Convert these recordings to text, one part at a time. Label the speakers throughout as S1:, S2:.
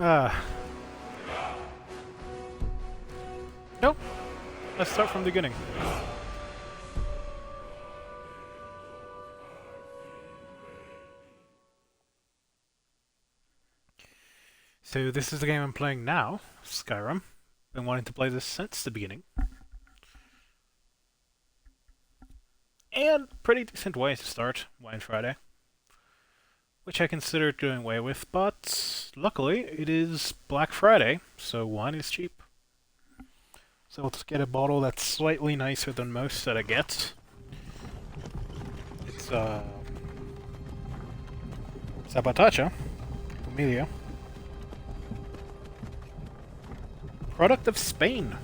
S1: Uh. Nope. Let's start from the beginning. So this is the game I'm playing now, Skyrim. Been wanting to play this since the beginning. And pretty decent way to start Wine Friday. Which I considered doing away with, but luckily it is Black Friday, so wine is cheap. So let's get a bottle that's slightly nicer than most that I get. It's Sabatacha, Emilia. Product of Spain.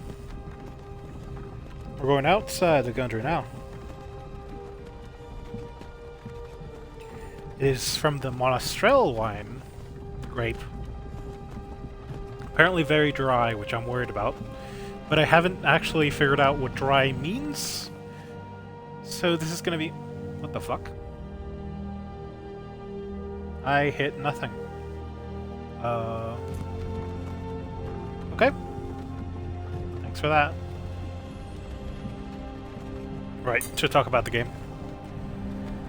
S1: We're going outside the country now. It is from the Monastrell wine grape. Apparently very dry, which I'm worried about. But I haven't actually figured out what dry means. So this is gonna be... What the fuck? I hit nothing. Okay. Thanks for that. Right, to talk about the game.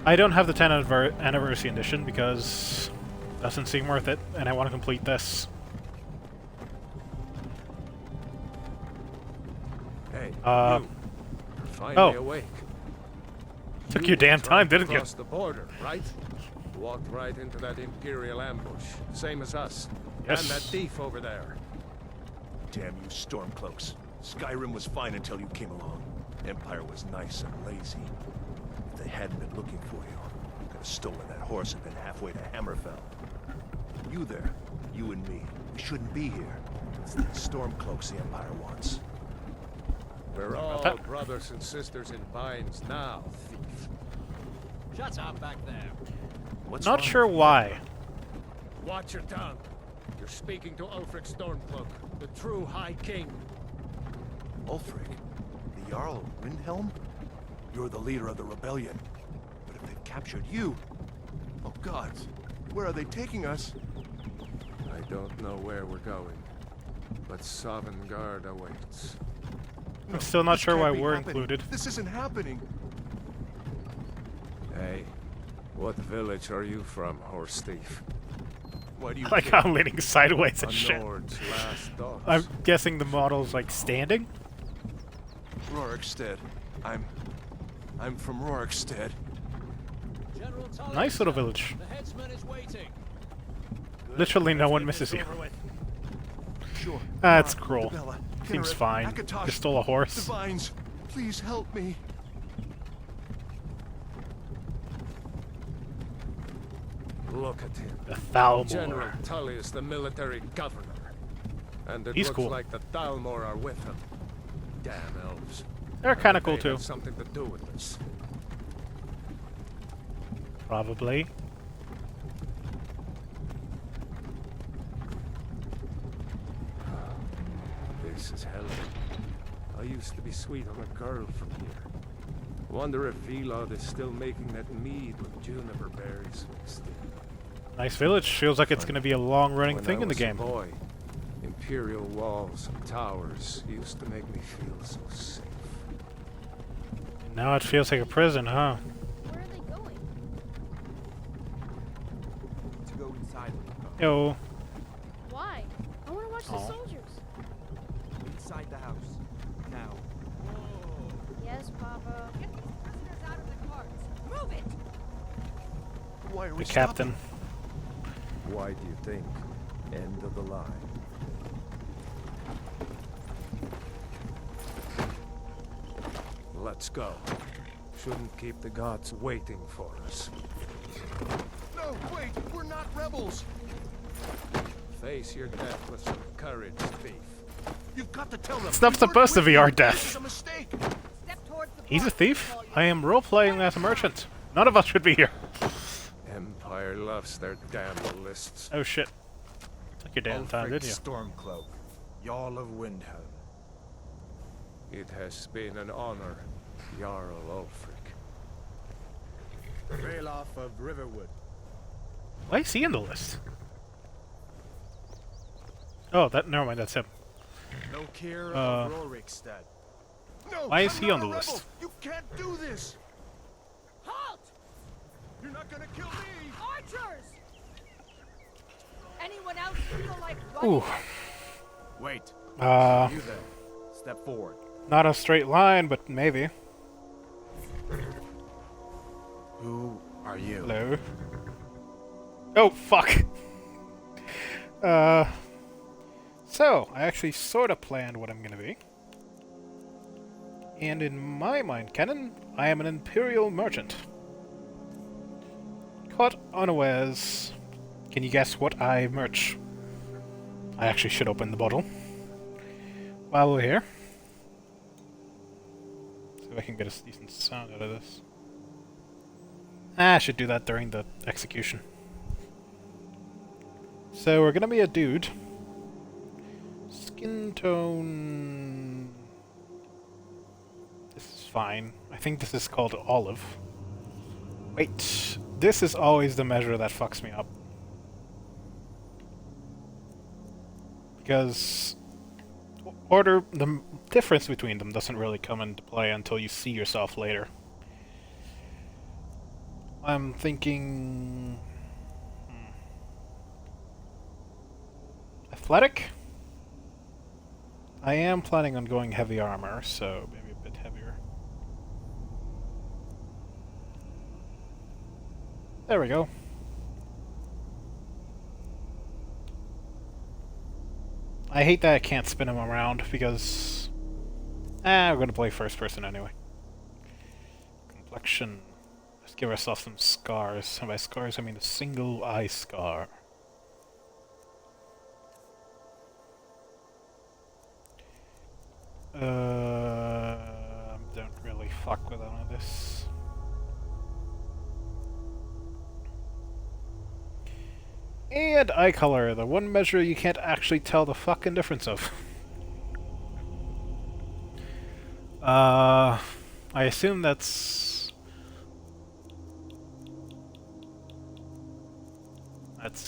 S1: I don't have the 10th anniversary edition because it doesn't seem worth it, and I want to complete this.
S2: Hey, you're finally awake.
S1: Took you damn time, didn't you?
S2: Across the border, right? Walked right into that Imperial ambush, same as us.
S1: Yes.
S2: And that thief over there.
S3: Damn you Stormcloaks. Skyrim was fine until you came along. Empire was nice and lazy. If they hadn't been looking for you, you could have stolen that horse and been halfway to Hammerfell. You there, you and me, we shouldn't be here. It's the Stormcloaks the Empire wants.
S2: We're all brothers and sisters in binds now, thief.
S4: Shut up back there.
S3: What's
S1: Not
S3: wrong
S1: sure
S3: with you?
S1: why.
S2: Watch your tongue. You're speaking to Ulfric Stormcloak, the true High King.
S3: Ulfric, the Jarl of Windhelm? You're the leader of the rebellion. But if they've captured you... Oh gods, where are they taking us?
S2: I don't know where we're going, but Sovngarde awaits.
S1: I'm still not
S3: this
S1: sure
S3: can't
S1: why
S3: be
S1: we're
S3: happening.
S1: included.
S3: This isn't happening.
S2: Hey, what village are you from, horse thief?
S3: Why do you
S1: Like
S3: care?
S1: how I'm leaning sideways
S2: A
S1: and shit.
S2: Nord's last dogs.
S1: I'm guessing the model's like standing?
S3: Rorikstead. I'm from Rorikstead.
S4: General Tully,
S1: Nice little
S4: sir.
S1: village.
S4: The headsman is waiting.
S1: Literally no one
S4: Let's
S1: misses
S4: get
S1: you.
S4: this over with.
S3: Sure.
S1: That's
S3: Mara,
S1: cruel.
S3: Isabella,
S1: Seems
S3: Kynareth,
S1: fine.
S3: Akatosh,
S1: You stole a horse.
S3: Divines, please help me.
S2: Look at him.
S1: The Thalmor.
S2: General Tully is the military governor. And it
S1: He's
S2: looks
S1: cool.
S2: like the Thalmor are with him. Damn elves.
S1: They're kinda cool
S2: They
S1: too.
S2: have something to do with this.
S1: Probably.
S2: This is hell. I used to be sweet on a girl from here. Wonder if Vilod is still making that mead with juniper berries mixed in.
S1: Nice village. Feels like it's gonna be a long-running
S2: When
S1: thing
S2: I
S1: in the
S2: was a
S1: game.
S2: boy, imperial walls and towers used to make me feel so safe.
S1: Now it feels like a prison, huh?
S5: Where are they going?
S6: To go inside
S1: Yo.
S5: Why? I want to watch the
S1: Aw.
S5: soldiers.
S6: inside the house. Now.
S5: Yes, Papa.
S7: Get these prisoners out of the carts. Move it!
S3: Why are we
S1: The captain.
S2: Why do you think? End of the line. Let's go. Shouldn't keep the gods waiting for us.
S3: No, wait, we're not rebels.
S2: Face your death with some courage, thief.
S3: You've got to tell them.
S1: It's not
S3: we weren't
S1: supposed to
S3: with
S1: be
S3: you.
S1: our
S3: This
S1: death.
S3: is a mistake.
S7: Step towards the
S1: He's a
S7: box,
S1: thief?
S7: all you-
S1: I am role-playing as a merchant. None of us should be here.
S2: Empire loves their damn lists.
S1: Oh shit. Took your damn time, didn't you?
S6: Stormcloak, Jarl of Windhelm.
S2: It has been an honor, Jarl Ulfric.
S6: Ralof of Riverwood.
S1: Why is he in the list? Oh, never mind, that's him.
S6: No care
S1: Uh,
S6: of Rorikstead.
S3: No,
S1: Why is
S3: I'm
S1: he
S3: not
S1: on the
S3: a rebel.
S1: list?
S3: You can't do this.
S7: Halt!
S3: You're not gonna kill me.
S7: Archers! Anyone else feel like running?
S1: Ooh.
S6: Wait.
S1: Uh,
S6: You then. Step forward.
S1: not a straight line, but maybe.
S6: Who are you?
S1: Hello. Oh, fuck. So, I actually sort of planned what I'm gonna be. And in my mind canon, I am an Imperial merchant. Caught unawares. Can you guess what I merch? I actually should open the bottle. While we're here. See if I can get a decent sound out of this. I should do that during the execution. So we're gonna be a dude. Skin tone... This is fine. I think this is called olive. Wait, this is always the measure that fucks me up. Because the difference between them doesn't really come into play until you see yourself later. I'm thinking... Athletic? I am planning on going heavy armor, so maybe a bit heavier. There we go. I hate that I can't spin him around because... we're gonna play first person anyway. Complexion. Let's give ourselves some scars. And by scars I mean a single eye scar. Don't really fuck with any of this. And eye color, the one measure you can't actually tell the fucking difference of. I assume that's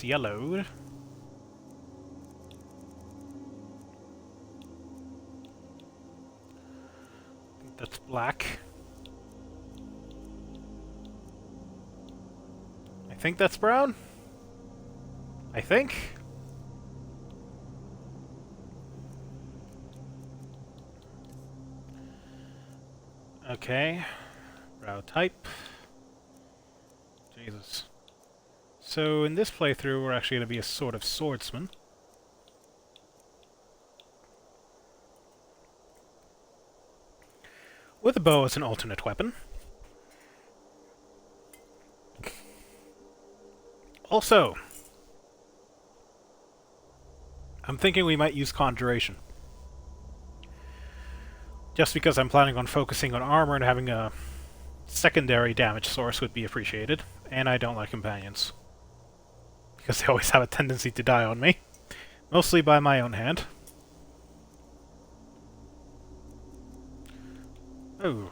S1: yellow. That's black. I think that's brown. I think. Okay. Brow type. Jesus. So in this playthrough, we're actually going to be a sort of swordsman. With a bow as an alternate weapon. Also, I'm thinking we might use conjuration. Just because I'm planning on focusing on armor and having a secondary damage source would be appreciated. And I don't like companions. Because they always have a tendency to die on me. Mostly by my own hand. Oh,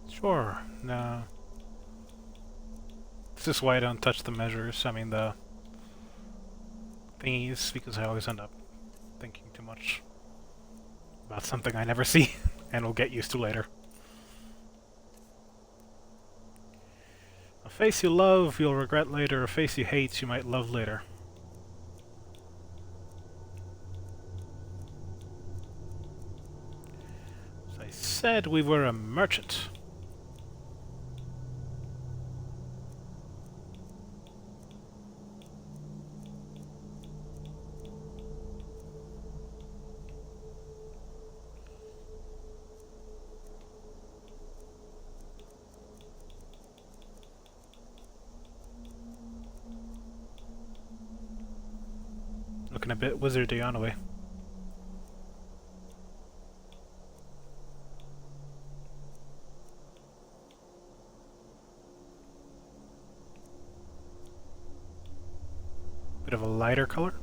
S1: sure, no. This is why I don't touch the measures, I mean the thingies, because I always end up thinking too much about something I never see and will get used to later. A face you love, you'll regret later. A face you hate, you might love later. As I said, we were a merchant. Looking a bit wizardy on a way. Bit of a lighter color.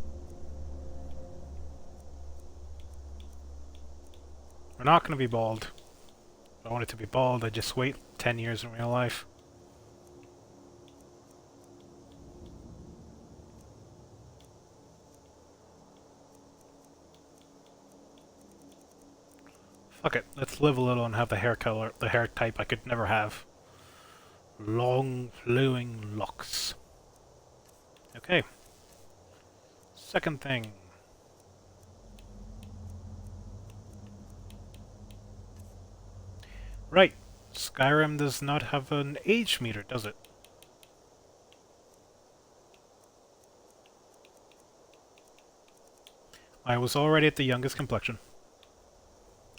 S1: We're not going to be bald. If I wanted to be bald, I'd just wait 10 years in real life. Fuck it, let's live a little and have the hair color, the hair type I could never have. Long, flowing locks. Okay. Second thing. Right. Skyrim does not have an age meter, does it? I was already at the youngest complexion.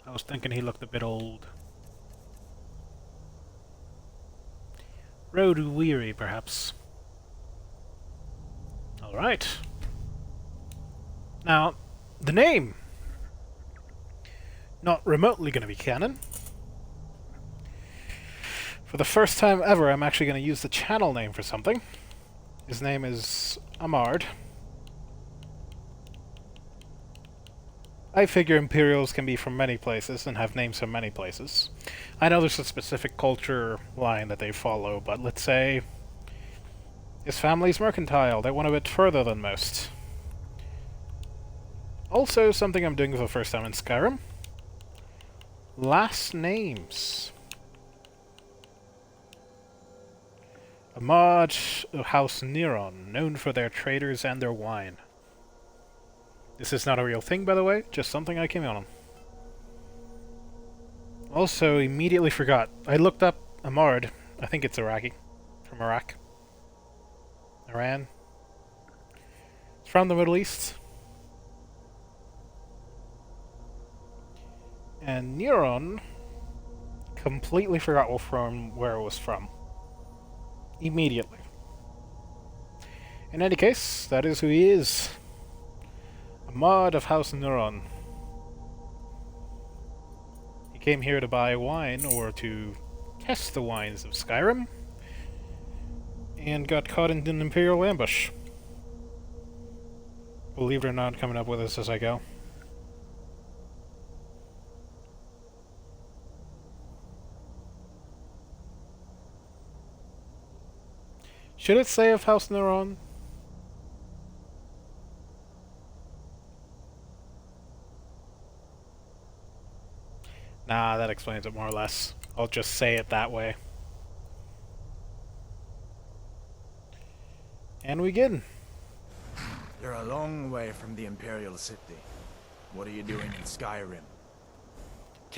S1: I was thinking he looked a bit old. Road weary, perhaps. Alright. Now, the name! Not remotely going to be canon. For the first time ever, I'm actually going to use the channel name for something. His name is Ahmard. I figure Imperials can be from many places and have names from many places. I know there's a specific culture line that they follow, but let's say his family's mercantile. They went a bit further than most. Also, something I'm doing for the first time in Skyrim. Last names. Ahmad of House Neron, known for their traders and their wine. This is not a real thing, by the way, just something I came on. Also, immediately forgot. I looked up Ahmad. I think it's Iraqi. From Iraq. Iran. It's from the Middle East. And Neron, completely forgot where it was from. Immediately. In any case, that is who he is. Ahmad of House Neron. He came here to buy wine, or to test the wines of Skyrim, and got caught in an Imperial ambush. Believe it or not, coming up with this as I go. Should it say of House Neron? Nah, that explains it more or less. I'll just say it that way. And we begin.
S6: You're a long way from the Imperial City. What are you doing in Skyrim?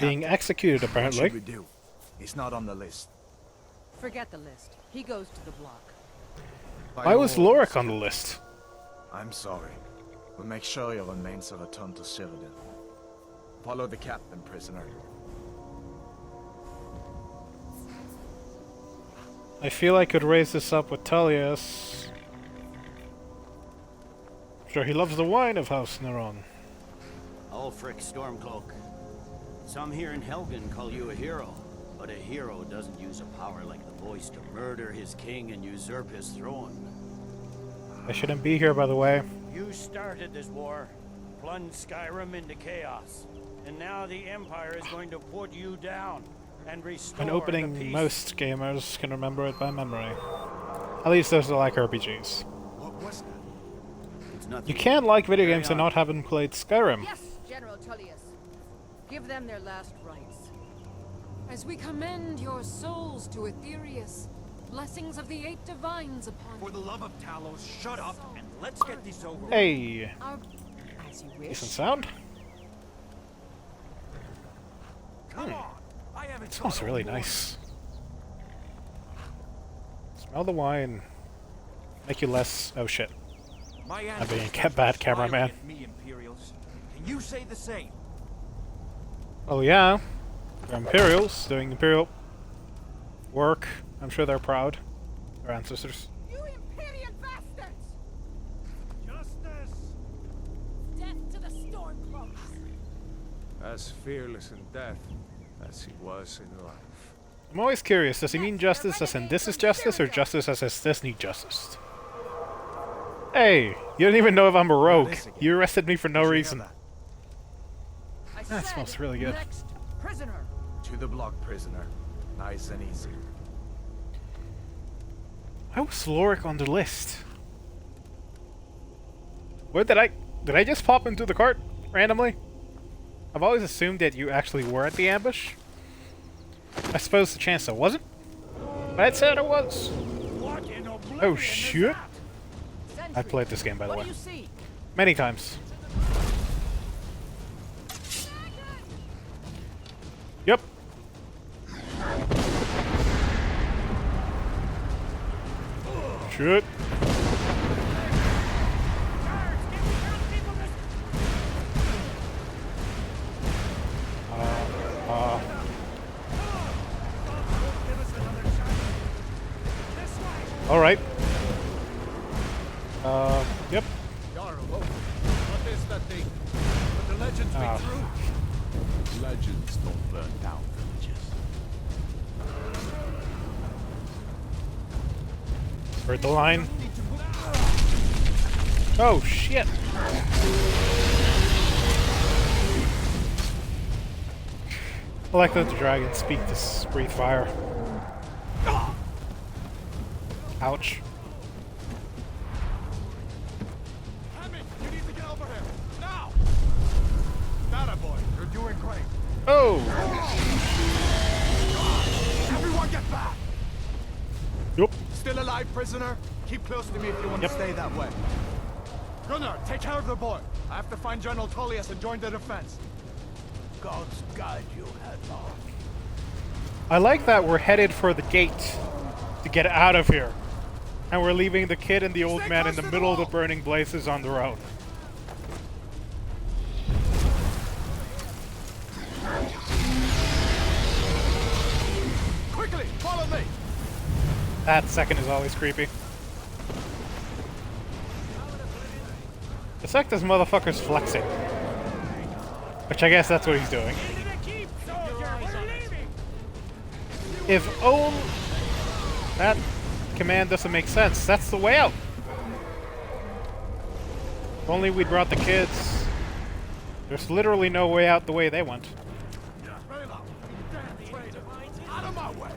S1: Being executed,
S6: What
S1: apparently.
S6: should we do? He's not on the list.
S7: Forget the list. He goes to the block.
S1: Why was Lorik on the list?
S6: I'm sorry. We'll make sure your remains are returned to Cyrodiil. Follow the captain, prisoner.
S1: I feel I could raise this up with Tullius. Sure, he loves the wine of House Neron.
S8: Ulfric Stormcloak. Some here in Helgen call you a hero, but a hero doesn't use a power like the voice to murder his king and usurp his throne.
S1: I shouldn't be here, by the way.
S8: You started this war, plunged Skyrim into chaos, and now the Empire is going to put you down and restore
S1: An
S8: the
S1: opening
S8: peace.
S1: most gamers can remember it by memory. At least those that like RPGs.
S6: What was that?
S8: It's nothing.
S1: You can like video
S8: Carry
S1: games and
S8: on.
S1: not having played Skyrim.
S7: Yes, General Tullius. Give them their last rites.
S9: As we commend your souls to Aetherius, blessings of the 8 divines upon
S6: For the
S9: you.
S6: love of Talos, shut up and let's get this over with.
S1: Hey,
S7: As you wish.
S1: decent sound.
S6: Come on! I haven't
S1: It smells really nice. Smell the wine. Make you less. Oh shit.
S6: My
S1: I'm being a bad cameraman.
S6: Me, Imperials. Can you say the same?
S1: Oh yeah. They're Imperials doing Imperial work. I'm sure they're proud. Their ancestors.
S7: You Imperial bastards!
S2: Justice!
S7: Death to the Stormcloaks!
S2: As fearless in death as he was in life.
S1: I'm always curious, does he mean justice as in this is justice, or justice as in this need justice? Hey, you don't even know if I'm a rogue.
S6: This again.
S1: You arrested me for no
S6: Did you hear
S1: reason.
S6: that?
S7: I
S1: That
S7: said
S1: smells really good.
S7: Next prisoner.
S6: To the block, prisoner. Nice and easy.
S1: Why was Lorik on the list? Where did I just pop into the cart randomly? I've always assumed that you actually were at the ambush. I suppose the chance I wasn't. But I'd say I was. Oh shit!
S7: Sentry.
S1: I've played this game, by the
S7: What
S1: way,
S7: do you see?
S1: many times. Yep. Shit. All right. Yep.
S3: Barrow, what is that thing? But the legends be
S1: Ah.
S3: true. Legends don't burn down villages.
S1: Heard the line. Oh shit. I like that the dragons speak to breathe fire. Ouch.
S3: Hammy, you need to get over here. Now! That boy, you're doing great.
S1: Oh!
S3: Everyone get back!
S1: Yup.
S3: Still alive, prisoner? Keep close to me if you want
S1: Yep.
S3: to stay that way. Gunnar, take care of the boy. I have to find General Tullius and join the defense. God's guide you, headlong.
S1: I like that we're headed for the gate to get out of here. And we're leaving the kid and the old man in the middle of the burning blazes on their own.
S3: Quickly, follow me!
S1: That second is always creepy. The sec this motherfucker's flexing. Which I guess that's what he's doing. If own that command doesn't make sense, that's the way out. If only we brought the kids. There's literally no way out the way they went.
S3: Out of my way!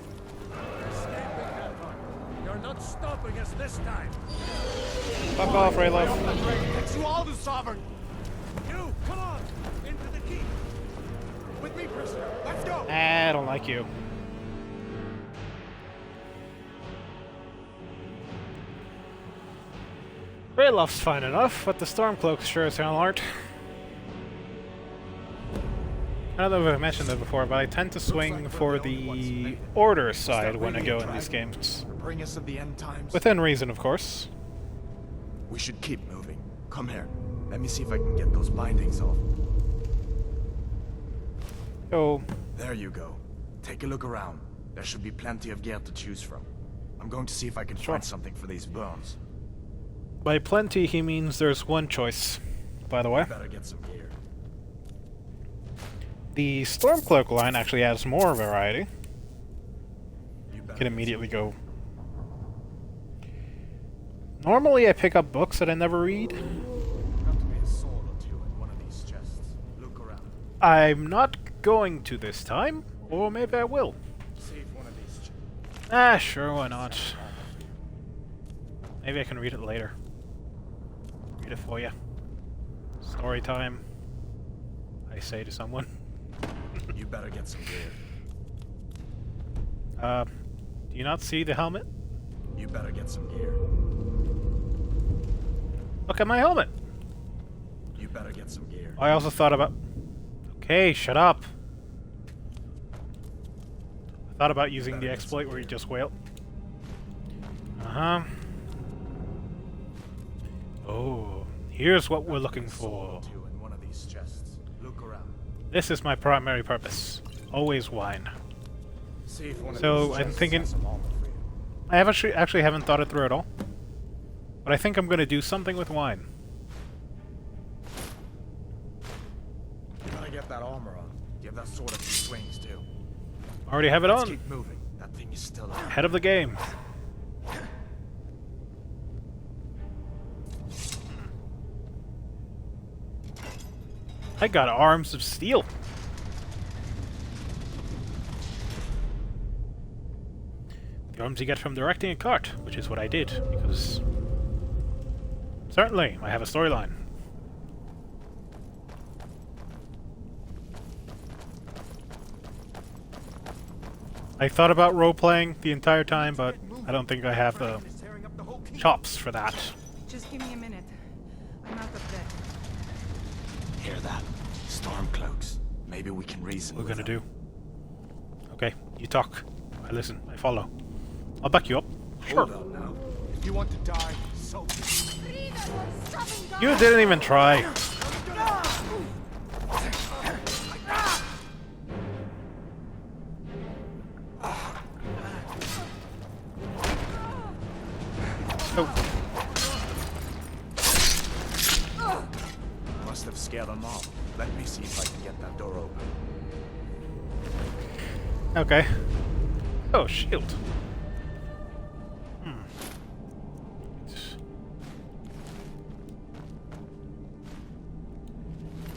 S3: You're not stopping us this time.
S1: Fuck off, Raylo.
S3: Takes you all to Sovereign. You, come on! Into the keep! With me, prisoner. Let's go!
S1: I don't like you. Rayloft's fine enough, but the Stormcloaks sure as hell aren't. I don't know if I mentioned that before, but I tend to swing for the Order side when I go in these games.
S6: Bring us of the end times.
S1: Within reason, of course.
S6: We should keep moving. Come here. Let me see if I can get those bindings off.
S1: Oh,
S6: There you go. Take a look around. There should be plenty of gear to choose from. I'm going to see if I can find something for these burns.
S1: by plenty he means there's one choice, by the way.
S6: Better get some gear.
S1: The Stormcloak line actually has more variety.
S6: You better
S1: Can immediately go. Normally I pick up books that I never read.
S6: Got to be a sword or two in one of these chests. Look around.
S1: I'm not going to this time, or maybe I will.
S6: See if one of these.
S1: Ah, sure, why not? Maybe I can read it later. Read it for you. Story time. I say to someone.
S6: You better get some gear.
S1: Do you not see the helmet?
S6: You better get some gear.
S1: Look at my helmet!
S6: You better get some gear.
S1: I also thought about... Okay, shut up! I thought about using the exploit where you just wail. Uh-huh. Oh, here's what we're looking for.
S6: Two in one of these chests. Look around.
S1: This is my primary purpose. Always wine.
S6: See if one of
S1: So,
S6: these
S1: I'm
S6: chests
S1: thinking-
S6: has some armor for you.
S1: I have actually haven't thought it through at all. But I think I'm gonna do something with wine.
S6: You gotta get that armor on. Give that sword a few swings too.
S1: Already have it
S6: Let's
S1: on.
S6: keep moving. That thing is still up.
S1: Head of the game. I got arms of steel. The arms you get from directing a cart, which is what I did, because... Certainly, I have a storyline. I thought about role-playing the entire time, but I don't think I have the chops for that.
S7: Just give me a minute. I'm out of bed.
S6: Hear that? Stormcloaks. Maybe we can reason
S1: What are we
S6: with
S1: gonna
S6: them.
S1: do? Okay, you talk. I listen. I follow. I'll back you up. Sure.
S3: Hold on now. If you want to die, so be it.
S1: You didn't even try.
S6: Must have scared them off. Let me see if I can get that door open.
S1: Okay. Oh, shield.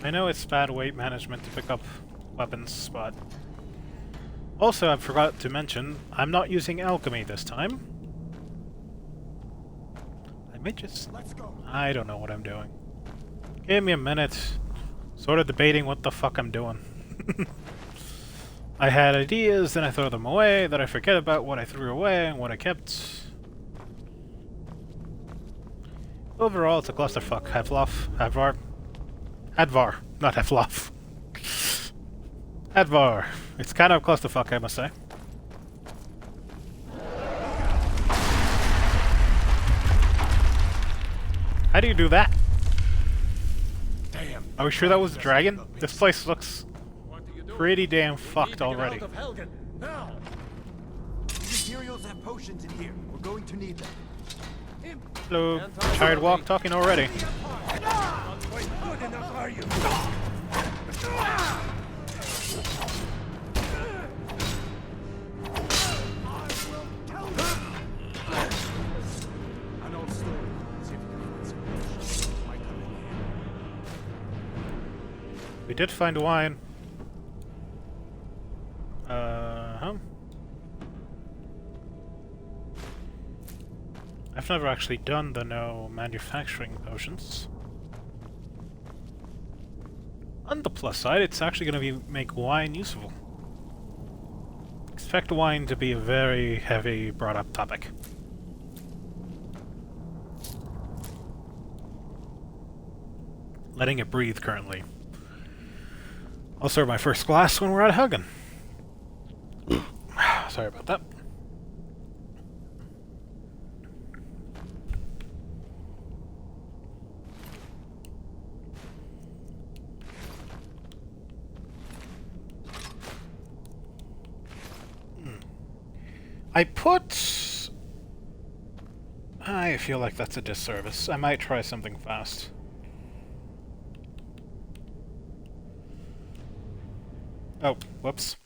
S1: I know it's bad weight management to pick up weapons, but... Also, I forgot to mention, I'm not using alchemy this time. I may just...
S3: Let's go.
S1: I don't know what I'm doing. Give me a minute. Sort of debating what the fuck I'm doing. I had ideas, then I throw them away, then I forget about what I threw away and what I kept. Overall, it's a clusterfuck. Advar, not Hevlof. Advar. It's kind of a clusterfuck, I must say. How do you do that?
S3: Damn.
S1: Are we sure that was a dragon? This place looks
S2: What do you do?
S1: pretty damn
S2: We need
S1: fucked
S2: to get
S1: already.
S2: out of Helgen, now!
S6: Imperials have potions in here. We're going to need them.
S1: Hello, tired walk talking already.
S3: Not quite good enough, are you?
S6: An old story. See if you can find some potions. Might come in handy.
S1: We did find wine. Huh? I've never actually done the no manufacturing potions. On the plus side, it's actually going to make wine useful. Expect wine to be a very heavy brought up topic. Letting it breathe currently. I'll serve my first glass when we're at Helgen. Sorry about that. I feel like that's a disservice. I might try something fast. Oh, whoops.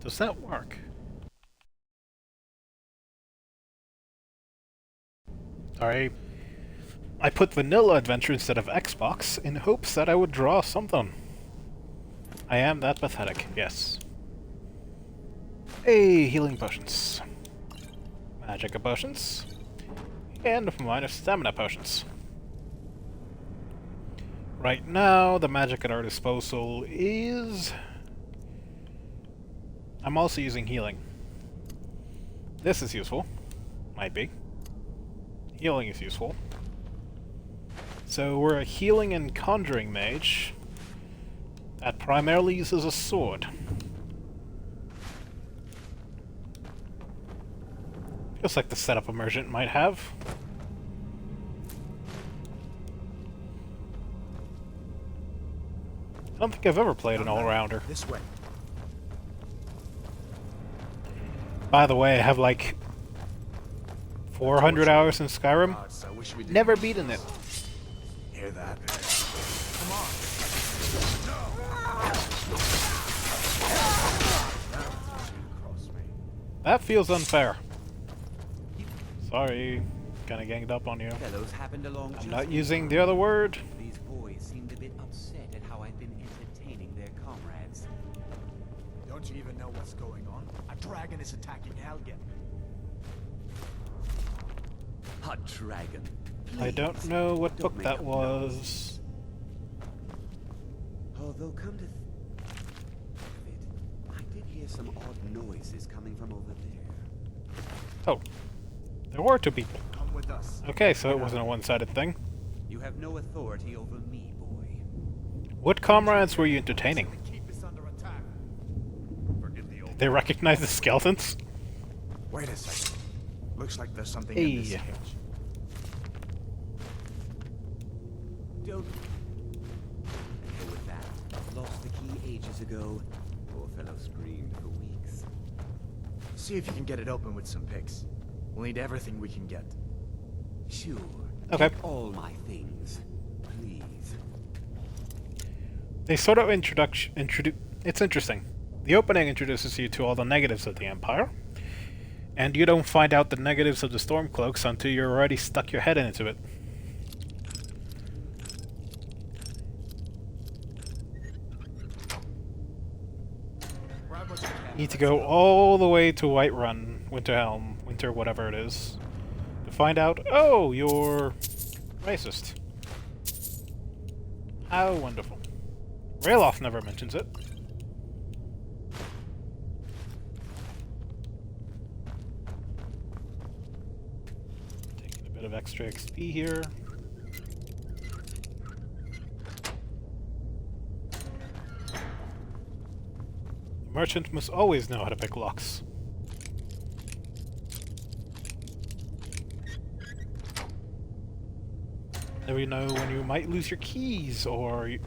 S1: Does that work? Sorry. I put Vanilla Adventure instead of Xbox in hopes that I would draw something. I am that pathetic, yes. Hey, healing potions. Magic potions. And minor stamina potions. Right now, the magic at our disposal is... I'm also using healing. This is useful. Might be. Healing is useful. So we're a healing and conjuring mage that primarily uses a sword. Feels like the setup a merchant might have. I don't think I've ever played an all-rounder.
S6: This way.
S1: By the way, I have like 400 hours in Skyrim.
S6: Gods, I wish we did.
S1: Never beaten it.
S6: Hear that? Come on.
S1: That feels unfair. Sorry, kinda ganged up on you.
S10: Fellows happened along
S1: I'm
S10: just
S1: not
S10: in
S1: using
S10: time.
S1: the other word.
S10: These boys seemed a bit upset at how I've been entertaining their comrades.
S6: Don't you even know what's going on? A dragon is attacking Helgen.
S10: A dragon.
S1: I don't
S10: Please,
S1: know what
S10: don't
S1: book
S10: make
S1: that
S10: up
S1: was.
S10: nonsense. Although come to think of it, I did hear some odd noises coming from over there.
S1: Oh. There were two people.
S6: Come with us.
S1: Okay, so it wasn't a one-sided thing.
S10: You have no authority over me, boy.
S1: What comrades were you entertaining?
S6: Keep us under attack. Forget the old.
S1: They recognize the skeletons?
S6: Wait a second. Looks like there's something
S1: Hey.
S6: in this cage.
S10: Don't. Go with that. Lost the key ages ago. Poor fellow screamed for weeks.
S6: See if you can get it open with some picks. We'll need everything we can get.
S10: Sure.
S1: Okay.
S10: Take all my things, please.
S1: They sort of it's interesting. The opening introduces you to all the negatives of the Empire, and you don't find out the negatives of the Stormcloaks until you're already stuck your head into it. You need to go all the way to Whiterun, Winterhelm, Winter whatever it is, to find out, oh, you're racist. How wonderful. Ralof never mentions it. Taking a bit of extra XP here. The merchant must always know how to pick locks. Never know when you might lose your keys, or your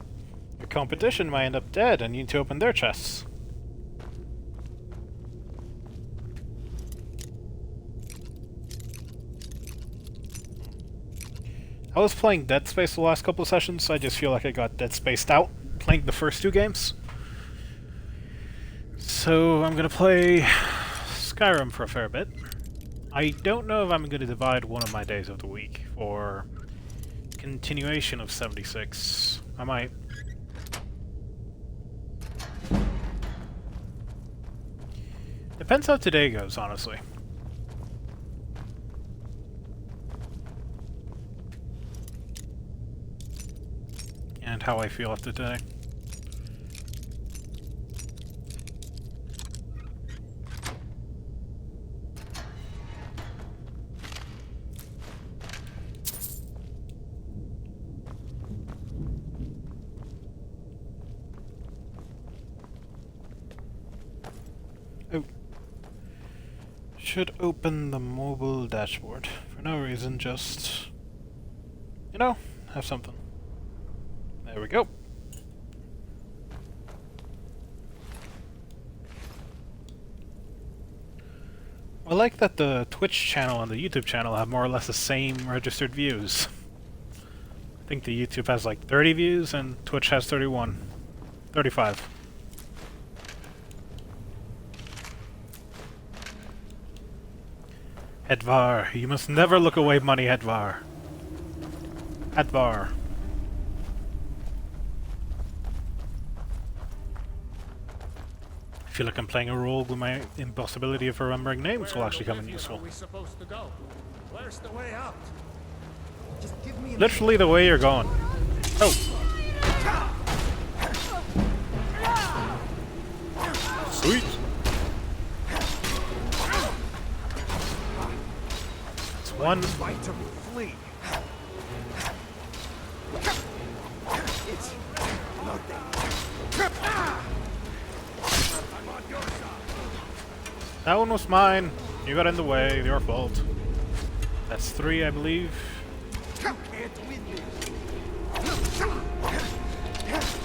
S1: competition might end up dead and you need to open their chests. I was playing Dead Space the last couple of sessions, so I just feel like I got Dead Spaced out playing the first two games. So I'm gonna play Skyrim for a fair bit. I don't know if I'm gonna divide one of my days of the week for continuation of 76. I might. Depends how today goes, honestly. And how I feel after today. Oh. Should open the mobile dashboard. For no reason, just... you know, have something. There we go. I like that the Twitch channel and the YouTube channel have more or less the same registered views. I think the YouTube has like 30 views and Twitch has 31. 35. Hedvar, you must never look away money, Hedvar. Hedvar. I feel like I'm playing a role with my impossibility of remembering names will actually come in useful.
S2: Where are we supposed to go? Where's the way out?
S6: Just give me a
S1: Literally the way you're going. Oh. Sweet. It's one.
S3: Fight to flee. It's nothing. I'm on your side.
S1: That one was mine. You got in the way. Your fault. That's 3, I believe.
S3: You can't win this.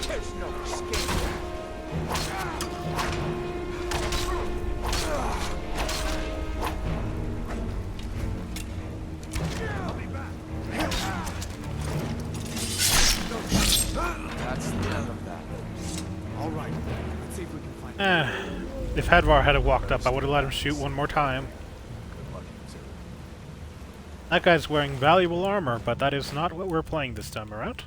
S3: There's no escape. I'll be back.
S6: That's the end of that. All right. Let's see if we can find.
S1: If Hadvar had walked up, I would have let him shoot one more time. That guy's wearing valuable armor, but that is not what we're playing this time around.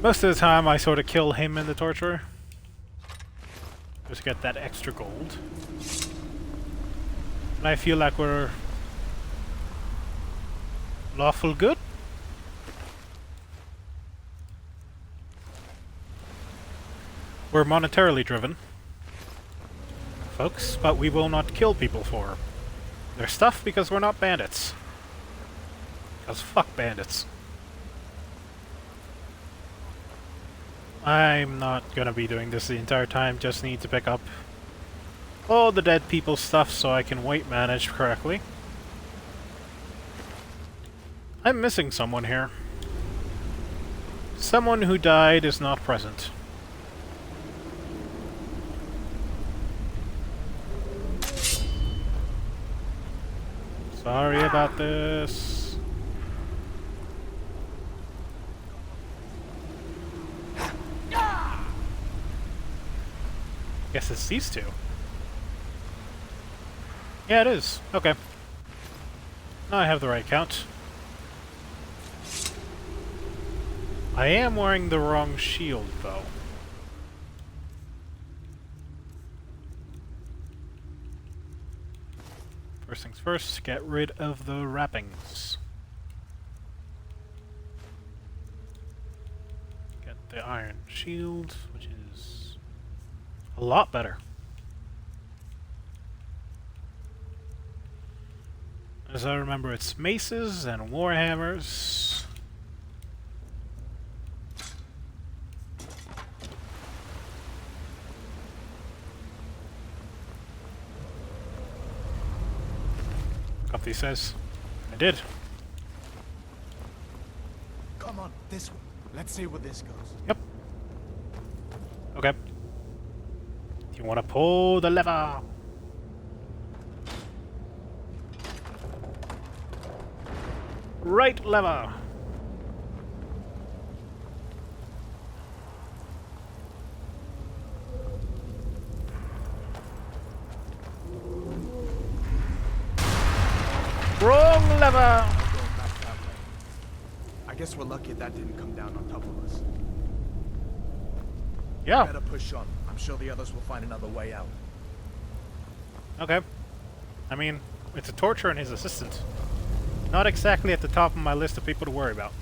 S1: Most of the time, I sort of kill him and the torturer. Just get that extra gold. And I feel like we're lawful good. We're monetarily driven, folks, but we will not kill people for their stuff because we're not bandits. Because fuck bandits. I'm not gonna be doing this the entire time, just need to pick up all the dead people's stuff so I can weight manage correctly. I'm missing someone here. Someone who died is not present. Sorry about this. Guess it's these two. Yeah, it is. Okay. Now I have the right count. I am wearing the wrong shield, though. First things first, get rid of the wrappings. Get the iron shield, which is a lot better. As I remember, it's maces and warhammers. Comfy says, I did.
S6: Come on, this way. Let's see where this goes.
S1: Yep. Okay. You want to pull the lever? Right lever. Wrong lever.
S6: I guess we're lucky that didn't come down on top of us.
S1: Yeah.
S6: Better push on. I'm sure the others will find another way out.
S1: Okay. I mean, it's a torturer and his assistant. Not exactly at the top of my list of people to worry about.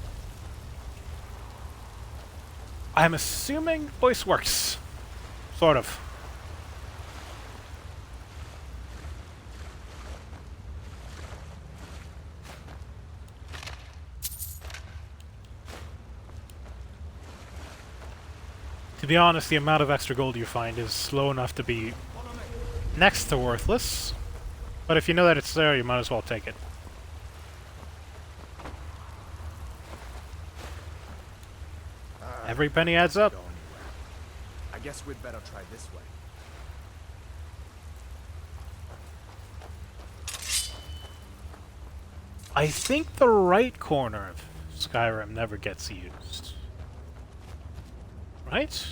S1: I'm assuming voice works. Sort of. To be honest, the amount of extra gold you find is low enough to be next to worthless. But if you know that it's there, you might as well take it. Every penny adds up.
S6: I guess we'd better try this way.
S1: I think the right corner of Skyrim never gets used. Right?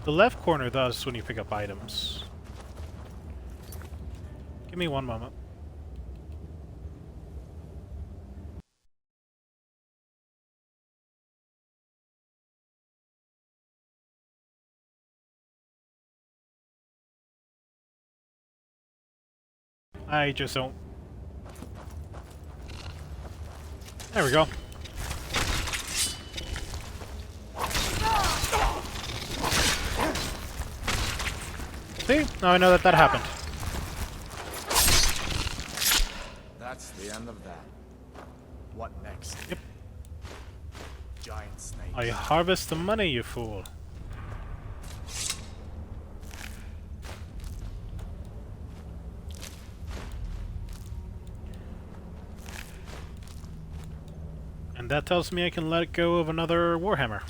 S1: The left corner does when you pick up items. Give me one moment. I just don't... There we go. See? Now I know that that happened.
S6: That's the end of that. What next?
S1: Yep.
S6: Giant snakes.
S1: I harvest the money, you fool. And that tells me I can let go of another Warhammer.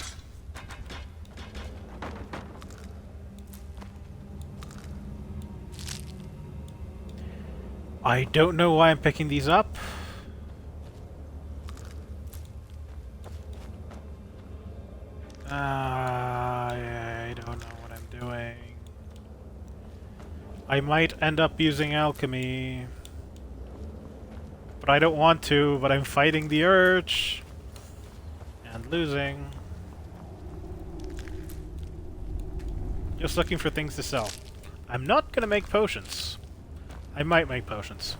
S1: I don't know why I'm picking these up. I don't know what I'm doing. I might end up using alchemy. But I don't want to, but I'm fighting the urge. And losing. Just looking for things to sell. I'm not gonna make potions. I might make potions.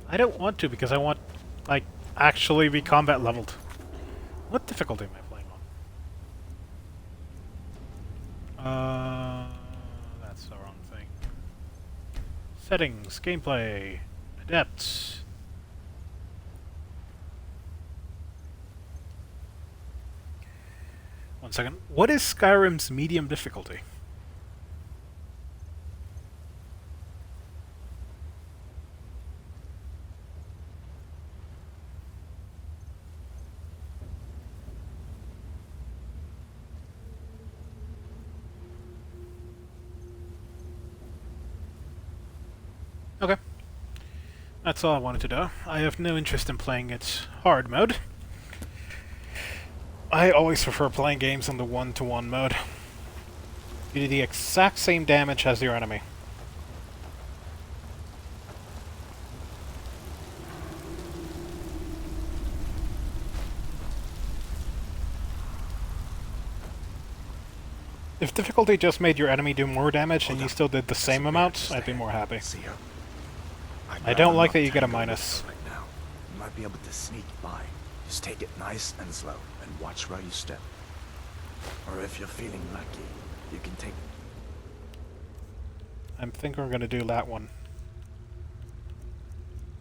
S1: I don't want to because I want, like, actually be combat leveled. What difficulty am I playing on? That's the wrong thing. Settings, gameplay, adept. One second. What is Skyrim's medium difficulty? Okay. That's all I wanted to know. I have no interest in playing it hard mode. I always prefer playing games on the one-to-one mode. You do the exact same damage as your enemy. If difficulty just made your enemy do more damage and you still did the same amount, I'd be more happy.
S6: See her?
S1: I don't like that you get a minus.
S6: Right now. You might be able to sneak by. Just take it nice and slow, and watch where you step. Or if you're feeling lucky, you can take...
S1: I think we're gonna do that one.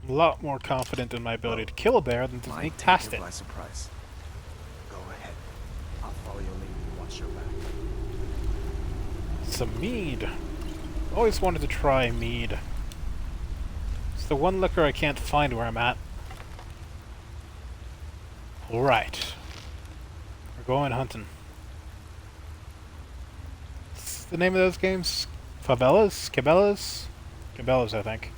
S1: I'm a lot more confident in my ability to kill a bear than to sneak past it.
S6: By surprise. Go ahead. I'll follow your lead and watch your back.
S1: Some mead. Always wanted to try mead. It's the one liquor I can't find where I'm at. Alright. We're going hunting. What's the name of those games? Favelas? Cabela's? Cabela's, I think.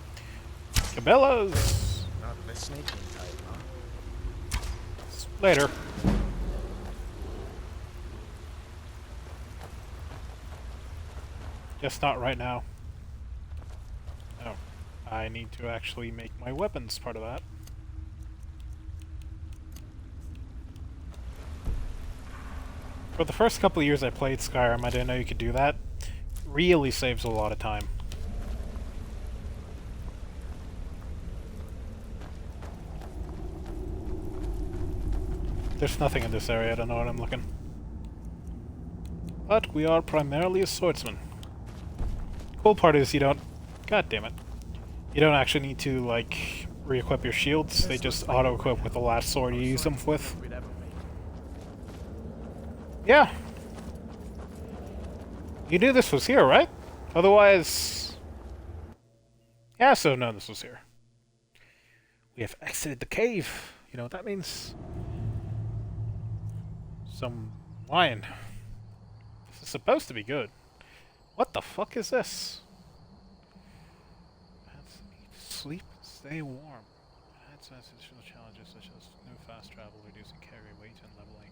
S1: Cabela's!
S6: Not the sneaking type, huh?
S1: Later. Just not right now. No. I need to actually make my weapons part of that. For the first couple of years I played Skyrim, I didn't know you could do that. Really saves a lot of time. There's nothing in this area, I don't know what I'm looking. But we are primarily a swordsman. Cool part is you don't... God damn it. You don't actually need to, like, re-equip your shields. They just auto-equip with the last sword you use them with. Yeah. You knew this was here, right? Otherwise... Yeah, so no, this was here. We have exited the cave. You know what that means? Some wine. This is supposed to be good. What the fuck is this? Sleep, stay warm. Add some additional challenges such as no fast travel, reducing carry weight, and leveling.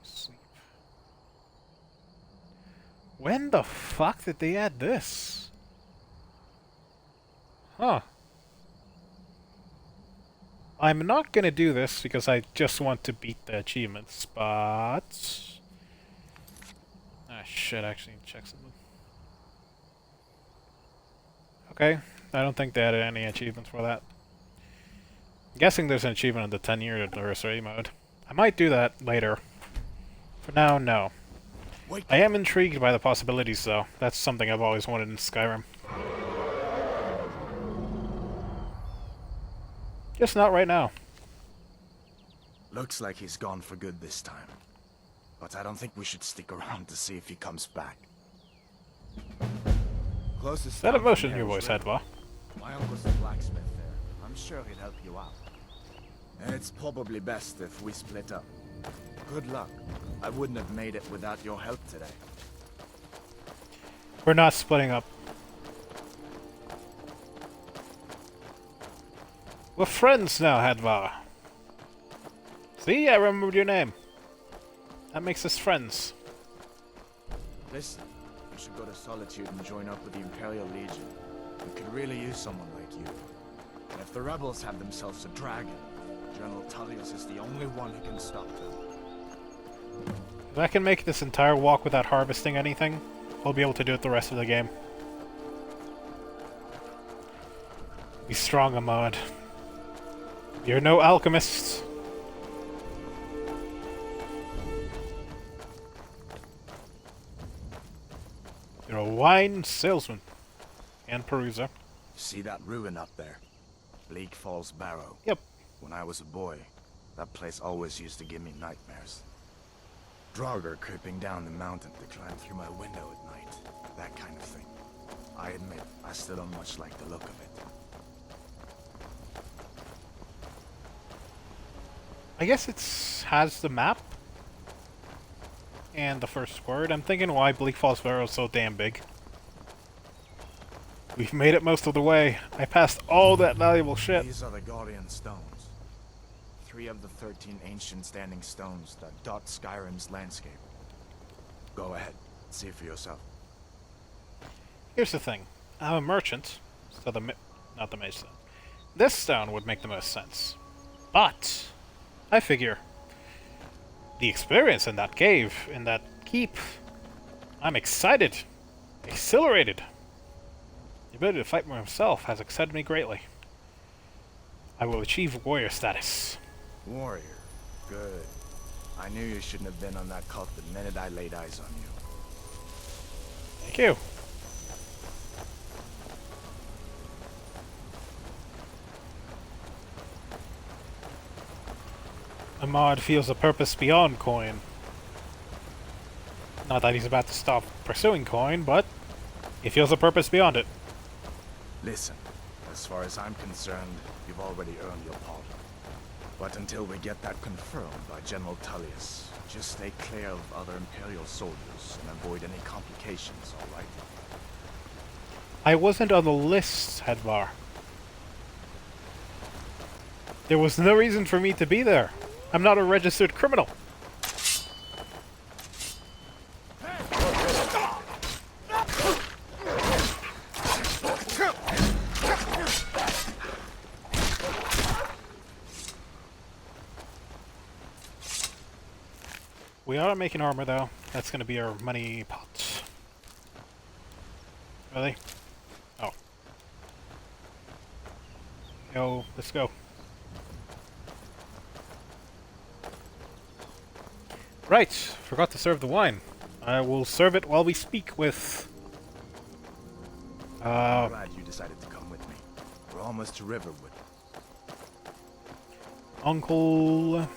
S1: Sleep. When the fuck did they add this? Huh. I'm not gonna do this because I just want to beat the achievements, but... Ah, shit, I actually need to check something. Okay, I don't think they added any achievements for that. I'm guessing there's an achievement in the 10-year anniversary mode. I might do that later. For now, no.
S6: Wait.
S1: I am intrigued by the possibilities, though. That's something I've always wanted in Skyrim. Just not right now.
S6: Looks like he's gone for good this time. But I don't think we should stick around to see if he comes back. Closest
S1: That
S6: town
S1: emotion
S6: from
S1: in your
S6: here is
S1: voice,
S6: River.
S1: Hedva.
S6: My uncle's a blacksmith there. I'm sure he'd help you out. It's probably best if we split up. Good luck. I wouldn't have made it without your help today.
S1: We're not splitting up. We're friends now, Hedva. See, I remembered your name. That makes us friends.
S6: Listen, you should go to Solitude and join up with the Imperial Legion. We could really use someone like you. And if the rebels have themselves a dragon, General Tullius is the only one who can stop them.
S1: If I can make this entire walk without harvesting anything, I'll be able to do it the rest of the game. Be strong, Ahmad. You're no alchemist. You're a wine salesman. And peruser.
S6: See that ruin up there? Bleak Falls Barrow.
S1: Yep.
S6: When I was a boy, that place always used to give me nightmares. Draugr creeping down the mountain to climb through my window at night. That kind of thing. I admit, I still don't much like the look of it.
S1: I guess it has the map. And the first word. I'm thinking why Bleak Falls Barrow is so damn big. We've made it most of the way. I passed all that valuable shit.
S6: These are the Guardian Stones. 3 of the 13 ancient standing stones that dot Skyrim's landscape. Go ahead, see for yourself.
S1: Here's the thing. I'm a merchant, so not the mage stone. This stone would make the most sense. But I figure the experience in that cave, in that keep, I'm excited, exhilarated. The ability to fight for himself has excited me greatly. I will achieve warrior status.
S6: Warrior. Good. I knew you shouldn't have been on that cult the minute I laid eyes on you.
S1: Thank you. Ahmad feels a purpose beyond coin. Not that he's about to stop pursuing coin, but he feels a purpose beyond it.
S6: Listen, as far as I'm concerned, you've already earned your pardon. But until we get that confirmed by General Tullius, just stay clear of other Imperial soldiers and avoid any complications, alright?
S1: I wasn't on the list, Hedvar. There was no reason for me to be there. I'm not a registered criminal. We are making armor, though. That's going to be our money pot. Really? Oh. Yo, let's go. Right, forgot to serve the wine. I will serve it while we speak with...
S6: I'm glad you decided to come with me. We're almost to Riverwood.
S1: Uncle...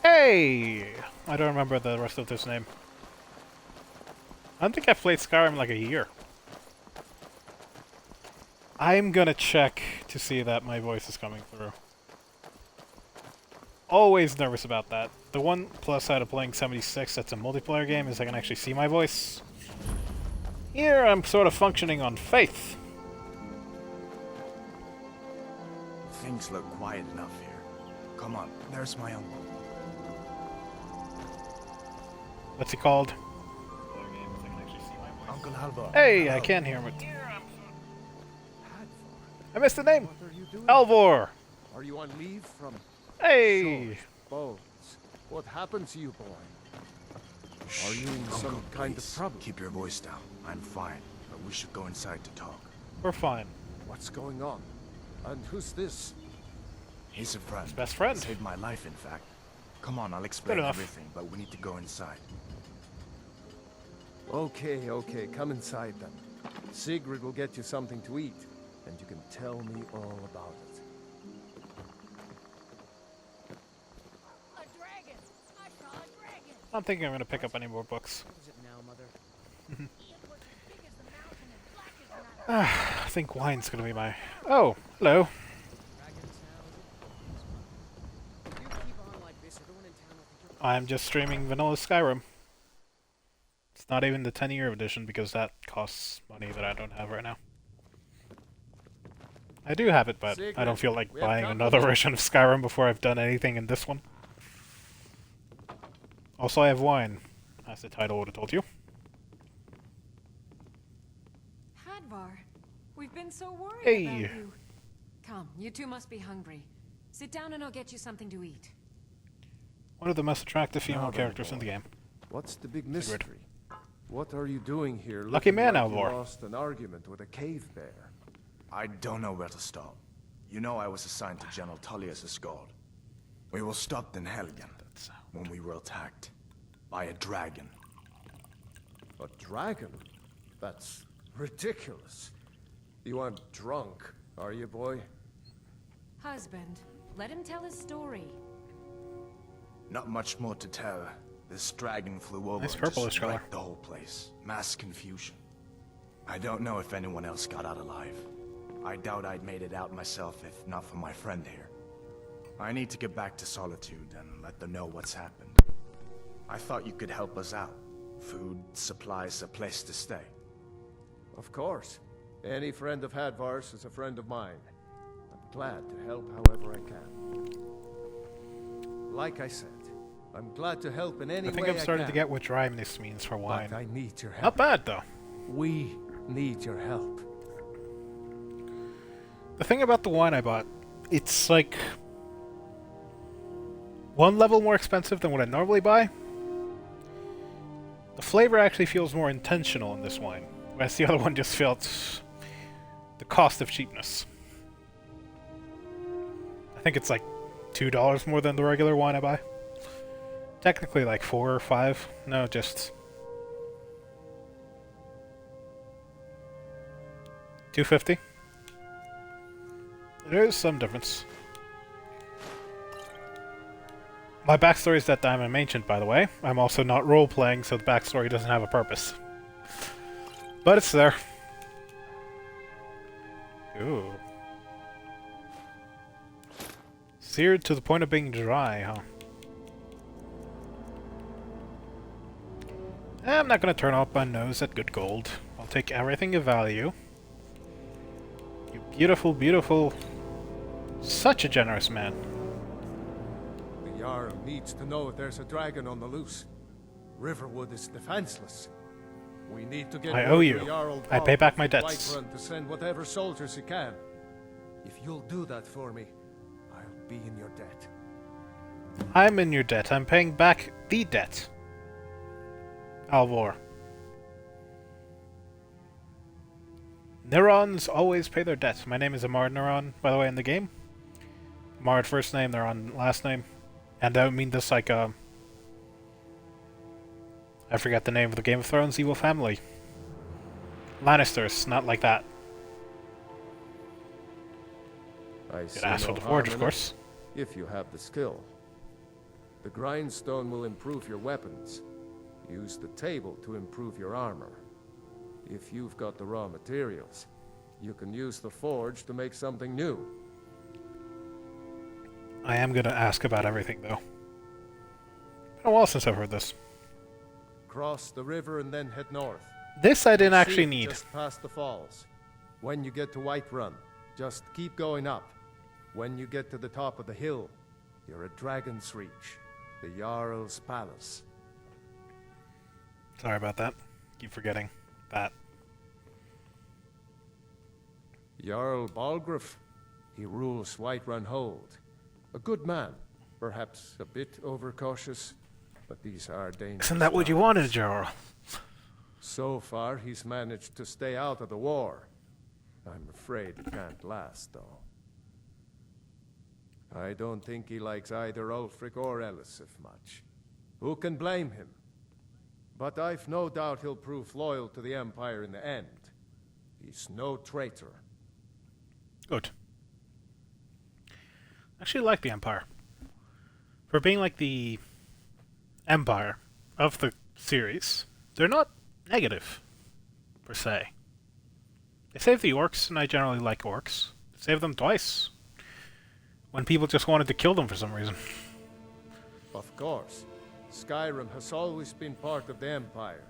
S1: Hey! I don't remember the rest of this name. I don't think I've played Skyrim in like a year. I'm gonna check to see that my voice is coming through. Always nervous about that. The one plus side of playing 76 that's a multiplayer game is I can actually see my voice. Here I'm sort of functioning on faith.
S6: Things look quiet enough here. Come on, there's my uncle.
S1: What's he called?
S3: Uncle Halvar.
S1: Hey, I can't hear him. I missed the name.
S2: What are you doing?
S1: Alvor.
S2: Are you on leave from
S1: Hey.
S2: Bones? What happened to you, boy? Are you in some
S6: Uncle,
S2: kind of
S6: please,
S2: trouble?
S6: keep your voice down. I'm fine, but we should go inside to talk.
S1: We're fine.
S2: What's going on? And who's this?
S6: He's a friend.
S1: His best friend.
S6: Saved my life, in fact. Come on, I'll explain
S1: enough.
S6: everything, but we need to go inside.
S2: Okay, okay, come inside then. Sigrid will get you something to eat, and you can tell me all about it.
S7: A dragon! I saw a dragon!
S1: I'm thinking I'm gonna pick up any more books.
S10: What is it now, Mother?
S7: It was big as the mountain and black as night.
S1: I think wine's gonna be my... Oh, hello.
S10: Dragons now, is it? If you keep on like this, everyone in town will think you're...
S1: I'm just streaming vanilla Skyrim. It's not even the 10-year edition because that costs money that I don't have right now. I do have it, but I don't feel like
S2: we have
S1: buying
S2: company.
S1: another version of Skyrim before I've done anything in this one. Also, I have wine, as the title would have told you.
S9: Hadvar, we've been so worried
S1: Hey.
S9: about you. Come, you two must be hungry. Sit down and I'll get you something to eat.
S1: One of the most attractive female
S2: Now then,
S1: characters in the
S2: boy.
S1: game.
S2: What's the big
S1: Sigrid.
S2: mystery? What are you doing here?
S1: Lucky
S2: looking
S1: man,
S2: like you
S1: Alvor.
S2: lost an argument with a cave bear.
S6: I don't know where to start. You know I was assigned to General Tullius' guard. We were stopped in Helgen when we were attacked by a dragon.
S2: A dragon? That's ridiculous. You aren't drunk, are you, boy?
S9: Husband, let him tell his story.
S6: Not much more to tell. This dragon flew over
S1: Nice
S6: and
S1: purplish
S6: just
S1: color.
S6: wrecked the whole place. Mass confusion. I don't know if anyone else got out alive. I doubt I'd made it out myself if not for my friend here. I need to get back to Solitude and let them know what's happened. I thought you could help us out. Food, supplies, a place to stay.
S2: Of course. Any friend of Hadvar's is a friend of mine. I'm glad to help however I can. Like I said, I'm glad to help in any
S1: I
S2: way
S1: think I'm starting to
S2: can.
S1: get what dryness means for wine.
S2: But I need your help.
S1: Not bad, though.
S2: We need your help.
S1: The thing about the wine I bought, it's like one level more expensive than what I normally buy. The flavor actually feels more intentional in this wine, whereas the other one just felt the cost of cheapness. I think it's like $2 more than the regular wine I buy. Technically like 4 or 5. No, just $2.50. There is some difference. My backstory is that I'm an ancient, by the way. I'm also not role-playing, so the backstory doesn't have a purpose. But it's there. Ooh. Seared to the point of being dry, huh? I'm not gonna turn up my nose at good gold. I'll take everything of value. You beautiful, beautiful... Such a generous man.
S2: The Jarl needs to know if there's a dragon on the loose. Riverwood is defenseless. We need to get
S1: I
S2: word
S1: owe
S2: to
S1: you.
S2: Jarl
S1: I pay back my
S2: Bob
S1: debts.
S2: Whiterun to send whatever soldiers he can. If you'll do that for me, I'll be in your debt.
S1: I'm in your debt. I'm paying back the debt. Alvor. Neurons always pay their debts. My name is Amard Neuron, by the way, in the game. Amard first name, Neuron last name. And I don't mean this like, I forget the name of the Game of Thrones evil family. Lannisters, not like that.
S2: I
S1: Good
S2: see
S1: ask for
S2: no
S1: the
S2: harm
S1: forge,
S2: in
S1: of
S2: it,
S1: course.
S2: if you have the skill. The grindstone will improve your weapons. Use the table to improve your armor. If you've got the raw materials, you can use the forge to make something new.
S1: I am gonna ask about everything, though. Been a while since I've heard this.
S2: Cross the river and then head north.
S1: This I didn't
S2: See
S1: actually
S2: it
S1: need.
S2: Just past the falls. When you get to Whiterun, just keep going up. When you get to the top of the hill, you're at Dragon's Reach, the Jarl's palace.
S1: Sorry about that. Keep forgetting that.
S2: Jarl Balgruuf. He rules Whiterun Hold. A good man. Perhaps a bit overcautious, but these are dangerous
S1: Isn't that what you
S2: times.
S1: wanted, Jarl?
S2: So far, he's managed to stay out of the war. I'm afraid it can't last, though. I don't think he likes either Ulfric or Elisif much. Who can blame him? But I've no doubt he'll prove loyal to the Empire in the end. He's no traitor.
S1: Good. I actually like the Empire. For being like the Empire of the series, they're not negative, per se. They save the orcs, and I generally like orcs. They save them twice. When people just wanted to kill them for some reason.
S2: Of course, Skyrim has always been part of the Empire.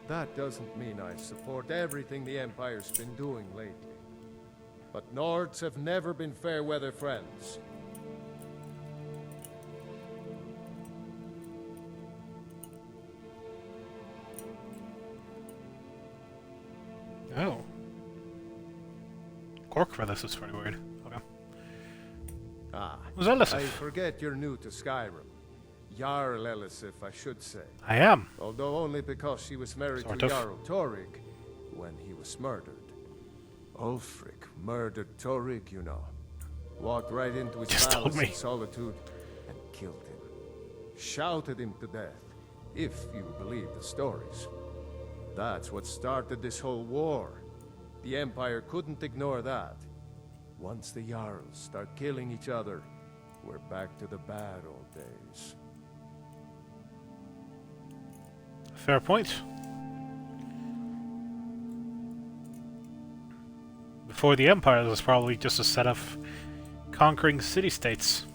S2: That doesn't mean I support everything the Empire's been doing lately. But Nords have never been fair-weather friends.
S1: Oh. Cork for this is pretty weird. Okay.
S2: Ah,
S1: Was Elisif?
S2: I forget you're new to Skyrim. Jarl Elisif, I should say.
S1: I am.
S2: Although only because she was married
S1: Sort
S2: to
S1: of.
S2: Jarl Torig when he was murdered. Ulfric murdered Torig, you know. Walked right into his
S1: Just told
S2: palace
S1: me.
S2: in solitude and killed him. Shouted him to death, if you believe the stories. That's what started this whole war. The Empire couldn't ignore that. Once the Jarls start killing each other, we're back to the bad old days.
S1: Fair point. Before the Empire, it was probably just a set of conquering city-states.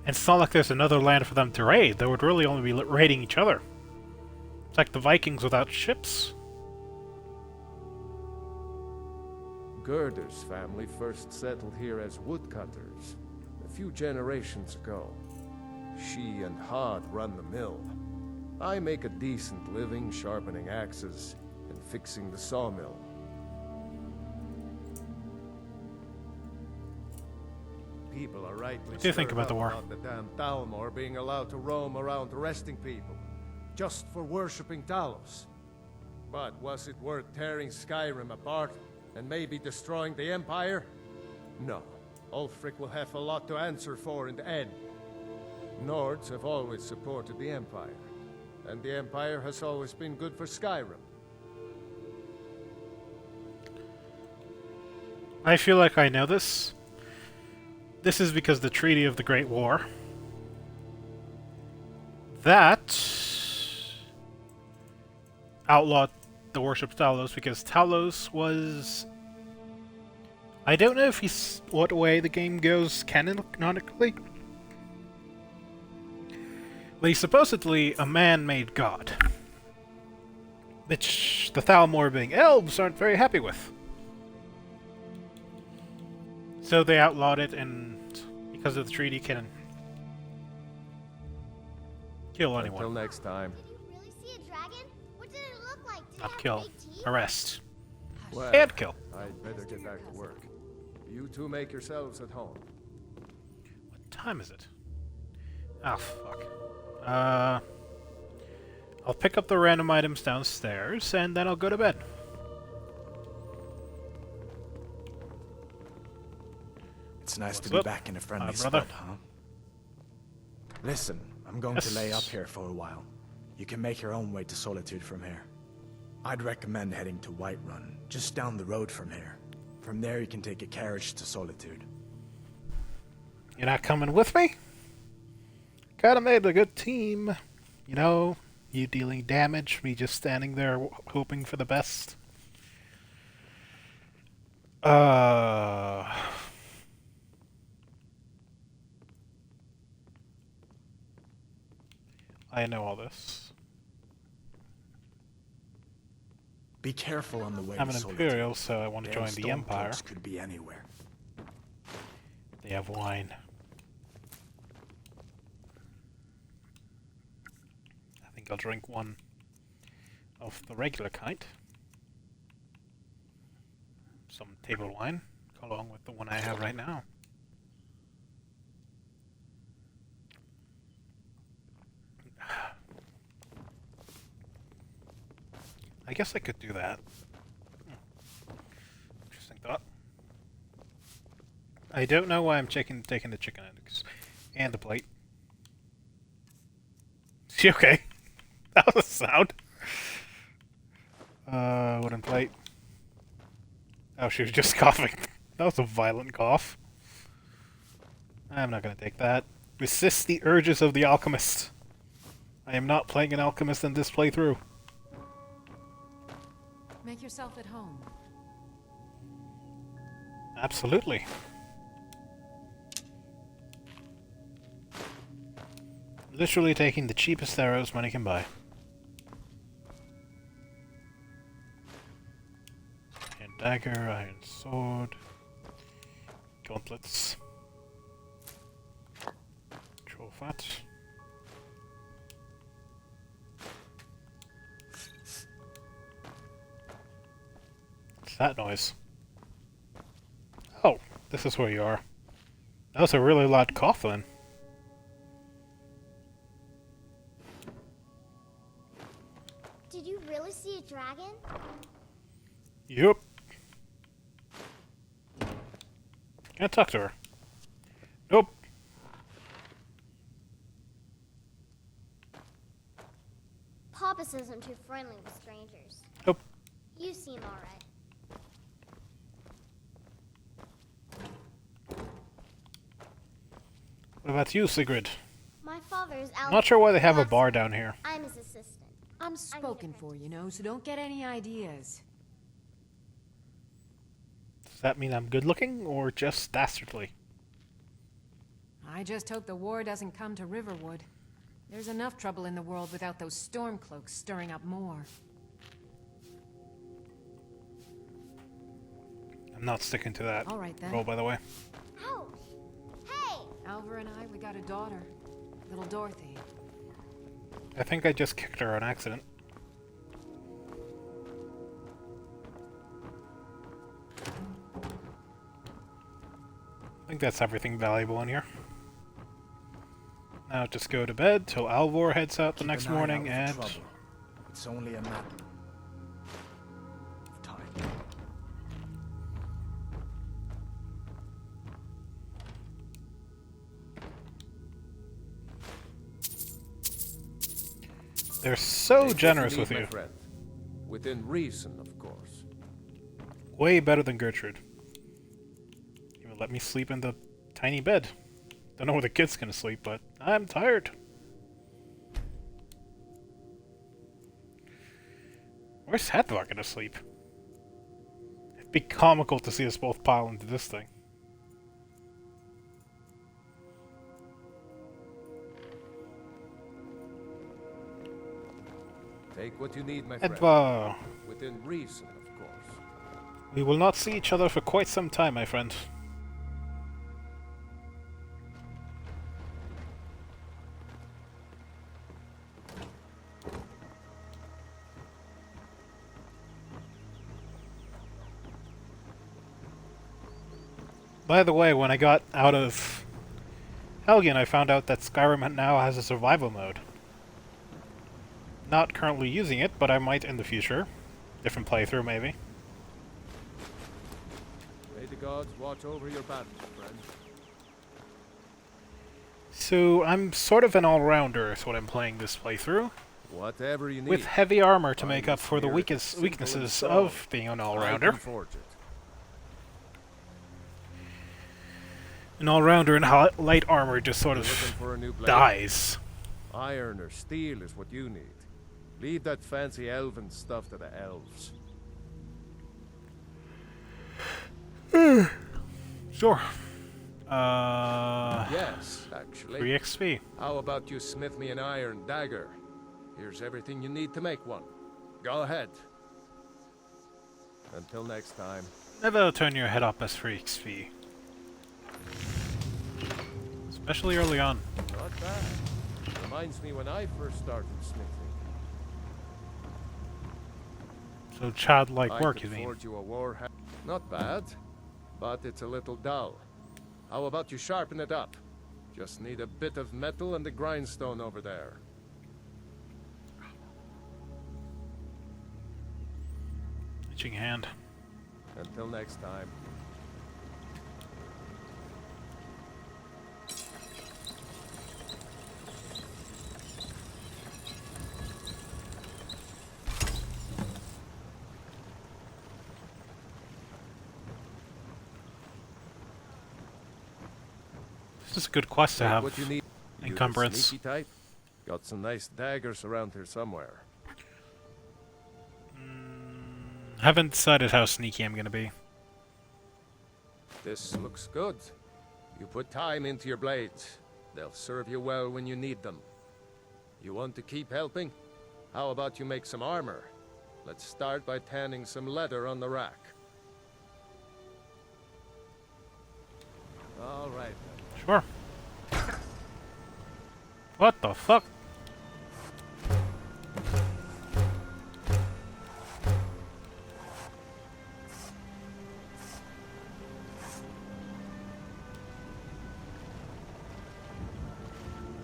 S1: And it's not like there's another land for them to raid. They would really only be raiding each other. It's like the Vikings without ships.
S2: Gerder's family first settled here as woodcutters a few generations ago. She and Hod run the mill. I make a decent living sharpening axes and fixing the sawmill. People are rightly
S1: What do you think
S2: stirred
S1: about the
S2: up
S1: war?
S2: about the damn Thalmor being allowed to roam around arresting people, just for worshipping Talos. But was it worth tearing Skyrim apart and maybe destroying the Empire? No. Ulfric will have a lot to answer for in the end. Nords have always supported the Empire, and the Empire has always been good for Skyrim.
S1: I feel like I know this. This is because the Treaty of the Great War. That outlawed the worship of Talos because Talos was... I don't know if he's what way the game goes canonically. But he's supposedly a man-made god. Which the Thalmor being elves aren't very happy with. So they outlawed it, and because of the treaty, can kill anyone.
S2: Until next time.
S5: Did you really see a dragon? What did it look like? Did it
S1: Not
S5: have
S1: kill.
S5: big teeth?
S1: Arrest.
S2: Well,
S1: And kill.
S2: I'd better get back to work. You two make yourselves at home.
S1: What time is it? Ah, fuck. I'll pick up the random items downstairs, and then I'll go to bed.
S6: It's nice
S1: What's
S6: to be
S1: up,
S6: back in a friendly
S1: my brother?
S6: spot, huh? Listen, I'm going to lay up here for a while. You can make your own way to Solitude from here. I'd recommend heading to Whiterun, just down the road from here. From there you can take a carriage to Solitude.
S1: You're not coming with me? Kinda made a good team. You know, you dealing damage, me just standing there hoping for the best. I know all this.
S6: Be careful on the way
S1: I'm
S6: to
S1: an
S6: Solitude.
S1: Imperial, so I want to
S6: Damn
S1: join the Empire.
S6: Stormcloaks could be anywhere.
S1: They have wine. I'll drink one of the regular kind. Some table wine, along with the one I have right now. I guess I could do that. Interesting thought. I don't know why I'm taking the chicken eggs and the plate. Is she okay? That was a sound. Wooden plate. Oh, she was just coughing. That was a violent cough. I'm not gonna take that. Resist the urges of the alchemist. I am not playing an alchemist in this playthrough.
S9: Make yourself at home.
S1: Absolutely. Literally taking the cheapest arrows money can buy. Iron dagger, iron sword, gauntlets, troll fat. What's that noise? Oh, this is where you are. That was a really loud cough then.
S5: Did you really see a dragon?
S1: Yup. Can I talk to her? Nope.
S5: Papa says I'm too friendly with strangers.
S1: Nope.
S5: You seem alright.
S1: What about you, Sigrid?
S5: My father is out.
S1: Not sure why they have a bar down here.
S5: I'm his assistant.
S9: I'm spoken for, you know, so don't get any ideas.
S1: Does that mean I'm good looking or just dastardly?
S9: I just hope the war doesn't come to Riverwood. There's enough trouble in the world without those stormcloaks stirring up more.
S1: I'm not sticking to that
S9: All right, then.
S1: roll, by the way.
S5: Ouch! Hey!
S9: Alvar and I, we got a daughter. Little Dorothy.
S1: I think I just kicked her on accident. I think that's everything valuable in here. Now just go to bed till Alvor heads out the next morning and...
S6: It's only a matter of time.
S1: They're so
S2: Take
S1: generous
S2: what
S1: with
S2: you
S1: you.
S2: need, my friend. Within reason, of course.
S1: Way better than Gertrude. You will let me sleep in the tiny bed. Don't know where the kid's gonna sleep, but I'm tired. Where's Hadvar gonna sleep? It'd be comical to see us both pile into this thing.
S2: Take what you need, my friend.
S1: Hadvar!
S2: Within reason, of course.
S1: We will not see each other for quite some time, my friend. By the way, when I got out of Helgen, I found out that Skyrim now has a survival mode. Not currently using it, but I might in the future. Different playthrough, maybe.
S2: May the gods watch over your battles, friend.
S1: So, I'm sort of an all-rounder is what I'm playing this playthrough.
S2: Whatever you need.
S1: With heavy armor to
S2: Find
S1: make up
S2: it
S1: for the
S2: here,
S1: weakest
S2: simple
S1: weaknesses
S2: install.
S1: of being an
S2: I
S1: all-rounder.
S2: can forge it.
S1: An all-rounder in light armor just sort
S2: Looking
S1: of
S2: for a new blade?
S1: dies.
S2: Iron or steel is what you need. Leave that fancy elven stuff to the elves.
S1: Sure.
S2: Yes, actually.
S1: 3 XP.
S2: How about you smith me an iron dagger? Here's everything you need to make one. Go ahead. Until next time.
S1: Never turn your head up as 3 XP. Especially early on.
S2: Not bad. Reminds me when I first started smithing.
S1: So childlike
S2: I
S1: work,
S2: could
S1: you mean?
S2: forge you a Not bad, but it's a little dull. How about you sharpen it up? Just need a bit of metal and the grindstone over there.
S1: Itching hand.
S2: Until next time.
S1: This is a good quest to
S2: Take
S1: have.
S2: what you need. You the
S1: Encumbrance.
S2: sneaky type? Got some nice daggers around here somewhere.
S1: Haven't decided how sneaky I'm gonna be.
S2: This looks good. You put time into your blades. They'll serve you well when you need them. You want to keep helping? How about you make some armor? Let's start by tanning some leather on the rack. All right.
S1: Sure. What the fuck?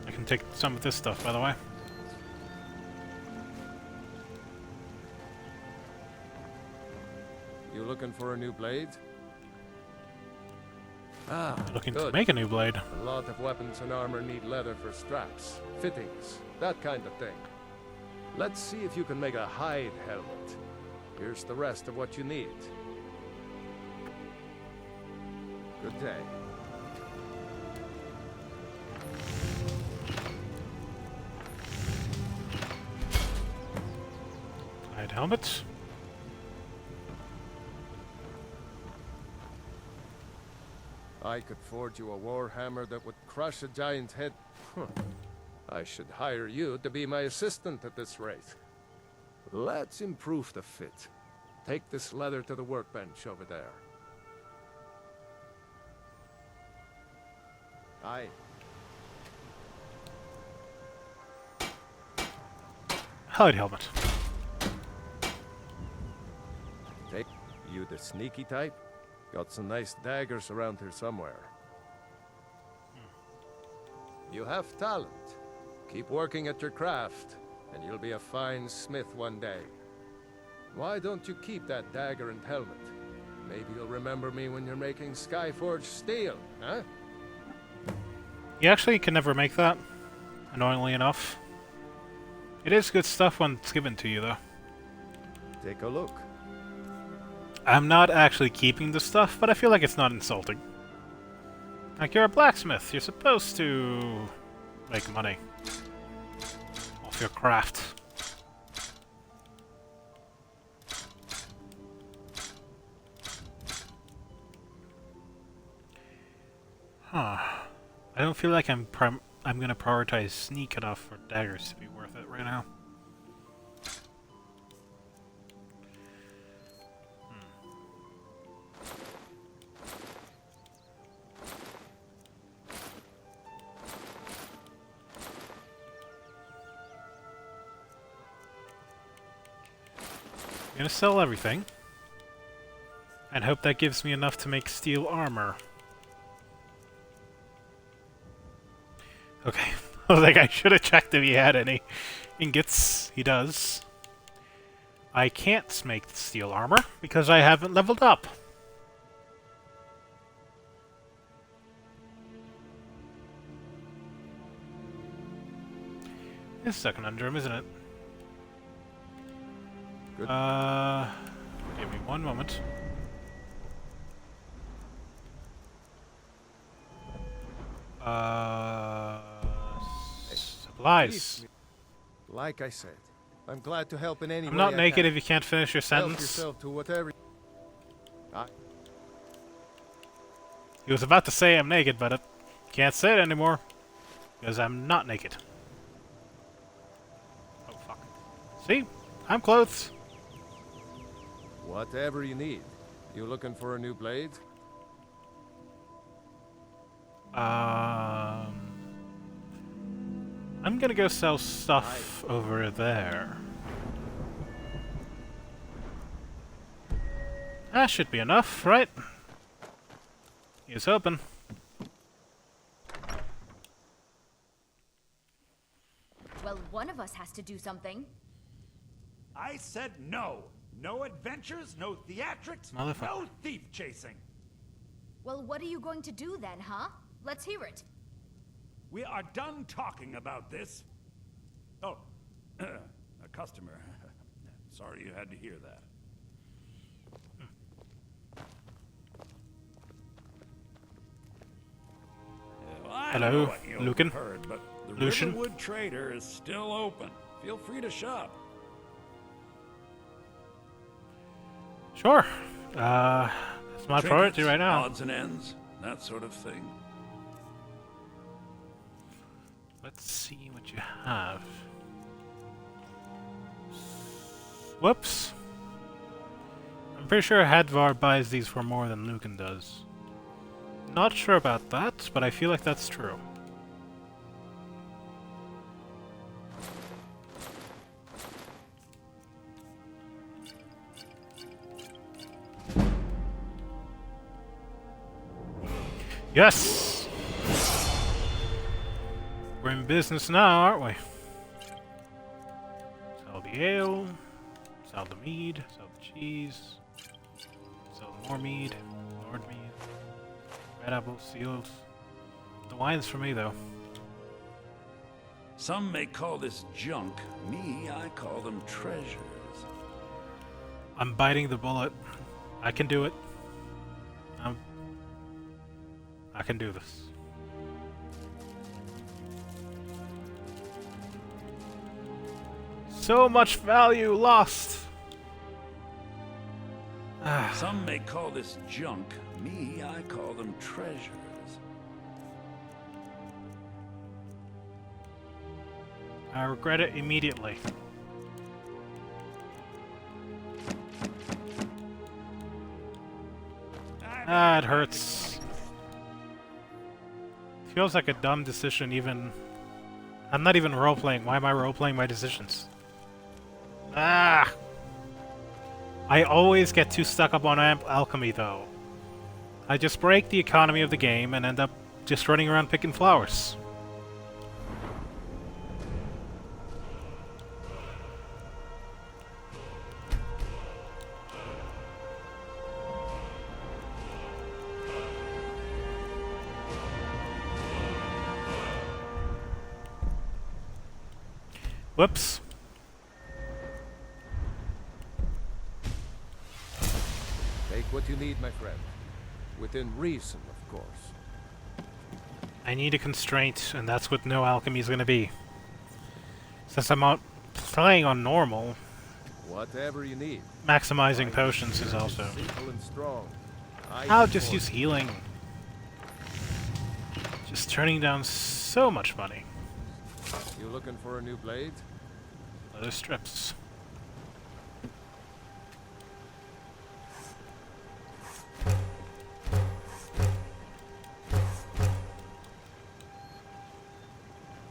S1: I can take some of this stuff, by the way.
S2: You looking for a new blade? Ah,
S1: Looking
S2: good.
S1: to make a new blade.
S2: A lot of weapons and armor need leather for straps, fittings, that kind of thing. Let's see if you can make a hide helmet. Here's the rest of what you need. Good day.
S1: Hide helmet.
S2: I could forge you a warhammer that would crush a giant's head. I should hire you to be my assistant at this rate. Let's improve the fit. Take this leather to the workbench over there. Aye.
S1: Hide helmet.
S2: Take you the sneaky type? Got some nice daggers around here somewhere. You have talent. Keep working at your craft, and you'll be a fine smith one day. Why don't you keep that dagger and helmet? Maybe you'll remember me when you're making Skyforged steel, huh?
S1: You actually can never make that, annoyingly enough. It is good stuff when it's given to you, though.
S2: Take a look.
S1: I'm not actually keeping the stuff, but I feel like it's not insulting. Like, you're a blacksmith. You're supposed to make money off your craft. Huh. I don't feel like I'm gonna prioritize sneak enough for daggers to be worth it right now. I'm gonna sell everything and hope that gives me enough to make steel armor. Okay, I was like, I should have checked if he had any ingots. He does. I can't make steel armor because I haven't leveled up. It's a conundrum, isn't it?
S2: Good.
S1: Give me one moment. Supplies.
S2: Like I said, I'm glad to help in any way
S1: I'm not
S2: I
S1: naked
S2: can.
S1: if you can't finish your
S2: Help
S1: sentence.
S2: yourself to whatever.
S1: He was about to say I'm naked, but I can't say it anymore. Because I'm not naked. Oh, fuck. See? I'm clothed.
S2: Whatever you need. You looking for a new blade?
S1: I'm gonna go sell stuff over there. That should be enough, right? Here's hoping.
S11: Well, one of us has to do something.
S12: I said no. No adventures, no theatrics,
S1: Motherfucker.
S12: no thief chasing.
S11: Well, what are you going to do then, huh? Let's hear it.
S12: We are done talking about this. Oh, a customer. Sorry you had to hear that. Well, I don't know
S1: Hello,
S12: what you
S1: Lucan?
S12: heard, but the
S1: Lucian?
S12: Riverwood Trader is still open. Feel free to shop.
S1: Sure. That's my priority right now.
S12: Odds and ends, that sort of thing.
S1: Let's see what you have. Whoops. I'm pretty sure Hadvar buys these for more than Lucan does. Not sure about that, but I feel like that's true. Yes! We're in business now, aren't we? Sell the ale, sell the mead, sell the cheese, sell more mead, Lord mead, red apple, sealed. The wine's for me, though.
S12: Some may call this junk. Me, I call them treasures.
S1: I'm biting the bullet. I can do it. I can do this. So much value lost!
S12: Some may call this junk. Me, I call them treasures.
S1: I regret it immediately. It hurts. Feels like a dumb decision even... I'm not even role-playing. Why am I role-playing my decisions? Ah! I always get too stuck up on alchemy, though. I just break the economy of the game and end up just running around picking flowers. Whoops.
S2: Take what you need, my friend. Within reason, of course.
S1: I need a constraint, and that's what no alchemy is going to be. Since I'm out playing on normal,
S2: Whatever you need.
S1: maximizing potions is also...
S2: Simple and strong.
S1: I'll just use healing. Just turning down so much money.
S2: You looking for a new blade?
S1: Leather strips.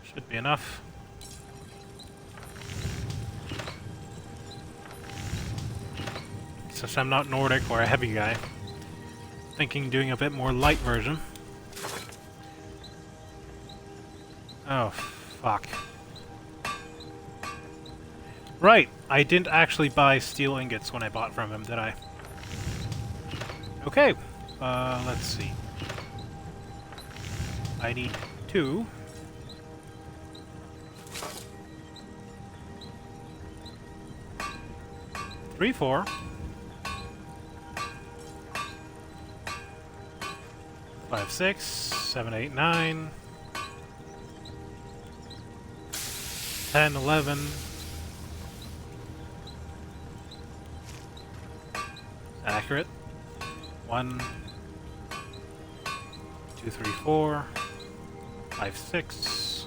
S1: Should be enough. Since I'm not Nordic or a heavy guy, thinking doing a bit more light version. Oh, fuck. Right, I didn't actually buy steel ingots when I bought from him, did I? Okay, let's see. I need 2. Three, 4. 5, 6, 7, 8, 9. 10, 11. Accurate. 1, 2, 3, 4, 5, 6,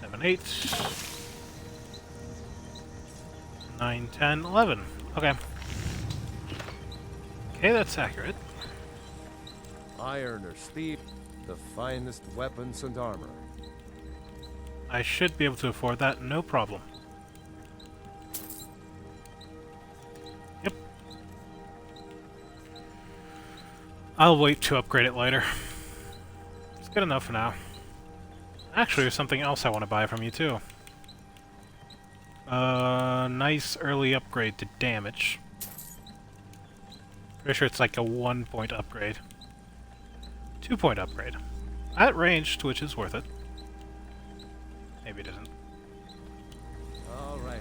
S1: 7, 8, 9, 10, 11. Okay. Okay, that's accurate.
S2: Iron or steel, the finest weapons and armor.
S1: I should be able to afford that, no problem. I'll wait to upgrade it later. It's good enough for now. Actually, there's something else I want to buy from you, too. Nice early upgrade to damage. Pretty sure it's like a 1-point upgrade. 2-point upgrade. At ranged, which is worth it. Maybe it isn't.
S2: All right.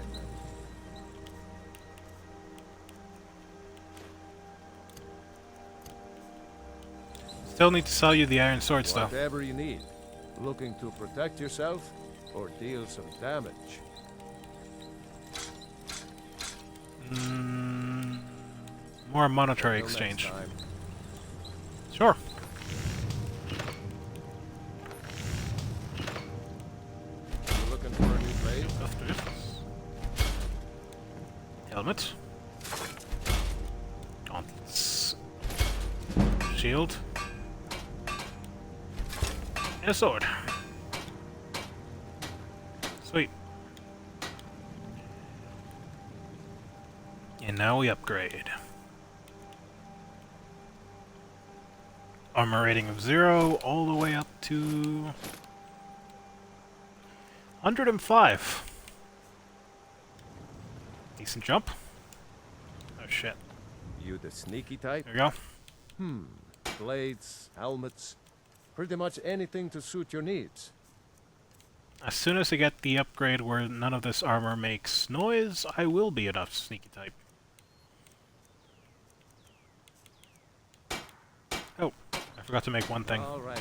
S1: Still need to sell you the iron swords, though.
S2: Whatever you need. Looking to protect yourself or deal some damage?
S1: More monetary
S2: Until next
S1: exchange.
S2: time.
S1: Sure.
S2: You looking for a new blade?
S1: Helmet. Gauntlets. Shield. And a sword. Sweet. And now we upgrade. Armor rating of 0 all the way up to 105. Decent jump. Oh shit.
S2: You the sneaky type?
S1: There you go.
S2: Blades, helmets, pretty much anything to suit your needs.
S1: As soon as I get the upgrade where none of this armor makes noise, I will be enough sneaky type. Oh, I forgot to make one thing.
S2: All right.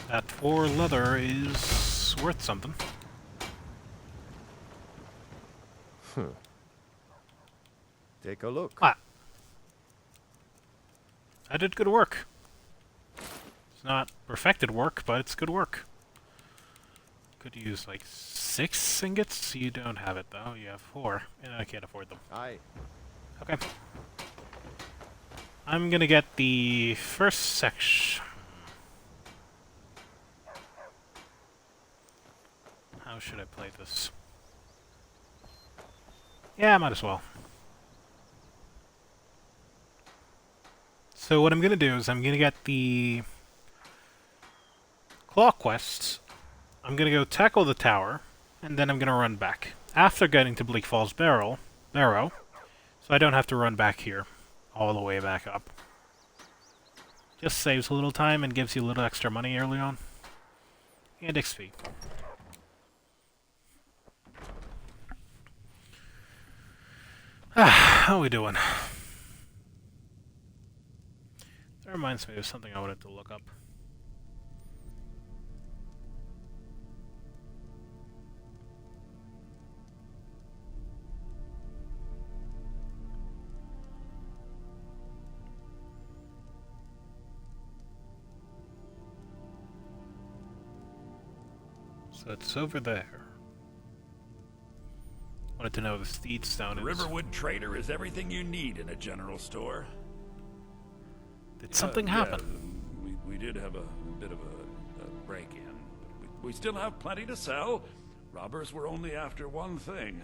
S1: That 4 leather is worth something.
S2: Take a look.
S1: Ah. I did good work. It's not perfected work, but it's good work. Could use like 6 ingots. You don't have it though. You have 4, and I can't afford them.
S2: Aye.
S1: Okay. I'm gonna get the first section. How should I play this? Yeah, I might as well. So what I'm gonna do is I'm gonna get the claw quests. I'm gonna go tackle the tower, and then I'm gonna run back after getting to Bleak Falls Barrow, so I don't have to run back here all the way back up. Just saves a little time and gives you a little extra money early on, and XP. How are we doing? That reminds me of something I wanted to look up. So it's over there. Wanted to know the steed stone is.
S12: Riverwood Trader is everything you need in a general store.
S1: Did something happen?
S12: We did have a bit of a break-in. We still have plenty to sell. Robbers were only after one thing.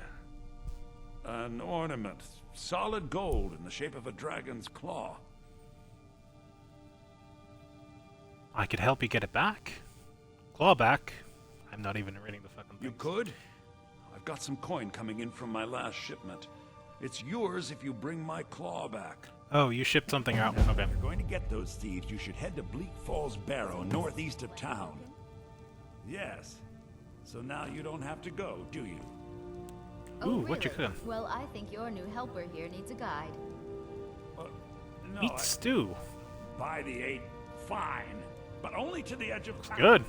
S12: An ornament. Solid gold in the shape of a dragon's claw.
S1: I could help you get it back. Claw back. I'm not even reading the fucking thing.
S12: You could? I've got some coin coming in from my last shipment. It's yours if you bring my claw back.
S1: Oh, you shipped something out. Okay.
S12: If you're going to get those thieves, you should head to Bleak Falls Barrow, northeast of town. Yes. So now you don't have to go, do you?
S1: Ooh, what you could.
S11: Well, I think your new helper here needs a guide.
S12: No,
S1: Eat stew.
S12: Buy the 8, fine. But only to the edge of town.
S1: Good.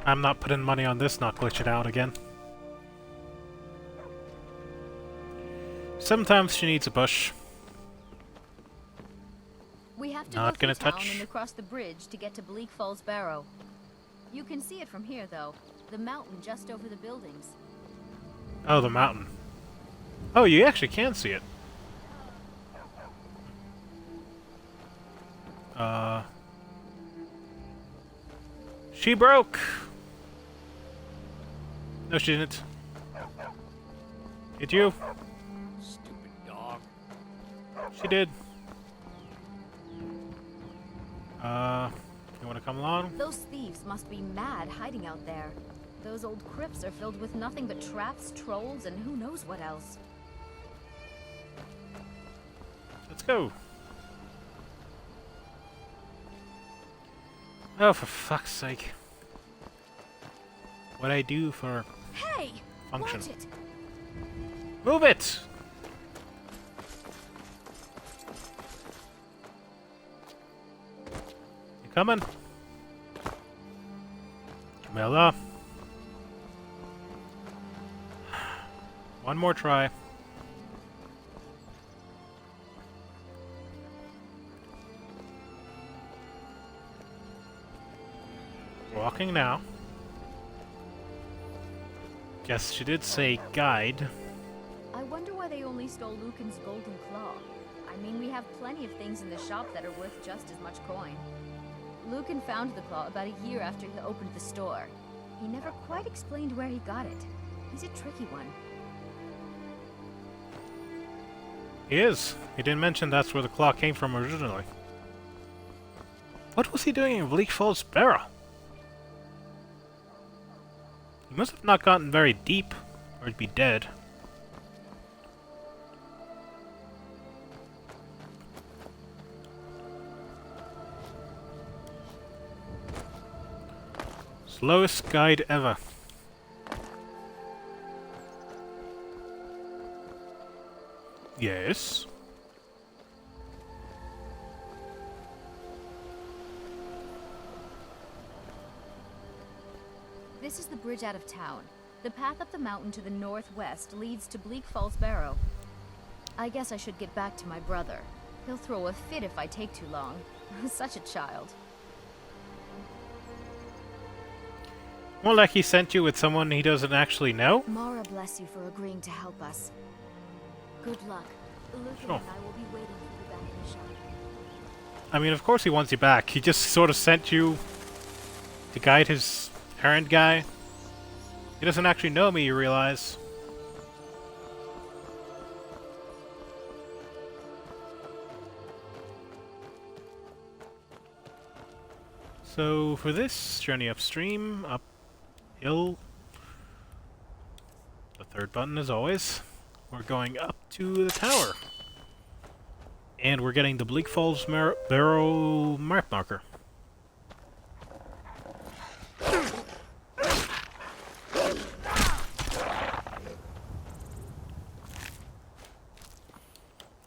S1: I'm not putting money on this not glitching out again. Sometimes she needs a push.
S11: We have to
S1: Not
S11: go
S1: gonna
S11: through town
S1: touch.
S11: and across the bridge to get to Bleak Falls Barrow. You can see it from here, though. The mountain just over the buildings.
S1: Oh, the mountain. Oh, you actually can see it. She broke! No, she didn't. Did you?
S4: Stupid dog.
S1: She did. You wanna come along?
S11: Those thieves must be mad hiding out there. Those old crypts are filled with nothing but traps, trolls, and who knows what else.
S1: Let's go. Oh, for fuck's sake. What I do for
S11: Hey!
S1: function.
S11: Watch it!
S1: Move it! You coming? Camilla. One more try. Walking now. Guess she did say guide.
S11: I wonder why they only stole Lucan's golden claw. I mean, we have plenty of things in the shop that are worth just as much coin. Lucan found the claw about a year after he opened the store. He never quite explained where he got it. He's a tricky one.
S1: He is. He didn't mention that's where the claw came from originally. What was he doing in Bleak Falls Barrow? He must have not gotten very deep, or he'd be dead. Slowest guide ever. Yes.
S11: This is the bridge out of town. The path up the mountain to the northwest leads to Bleak Falls Barrow. I guess I should get back to my brother. He'll throw a fit if I take too long. Such a child.
S1: More like he sent you with someone he doesn't actually know?
S11: Mara bless you for agreeing to help us. Good luck. Lucan
S1: Sure.
S11: and I will be waiting for you back in the shop.
S1: I mean, of course he wants you back. He just sort of sent you to guide his errand guy. He doesn't actually know me, you realize. So, for this journey upstream, uphill, the third button as always, we're going up to the tower. And we're getting the Bleak Falls Barrow map marker.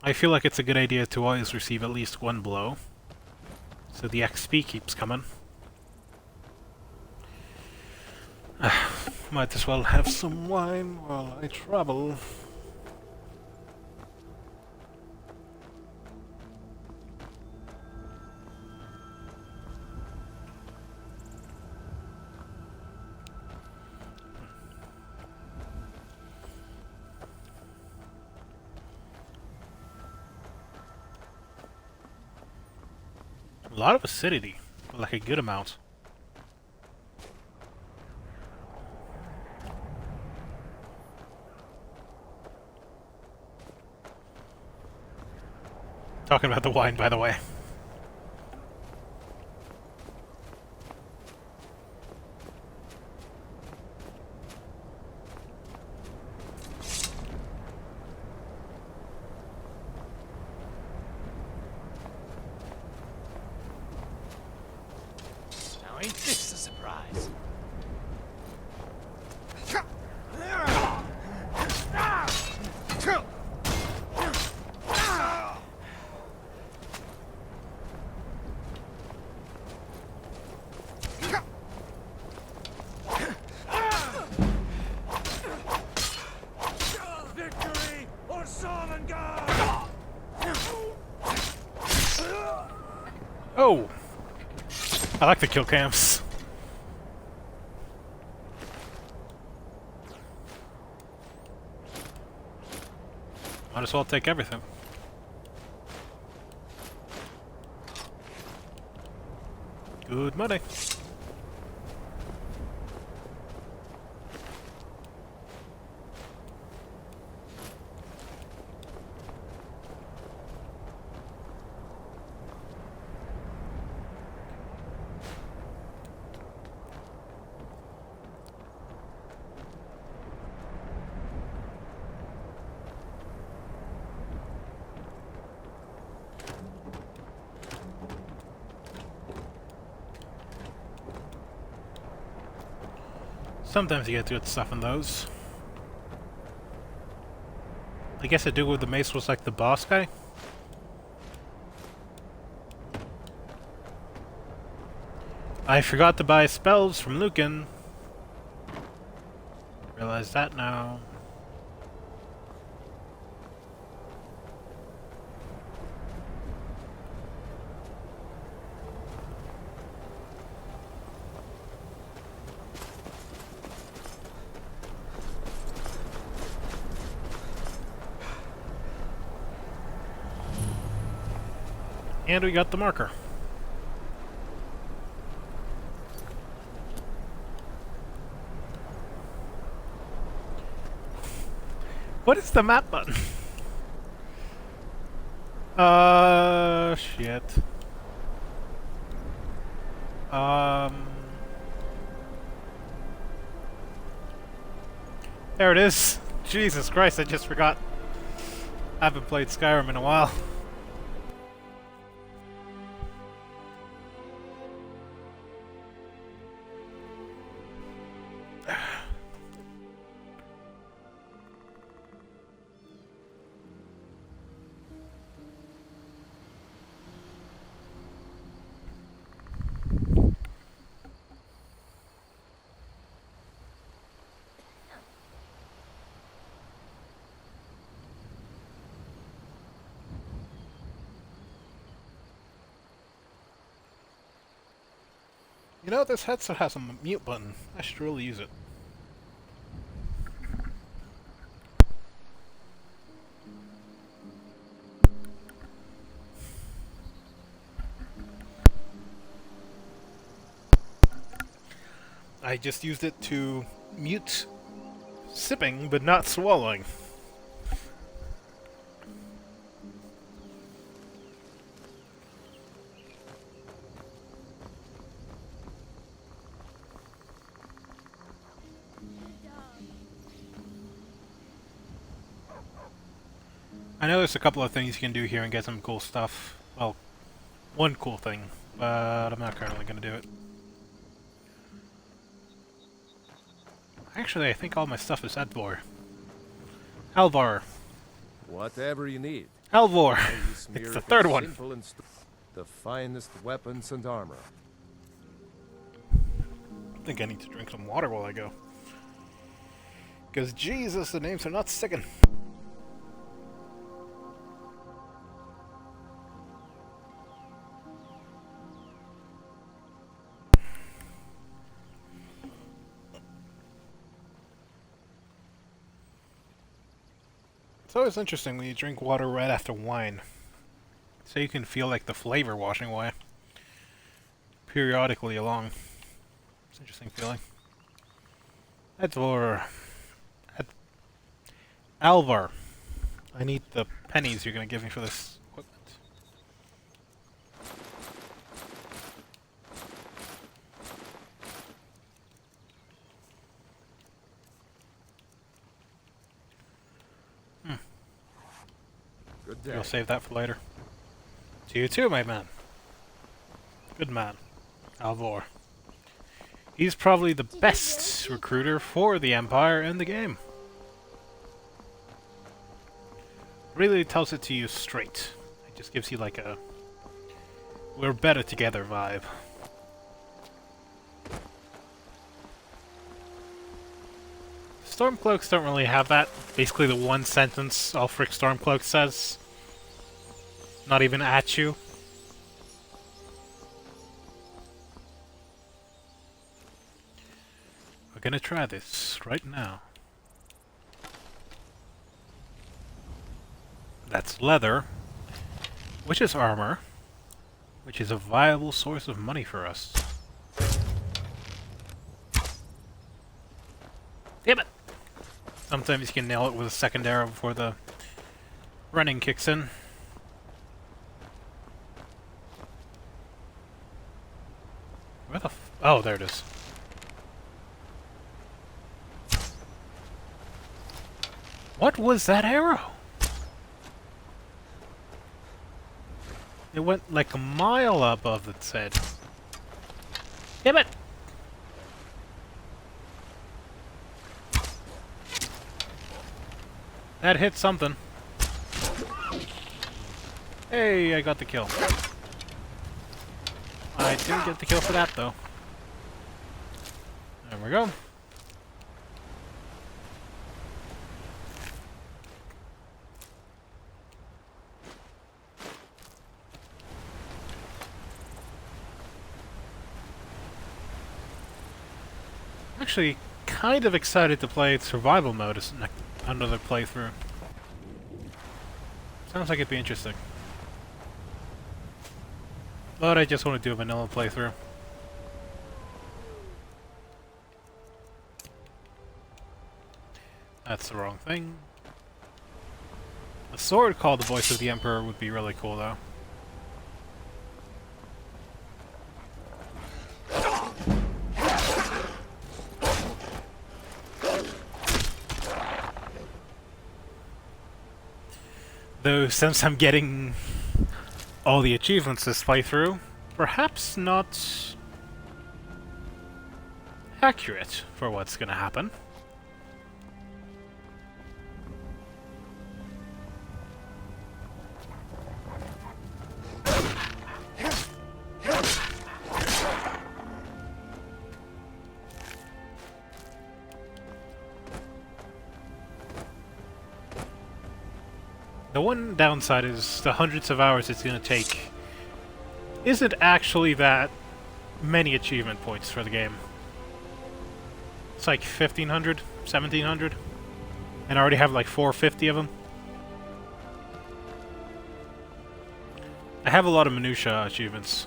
S1: I feel like it's a good idea to always receive at least one blow, so the XP keeps coming. Might as well have some wine while I travel. A lot of acidity, like a good amount. Talking about the wine, by the way.
S10: Now ain't this a surprise?
S3: Victory or Sovngarde!
S1: Oh! I like the kill cams. Might as well take everything. Good money. Sometimes you get good stuff in those. I guess the dude with the mace was like the boss guy. I forgot to buy spells from Lucan. Realize that now. And we got the marker. What is the map button? Shit. There it is. Jesus Christ, I just forgot. I haven't played Skyrim in a while. You know, this headset has a mute button. I should really use it. I just used it to mute sipping, but not swallowing. I know there's a couple of things you can do here and get some cool stuff. Well, one cool thing, but I'm not currently going to do it. Actually, I think all my stuff is Advor. Alvar.
S2: Whatever you need.
S1: Alvor. It's the third one.
S2: Simple and the finest weapons and armor.
S1: I think I need to drink some water while I go. Because Jesus, the names are not sticking. It's always interesting when you drink water right after wine. So you can feel like the flavor washing away. Periodically along. It's an interesting feeling. Advor. Alvar. I need the pennies you're going to give me for this equipment.
S2: Good day.
S1: You'll save that for later. To you too, my man. Good man. Alvor. He's probably the best recruiter for the Empire in the game. Really tells it to you straight. It just gives you like a we're better together vibe. Stormcloaks don't really have that. Basically the one sentence Ulfric Stormcloak says. Not even at you. We're gonna try this right now. That's leather, which is armor, which is a viable source of money for us. Damn it! Sometimes you can nail it with a second arrow before the running kicks in. Where the f— oh, there it is. What was that arrow? It went like a mile above its head. Damn it! That hit something. Hey, I got the kill. I didn't get the kill for that, though. There we go. I'm actually kind of excited to play survival mode as another playthrough. Sounds like it'd be interesting. But I just want to do a vanilla playthrough. That's the wrong thing. A sword called the Voice of the Emperor would be really cool, though. Though, since I'm getting all the achievements this playthrough, perhaps not accurate for what's gonna happen. The one downside is the hundreds of hours it's going to take isn't actually that many achievement points for the game. It's like 1,500, 1,700, and I already have like 450 of them. I have a lot of minutia achievements.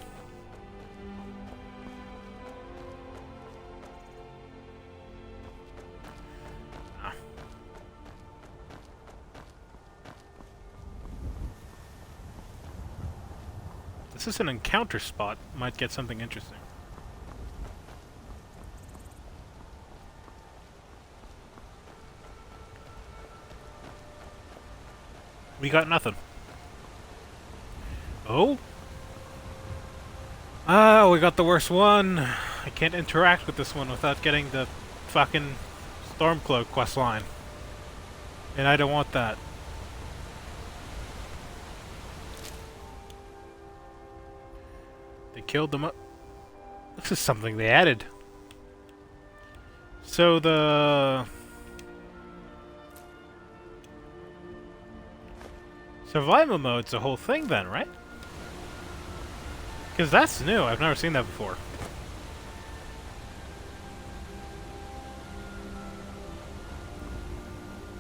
S1: This is an encounter spot. Might get something interesting. We got nothing. Oh? Ah, we got the worst one. I can't interact with this one without getting the fucking Stormcloak questline. And I don't want that. They killed them up. This is something they added. So the survival mode's a whole thing then, right? Because that's new. I've never seen that before.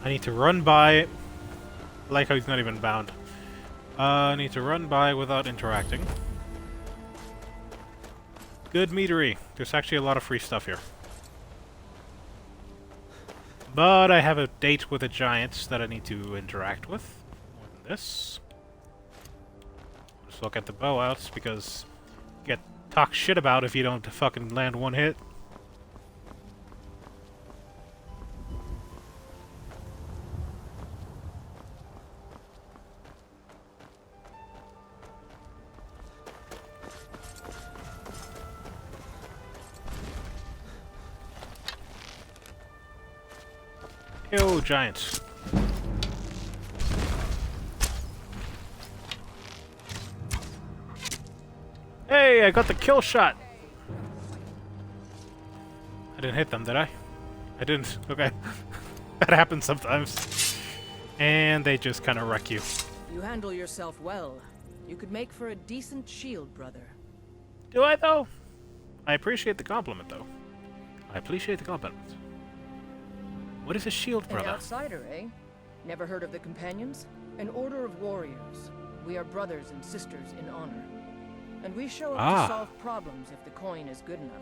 S1: I need to run by. I like how he's not even bound. I need to run by without interacting. Good meadery. There's actually a lot of free stuff here. But I have a date with a giant that I need to interact with. More than this. Just look at the bow outs because you get talked shit about if you don't fucking land one hit. Yo, giants. Hey, I got the kill shot. I didn't hit them, did I? I didn't. Okay. That happens sometimes. And they just kind of wreck you.
S7: You handle yourself well. You could make for a decent shield, brother.
S1: Do I, though? I appreciate the compliment, though. I appreciate the compliment. What is a shield, brother?
S7: An outsider, eh? Never heard of the Companions? An order of warriors. We are brothers and sisters in honor. And we show up to solve problems if the coin is good enough.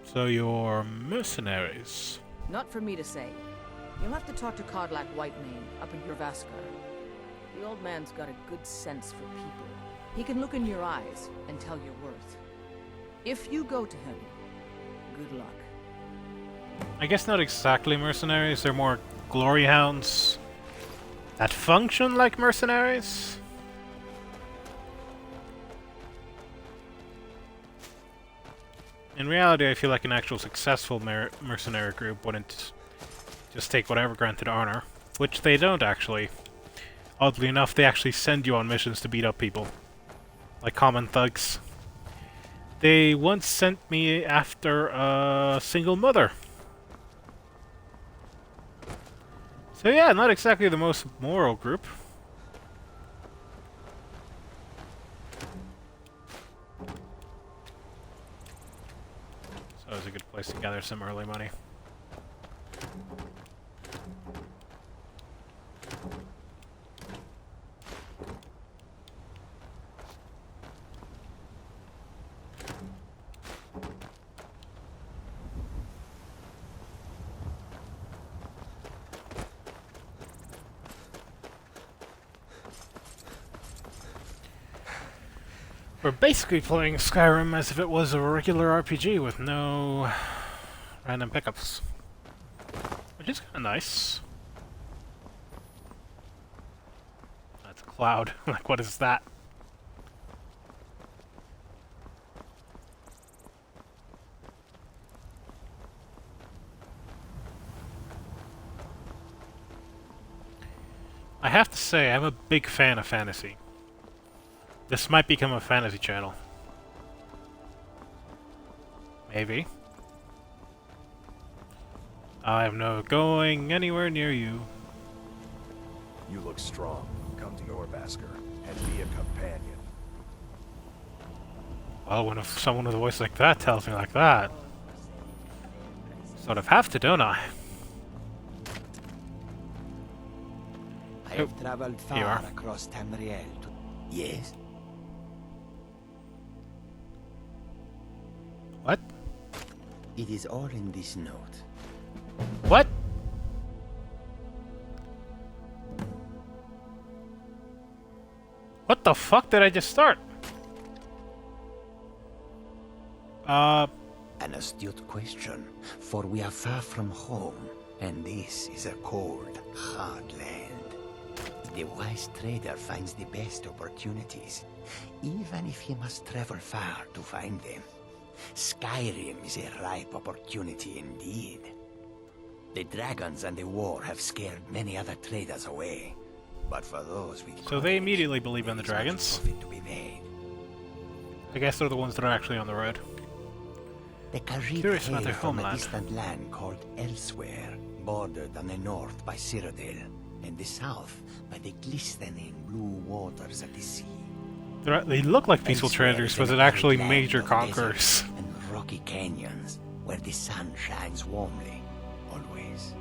S1: So you're mercenaries?
S7: Not for me to say. You'll have to talk to Kodlak Whitemane up in Jorvaskar. The old man's got a good sense for people. He can look in your eyes and tell your worth. If you go to him, good luck.
S1: I guess not exactly mercenaries, they're more glory hounds that function like mercenaries. In reality, I feel like an actual successful mercenary group wouldn't just take whatever granted honor, which they don't actually. Oddly enough, they actually send you on missions to beat up people, like common thugs. They once sent me after a single mother. So yeah, not exactly the most moral group. So it's a good place to gather some early money. We're basically playing Skyrim as if it was a regular RPG with no random pickups. Which is kind of nice. That's a cloud. Like, what is that? I have to say, I'm a big fan of fantasy. This might become a fantasy channel. Maybe. I'm no going anywhere near you.
S3: You look strong. Come to Orvasker and be a companion.
S1: Well, when someone with a voice like that tells me like that, sort of have to, don't I?
S10: I have traveled
S1: Here you
S10: far
S1: are.
S10: across Tamriel to... Yes?
S1: What?
S10: It is all in this note.
S1: What? What the fuck did I just start?
S10: An astute question, for we are far from home, and this is a cold, hard land. The wise trader finds the best opportunities, even if he must travel far to find them. Skyrim is a ripe opportunity indeed. The dragons and the war have scared many other traders away, but for those with
S1: So they immediately believe in the dragons.
S10: profit to be made.
S1: I guess they're the ones that are actually on the road.
S10: The Kharid
S1: Curious about
S10: hail
S1: their
S10: from a
S1: homeland.
S10: distant land called Elsewhere, bordered on the north by Cyrodiil, and the south by the glistening blue waters of the sea.
S1: They look like peaceful
S10: Elsewhere
S1: traders,
S10: is
S1: but
S10: an
S1: they're actually
S10: arid land
S1: major
S10: of
S1: conquerors.
S10: deserts and rocky canyons, where the sun shines warmly, always.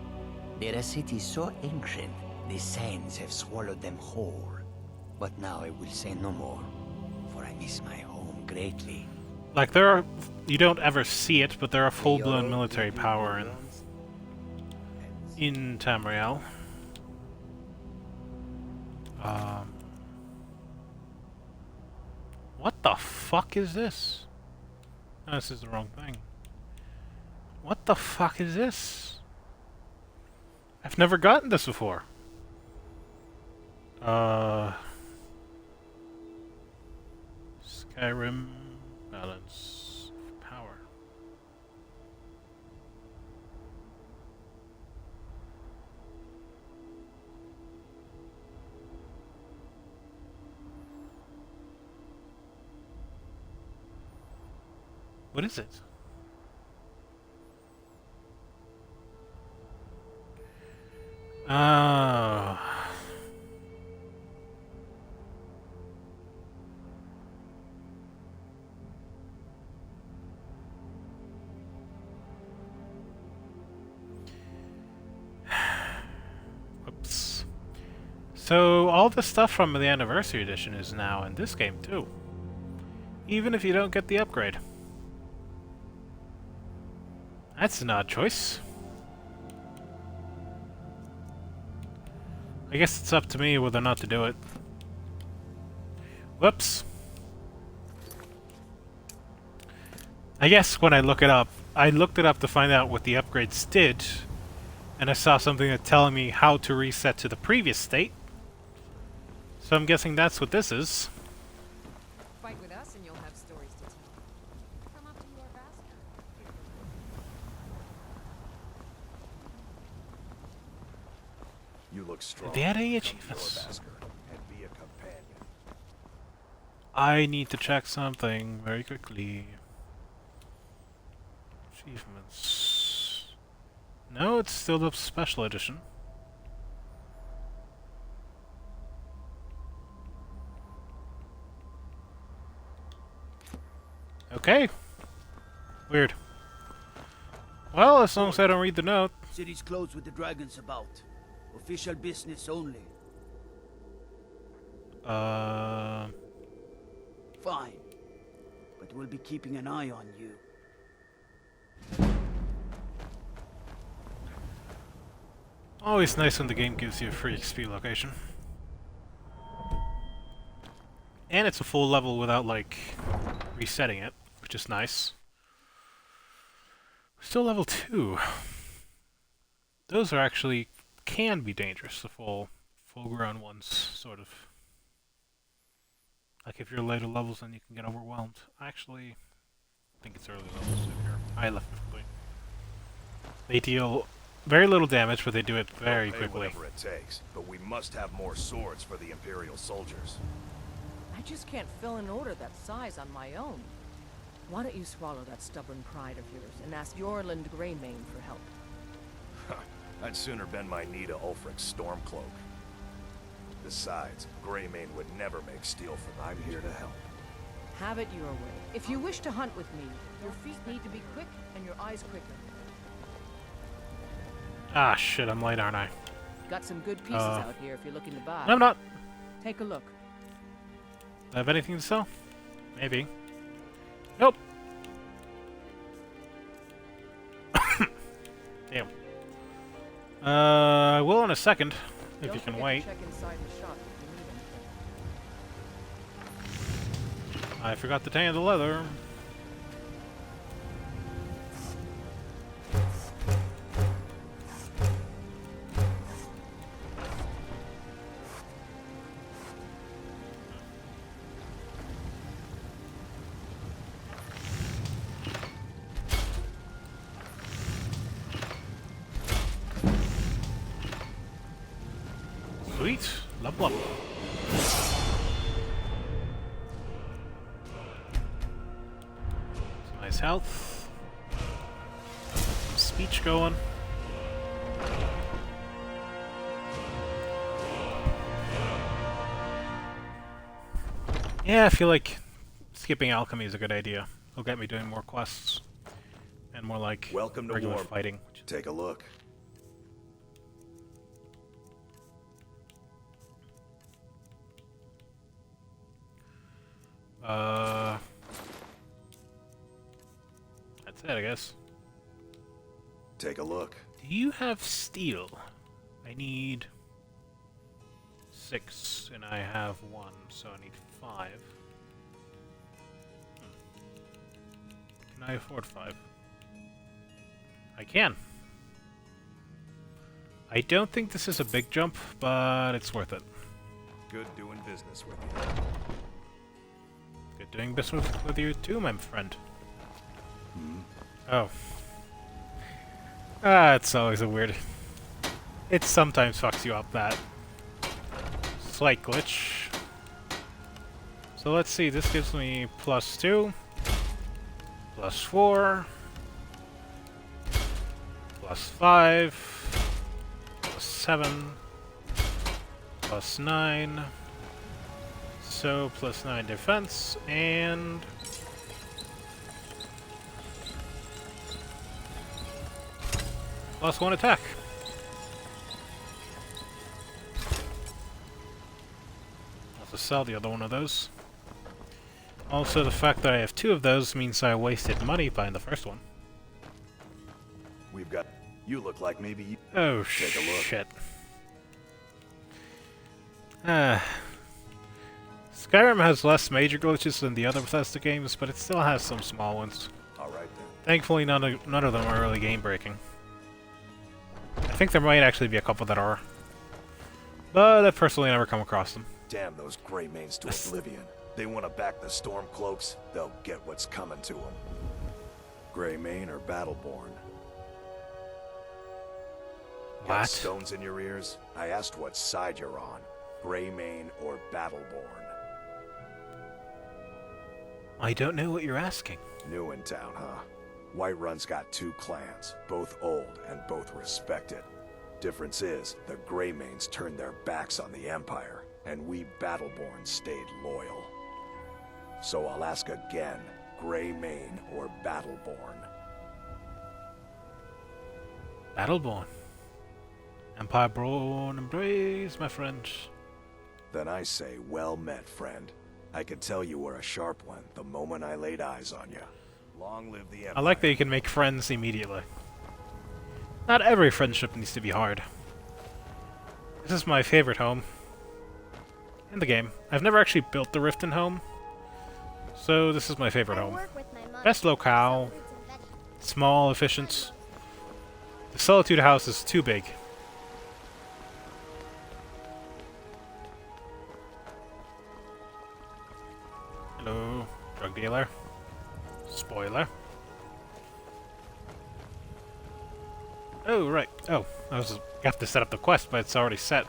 S10: They're a city so ancient, the sands have swallowed them whole. But now I will say no more, for I miss my home greatly.
S1: Like, you don't ever see it, but they're a full-blown military power in Tamriel. What the fuck is this? No, this is the wrong thing. What the fuck is this? I've never gotten this before. Skyrim balance power. What is it? Oh. Whoops. So all the stuff from the Anniversary Edition is now in this game too. Even if you don't get the upgrade. That's an odd choice. I guess it's up to me whether or not to do it. Whoops. I guess when I look it up, I looked it up to find out what the upgrades did, and I saw something that telling me how to reset to the previous state. So I'm guessing that's what this is.
S9: Fight with us and you'll have stories to tell. Come up to your basket.
S3: You look strong.
S1: Did they add any
S3: Come to
S1: achievements?
S3: Jorvasker and be a companion.
S1: I need to check something very quickly. Achievements. No, it's still the special edition. Okay. Weird. Well, as long as I don't read the note.
S8: City's closed with the dragons about. Official business only. Fine. But we'll be keeping an eye on you.
S1: Always nice when the game gives you a free XP location. And it's a full level without, like, resetting it, which is nice. Still level 2. Those are actually, can be dangerous, the full-grown ones, sort of. Like, if you're later levels, then you can get overwhelmed. Actually, I think it's early levels if you're high level. They deal very little damage, but they do it very quickly.
S3: Whatever it takes, but we must have more swords for the Imperial soldiers.
S7: I just can't fill an order that size on my own. Why don't you swallow that stubborn pride of yours and ask Yorland Greymane for help?
S3: I'd sooner bend my knee to Ulfric's Stormcloak. Besides, Greymane would never make steel from. I'm here to help.
S7: Have it your way. If you wish to hunt with me, your feet need to be quick and your eyes quicker.
S1: Ah, shit, I'm late, aren't I?
S7: Got some good pieces out here if you're looking to buy.
S1: No, I'm not.
S7: Take a look.
S1: Do I have anything to sell? Maybe. Nope. Damn. I will in a second, if you can wait.
S7: Check inside the shop if you need anything.
S1: I forgot to tan the leather. Sweet. Level up. Some nice health. Some speech going. Yeah, I feel like skipping alchemy is a good idea. It'll get me doing more quests. And more like
S3: Welcome to
S1: regular
S3: war.
S1: fighting.
S3: Take a look.
S1: That's it, I guess.
S3: Take a look.
S1: Do you have steel? I need 6, and I have 1, so I need 5. Can I afford 5? I can. I don't think this is a big jump, but it's worth it.
S3: Good doing business with you.
S1: Good doing business with you too, my friend.
S3: Hmm?
S1: Oh. Ah, it's always a weird... It sometimes fucks you up, that slight glitch. So let's see, this gives me +2, +4, +5, +7, +9, so +9 defense, and +1 attack. I'll have to sell the other one of those. Also, the fact that I have 2 of those means I wasted money buying the first one.
S3: We've got... You look like maybe you...
S1: Oh,
S3: Take a look.
S1: shit. Skyrim has less major glitches than the other Bethesda games, but it still has some small ones.
S3: Alright then.
S1: Thankfully, none of them are really game-breaking. I think there might actually be a couple that are. But I've personally never come across them.
S3: Damn those Greymanes to oblivion. They want to back the Stormcloaks, they'll get what's coming to them. Greymane or Battleborn. Got
S1: What?
S3: stones in your ears? I asked what side you're on. Greymane or Battleborn?
S1: I don't know what you're asking.
S3: New in town, huh? Whiterun's got 2 clans, both old and both respected. Difference is, the Greymanes turned their backs on the Empire, and we Battleborn stayed loyal. So I'll ask again, Greymane or Battleborn?
S1: Battleborn. Empire born and brave, my friend.
S3: Then I say, well met, friend. I could tell you were a sharp one the moment I laid eyes on you. Long live the Empire.
S1: I like that you can make friends immediately. Not every friendship needs to be hard. This is my favorite home in the game. I've never actually built the Riften home, so this is my favorite home. Best locale, small, efficient. The Solitude house is too big. Hello, drug dealer. Spoiler. Oh, right. Oh, I have to set up the quest, but it's already set.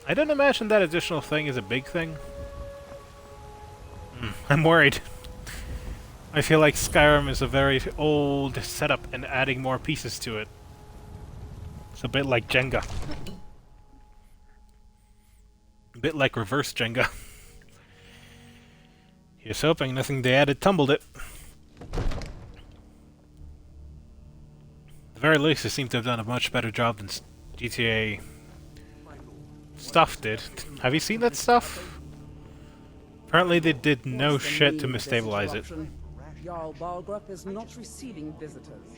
S1: I don't imagine that additional thing is a big thing. I'm worried. I feel like Skyrim is a very old setup and adding more pieces to it. It's a bit like Jenga. A bit like reverse Jenga. Here's hoping nothing they added tumbled it. At the very least, they seem to have done a much better job than GTA stuff did. Have you seen that stuff? Apparently they did no shit to mistabilize it.
S13: Jarl Balgruuf is not receiving visitors.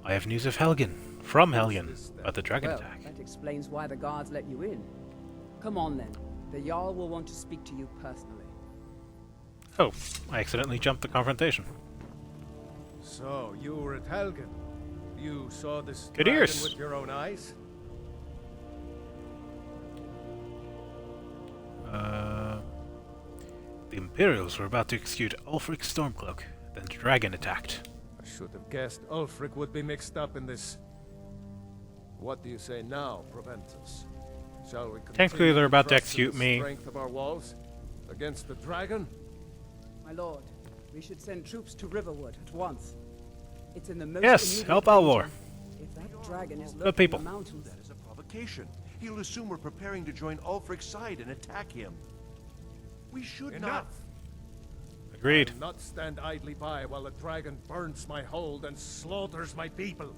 S1: I have news of Helgen. From Helgen. About the dragon attack.
S13: That explains why the guards let you in. Come on then. The Jarl will want to speak to you personally.
S1: Oh, I accidentally jumped the confrontation.
S2: So, you were at Helgen. You saw this
S1: Good
S2: dragon
S1: ears.
S2: with your own eyes?
S1: The Imperials were about to execute Ulfric Stormcloak, then the dragon attacked.
S2: I should have guessed Ulfric would be mixed up in this. What do you say now, Proventus? Shall we
S1: Technically, they're about to
S2: trust in
S1: execute
S2: the
S1: me.
S2: strength of our walls against the dragon?
S13: My lord, we should send troops to Riverwood at once. It's in the most
S1: Yes,
S13: immediate
S1: help Alvor.
S13: danger. If that dragon is
S1: Good
S13: lurking
S1: people.
S13: in the mountains,
S3: That is a provocation. He'll assume we're preparing to join Ulfric's side and attack him. We should
S2: Enough!
S1: Agreed.
S2: I'll not stand idly by while the dragon burns my hold and slaughters my people.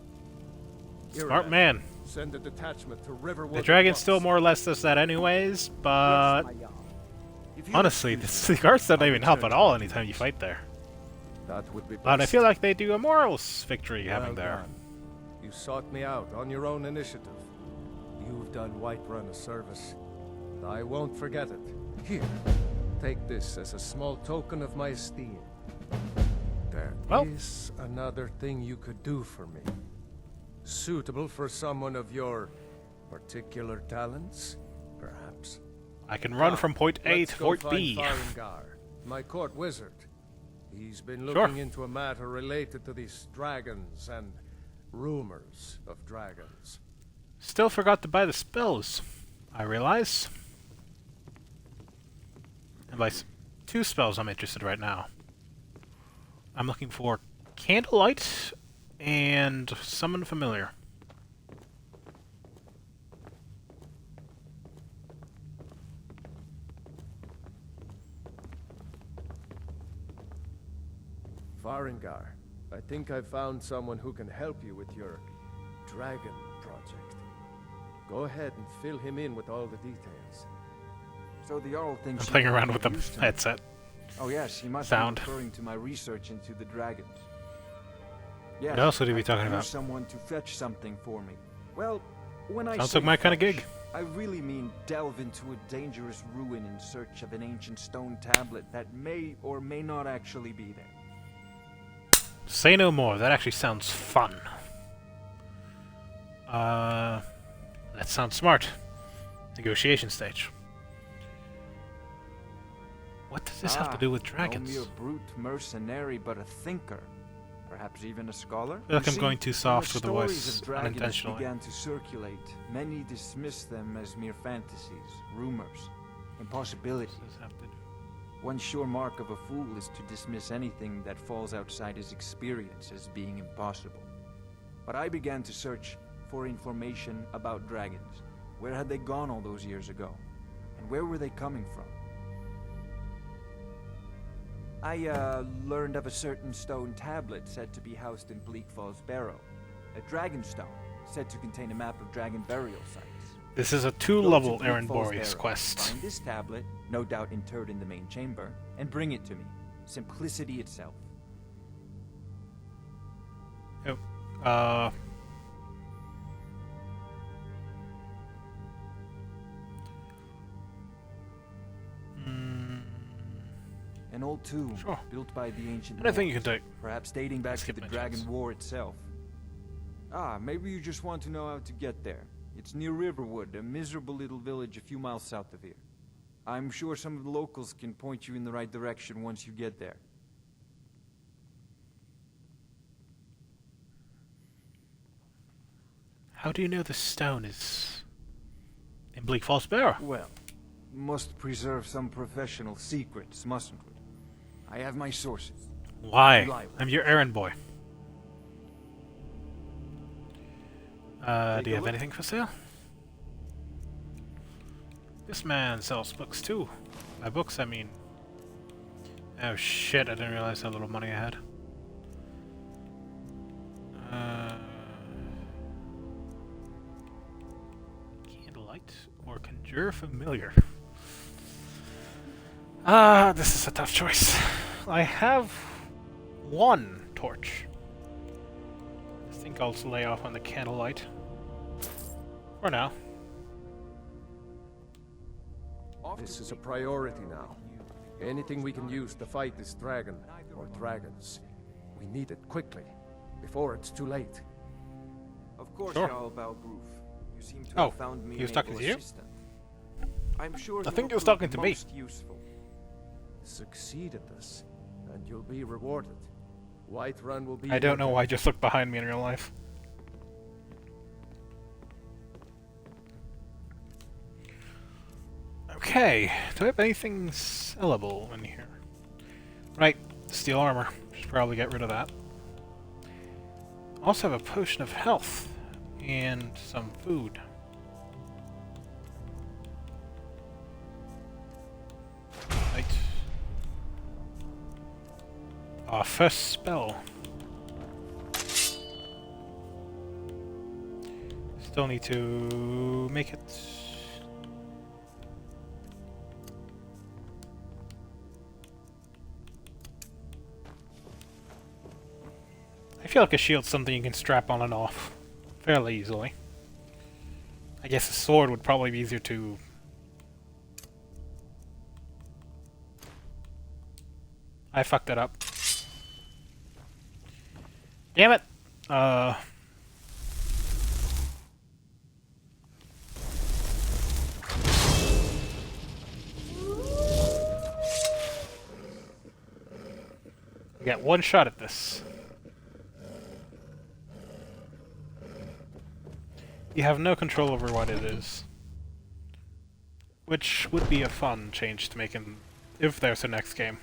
S1: Smart man.
S2: Send a detachment to Riverwood.
S1: The dragon
S2: at
S1: still
S2: once.
S1: more or less does that anyways, but
S13: yes, my Jarl.
S1: honestly, the guards don't even help at all anytime you fight there.
S2: That would be
S1: But I
S2: best.
S1: feel like they do a morals victory
S2: Well
S1: having there.
S2: done. You sought me out on your own initiative. You've done Whiterun a service. And I won't forget it. Here, take this as a small token of my esteem. There is another thing you could do for me. Suitable for someone of your particular talents, perhaps.
S1: I can run from point A
S2: Let's
S1: to
S2: go
S1: point
S2: find
S1: B.
S2: Farengar, my court wizard. He's been
S1: Sure.
S2: looking into a matter related to these dragons and rumors of dragons.
S1: Still forgot to buy the spells, I realize. And by 2 spells I'm interested right now. I'm looking for Candlelight and Summon Familiar.
S2: Farengar, I think I've found someone who can help you with your dragon project. Go ahead and fill him in with all the details.
S14: So the Jarl
S1: I'm
S14: thinks
S1: playing
S14: you
S1: around
S14: can
S1: with the
S14: use him.
S1: headset.
S14: Oh yes, he must
S1: Sound.
S14: be referring to my research into the dragons. Yes,
S1: What else would he be
S14: I
S1: talking
S14: could
S1: about?
S14: use someone to fetch something for me. Well, when I
S1: Sounds
S14: say
S1: like my kind of
S14: fetch,
S1: gig.
S14: I really mean delve into a dangerous ruin in search of an ancient stone tablet that may or may not actually be there.
S1: Say no more. That actually sounds fun. That sounds smart. Negotiation stage. What does this have to do with
S14: No
S1: dragons?
S14: mere brute mercenary, but a thinker. Perhaps even a scholar?
S1: I feel like
S14: You
S1: I'm
S14: see,
S1: going too
S14: when
S1: soft
S14: the
S1: with the
S14: stories
S1: voice
S14: of dragons
S1: unintentionally.
S14: began to circulate, many dismissed them as mere fantasies, rumors, impossibilities. One sure mark of a fool is to dismiss anything that falls outside his experience as being impossible. But I began to search for information about dragons. Where had they gone all those years ago? And where were they coming from? I learned of a certain stone tablet said to be housed in Bleak Falls Barrow. A dragon stone, said to contain a map of dragon burial sites.
S1: This is a
S14: Go to
S1: two-level
S14: Bleak
S1: Aaron
S14: Falls
S1: Boreas
S14: Barrow,
S1: quest.
S14: Find this tablet, no doubt interred in the main chamber, and bring it to me. Simplicity itself.
S1: Oh,
S14: An old tomb,
S1: Sure.
S14: built by the ancient
S1: Anything you
S14: Norse,
S1: can do.
S14: perhaps dating back to
S1: Skip
S14: the
S1: my
S14: Dragon
S1: chance.
S14: War itself. Ah, maybe you just want to know how to get there. It's near Riverwood, a miserable little village a few miles south of here. I'm sure some of the locals can point you in the right direction once you get there.
S1: How do you know the stone is in Bleak Falls Barrow?
S14: Well, must preserve some professional secrets, mustn't we? I have my sources.
S1: Why?
S14: Reliable.
S1: I'm your errand boy. Do you have anything for sale? This man sells books too. By books, I mean... Oh shit, I didn't realize how little money I had. Candlelight or conjure familiar? This is a tough choice. I have one torch. I think I'll lay off on the candlelight. For now.
S2: This is a priority now. Anything we can use to fight this dragon, or dragons. We need it quickly, before it's too late.
S14: Of course,
S1: Sure.
S14: Jarl Balgroof. You seem to
S1: Oh,
S14: have found me
S1: he was
S14: an
S1: talking
S14: able
S1: to you?
S14: assistant. I'm sure
S1: I think
S14: will
S1: he was
S14: prove
S1: talking to me.
S14: most useful.
S2: Succeed at this, and you'll be rewarded. Whiterun will be...
S1: I don't know
S2: your-
S1: why I just looked behind me in real life. Okay, do I have anything sellable in here? Right, steel armor. Should probably get rid of that. Also have a potion of health and some food. Right. Our first spell. Still need to make it. I feel like a shield's something you can strap on and off fairly easily. I guess a sword would probably be easier to... I fucked that up. Damn it! We got one shot at this. You have no control over what it is. Which would be a fun change to make in... if there's a next game.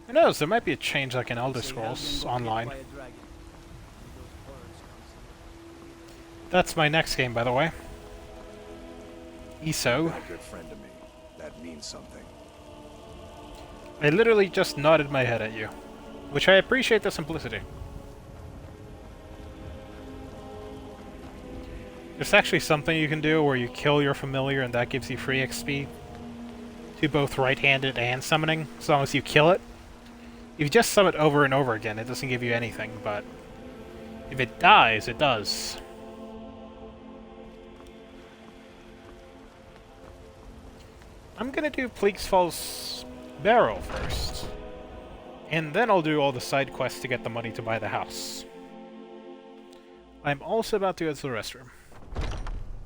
S1: Who knows, there might be a change like in Elder Scrolls Online. That's my next game, by the way. ESO.
S3: You're a good friend to me. That means something.
S1: I literally just nodded my head at you. Which I appreciate the simplicity. There's actually something you can do where you kill your familiar and that gives you free XP. To both right-handed and summoning, as long as you kill it. If you just summon it over and over again, it doesn't give you anything, but... if it dies, it does. I'm gonna do Bleak Falls Barrow first. And then I'll do all the side quests to get the money to buy the house. I'm also about to go to the restroom.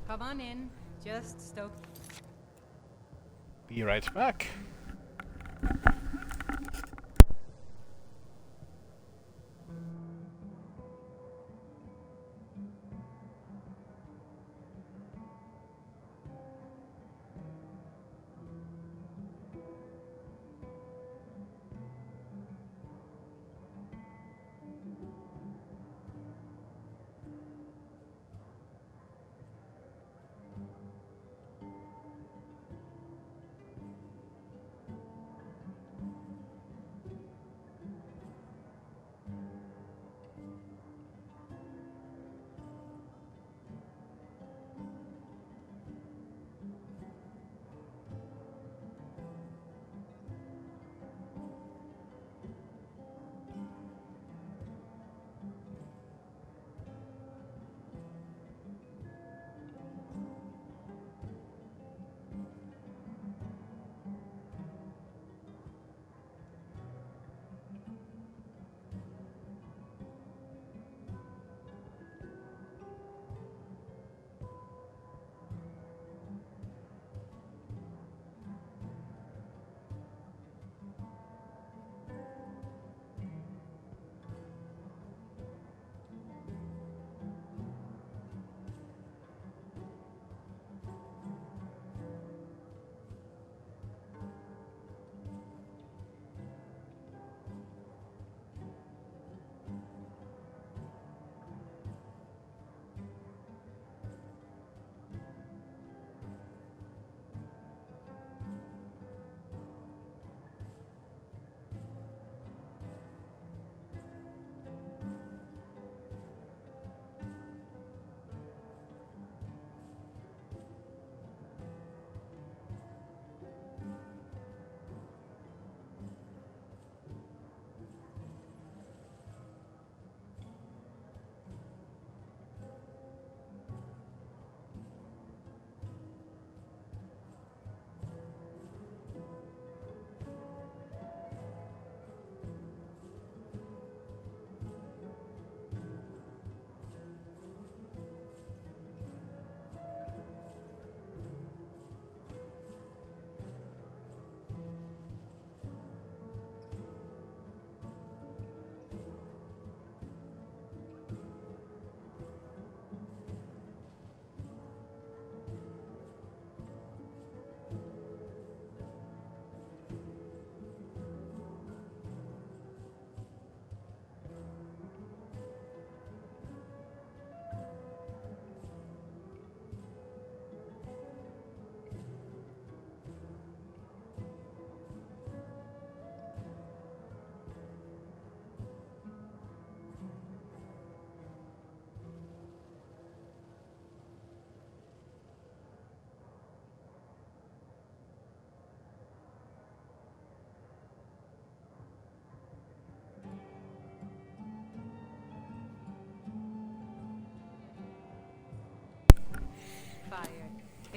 S9: Come on in. Just stoked.
S1: Be right back.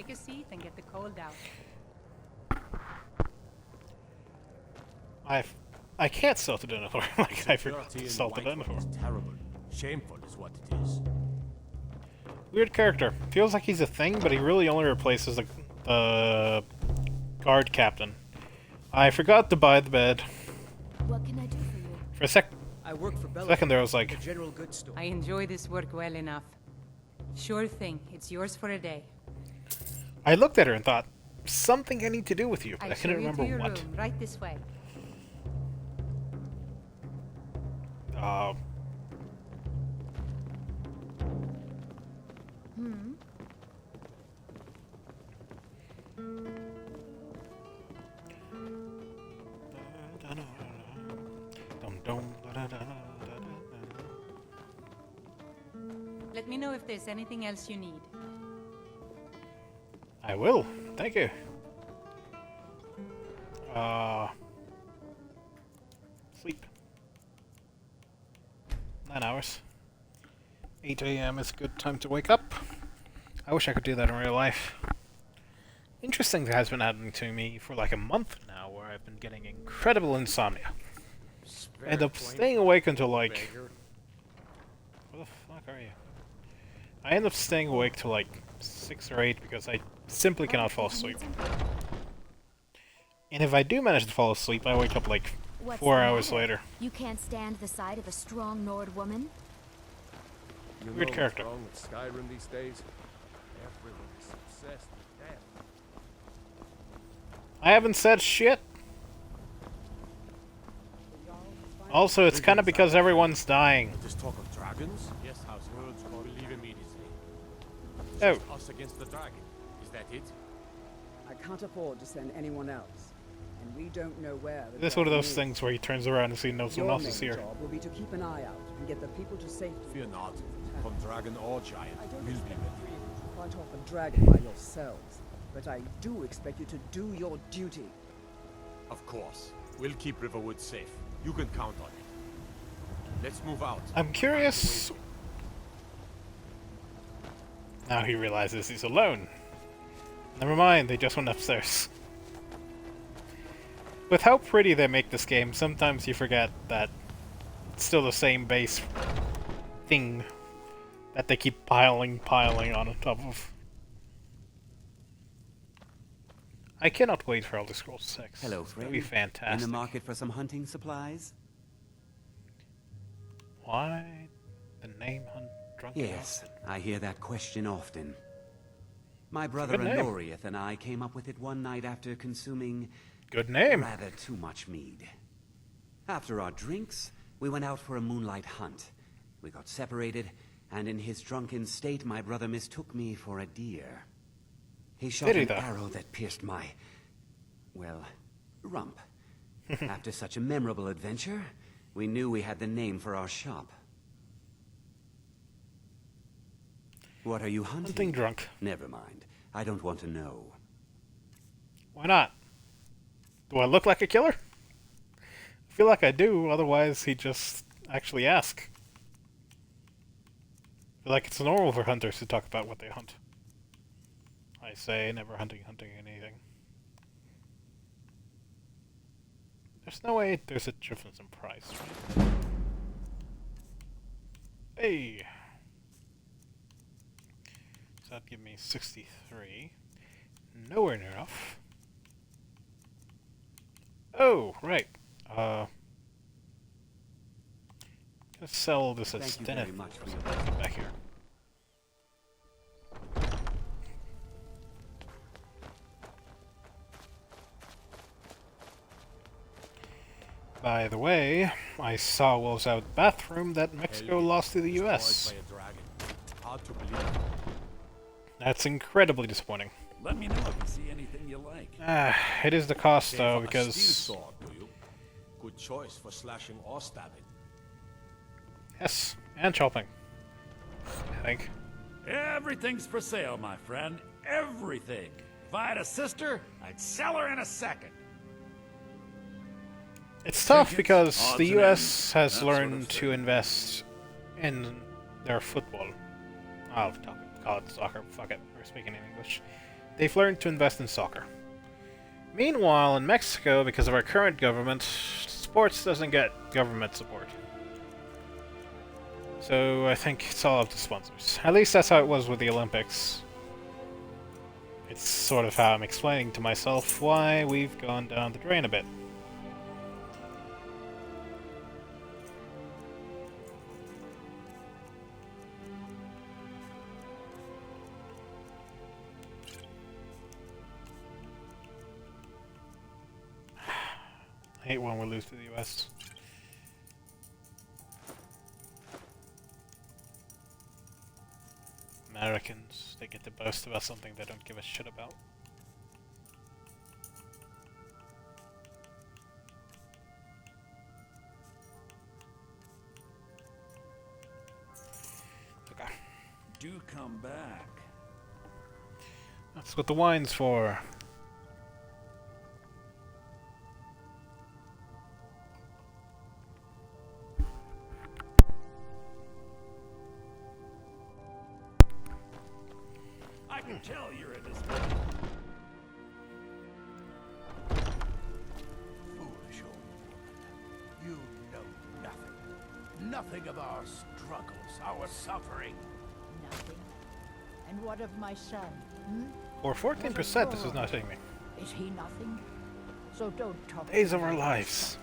S15: Take a seat and get the cold out.
S1: I can't sell to Denethor. Like I forgot
S16: Dirty
S1: to
S16: and
S1: sell to
S16: white
S1: Denethor.
S16: is terrible. Shameful is what it is.
S1: Weird character. Feels like he's a thing, but he really only replaces the guard captain. I forgot to buy the bed.
S11: What can I do for you?
S1: For a
S13: I work for
S1: second there, I was like,
S13: general goods store.
S15: I enjoy this work well enough. Sure thing. It's yours for a day.
S1: I looked at her and thought, something I need to do with you, but
S15: I'll
S1: I
S15: show
S1: couldn't
S15: you
S1: remember
S15: to your
S1: what.
S15: room, right this way. Let me know if there's anything else you need.
S1: I will. Thank you. Sleep. 9 hours. 8 a.m. is a good time to wake up. I wish I could do that in real life. Interesting that has been happening to me for like a month now, where I've been getting incredible insomnia. I end up staying awake until like... Where the fuck are you? I end up staying awake till like 6 or 8 because I simply cannot fall asleep. And if I do manage to fall asleep, I wake up like 4 hours later.
S11: You can't stand the sight of a strong Nord woman?
S2: You
S1: Weird
S2: know
S1: character.
S2: What's wrong with Skyrim these days? Everyone is obsessed with death.
S1: I haven't said shit. Also, it's kind of because everyone's dying.
S16: This talk of dragons? Yes, House Worlds call. Leave immediately.
S1: Oh.
S16: Just us against the dragon. Is that it?
S13: I can't afford to send anyone else, and we don't know where.
S1: This is one of those things where he turns around and sees no one else is here.
S13: Your job will be to keep an eye out and get the people to safety.
S16: Fear not. Come dragon or giant,
S13: I don't
S16: we'll be
S13: expect
S16: ready.
S13: you to fight off a dragon by yourselves, but I do expect you to do your duty.
S16: Of course. We'll keep Riverwood safe. You can count on it. Let's move out.
S1: I'm curious. Now he realizes he's alone. Never mind, they just went upstairs. With how pretty they make this game, sometimes you forget that it's still the same base thing that they keep piling on top of. I cannot wait for Elder Scrolls 6.
S8: Hello,
S1: It'll
S8: friend.
S1: be fantastic.
S8: In the market for some hunting supplies?
S1: Why the name Drunken
S8: Yes, I hear that question often. My brother
S1: Good name.
S8: Honorius and I came up with it one night after consuming...
S1: Good name.
S8: Rather too much mead. After our drinks, we went out for a moonlight hunt. We got separated, and in his drunken state, my brother mistook me for a deer. He shot
S1: Did he,
S8: an
S1: though?
S8: arrow that pierced my... well, rump. After such a memorable adventure, we knew we had the name for our shop. What are you hunting?
S1: Hunting drunk.
S8: Never mind. I don't want to know.
S1: Why not? Do I look like a killer? I feel like I do, otherwise he'd just actually ask. I feel like it's normal for hunters to talk about what they hunt. I say never hunting anything. There's no way there's a difference in price, right? Hey! So that'd give me 63. Nowhere near enough. Oh, right. Gonna sell this as
S8: Thank you very
S1: Deneth
S8: much for
S1: or
S8: your
S1: something back here. By the way, I saw what was out bathroom that Mexico lost to the US.
S16: Destroyed by a dragon. Hard to believe.
S1: That's incredibly disappointing.
S12: Let me know if you see anything you like.
S1: It is the cost though,
S16: A
S1: because
S16: steel sword, do you? Good choice for slashing or stabbing.
S1: yes, and chopping. I think.
S12: Everything's for sale, my friend. Everything. If I had a sister, I'd sell her in a second.
S1: It's tough
S12: Tickets,
S1: because
S12: odds
S1: the
S12: and
S1: US
S12: ends,
S1: has
S12: that sort of
S1: learned to
S12: thing.
S1: invest in their football. I'll call it soccer. Fuck it. We're speaking in English. they've learned to invest in soccer. Meanwhile, in Mexico, because of our current government, sports doesn't get government support. So I think it's all up to sponsors. At least that's how it was with the Olympics. It's sort of how I'm explaining to myself why we've gone down the drain a bit. I hate when we lose to the US. Americans, they get to boast about something they don't give a shit about. Okay.
S12: Do come back.
S1: That's what the wine's for.
S12: I can tell you're in this.
S17: Foolish old woman. You know nothing. Nothing of our struggles, our suffering.
S18: Nothing. And what of my son? Hmm?
S1: For 14%, this is not hitting me.
S18: Is he nothing? So don't talk.
S1: Days of our lives.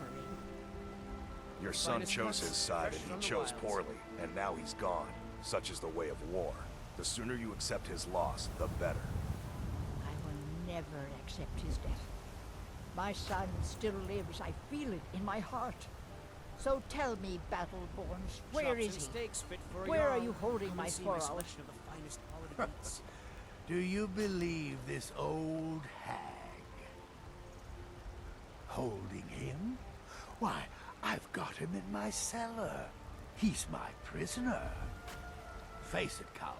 S3: Your son chose his side and he chose poorly, and now he's gone. Such is the way of war. The sooner you accept his loss, the better.
S18: I will never accept his death. My son still lives. I feel it in my heart. So tell me, Battleborns, where is he? Where are you holding my sporal?
S17: Do you believe this old hag? Holding him? Why, I've got him in my cellar. He's my prisoner. Face it, Cal.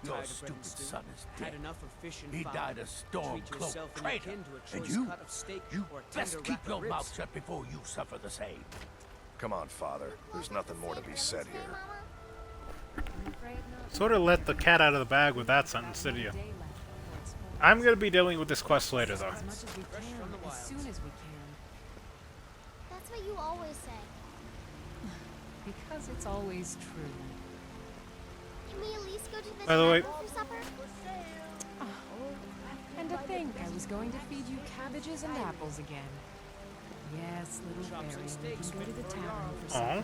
S17: Your stupid son is dead. He died a stormcloak traitor. And you best keep your mouth shut before you suffer the same.
S3: Come on, Father. There's nothing more to be said here.
S1: Sort of let the cat out of the bag with that sentence, didn't you? I'm gonna be dealing with this quest later, though.
S9: As much as we can, as soon as we can.
S5: That's what you always say.
S9: Because it's always true.
S5: Can we at least go to the
S1: By the way,
S5: tavern for supper?
S9: Oh, and to think I was going to feed you cabbages and apples again. Yes, little Barrow, we can go to the tavern for supper.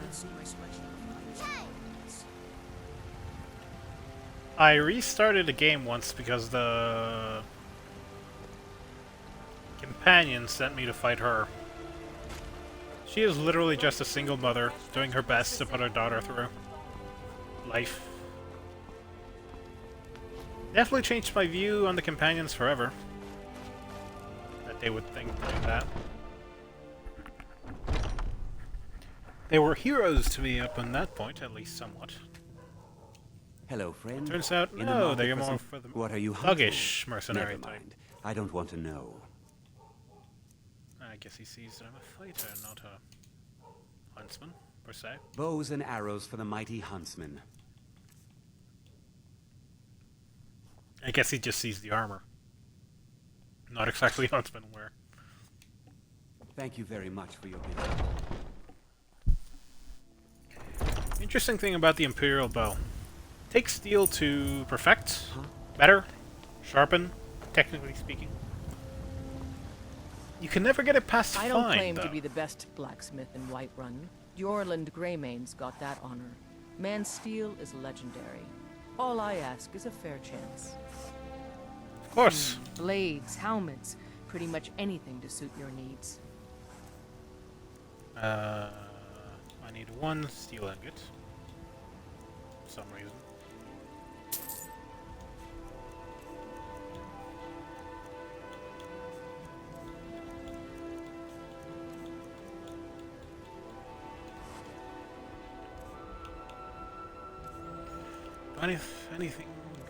S5: Hey!
S1: I restarted the game once because the companion sent me to fight her. She is literally just a single mother doing her best to put her daughter through life. Definitely changed my view on the companions forever. That they would think to do that. They were heroes to me up on that point, at least somewhat.
S8: Hello, friend.
S1: Turns out,
S8: In the
S1: no,
S8: market
S1: they're
S8: for
S1: more
S8: some-
S1: for the
S8: What are you
S1: thuggish
S8: hunting?
S1: mercenary
S8: Never
S1: type.
S8: mind. I don't want to know.
S1: I guess he sees that I'm a fighter, not a huntsman, per se.
S8: Bows and arrows for the mighty huntsman.
S1: I guess he just sees the armor. Not exactly huntsman wear.
S8: Thank you very much for your visit.
S1: Interesting thing about the Imperial Bow. Takes steel to perfect, better, sharpen, technically speaking. You can never get it past
S7: I don't
S1: fine,
S7: claim
S1: though.
S7: to be the best blacksmith in Whiterun. Jorland Greymane's got that honor. Man's steel is legendary. All I ask is a fair chance.
S1: Of course.
S7: Blades, helmets, pretty much anything to suit your needs.
S1: I need one steel ingot. For some reason. Anything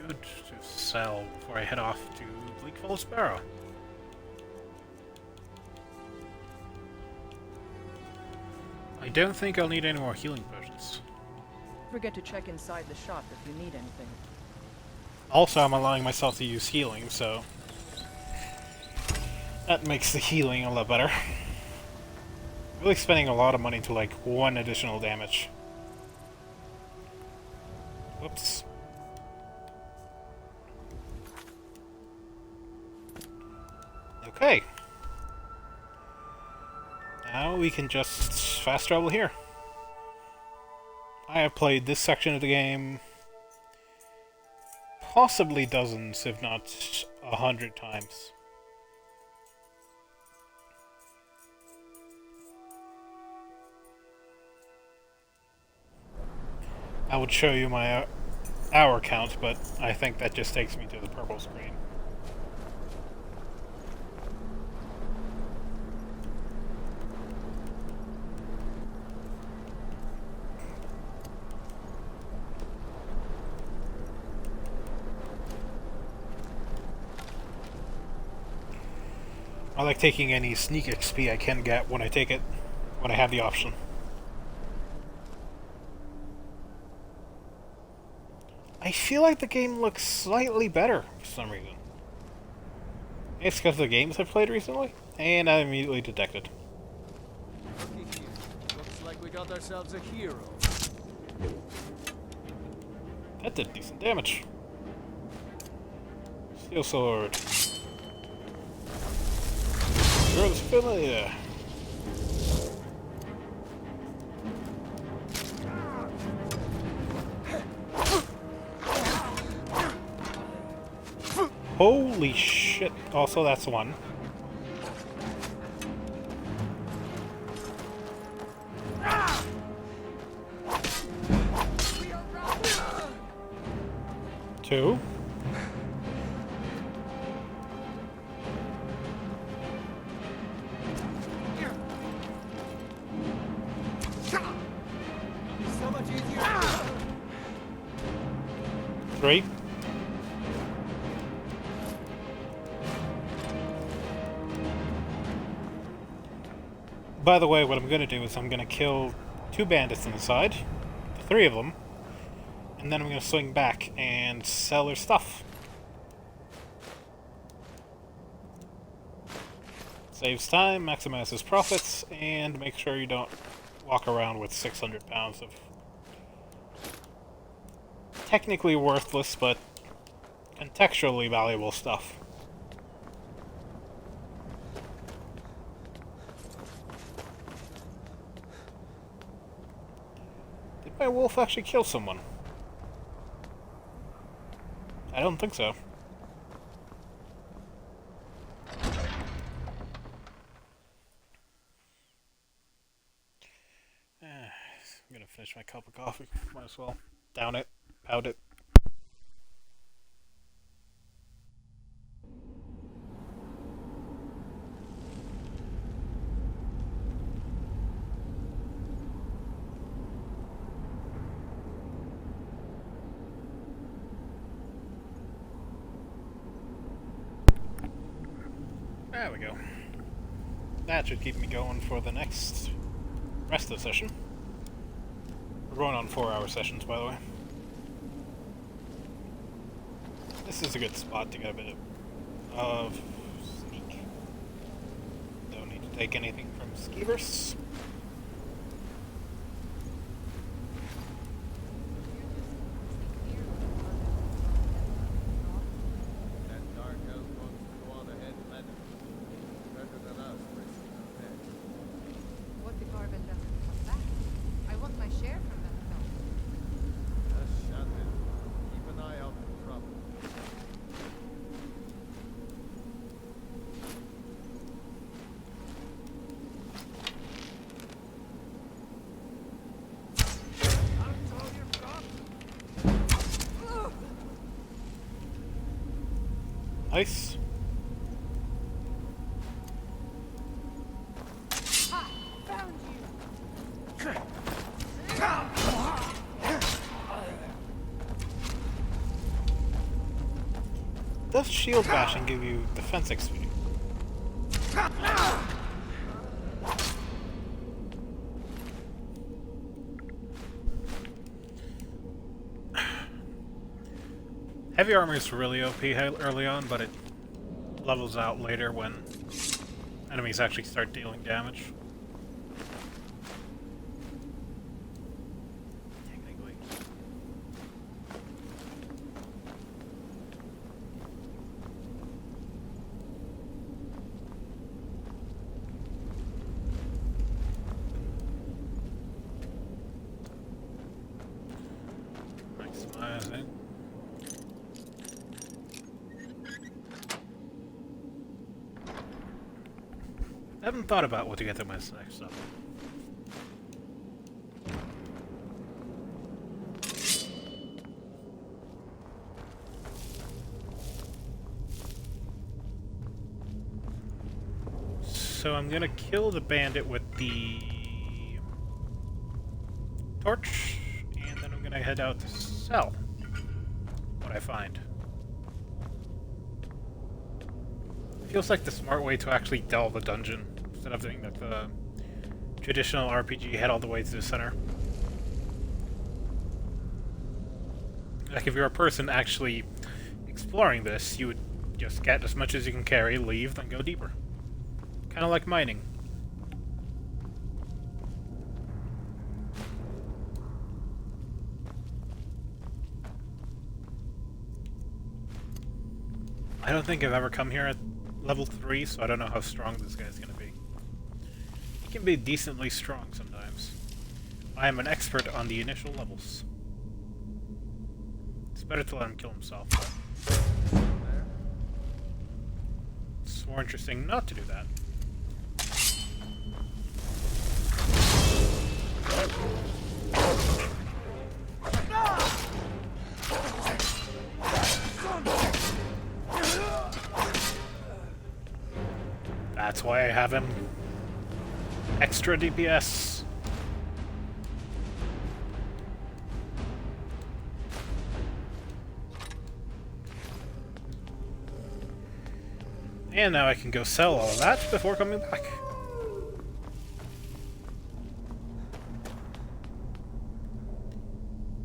S1: good to sell before I head off to Bleak Falls Barrow? I don't think I'll need any more healing potions.
S7: Forget to check inside the shop if you need anything.
S1: Also, I'm allowing myself to use healing, so That makes the healing a lot better. Really spending a lot of money to like 1 additional damage. Whoops. Okay. Now we can just fast travel here. I have played this section of the game possibly dozens, if not 100 times. I would show you my hour count, but I think that just takes me to the purple screen. I like taking any sneak XP I can get when I have the option. I feel like the game looks slightly better for some reason. It's because of the games I've played recently, and I immediately detected.
S2: Looks like we got ourselves a hero.
S1: That did decent damage. Steel sword. Girls familiar. Holy shit. Also, that's one. Two.
S2: So much easier.
S1: Three. By the way, what I'm going to do is I'm going to kill 2 bandits inside, 3 of them, and then I'm going to swing back and sell their stuff. Saves time, maximizes profits, and make sure you don't walk around with 600 pounds of technically worthless but contextually valuable stuff. Did my wolf actually kill someone? I don't think so. I'm gonna finish my cup of coffee. Might as well down it, pout it. There we go. That should keep me going for the next rest of the session. We're going on 4-hour sessions, by the way. This is a good spot to get a bit of sneak. Don't need to take anything from Skeevers. Nice. Does shield bashing give you defense XP? Heavy armor is really OP early on, but it levels out later when enemies actually start dealing damage. Maximizing. I haven't thought about what to get to my next stuff. So I'm gonna kill the bandit with the torch, and then I'm gonna head out to sell what I find. Feels like the smart way to actually delve a dungeon instead of doing the traditional RPG head all the way to the center. Like if you're a person actually exploring this, you would just get as much as you can carry, leave, then go deeper. Kind of like mining. I don't think I've ever come here at level 3, so I don't know how strong this guy's gonna be. He can be decently strong sometimes. I am an expert on the initial levels. It's better to let him kill himself, but it's more interesting not to do that. That's why I have him extra DPS. And now I can go sell all of that before coming back.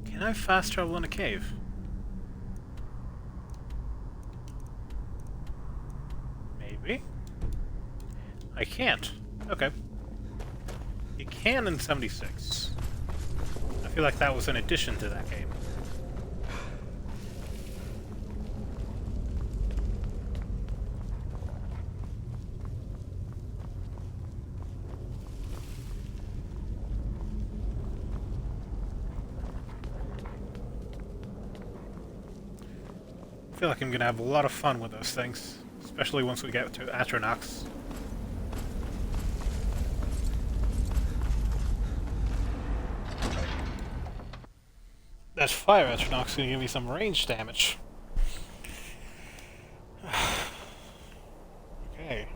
S1: Can I fast travel in a cave? Maybe. I can't. Okay. You can in 76. I feel like that was an addition to that game. I feel like I'm gonna have a lot of fun with those things, especially once we get to Atronox. That fire Atronox is gonna give me some range damage. Okay.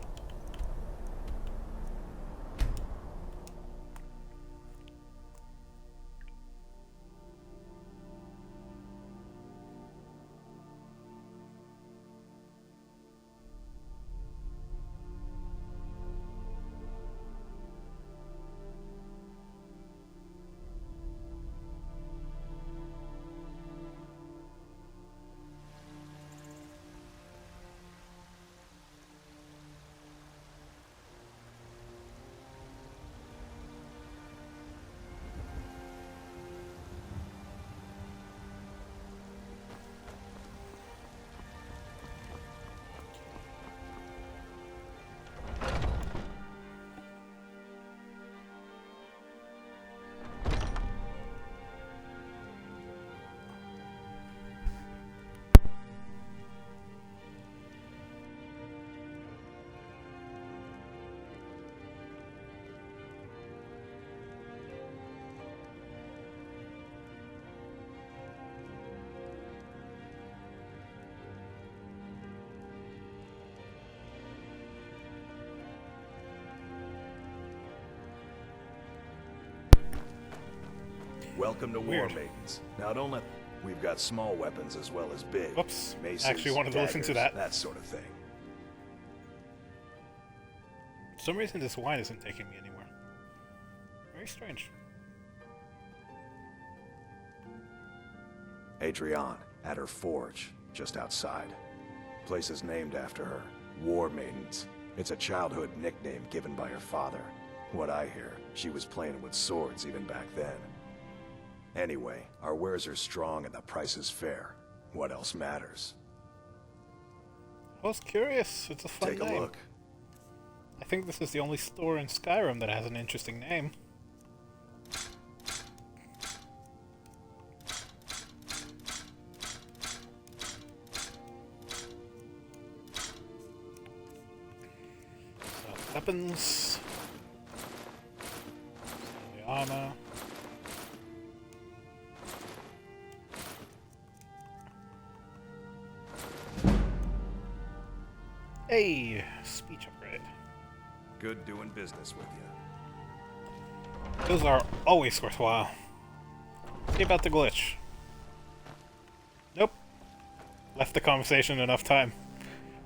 S3: Welcome to
S1: Weird.
S3: War Maidens. Now don't let... We've got small weapons as well as big.
S1: Whoops.
S3: Maces,
S1: Actually wanted to listen to that.
S3: That sort of thing.
S1: For some reason this wine isn't taking me anywhere. Very strange.
S3: Adrienne, at her forge, just outside. Place is named after her. War Maidens. It's a childhood nickname given by her father. What I hear, she was playing with swords even back then. Anyway, our wares are strong and the price is fair. What else matters?
S1: I was curious. It's a fun name.
S3: Take a look.
S1: I think this is the only store in Skyrim that has an interesting name. So, weapons. The armor. Hey, speech upgrade.
S3: Good doing business with you.
S1: Those are always worthwhile. See about the glitch. Nope. Left the conversation enough time.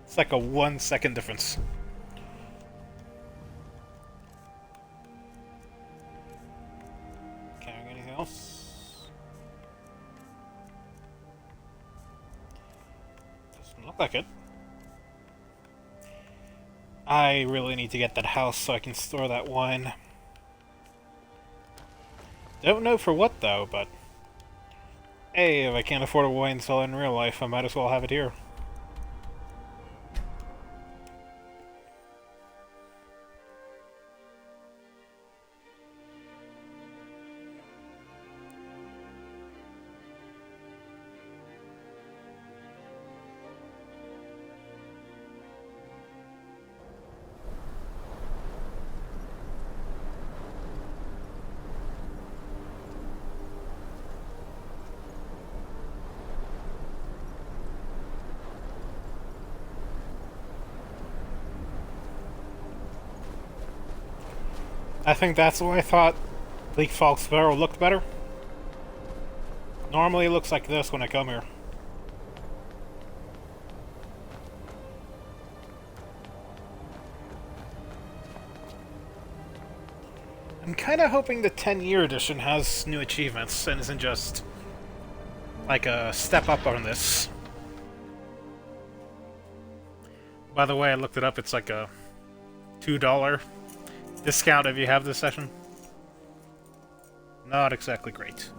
S1: It's like a 1 second difference. Carrying anything else? Doesn't look like it. I really need to get that house so I can store that wine. Don't know for what though, but hey, if I can't afford a wine cellar in real life, I might as well have it here. I think that's why I thought Bleak Barrow looked better. Normally it looks like this when I come here. I'm kinda hoping the 10-year edition has new achievements and isn't just like a step up on this. By the way, I looked it up, it's like a $2 discount if you have this session. Not exactly great.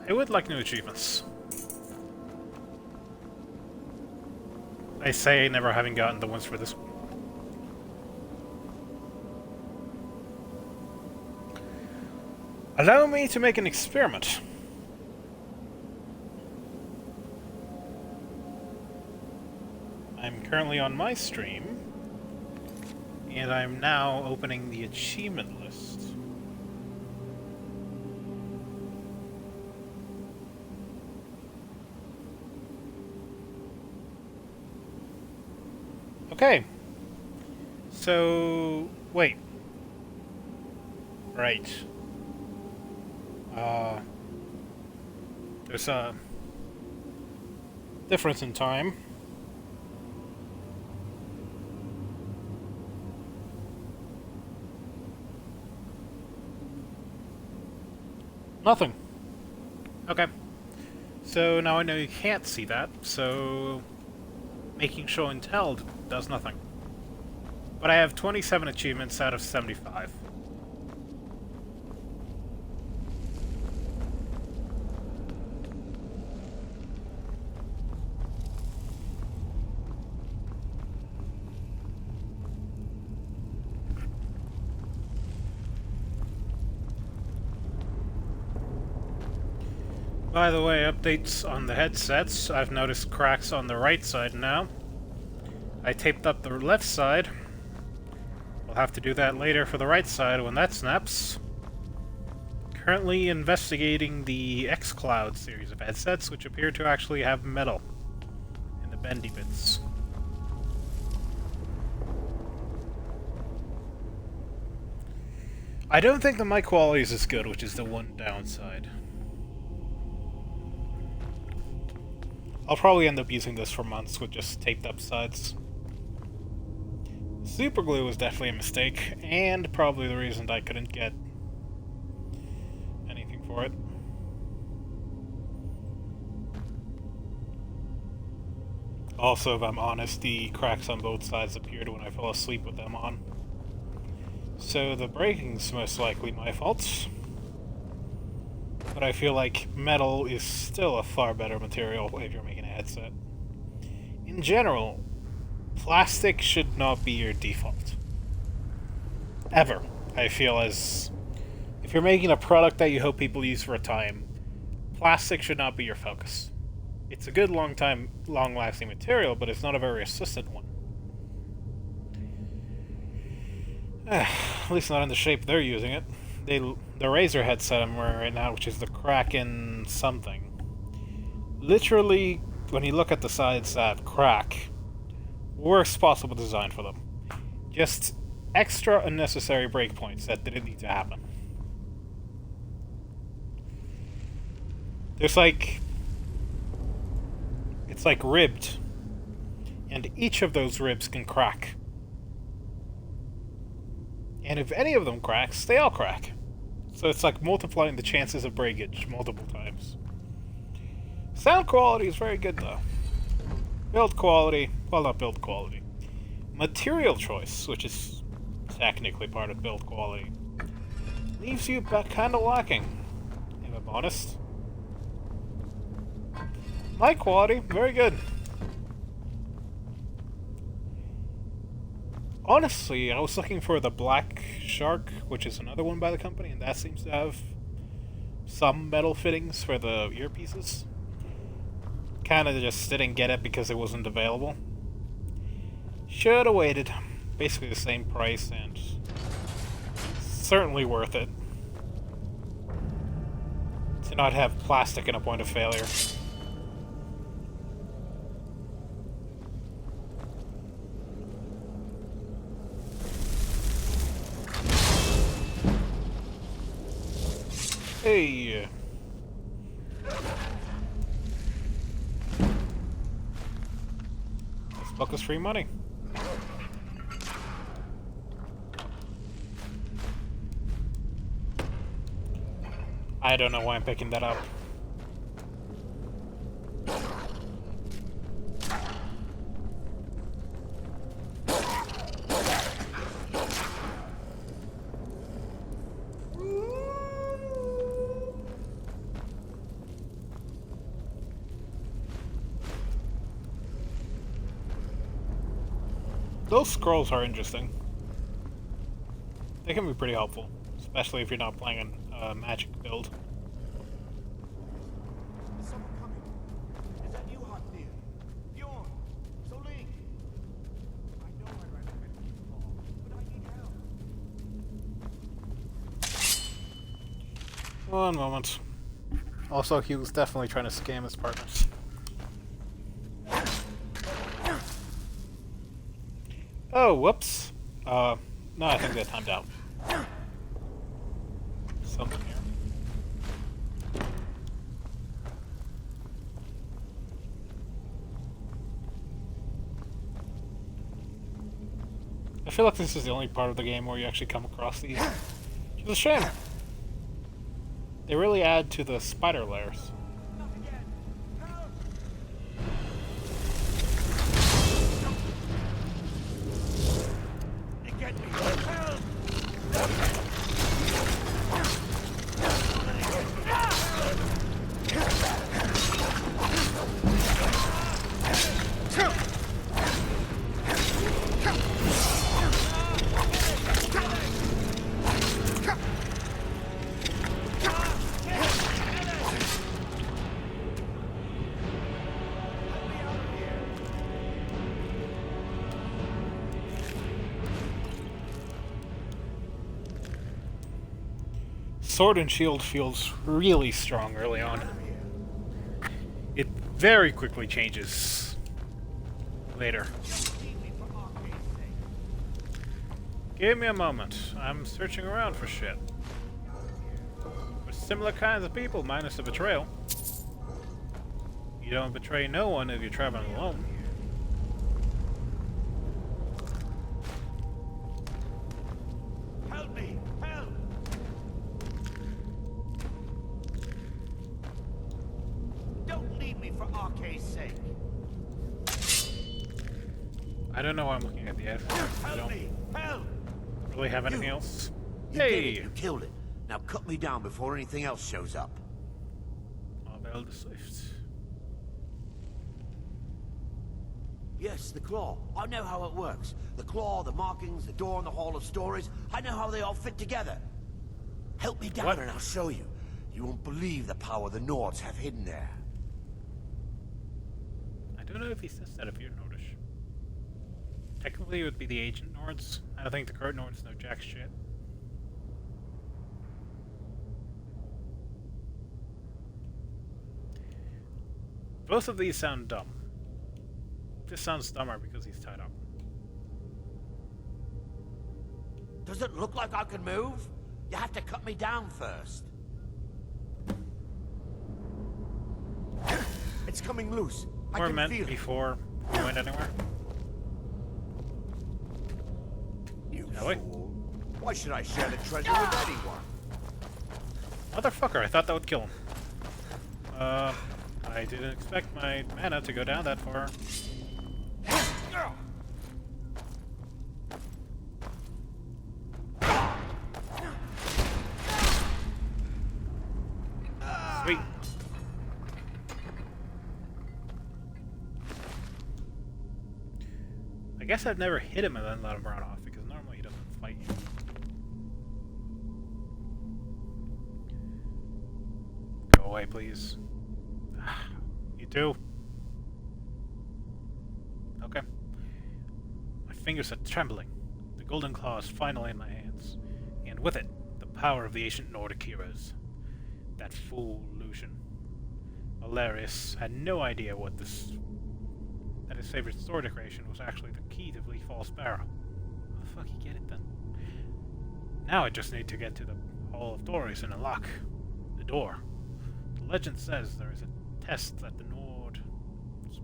S1: I would like new achievements. I say never having gotten the ones for this one. Allow me to make an experiment. I'm currently on my stream, and I'm now opening the achievement list. Okay. So, wait. Right. There's a difference in time. Nothing. Okay. So now I know you can't see that, so making show and tell does nothing. But I have 27 achievements out of 75. By the way, updates on the headsets. I've noticed cracks on the right side now. I taped up the left side. We'll have to do that later for the right side when that snaps. Currently investigating the xCloud series of headsets, which appear to actually have metal in the bendy bits. I don't think the mic quality is as good, which is the one downside. I'll probably end up using this for months with just taped up sides. Super glue was definitely a mistake, and probably the reason I couldn't get anything for it. Also, if I'm honest, the cracks on both sides appeared when I fell asleep with them on. So the breaking's most likely my fault. But I feel like metal is still a far better material if you're making a headset. In general, plastic should not be your default. Ever. I feel as if you're making a product that you hope people use for a time, plastic should not be your focus. It's a good long-lasting material, but it's not a very resistant one. At least not in the shape they're using it. The Razer headset I'm wearing right now, which is the Kraken something. Literally, when you look at the sides that crack, worst possible design for them. Just extra unnecessary breakpoints that didn't need to happen. There's like... It's like ribbed. And each of those ribs can crack. And if any of them cracks, they all crack. So it's like multiplying the chances of breakage multiple times. Sound quality is very good though. Build quality, well, not build quality. Material choice, which is technically part of build quality, leaves you kind of lacking, if I'm honest. Mic quality, very good. Honestly, I was looking for the Black Shark, which is another one by the company, and that seems to have some metal fittings for the earpieces. Kinda just didn't get it because it wasn't available. Should've waited. Basically the same price, and certainly worth it. To not have plastic in a point of failure. Hey! This book is free money. I don't know why I'm picking that up. Those scrolls are interesting. They can be pretty helpful, especially if you're not playing a magic build.
S3: Is someone coming? Is that you, Hotneer? Bjorn? Bleak? I know I recommend you call, but I need help.
S1: One moment. Also, he was definitely trying to scam his partners. Oh, whoops. No, I think that timed out. Something here. I feel like this is the only part of the game where you actually come across these. Which is a shame. They really add to the spider layers. Sword and Shield feels really strong early on. It very quickly changes later. Give me a moment. I'm searching around for shit. For similar kinds of people, minus the betrayal. You don't betray no one if you're traveling alone.
S3: Help me! Help! Don't leave me for Arcade's sake.
S1: I don't know why I'm looking at the ad. I don't really have anything else.
S17: You did
S1: Hey!
S17: it. You killed it. Now cut me down before anything else shows up.
S1: Bell the Swift.
S17: Yes, the claw. I know how it works. The claw, the markings, the door in the Hall of Stories. I know how they all fit together. Help me down and I'll show you. You won't believe the power the Nords have hidden there.
S1: I don't know if he says that if you're Nordish. Technically, it would be the ancient Nords. I don't think the current Nords know jack shit. Both of these sound dumb. This sounds dumber because he's tied up.
S17: Does it look like I can move? You have to cut me down first. It's coming loose. I
S1: Or
S17: can
S1: meant
S17: feel it.
S1: before we went anywhere.
S17: You
S1: Ellie?
S17: fool. Why should I share the treasure with anyone?
S1: Motherfucker, I thought that would kill him. I didn't expect my mana to go down that far. Sweet. I guess I've never hit him and then let him run off, because normally he doesn't fight you. Go away, please. You too. Okay. My fingers are trembling. The golden claw is finally in my hands. And with it, the power of the ancient Nordic heroes. That fool Lucian. Valerius had no idea that his favorite store decoration was actually the key to Bleak Falls Barrow. How the fuck you get it then? Now I just need to get to the Hall of Stories and unlock the door. The legend says there is a test that the Nord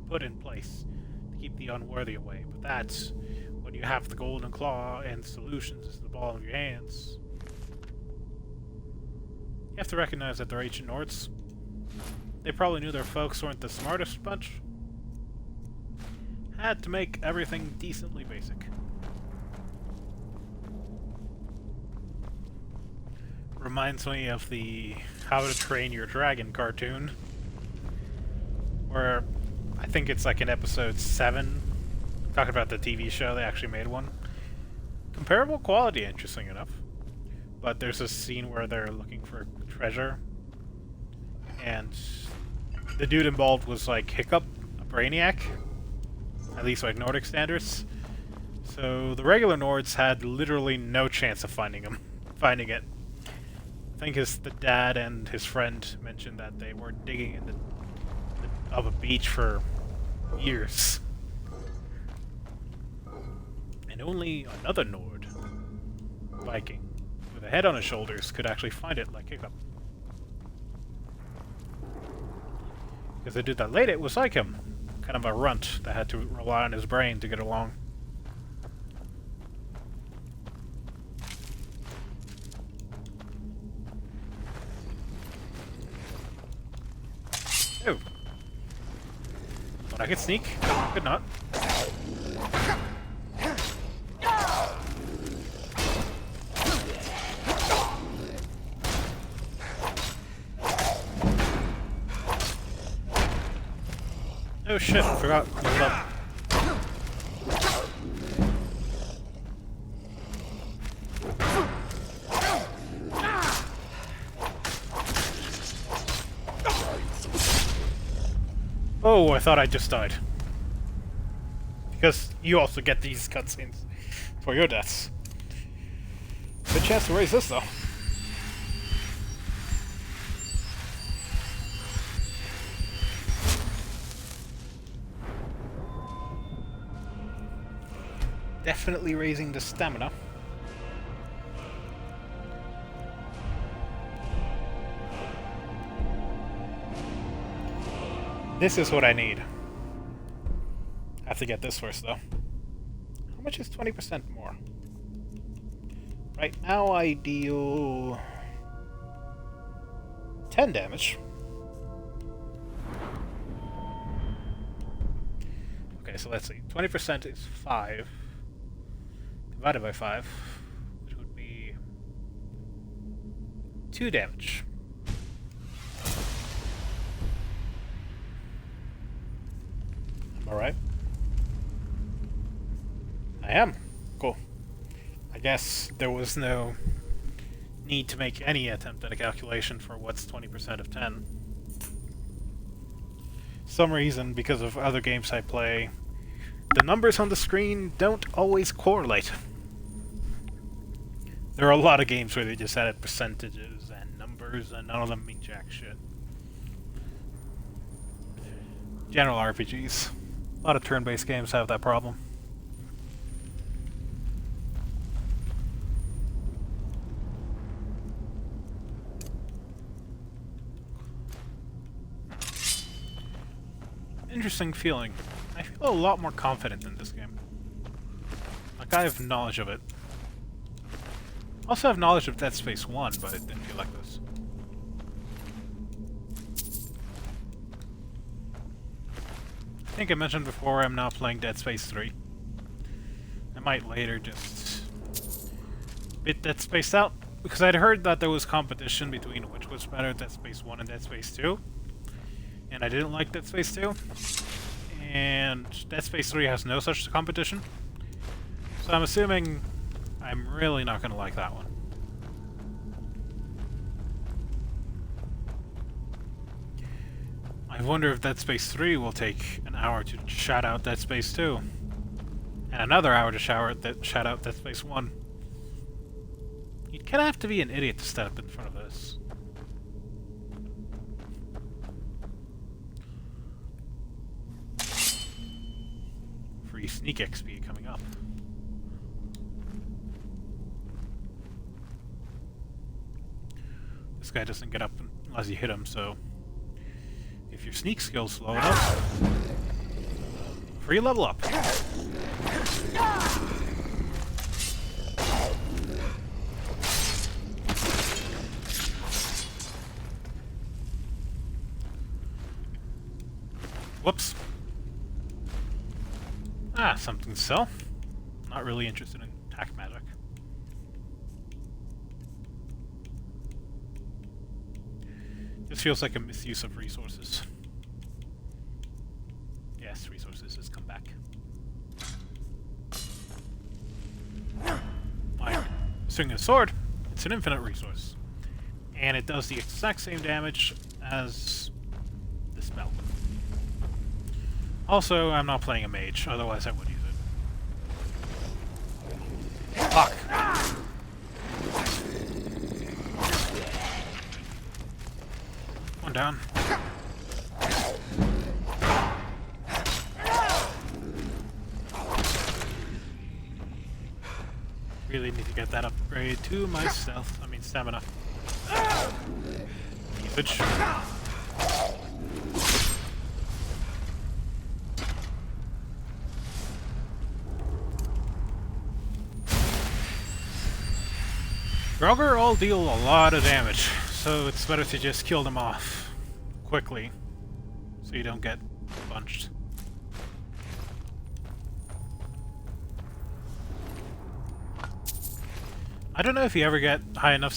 S1: put in place to keep the unworthy away, but that's when you have the golden claw and solutions is the ball of your hands. You have to recognize that they're ancient Nords. They probably knew their folks weren't the smartest bunch. Had to make everything decently basic. Reminds me of the How to Train Your Dragon cartoon, where I think it's like in episode 7, talking about the TV show. They actually made one. Comparable quality, interesting enough. But there's a scene where they're looking for treasure, and the dude involved was like Hiccup, a brainiac, at least like Nordic standards. So the regular Nords had literally no chance of finding it. I think the dad and his friend mentioned that they were digging in of a beach for years. And only another Nord, Viking, with a head on his shoulders, could actually find it like Hiccup. Because the dude that laid it was like him, kind of a runt that had to rely on his brain to get along. Oh. But I could sneak. Could not. Oh shit, I forgot to level up. Oh, I thought I just died. Because you also get these cutscenes for your deaths. Good chance to raise this, though. Definitely raising the stamina. This is what I need. I have to get this first, though. How much is 20% more? Right now I deal 10 damage. Okay, Okay, so let's see. 20% is 5. Divided by 5, which would be 2 damage. Am I right? I am. Cool. I guess there was no need to make any attempt at a calculation for what's 20% of 10. Some reason, because of other games I play, the numbers on the screen don't always correlate. There are a lot of games where they just added percentages and numbers and none of them mean jack shit. General RPGs. A lot of turn-based games have that problem. Interesting feeling. I feel a lot more confident in this game. Like, I have knowledge of it. Also have knowledge of Dead Space 1, but it didn't feel like this. I think I mentioned before I'm now playing Dead Space 3. I might later just bit Dead Space out, because I'd heard that there was competition between which was better, Dead Space 1 and Dead Space 2. And I didn't like Dead Space 2. And Dead Space 3 has no such competition. So I'm assuming I'm really not going to like that one. I wonder if Dead Space 3 will take an hour to shout out Dead Space 2. And another hour to shout out Dead Space 1. You'd kind of have to be an idiot to stand up in front of this. Free sneak XP coming up. This guy doesn't get up unless you hit him, so if your sneak skill's low enough, free level up. Whoops. Ah, something to sell. Not really interested in attack magic. This feels like a misuse of resources. Yes, resources has come back. Like, swinging a sword, it's an infinite resource. And it does the exact same damage as the spell. Also, I'm not playing a mage, otherwise I would use it. Fuck! One down. Really need to get that upgrade to my stealth, stamina. Usage. Grogger all deal a lot of damage, so it's better to just kill them off quickly, so you don't get bunched. I don't know if you ever get high enough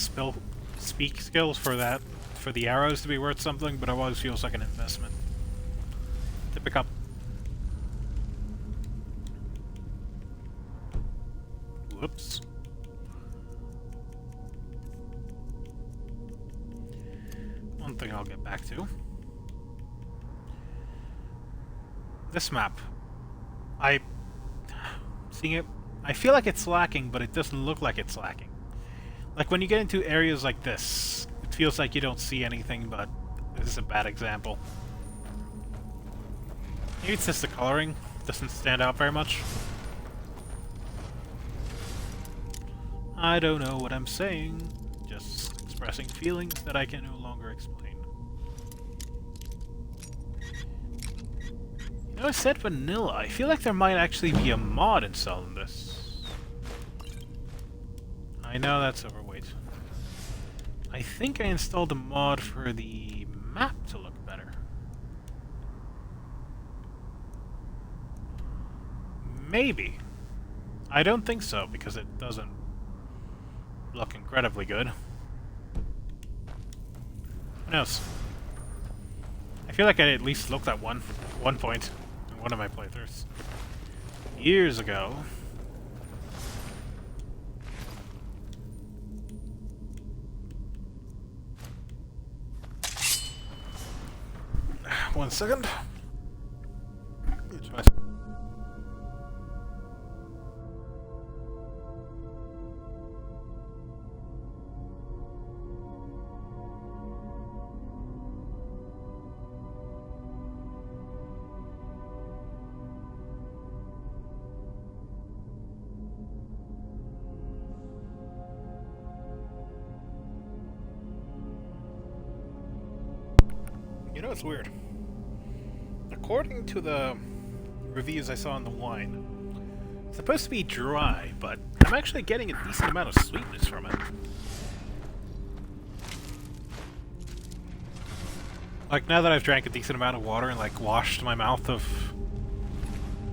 S1: speak skills for the arrows to be worth something, but it always feels like an investment to pick up. Whoops. One thing I'll get back to. This map. Seeing it, I feel like it's lacking, but it doesn't look like it's lacking. Like when you get into areas like this, it feels like you don't see anything, but this is a bad example. Maybe it's just the coloring doesn't stand out very much. I don't know what I'm saying. Just expressing feelings that I can no longer explain. You know, I said vanilla. I feel like there might actually be a mod installed in this. I know that's overweight. I think I installed a mod for the map to look better. Maybe. I don't think so, because it doesn't look incredibly good. Who knows? I feel like I at least looked at one point in one of my playthroughs. Years ago. One second. You know, it's weird. According to the reviews I saw on the wine, it's supposed to be dry, but I'm actually getting a decent amount of sweetness from it. Like, now that I've drank a decent amount of water and, like, washed my mouth of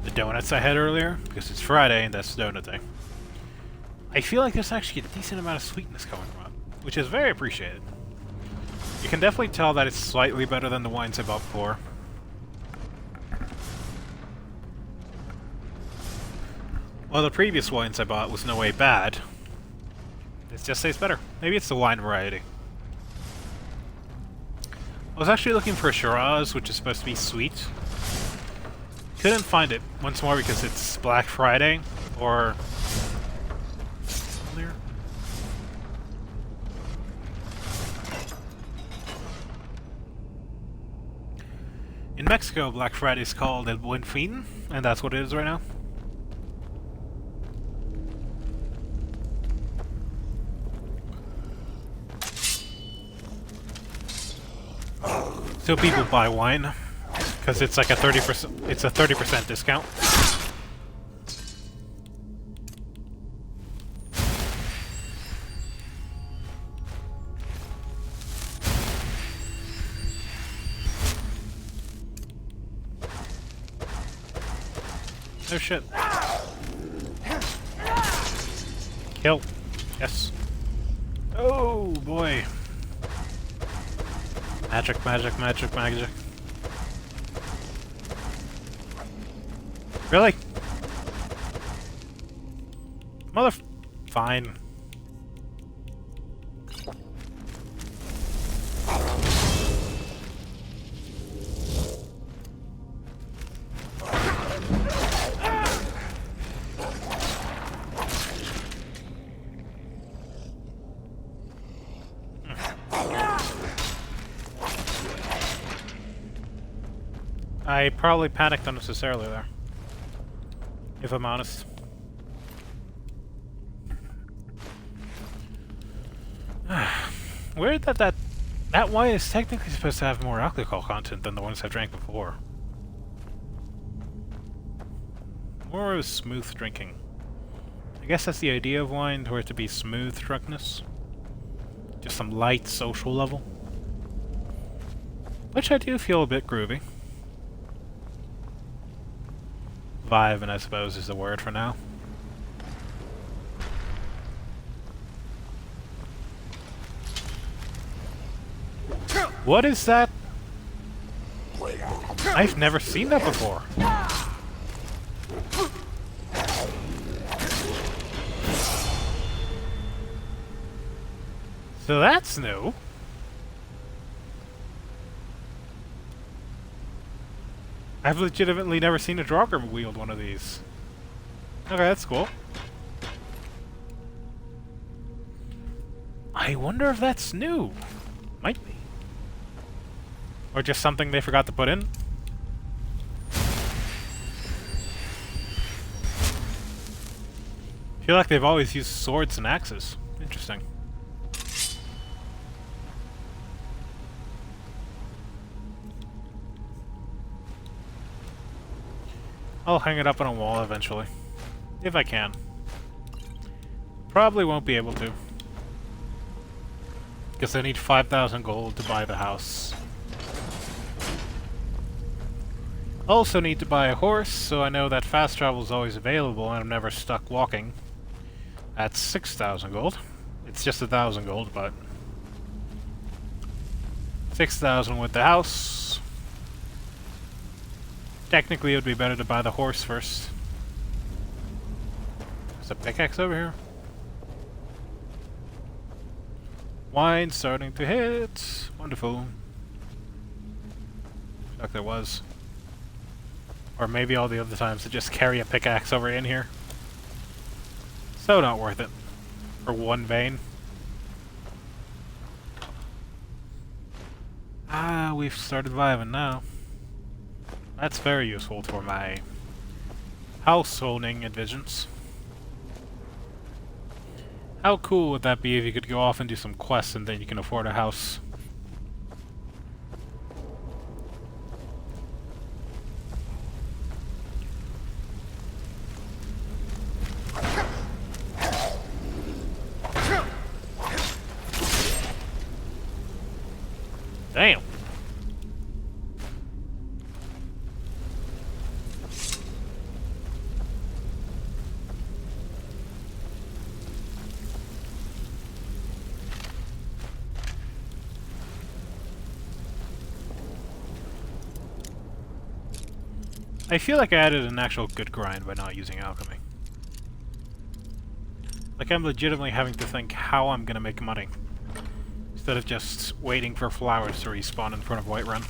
S1: the donuts I had earlier, because it's Friday and that's donut day, I feel like there's actually a decent amount of sweetness coming from it, which is very appreciated. You can definitely tell that it's slightly better than the wines I bought before. Well, the previous wines I bought was no way bad. It just tastes better. Maybe it's the wine variety. I was actually looking for a Shiraz, which is supposed to be sweet. Couldn't find it, once more because it's Black Friday, or... In Mexico, Black Friday is called El Buen Fin, and that's what it is right now. So people buy wine because it's like a 30%. It's a 30% discount. Oh shit. Kill. Yes. Oh boy. Magic, magic, magic, magic. Really? Fine. I probably panicked unnecessarily there, if I'm honest. Weird that wine is technically supposed to have more alcohol content than the ones I've drank before. More of a smooth drinking. I guess that's the idea of wine, for it to be smooth drunkenness. Just some light social level. Which I do feel a bit groovy. Vibe, I suppose, is the word for now. What is that? I've never seen that before. So that's new. I've legitimately never seen a Draugr wield one of these. Okay, that's cool. I wonder if that's new. Might be. Or just something they forgot to put in. I feel like they've always used swords and axes. Interesting. I'll hang it up on a wall eventually. If I can. Probably won't be able to. Because I need 5,000 gold to buy the house. Also need to buy a horse, so I know that fast travel is always available and I'm never stuck walking. That's 6,000 gold. It's just 1,000 gold, but 6,000 with the house. Technically, it would be better to buy the horse first. There's a pickaxe over here. Wine starting to hit. Wonderful. Like there was. Or maybe all the other times to just carry a pickaxe over in here. So not worth it. For one vein. Ah, we've started vibing now. That's very useful for my householding envisions. How cool would that be if you could go off and do some quests and then you can afford a house? Damn. I feel like I added an actual good grind by not using alchemy. Like I'm legitimately having to think how I'm gonna make money. Instead of just waiting for flowers to respawn in front of Whiterun.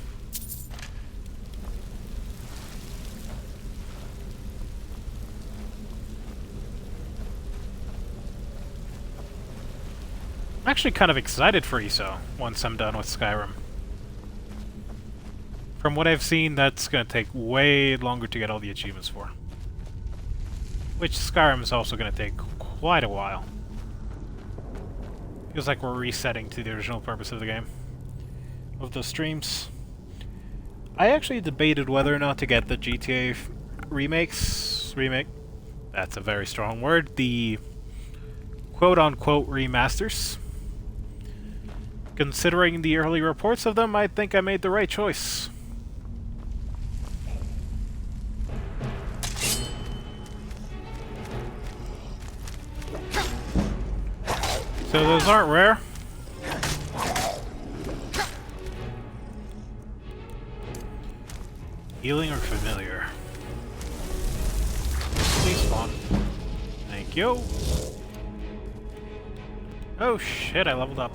S1: I'm actually kind of excited for ESO once I'm done with Skyrim. From what I've seen, that's going to take way longer to get all the achievements for. Which Skyrim is also going to take quite a while. Feels like we're resetting to the original purpose of the game. Of those streams. I actually debated whether or not to get the GTA remake. That's a very strong word. The quote-unquote remasters. Considering the early reports of them, I think I made the right choice. So those aren't rare. Healing or familiar? Please spawn. Thank you. Oh shit, I leveled up.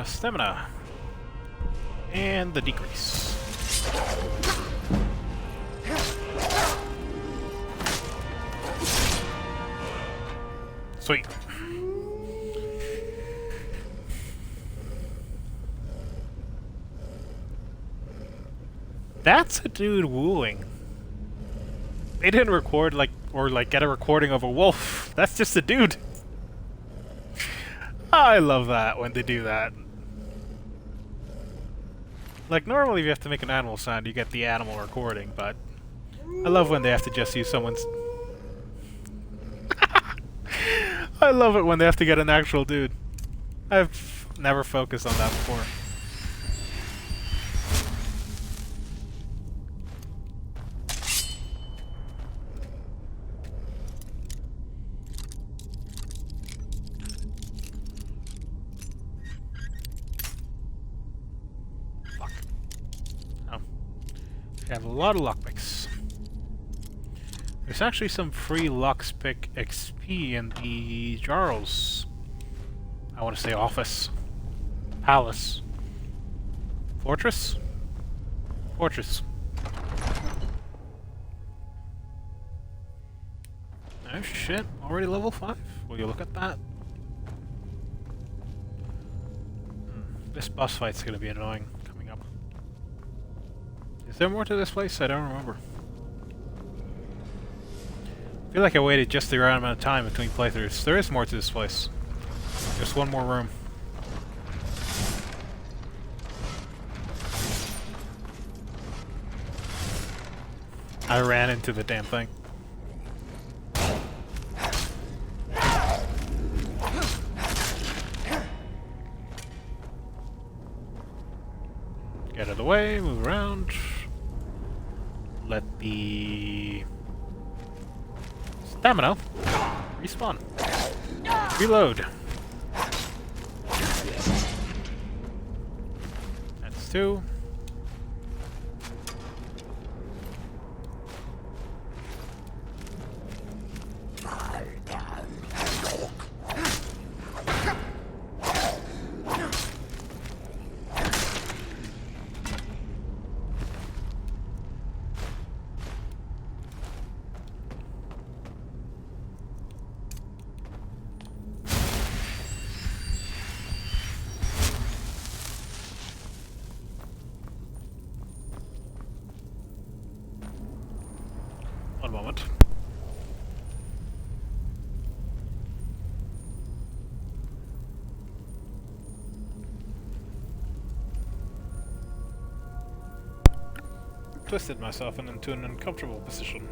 S1: Stamina. And the decrease. Sweet. That's a dude wooing. They didn't record get a recording of a wolf. That's just a dude. I love that when they do that. Like normally if you have to make an animal sound, you get the animal recording, but I love when they have to just use someone's I love it when they have to get an actual dude. I've never focused on that before. Fuck. Oh. We have a lot of lockpicks. There's actually some free lockpick XP in the Jarl's, I want to say office. Palace. Fortress? Fortress. Oh shit, already level 5? Will you look at that? This boss fight's gonna be annoying coming up. Is there more to this place? I don't remember. I feel like I waited just the right amount of time between playthroughs. There is more to this place. There's one more room. I ran into the damn thing. Get out of the way, move around. Let the stamina respawn. Reload. That's 2. One moment. Twisted myself into an uncomfortable position.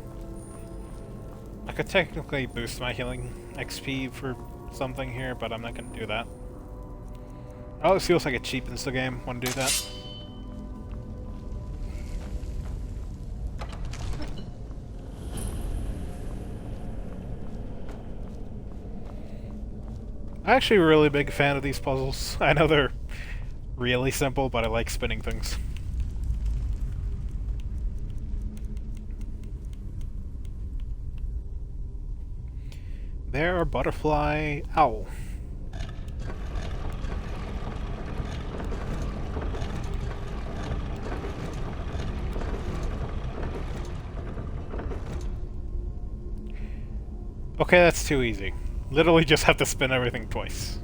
S1: I could technically boost my healing XP for something here, but I'm not gonna do that. It always feels like it cheapens the game when I do that. I'm actually a really big fan of these puzzles. I know they're really simple, but I like spinning things. There, butterfly, owl. Okay, that's too easy. Literally just have to spin everything twice.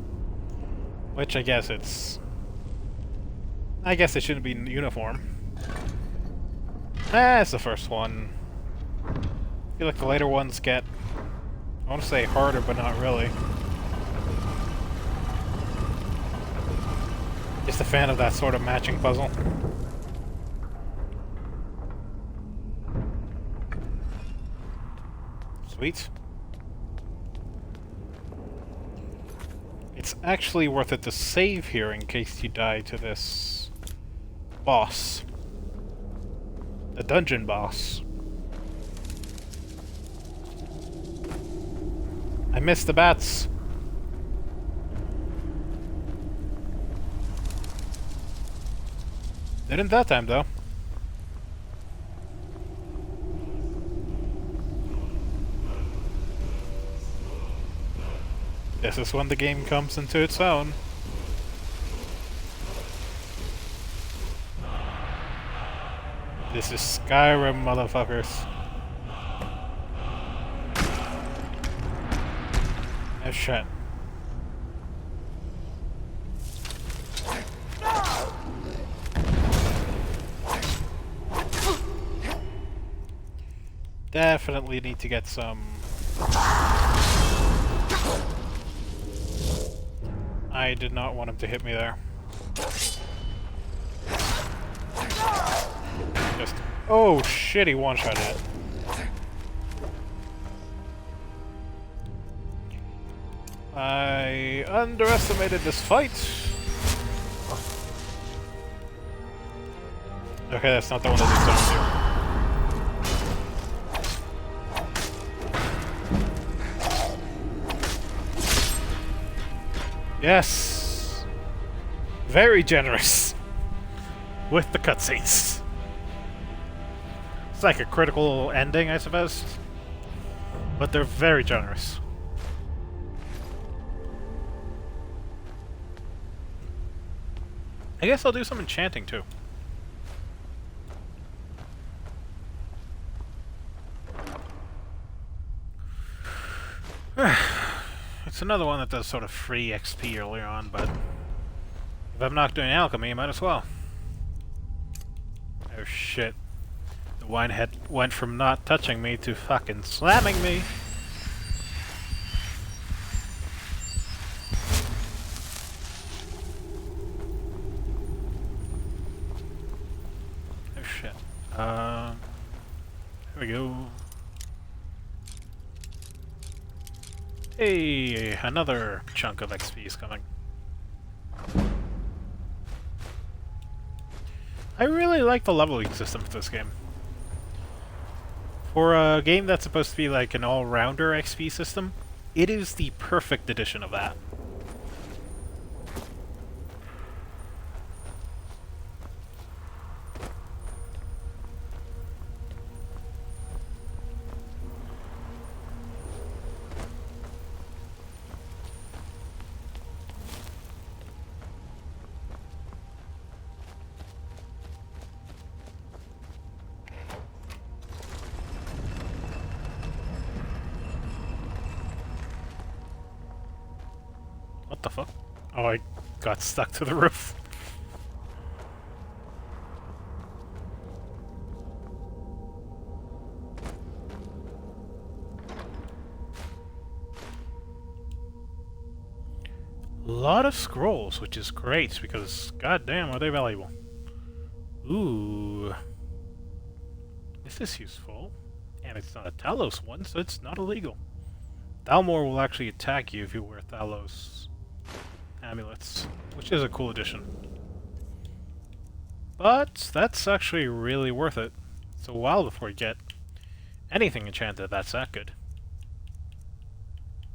S1: Which I guess it's... I guess it shouldn't be uniform. It's the first one. I feel like the later ones get... I want to say harder, but not really. Just a fan of that sort of matching puzzle. Sweet. It's actually worth it to save here in case you die to this boss. The dungeon boss. I missed the bats. Didn't that time, though. This is when the game comes into its own. This is Skyrim, motherfuckers. Oh shit. Definitely need to get some... I did not want him to hit me there. Just... Oh shit, he one-shot it. I underestimated this fight. Okay, that's not the one that he's down to. Yes! Very generous with the cutscenes. It's like a critical ending, I suppose. But they're very generous. I guess I'll do some enchanting too. It's another one that does sort of free XP earlier on, but if I'm not doing alchemy, I might as well. Oh shit. The winehead went from not touching me to fucking slamming me. Oh shit. Here we go. Hey, another chunk of XP is coming. I really like the leveling system for this game. For a game that's supposed to be like an all-rounder XP system, it is the perfect edition of that. What the fuck? Oh, I got stuck to the roof. A lot of scrolls, which is great, because goddamn are they valuable. Ooh. This is useful. And it's not a Talos one, so it's not illegal. Thalmor will actually attack you if you wear Talos amulets, which is a cool addition. But that's actually really worth it. It's a while before you get anything enchanted that's that good.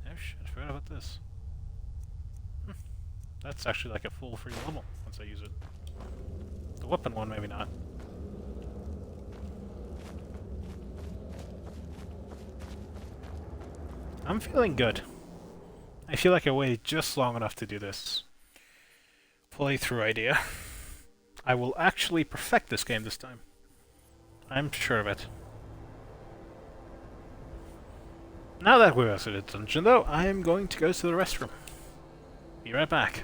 S1: Oh shit, I forgot about this. That's actually like a full free level once I use it. The weapon one, maybe not. I'm feeling good. I feel like I waited just long enough to do this playthrough idea. I will actually perfect this game this time. I'm sure of it. Now that we're out of the dungeon, though, I am going to go to the restroom. Be right back.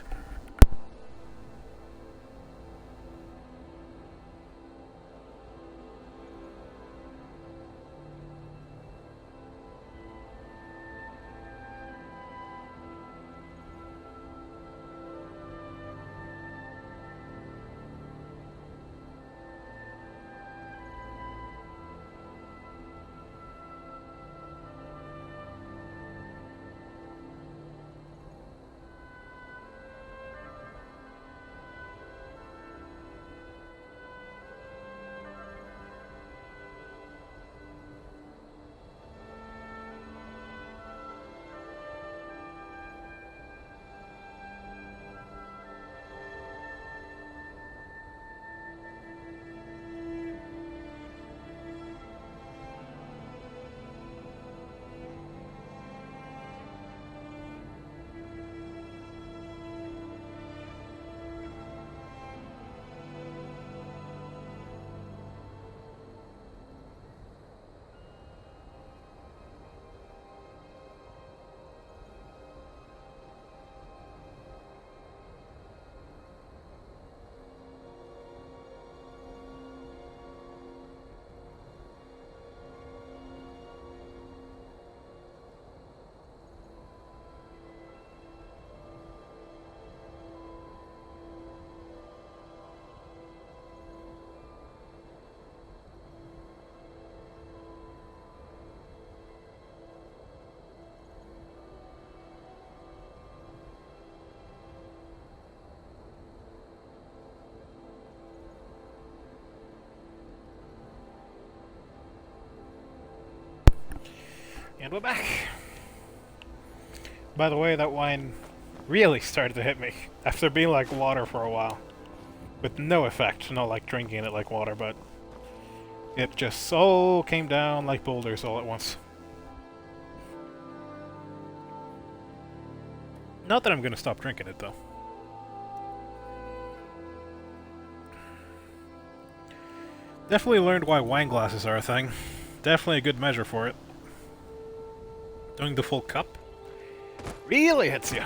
S1: And we're back! By the way, that wine really started to hit me after being like water for a while. With no effect, not like drinking it like water, but it just so came down like boulders all at once. Not that I'm gonna stop drinking it though. Definitely learned why wine glasses are a thing. Definitely a good measure for it. Doing the full cup really hits you.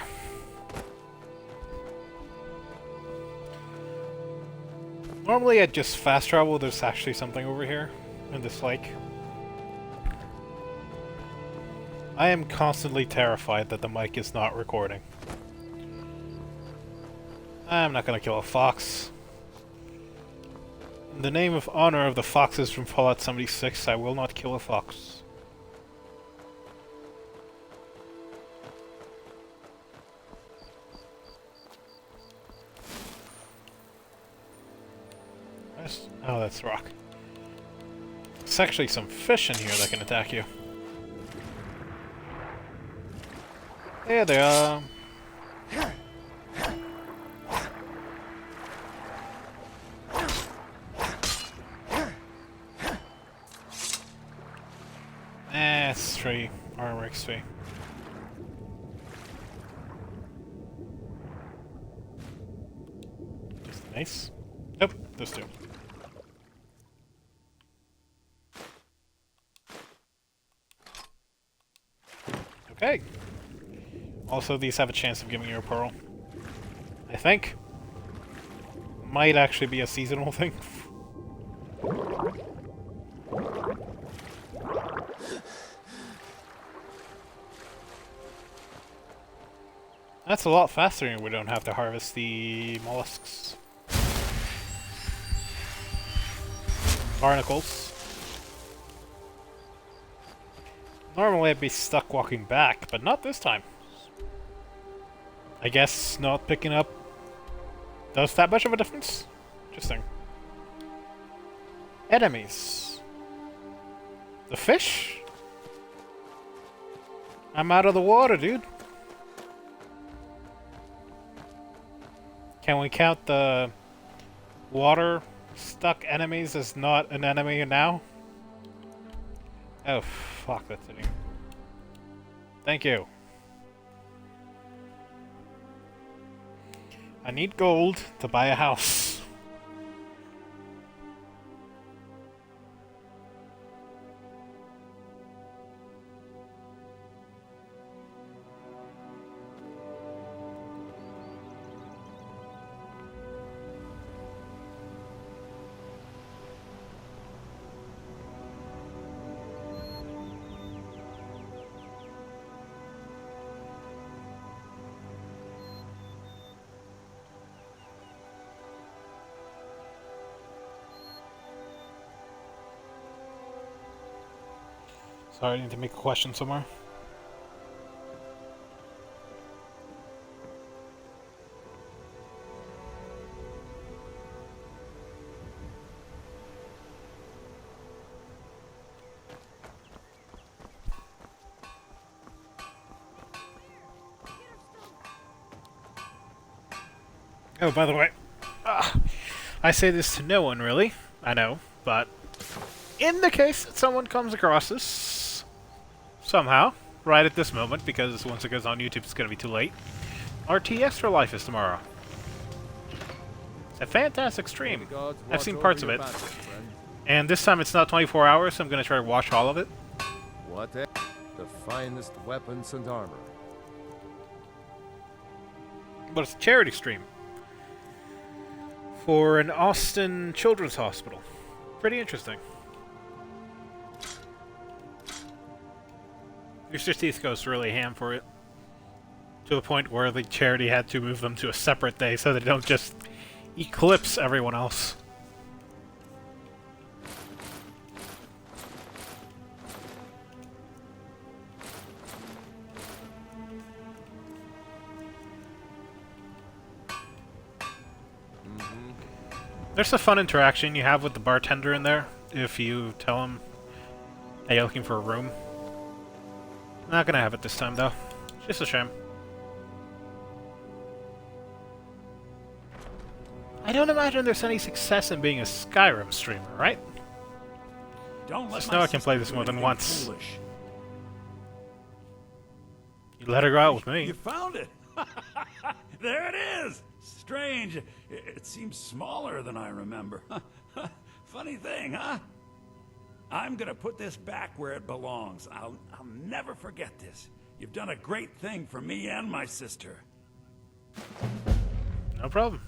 S1: Normally I'd just fast travel, there's actually something over here in this lake. I am constantly terrified that the mic is not recording. I'm not gonna kill a fox. In the name of honor of the foxes from Fallout 76, I will not kill a fox. Oh, that's rock. There's actually some fish in here that can attack you. There they are. It's 3. Armor XP. Nice. Nope, those 2. Okay. Also, these have a chance of giving you a pearl. I think. Might actually be a seasonal thing. That's a lot faster and we don't have to harvest the mollusks. Barnacles. Normally I'd be stuck walking back, but not this time. I guess not picking up does that much of a difference? Interesting. Enemies. The fish? I'm out of the water, dude. Can we count the water stuck enemies as not an enemy now? Oh, fuck, that's it. Thank you. I need gold to buy a house. Sorry, I need to make a question somewhere. Oh, by the way, I say this to no one, really. I know, but in the case that someone comes across this somehow, right at this moment, because once it goes on YouTube, it's going to be too late. RT Extra Life is tomorrow. It's a fantastic stream. I've seen parts of it. And this time it's not 24 hours, so I'm going to try to watch all of it.
S2: What the finest weapons and armor.
S1: But it's a charity stream. For an Austin Children's Hospital. Pretty interesting. Mr. Teeth goes really ham for it. To the point where the charity had to move them to a separate day so they don't just eclipse everyone else. There's a fun interaction you have with the bartender in there if you tell him, hey, you're looking for a room. Not gonna have it this time, though. Just a shame. I don't imagine there's any success in being a Skyrim streamer, right?
S12: Don't let
S1: Just know I can play this more than once. You let her go out with me.
S12: You found it! There it is! Strange. It seems smaller than I remember. Funny thing, huh? I'm gonna put this back where it belongs. I'll never forget this. You've done a great thing for me and my sister.
S1: No problem.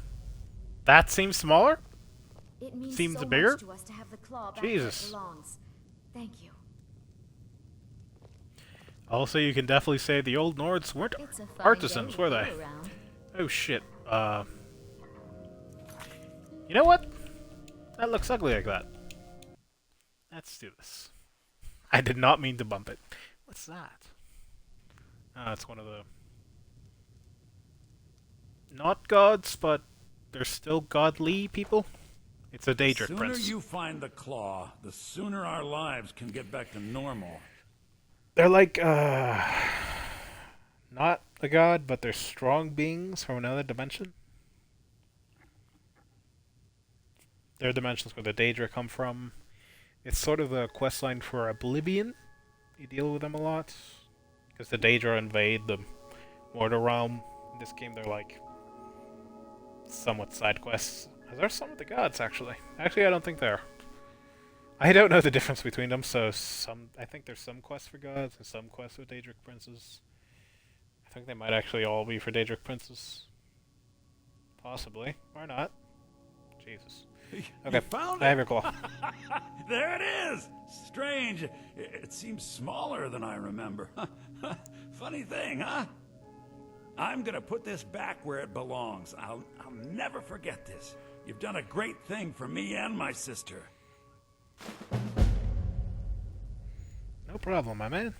S1: That seems smaller?
S11: It means
S1: seems
S11: so
S1: bigger?
S11: much to us to have the claw back
S1: Jesus.
S11: where it belongs. Thank you.
S1: Also, you can definitely say the old Nords weren't
S11: It's a fine
S1: artisans,
S11: day
S1: were
S11: to
S1: they?
S11: go around.
S1: Oh shit. You know what? That looks ugly like that. Let's do this. I did not mean to bump it. What's that? It's one of the... Not gods, but they're still godly people. It's a Daedric
S12: The sooner
S1: prince.
S12: you find the claw, the sooner our lives can get back to normal.
S1: They're like, not a god, but they're strong beings from another dimension. Their dimensions where the Daedra come from. It's sort of the questline for Oblivion. You deal with them a lot. Because the Daedra invade the Mortal Realm. In this game, they're like somewhat side quests. They're some of the gods, actually. Actually, I don't think they're. I don't know the difference between them, so I think there's some quests for gods and some quests with Daedric princes. I think they might actually all be for Daedric princes. Possibly. Or not. Jesus. Okay,
S12: found
S1: I have your claw.
S12: There it is! Strange. It seems smaller than I remember. Funny thing, huh? I'm gonna put this back where it belongs. I'll never forget this. You've done a great thing for me and my sister.
S1: No problem, my man.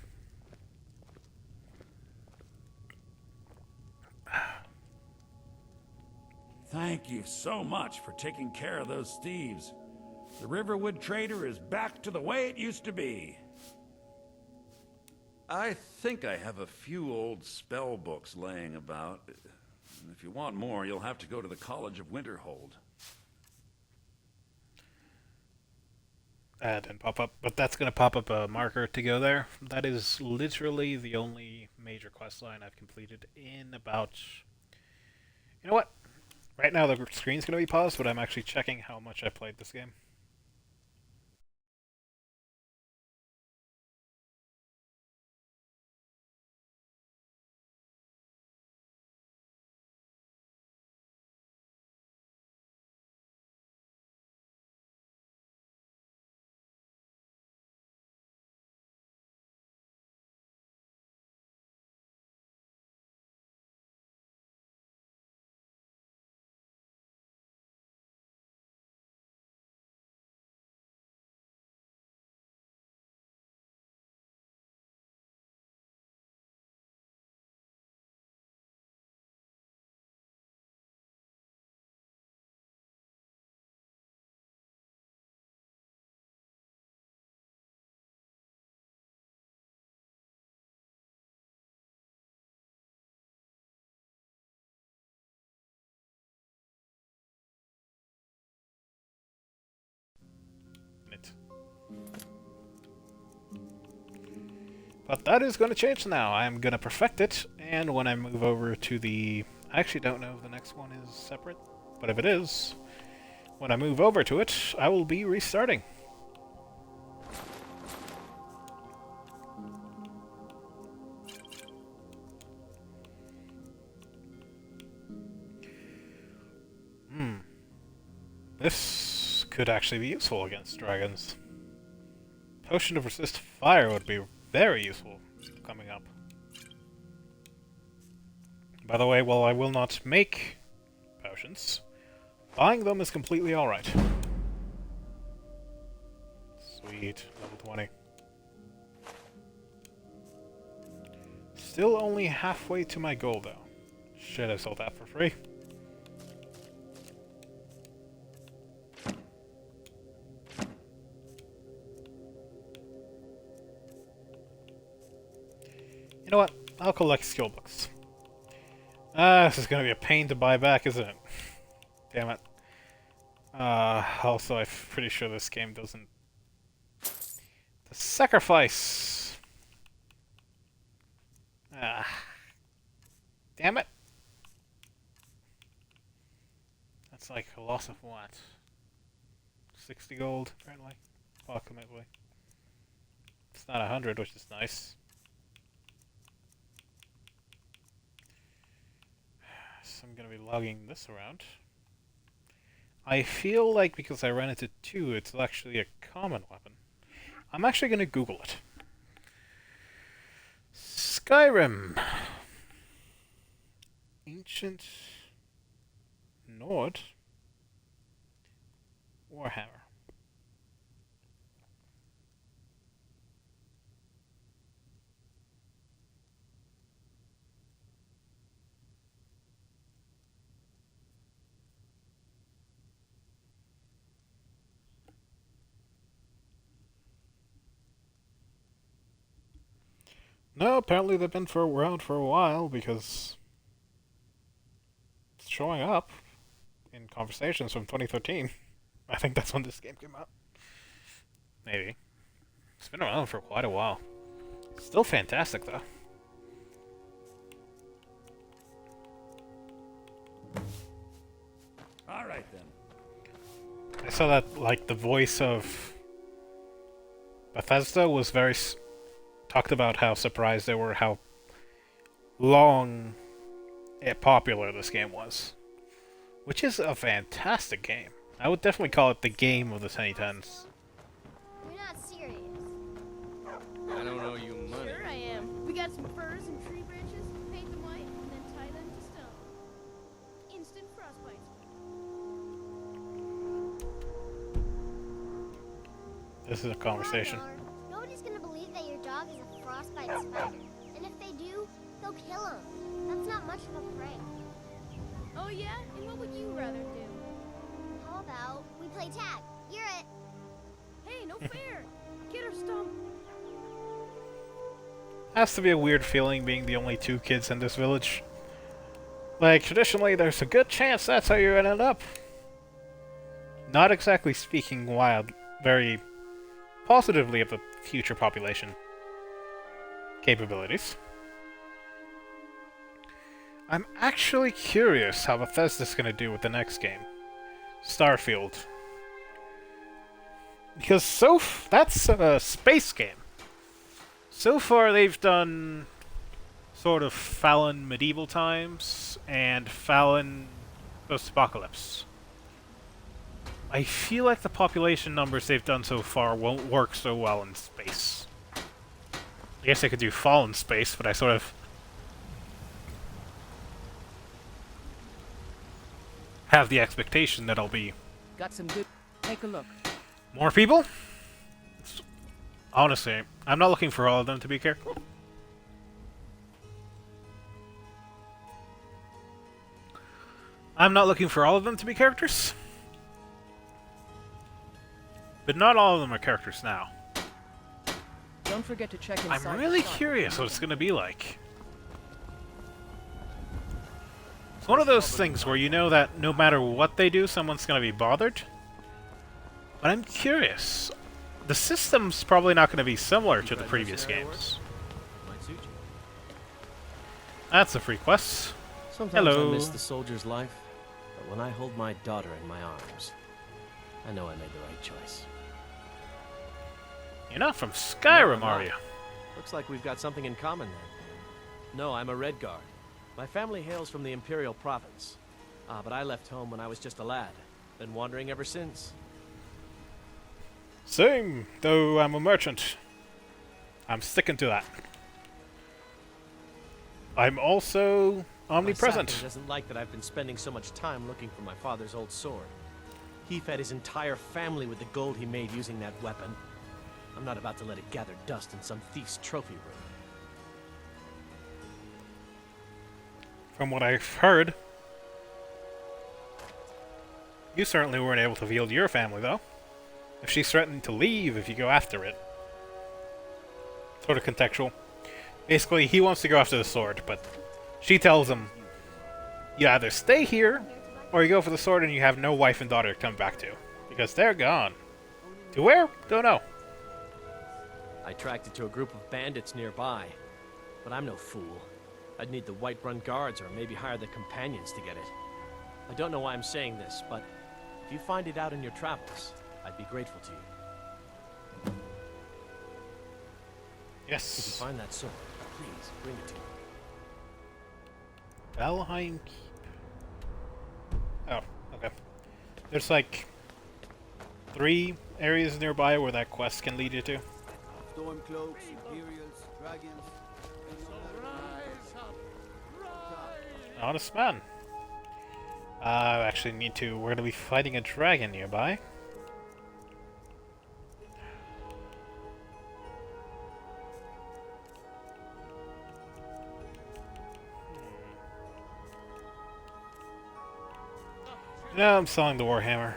S12: Thank you so much for taking care of those thieves. The Riverwood Trader is back to the way it used to be. I think I have a few old spell books laying about. If you want more, you'll have to go to the College of Winterhold.
S1: That didn't pop up, but that's going to pop up a marker to go there. That is literally the only major quest line I've completed in about... You know what? Right now the screen's going to be paused, but I'm actually checking how much I played this game. But that is going to change now. I'm going to perfect it, and when I move over to the... I actually don't know if the next one is separate, but if it is, when I move over to it, I will be restarting. This could actually be useful against dragons. Potion of resist fire would be very useful coming up. By the way, while I will not make potions, buying them is completely alright. Sweet, level 20. Still only halfway to my goal, though. Shit, I sold that for free. You know what? I'll collect skill books. This is gonna be a pain to buy back, isn't it? Damn it. Also, I'm pretty sure this game doesn't... The sacrifice! Damn it! That's like a loss of what? 60 gold, apparently. Approximately. It's not 100, which is nice. So I'm gonna be lugging this around. I feel like because I ran into 2, it's actually a common weapon. I'm actually gonna Google it. Skyrim. Ancient Nord Warhammer. No, apparently they've been around for a while because it's showing up in conversations from 2013. I think that's when this game came out. Maybe. It's been around for quite a while. Still fantastic, though.
S12: Alright then.
S1: I saw that, like, the voice of Bethesda was very... talked about how surprised they were how long and popular this game was. Which is a fantastic game. I would definitely call it the game of the 2010s.
S5: You're not serious.
S4: I don't owe you money.
S5: Sure I am. We got some furs and tree branches, paint them white, and then tie them to stone. Instant frostbite.
S1: This is a conversation.
S5: Nobody's gonna believe that your dog is a frostbite spider. And if they do, they'll kill him. That's not much of a prank. Oh yeah? And what would you rather do? How about we play tag? You're it. Hey, no fair. Get her stump.
S1: Has to be a weird feeling being the only two kids in this village. Like, traditionally, there's a good chance that's how you ended up. Not exactly speaking very positively of the future population capabilities. I'm actually curious how Bethesda's gonna do with the next game, Starfield. Because that's a space game. So far they've done sort of Fallen medieval times and Fallen post-apocalypse. I feel like the population numbers they've done so far won't work so well in space. I guess I could do Fallen space, but I sort of have the expectation that I'll be
S7: Got some good. Take a look.
S1: more people. Honestly, I'm not looking for all of them to be careful. I'm not looking for all of them to be characters. But not all of them are characters now.
S7: Don't forget to check inside.
S1: I'm really curious what it's going to be like. It's one of those things where you know that no matter what they do, someone's going to be bothered. But I'm curious. The system's probably not going to be similar to the previous games. That's a free quest.
S19: Sometimes
S1: Hello.
S19: I miss the soldier's life, but when I hold my daughter in my arms, I know I made the right choice.
S1: You're not from Skyrim, are you?
S19: Looks like we've got something in common then. No, I'm a Red Guard. My family hails from the Imperial Province. But I left home when I was just a lad. Been wandering ever since.
S1: Same, though I'm a merchant. I'm sticking to that. I'm also omnipresent.
S19: My Sappin doesn't like that I've been spending so much time looking for my father's old sword. He fed his entire family with the gold he made using that weapon. I'm not about to let it gather dust in some thief's trophy room.
S1: From what I've heard, you certainly weren't able to wield your family, though. If she's threatening to leave if you go after it. Sort of contextual. Basically, he wants to go after the sword, but she tells him, you either stay here, or you go for the sword and you have no wife and daughter to come back to. Because they're gone. To where? Don't know.
S19: I tracked it to a group of bandits nearby. But I'm no fool. I'd need the Whiterun guards or maybe hire the companions to get it. I don't know why I'm saying this, but if you find it out in your travels, I'd be grateful to you.
S1: Yes.
S19: If you find that sword, please bring it to me.
S1: Valheim Keep. Oh, okay. There's like 3 areas nearby where that quest can lead you to.
S20: Stormcloaks, Imperials, dragons.
S1: Honest man. I actually need to. We're gonna be fighting a dragon nearby. No, I'm selling the Warhammer.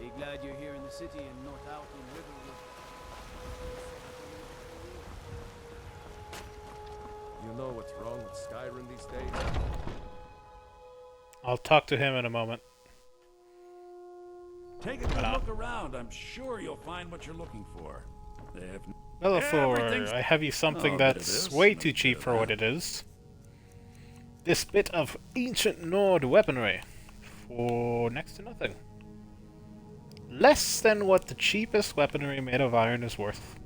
S20: Be glad you're here in the city and not out.
S2: You know what's wrong with Skyrim these days?
S1: I'll talk to him in a moment.
S12: Take a good look around. I'm sure you'll find what you're looking for. They have
S1: Bellathor, I have you something that's way too cheap for what it is. This bit of ancient Nord weaponry for next to nothing. Less than what the cheapest weaponry made of iron is worth.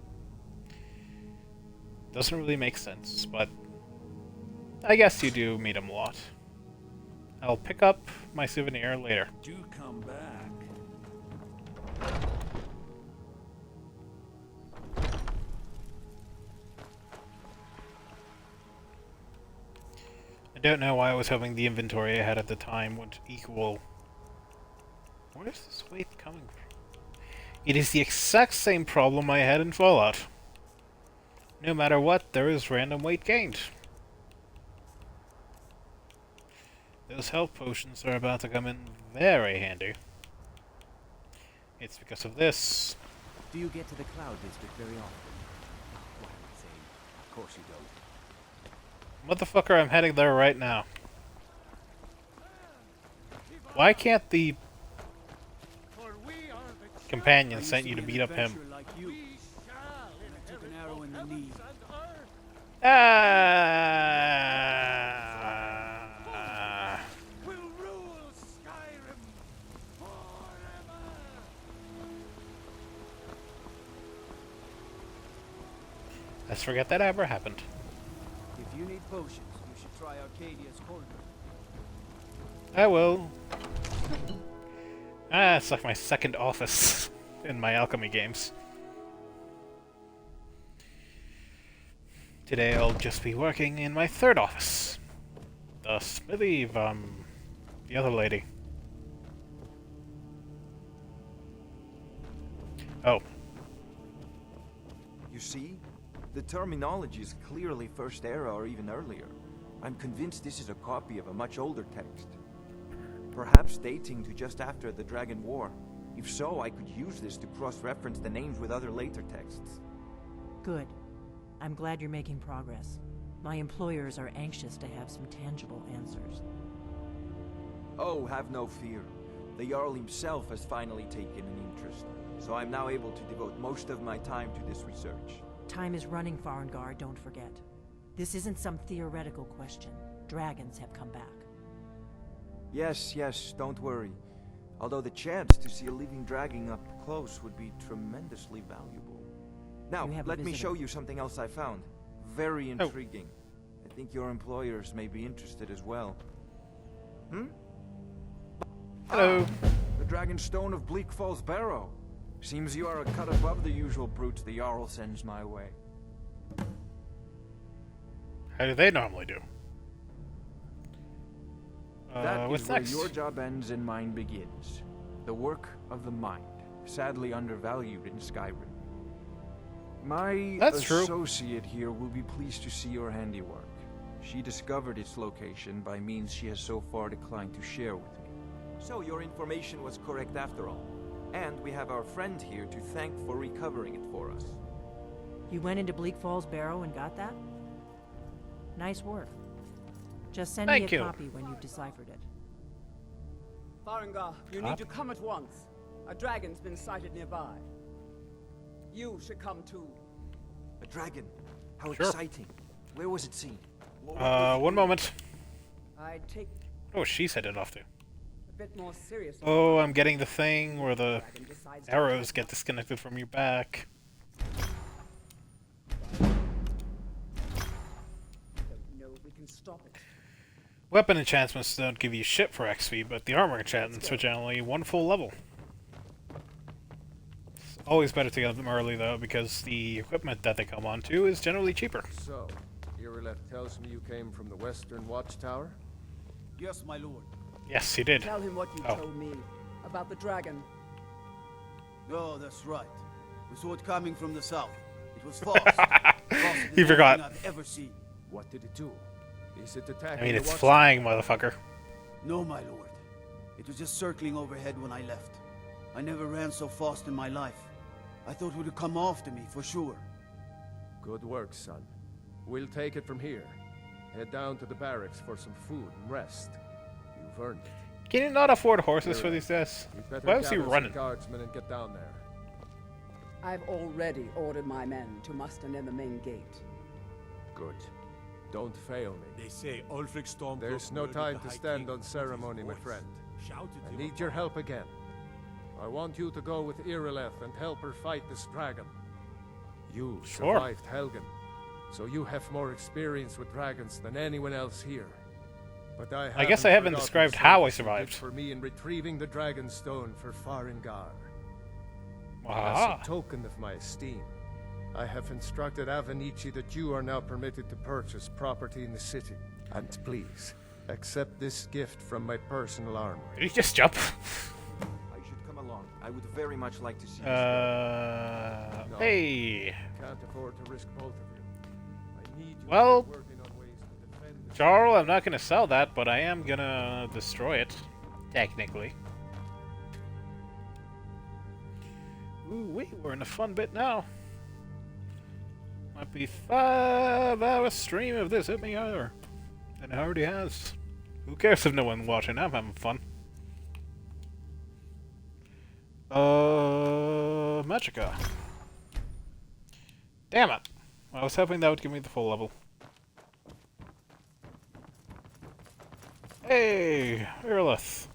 S1: Doesn't really make sense, but I guess you do meet him a lot. I'll pick up my souvenir later.
S12: Do come back.
S1: I don't know why I was hoping the inventory I had at the time would equal... Where is this weight coming from? It is the exact same problem I had in Fallout. No matter what, there is random weight gained. Those health potions are about to come in very handy. It's because of this.
S8: Do you get to the Cloud District very often? Why am I saying? Of course you don't.
S1: Motherfucker, I'm heading there right now. Why can't the companion sent you to beat up him? Let's forget that ever happened.
S20: If you need potions, you should try Arcadia's corner.
S1: I will. It's like my second office in my alchemy games. Today I'll just be working in my third office. The smithy of, the other lady. Oh.
S14: You see? The terminology is clearly First Era or even earlier. I'm convinced this is a copy of a much older text. Perhaps dating to just after the Dragon War. If so, I could use this to cross-reference the names with other later texts.
S21: Good. I'm glad you're making progress. My employers are anxious to have some tangible answers.
S14: Oh, have no fear. The Jarl himself has finally taken an interest, so I'm now able to devote most of my time to this research.
S21: Time is running, Farengar, don't forget. This isn't some theoretical question. Dragons have come back.
S14: Yes, don't worry. Although the chance to see a living dragon up close would be tremendously valuable. Now, let me show you something else I found. Very intriguing. I think your employers may be interested as well.
S1: Hello.
S14: The Dragon Stone of Bleak Falls Barrow. Seems you are a cut above the usual brutes the Jarl sends my way.
S1: How do they normally do?
S14: That
S1: what's
S14: is where
S1: next?
S14: your job ends and mine begins. The work of the mind, sadly undervalued in Skyrim. My associate here will be pleased to see your handiwork. She discovered its location by means she has so far declined to share with me. So your information was correct after all. And we have our friend here to thank for recovering it for us.
S21: You went into Bleak Falls Barrow and got that? Nice work. Just send me a copy when you've deciphered it.
S13: Farengar, you need to come at once. A dragon's been sighted nearby. You should come too.
S14: A dragon? How exciting. Where was it seen?
S1: One moment.
S13: I'd take
S1: Oh, she's headed off to.
S13: a bit more serious.
S1: Oh, I'm getting the thing where the arrows get disconnected from your back.
S13: No, we can stop it.
S1: Weapon enchantments don't give you shit for XP, but the armor enchantments are generally one full level. It's always better to get them early, though, because the equipment that they come onto is generally cheaper.
S2: So, Irileth tells me you came from the Western Watchtower?
S20: Yes, my lord.
S1: Yes, he did.
S13: Tell him what you told me about the dragon.
S20: Oh, that's right. We saw it coming from the south. It was fast.
S1: He forgot.
S20: I've ever seen.
S2: What did it do? Is it attacking
S1: I mean,
S2: the
S1: it's
S2: Watchtower?
S1: flying, motherfucker.
S20: No, my lord. It was just circling overhead when I left. I never ran so fast in my life. I thought you'd come after me, for sure.
S2: Good work, son. We'll take it from here. Head down to the barracks for some food and rest. You've earned it.
S1: Can you not afford horses for these days? Why was he
S2: gather some
S1: running?
S2: guardsmen and get down there.
S13: I've already ordered my men to muster near the main gate.
S2: Good. Don't fail me.
S16: They say Ulfric Stormcloak.
S2: There's no time to stand on ceremony, my friend. I need your help again. I want you to go with Irileth and help her fight this dragon. You survived Helgen, so you have more experience with dragons than anyone else here. But
S1: I guess I haven't described how I survived.
S2: For me in retrieving the dragon stone for Farengar.
S1: Aha.
S2: As a token of my esteem, I have instructed Avenici that you are now permitted to purchase property in the city. And please, accept this gift from my personal armory.
S1: Did he just jump?
S14: I should come along. I would very much like to see
S2: No,
S1: hey.
S2: Can't afford to risk both of you. I need you
S1: Well,
S2: to be working on ways to defend the
S1: Jarl, I'm not gonna sell that, but I am gonna destroy it. Technically. Ooh, we're in a fun bit now. Might be 5-hour stream if this hit me either. And it already has. Who cares if no one's watching? I'm having fun. Magica. Damn it. I was hoping that would give me the full level. Hey, Irileth.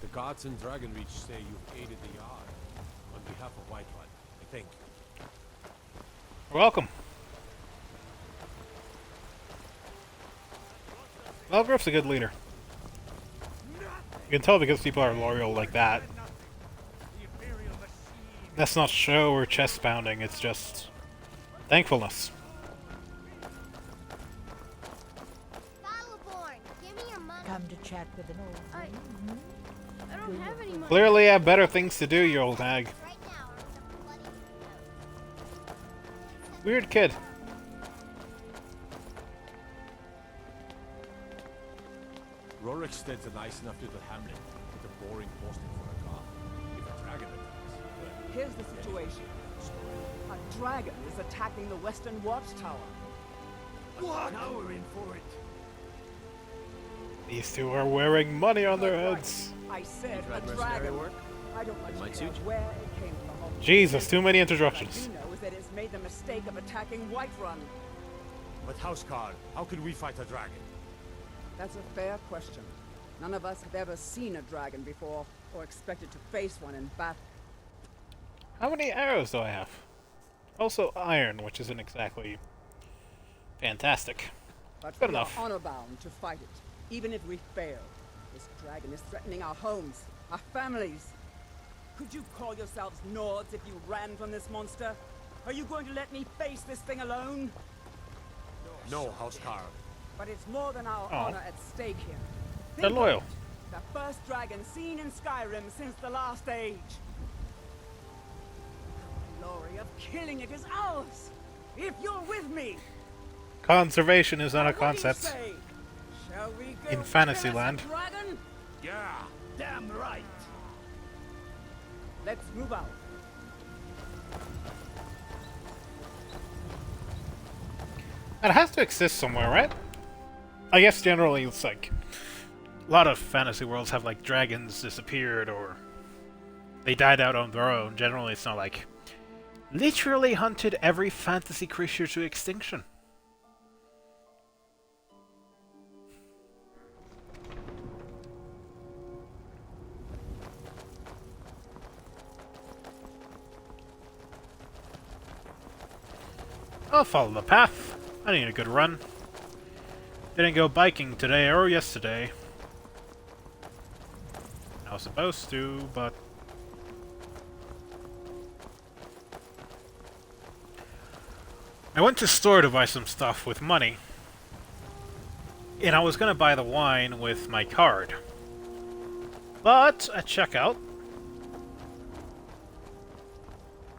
S16: The guards in Dragonreach say you've aided the Yard. On behalf of Whiterun, I thank you.
S1: Welcome. Valgriff's a good leader. You can tell because people are loyal like that. That's not show or chest pounding, it's just thankfulness.
S18: Come to chat with an old friend.
S5: I don't have any money.
S1: Clearly I have better things to do, you old hag. Weird kid.
S16: Rorikstead's a nice enough little hamlet with a boring posting for a guard. If a dragon attacks,
S13: Here's the situation. A dragon is attacking the western watchtower.
S17: What? Now we're in for it.
S1: These two are wearing money on their heads.
S13: I said a dragon. I don't much care where it came from.
S1: Jesus, too many
S13: What I
S1: introductions.
S13: do know is that it's made the mistake of attacking Whiterun.
S16: But Housecarl, how can we fight a dragon?
S13: That's a fair question. None of us have ever seen a dragon before, or expected to face one in battle.
S1: How many arrows do I have? Also iron, which isn't exactly fantastic.
S13: But
S1: Good
S13: we
S1: enough.
S13: are honor-bound to fight it, even if we fail. This dragon is threatening our homes, our families. Could you call yourselves Nords if you ran from this monster? Are you going to let me face this thing alone?
S16: No, Housecarl.
S13: But it's more than our honor at stake here.
S1: They're
S13: Think of
S1: loyal.
S13: it. The first dragon seen in Skyrim since the last age. The glory of killing it is ours, if you're with me.
S1: Conservation is not a
S13: What do you
S1: concept
S13: say? Shall we go
S1: in fantasy
S13: kill us a
S1: land.
S13: dragon?
S17: Yeah, damn right.
S13: Let's move out.
S1: It has to exist somewhere, right? I guess generally it's like a lot of fantasy worlds have like dragons disappeared or they died out on their own. Generally it's not like literally hunted every fantasy creature to extinction. I'll follow the path. I need a good run. Didn't go biking today or yesterday. I was supposed to, but... I went to store to buy some stuff with money. And I was gonna buy the wine with my card. But at checkout,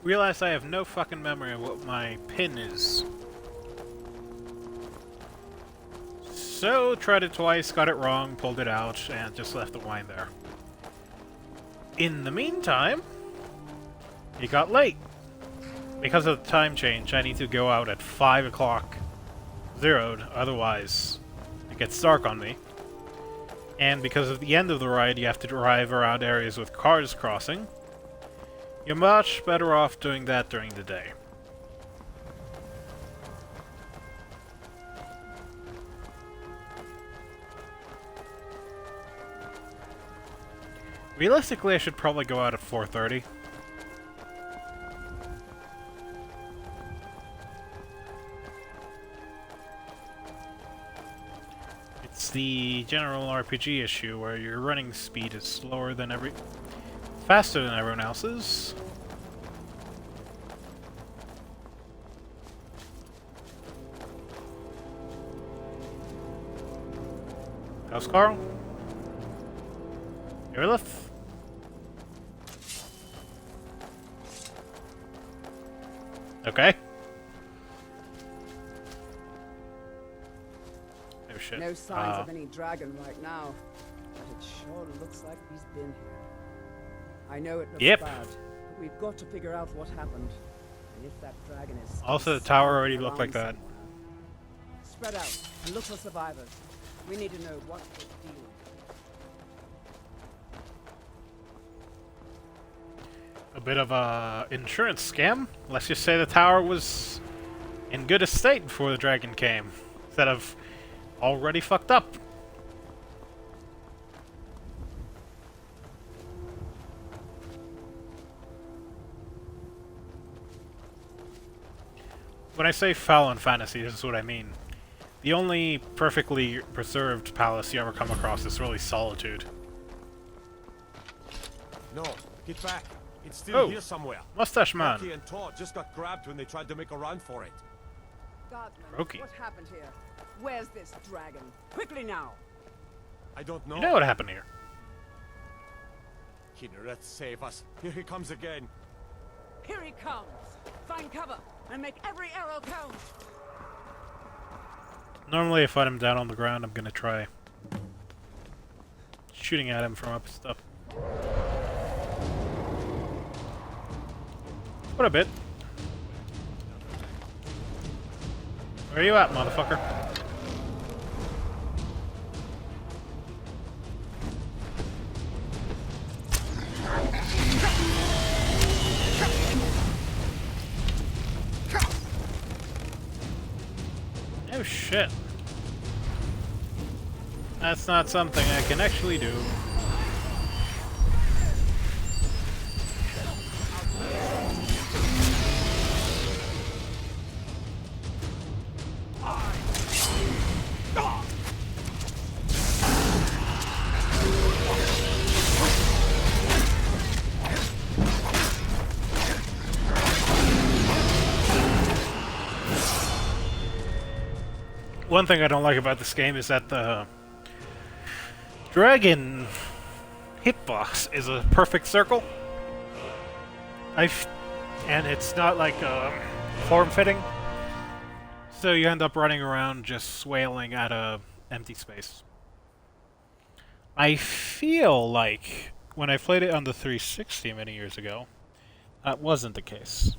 S1: realized I have no fucking memory of what my pin is. So, tried it twice, got it wrong, pulled it out, and just left the wine there. In the meantime, it got late. Because of the time change, I need to go out at 5 o'clock zeroed, otherwise it gets dark on me. And because of the end of the ride, you have to drive around areas with cars crossing. You're much better off doing that during the day. Realistically, I should probably go out at 4:30. It's the general RPG issue where your running speed is faster than everyone else's. How's Carl? Airlift? Okay. Oh shit.
S13: No signs of any dragon right now, but it sure looks like he's been here. I know it looks bad, but we've got to figure out what happened, and if that dragon is...
S1: Also, the tower already looked like that.
S13: Spread out and look for survivors. We need to know what we're dealing with.
S1: A bit of a insurance scam. Let's just say the tower was in good estate before the dragon came, instead of already fucked up. When I say foul in fantasy, this is what I mean. The only perfectly preserved palace you ever come across is really Solitude.
S16: No, get back. It's still here somewhere.
S1: Mustache Man.
S16: Rocky and Todd just got grabbed when they tried to make a run for it.
S13: Guardsman,
S1: Rocky.
S13: what happened here? Where's this dragon? Quickly now!
S16: I don't know.
S1: You know what happened here.
S16: Kinneret, save us. Here he comes again.
S13: Here he comes! Find cover and make every arrow count!
S1: Normally, if I find him down on the ground, I'm gonna try shooting at him from up stuff. What a bit. Where are you at, motherfucker? Oh shit. That's not something I can actually do. One thing I don't like about this game is that the dragon hitbox is a perfect circle. And it's not like form-fitting. So you end up running around just swailing at a empty space. I feel like when I played it on the 360 many years ago, that wasn't the case.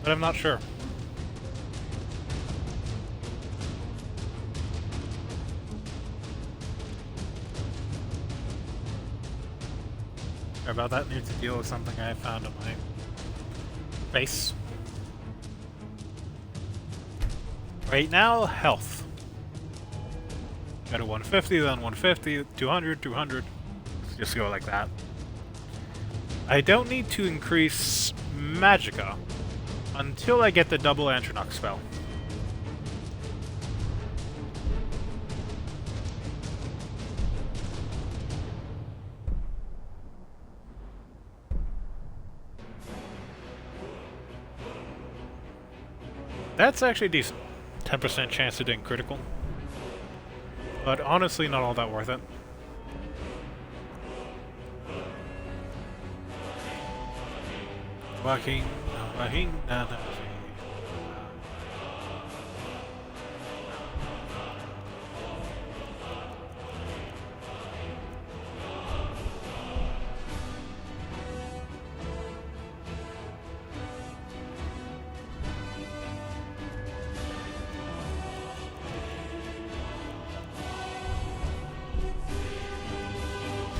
S1: But I'm not sure. Sorry about that. Need to deal with something I found on my face. Right now, health. Go to 150, then 150, 200, 200. Just go like that. I don't need to increase Magicka until I get the double Antronach spell. That's actually decent. 10% chance of doing critical. But honestly, not all that worth it. Walking, walking down the street.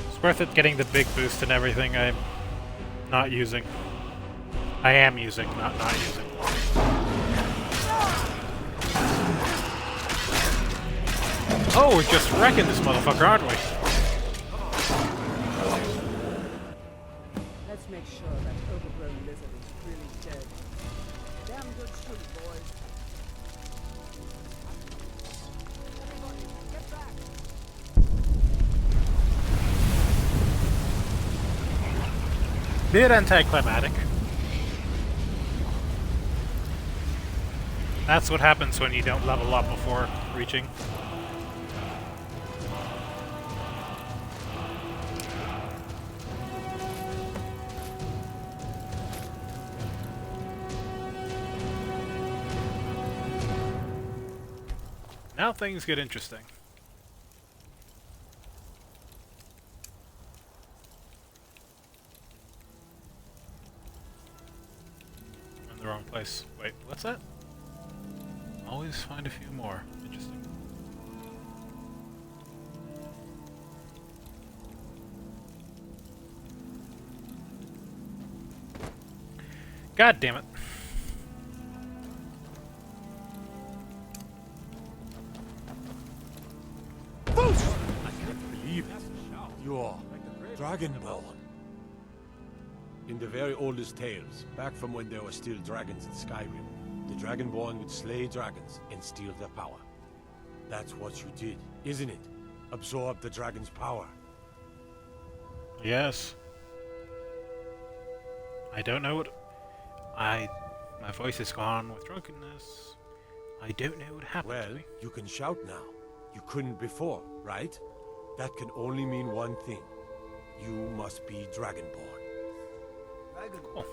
S1: It's worth it getting the big boost and everything I'm not using. I am using, not using. Oh, we're just wrecking this motherfucker, aren't we?
S13: Let's make sure that overgrown lizard is really dead. Damn good shoot, boys. Everybody, get back!
S1: Bit anticlimactic. That's what happens when you don't level up before reaching. Now things get interesting. I'm in the wrong place. Wait, what's that? Always find a few more. Interesting. God damn it.
S16: I can't believe it. You're Dragonborn. In the very oldest tales, back from when there were still dragons in Skyrim, the Dragonborn would slay dragons and steal their power. That's what you did, isn't it? Absorb the dragon's power.
S1: Yes. I don't know what... My voice is gone with drunkenness. I don't know what happened to me.
S16: You can shout now. You couldn't before, right? That can only mean one thing. You must be Dragonborn.
S20: Dragonborn?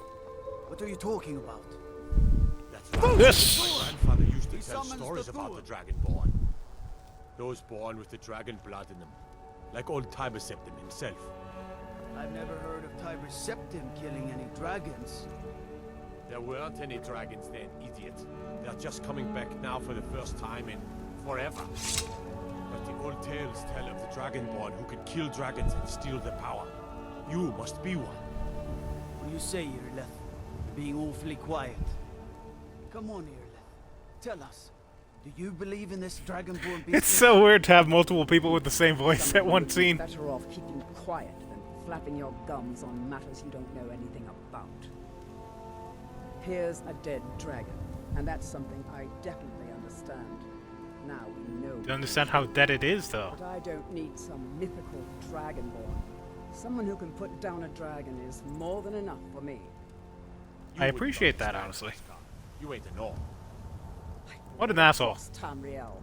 S20: What are you talking about?
S16: That's right.
S1: This!
S16: My grandfather used to tell stories about the Dragonborn. Those born with the dragon blood in them. Like old Tiber Septim himself.
S20: I've never heard of Tiber Septim killing any dragons.
S16: There weren't any dragons then, idiot. They're just coming back now for the first time in forever. But the old tales tell of the Dragonborn who can kill dragons and steal their power. You must be one.
S20: What do you say, Irleth? You're being awfully quiet. Come on, Irleth. Tell us. Do you believe in this Dragonborn business?
S1: It's so weird to have multiple people with the same voice at one scene.
S13: Better off keeping quiet than flapping your gums on matters you don't know anything about. Here's a dead dragon, and that's something I definitely understand. Now we know.
S1: Do you understand how dead it is, though?
S13: But I don't need some mythical dragonborn. Someone who can put down a dragon is more than enough for me.
S1: I appreciate that, honestly.
S16: You ain't a norm.
S1: What an asshole.
S13: Tamriel.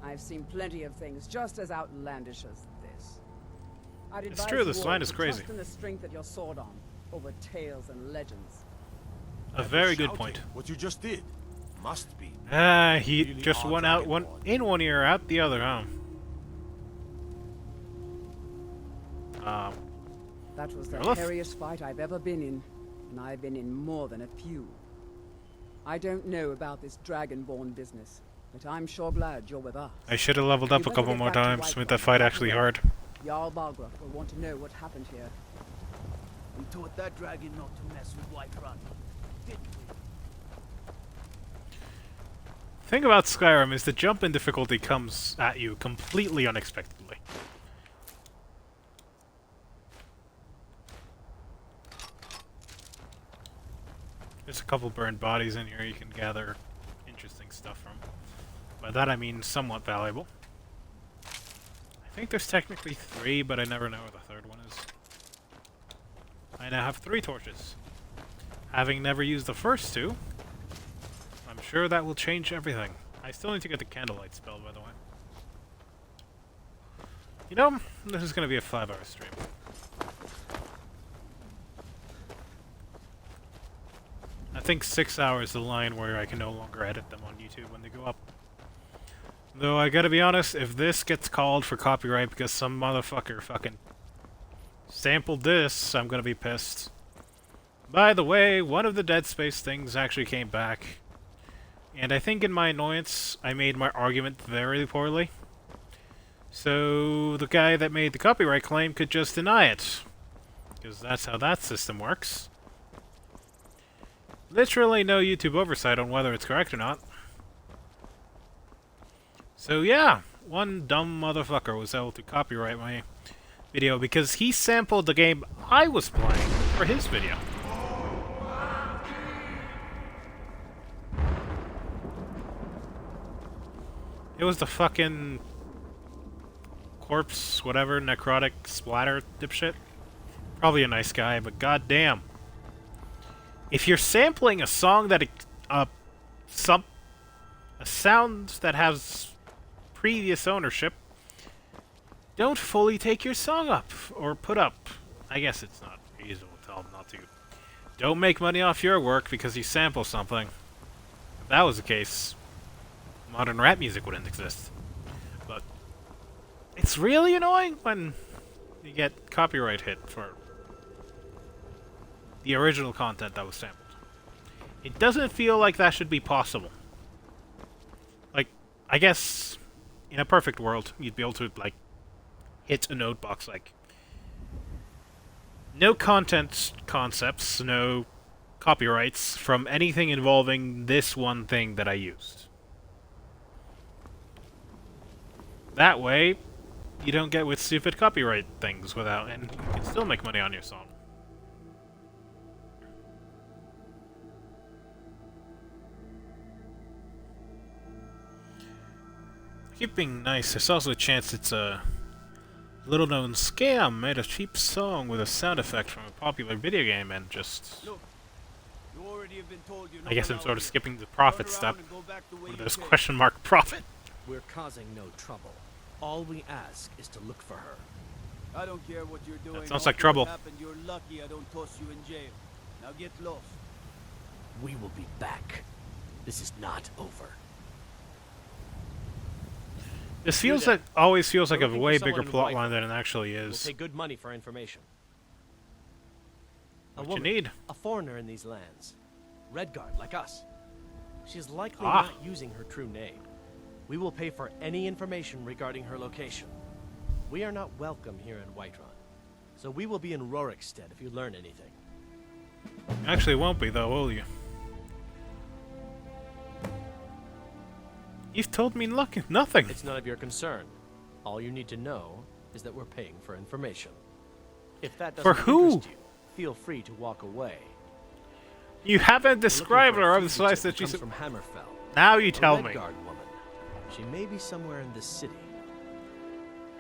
S13: I've seen plenty of things just as outlandish as this. I'd
S1: It's true, this line is crazy.
S13: Trust in the strength of your sword arm over tales and legends.
S1: A very good point.
S16: What you just did must be.
S1: He
S16: really
S1: just went out one ear, out the other, huh?
S13: That was the
S1: Lilith?
S13: hairiest fight I've ever been in, and I've been in more than a few. I don't know about this Dragonborn business, but I'm sure glad you're with us.
S1: I should have leveled up a couple more times to make that fight actually hard.
S13: Jarl Balgruuf will want to know what happened here.
S20: We taught that dragon not to mess with Whiterun, didn't we?
S1: Thing about Skyrim is the jump in difficulty comes at you completely unexpectedly. There's a couple burned bodies in here you can gather interesting stuff from. By that I mean somewhat valuable. I think there's technically 3, but I never know where the third one is. I now have 3 torches. Having never used the first 2, I'm sure that will change everything. I still need to get the candlelight spell, by the way. You know, this is going to be a 5-hour stream. think 6 hours is the line where I can no longer edit them on YouTube when they go up. Though I gotta be honest, if this gets called for copyright because some motherfucker fucking sampled this, I'm gonna be pissed. By the way, one of the Dead Space things actually came back. And I think in my annoyance, I made my argument very poorly. So the guy that made the copyright claim could just deny it. Because that's how that system works. Literally no YouTube oversight on whether it's correct or not. So yeah, one dumb motherfucker was able to copyright my video because he sampled the game I was playing for his video. It was the fucking corpse, whatever, necrotic splatter dipshit. Probably a nice guy, but goddamn. If you're sampling a song that a sound that has previous ownership, don't fully take your song up or put up. I guess it's not reasonable to tell them not to. Don't make money off your work because you sample something. If that was the case, modern rap music wouldn't exist. But it's really annoying when you get copyright hit for the original content that was sampled. It doesn't feel like that should be possible. Like, I guess in a perfect world, you'd be able to, like, hit a note box like, no content concepts, no copyrights from anything involving this one thing that I used. That way, you don't get with stupid copyright things without, and you can still make money on your song. Keep being nice, there's also a chance it's a little-known scam made a cheap song with a sound effect from a popular video game and just... I guess I'm sort of skipping the profit step. Where there's question mark profit.
S19: We're causing no trouble. All we ask is to look for her.
S20: I don't care what you're doing.
S1: That sounds like trouble.
S20: You're lucky I don't toss you in jail. Now get lost.
S19: We will be back. This is not over.
S1: This feels like always feels like a way bigger plot line than it actually is.
S19: We'll pay good money for information.
S1: What you need?
S19: A foreigner in these lands. Redguard, like us. She's likely not using her true name. We will pay for any information regarding her location. We are not welcome here in Whiterun, so we will be in Rorikstead if you learn anything.
S1: Actually, won't be though, will you? You've told me nothing.
S19: It's none of your concern. All you need to know is that we're paying for information. If that doesn't interest you, feel free to walk away.
S1: You haven't described her otherwise that she's
S19: from Hammerfell.
S1: Now you tell me.
S19: Redguard woman. She may be somewhere in this city.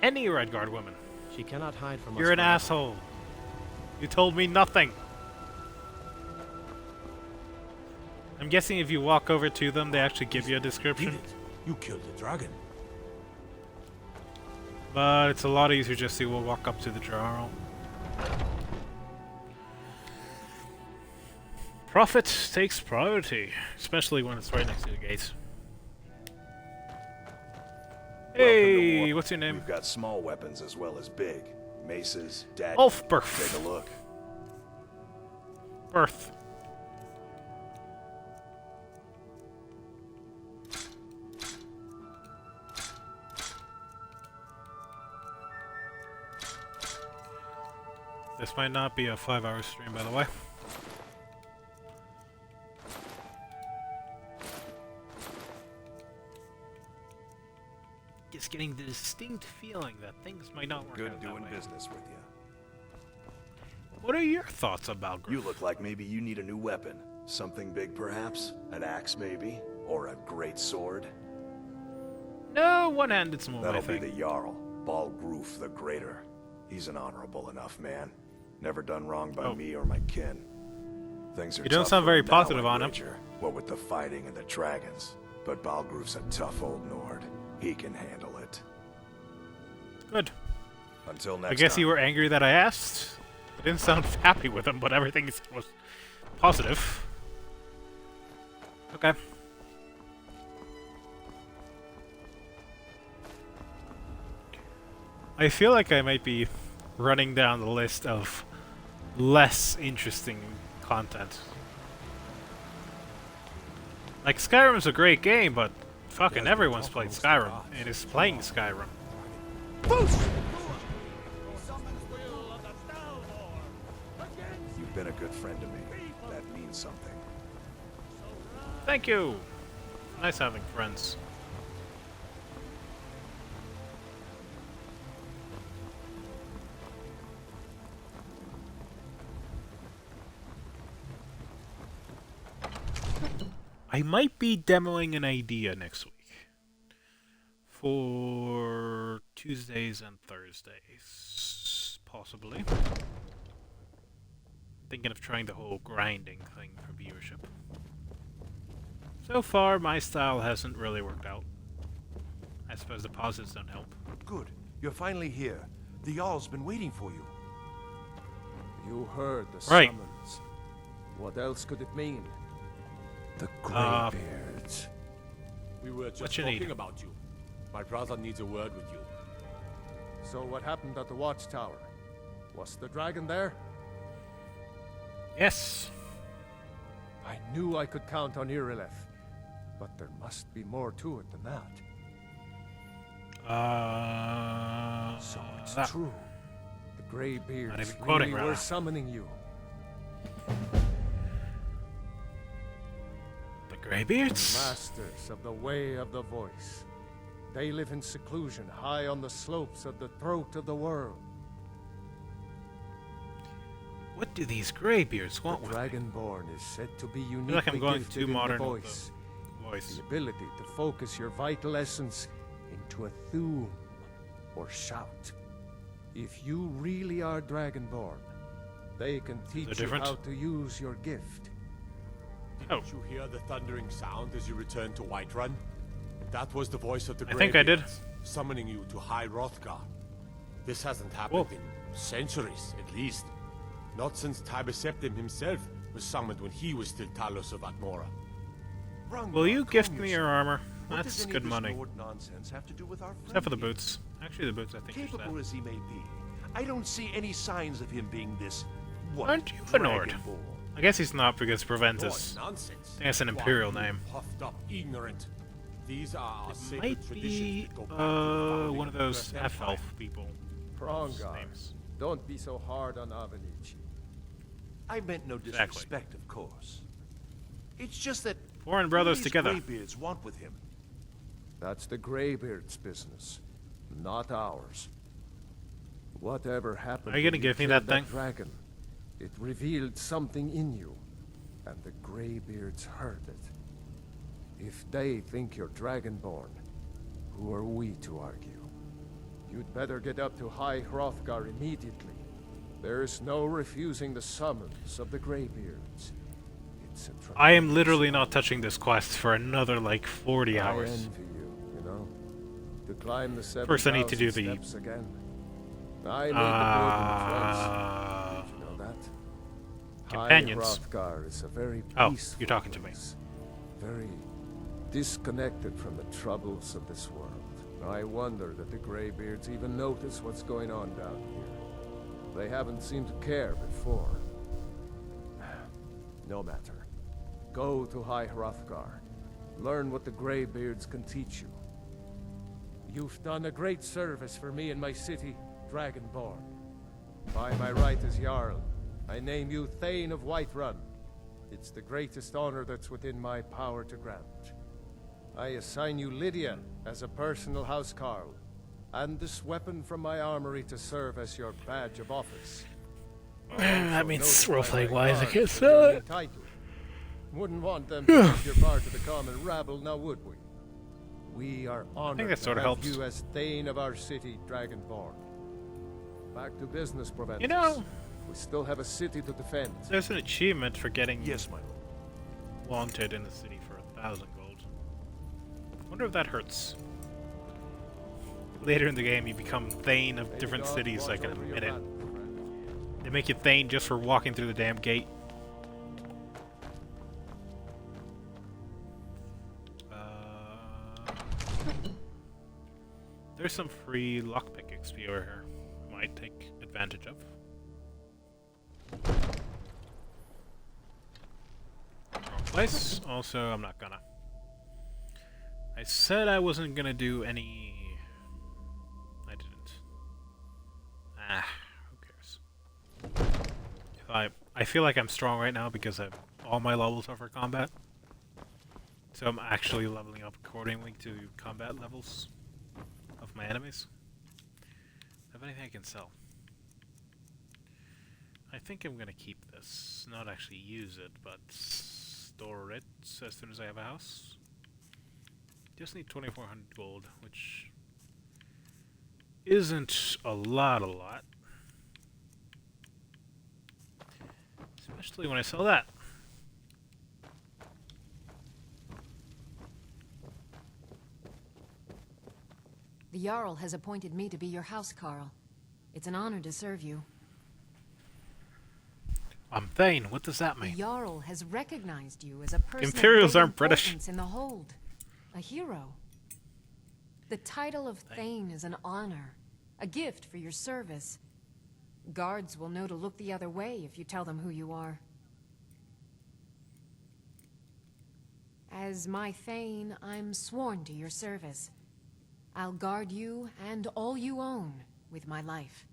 S1: Any Redguard woman.
S19: She cannot hide from us.
S1: You're an asshole. You told me nothing. I'm guessing if you walk over to them, they actually give you a description.
S16: You killed the dragon.
S1: But it's a lot easier just to walk up to the Jarl. Profit takes priority, especially when it's right next to the gates. Hey, what's your name?
S3: We've got small weapons as well as big. Maces, daggers.
S1: Ulfberth.
S3: Take a look.
S1: Birth. This might not be a 5-hour stream, by the way. Just getting the distinct feeling that things might not work out
S3: Good
S1: that
S3: doing
S1: way.
S3: business with you.
S1: What are your thoughts about
S3: You look like maybe you need a new weapon. Something big, perhaps? An axe, maybe? Or a great sword?
S1: No, one-handed small.
S3: That'll be the Jarl, Balgruf the Greater. He's an honorable enough man. Never done wrong by me or my kin. Things are
S1: You don't
S3: tough
S1: sound
S3: for
S1: very
S3: him now
S1: positive
S3: in
S1: on him.
S3: Witcher, what with the fighting and the dragons. But Balgruf's a tough old Nord. He can handle it.
S1: Good.
S3: Until next
S1: I guess
S3: time.
S1: you were angry that I asked. I didn't sound happy with him, but everything was positive. Okay. I feel like I might be running down the list of less interesting content. Like, Skyrim's a great game, but fucking everyone's played Skyrim and is playing Skyrim.
S3: You've been a good friend to me. That means something.
S1: Thank you! Nice having friends. I might be demoing an idea next week for Tuesdays and Thursdays, possibly. Thinking of trying the whole grinding thing for viewership. So far, my style hasn't really worked out. I suppose the pauses don't help.
S3: Good. You're finally here. The Jarl's been waiting for you.
S2: You heard the
S1: Right.
S2: summons. What else could it mean? The Greybeards.
S16: We were just
S1: What you
S16: talking
S1: need?
S16: about you. My brother needs a word with you.
S2: So what happened at the watchtower? Was the dragon there?
S1: Yes.
S2: I knew I could count on Irileth, but there must be more to it than that. So it's true. The Greybeards
S1: Not even quoting
S2: really
S1: right
S2: were
S1: now.
S2: summoning you.
S1: The Greybeards?
S2: Masters of the Way of the Voice. They live in seclusion high on the slopes of the throat of the world.
S1: What do these Greybeards want
S2: The
S1: with me?
S2: Dragonborn is said to be
S1: I feel
S2: uniquely
S1: like I'm going
S2: gifted
S1: too
S2: in
S1: modern
S2: the
S1: with
S2: voice.
S1: the voice.
S2: The ability to focus your vital essence into a thum or shout. If you really are Dragonborn, they can teach you
S1: different?
S2: how to use your gift.
S16: Did you hear the thundering sound as you returned to Whiterun? That was the voice of the
S1: I think I did.
S16: Greybeards, summoning you to High Hrothgar. This hasn't happened in centuries, at least. Not since Tiber Septim himself was summoned when he was still Talos of Atmora.
S1: Will you gift me your armor?
S3: What
S1: That's
S3: does any
S1: good
S3: of this
S1: money.
S3: Lord nonsense have to do with our
S1: Except for the
S3: friend here?
S1: boots. Actually, the boots I think are
S3: Capable
S1: sad.
S3: as he may be, I don't see any signs of him being this. What,
S1: Aren't you a Nord?
S3: Dragonborn?
S1: I guess he's not because Prevent
S16: Nord
S1: is...
S16: nonsense.
S1: I think it's an
S16: Why,
S1: imperial
S16: you
S1: name.
S16: Puffed up ignorant. These are our sacred
S1: Might
S16: traditions
S1: be
S16: that go back to the founding
S1: one of
S16: the
S1: those
S16: First
S1: half-elf
S16: Empire.
S1: people.
S2: Prongar,
S1: Names.
S2: don't be so hard on Avenici.
S3: I meant no
S1: Exactly.
S3: disrespect, of course. It's just that
S1: Foreign
S3: what
S1: brothers
S3: do these
S1: together.
S3: Greybeards want with him.
S2: That's the Greybeards' business, not ours. Whatever happened
S1: Are you
S2: when
S1: gonna give me
S2: killed
S1: that thing?
S2: dragon, it revealed something in you, and the Greybeards heard it. If they think you're Dragonborn, who are we to argue? You'd better get up to High Hrothgar immediately. There's no refusing the summons of the Greybeards. It's a
S1: I am literally not touching this quest for another, like, 40
S2: I
S1: hours.
S2: envy you, you know. To climb the
S1: First, I need to do
S2: 7,000
S1: the...
S2: steps again. I made the pilgrimage once. Did you know that?
S1: Companions.
S2: High Hrothgar is a very
S1: Oh,
S2: peaceful
S1: you're talking to me.
S2: place. Very disconnected from the troubles of this world. I wonder that the Greybeards even notice what's going on down here. They haven't seemed to care before. No matter. Go to High Hrothgar. Learn what the Greybeards can teach you. You've done a great service for me and my city, Dragonborn. By my right as Jarl, I name you Thane of Whiterun. It's the greatest honor that's within my power to grant. I assign you Lydia as a personal housecarl, and this weapon from my armory to serve as your badge of office.
S1: That means role-playing
S2: my
S1: wise, I
S2: guards
S1: guess.
S2: for the Untitled. Wouldn't want them to think you're part of the common rabble, now would we? We are honored
S1: that
S2: to
S1: sorta
S2: have
S1: helps.
S2: you as Thane of our city, Dragonborn. Back to business, Proventus.
S1: You know-
S2: we still have a city to defend.
S1: There's an achievement for getting
S3: Yes, my lord.
S1: wanted in the city for 1,000 gold. Wonder if that hurts. Later in the game, you become Thane of different cities like in a minute. They make you Thane just for walking through the damn gate. There's some free lockpick XP over here. Might take advantage of. Wrong place. Also, I'm not gonna. I said I wasn't gonna do any. I didn't. Ah, who cares? I feel like I'm strong right now because all my levels are for combat. So I'm actually leveling up accordingly to combat levels of my enemies. Have anything I can sell? I think I'm gonna keep this. Not actually use it, but store it as soon as I have a house. Just need 2,400 gold, which isn't a lot. Especially when I sell that.
S9: The Jarl has appointed me to be your housecarl. It's an honor to serve you.
S1: I'm Thane. What does that mean?
S9: The Jarl has recognized you as a person
S1: Imperials
S9: of great
S1: aren't British.
S9: importance in the hold. A hero. The title of Thane is an honor, a gift for your service. Guards will know to look the other way if you tell them who you are. As my Thane, I'm sworn to your service. I'll guard you and all you own with my life.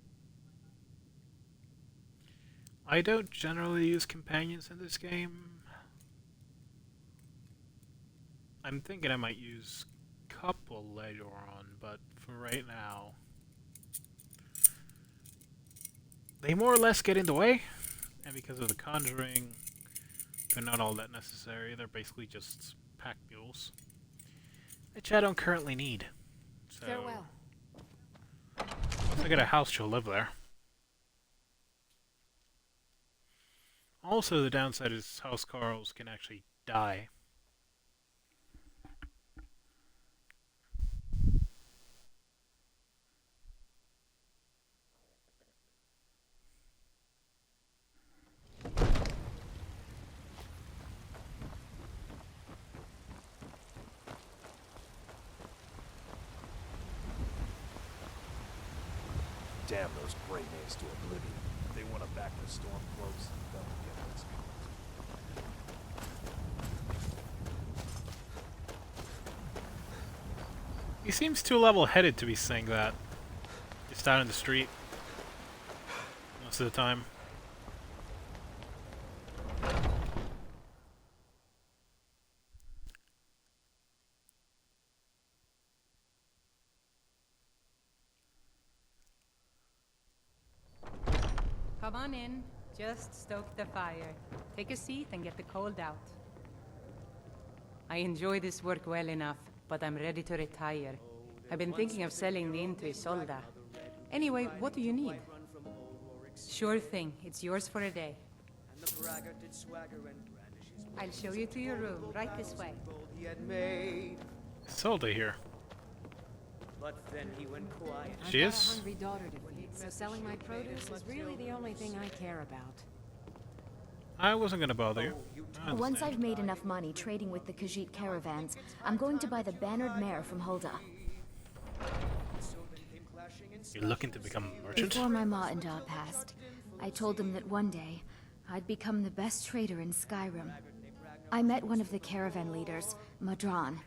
S1: I don't generally use companions in this game. I'm thinking I might use a couple later on, but for right now, they more or less get in the way, and because of the conjuring, they're not all that necessary. They're basically just pack mules, which I don't currently need. So,
S9: farewell.
S1: If I get a house, she'll live there. Also, the downside is housecarls can actually die.
S3: Damn those Grey Maids to oblivion. They want to back the Stormcloaks. They'll get this.
S1: He seems too level-headed to be saying that. Just out in the street. Most of the time.
S15: Come on in. Just stoke the fire. Take a seat and get the cold out. I enjoy this work well enough, but I'm ready to retire. I've been thinking of selling the inn to Isolda. Anyway, what do you need? Sure thing. It's yours for a day. I'll show you to your room, right this way.
S1: Isolda here.
S18: But then he went quiet.
S1: She
S9: I've got a
S1: is?
S9: hungry daughter to feed, so selling my produce is really the only thing I care about.
S1: I wasn't gonna bother you. I
S11: Once
S1: understand.
S11: I've made enough money trading with the Khajiit caravans, I'm going to buy the bannered mare from Hulda.
S1: You're looking to become a merchant?
S11: Before my ma and Da passed, I told them that one day I'd become the best trader in Skyrim. I met one of the caravan leaders, Madran.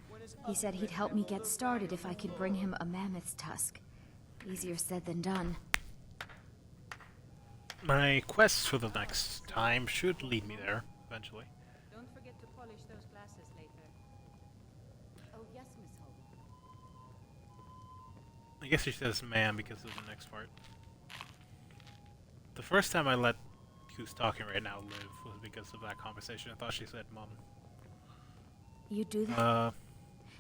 S11: He said he'd help me get started if I could bring him a mammoth's tusk. Easier said than done.
S1: My quests for the next time should lead me there, eventually.
S15: Don't forget to polish those glasses later.
S11: Oh, yes, Miss Hulda.
S1: I guess she says man because of the next part. The first time I let who's talking right now live was because of that conversation. I thought she said mom.
S11: You do that?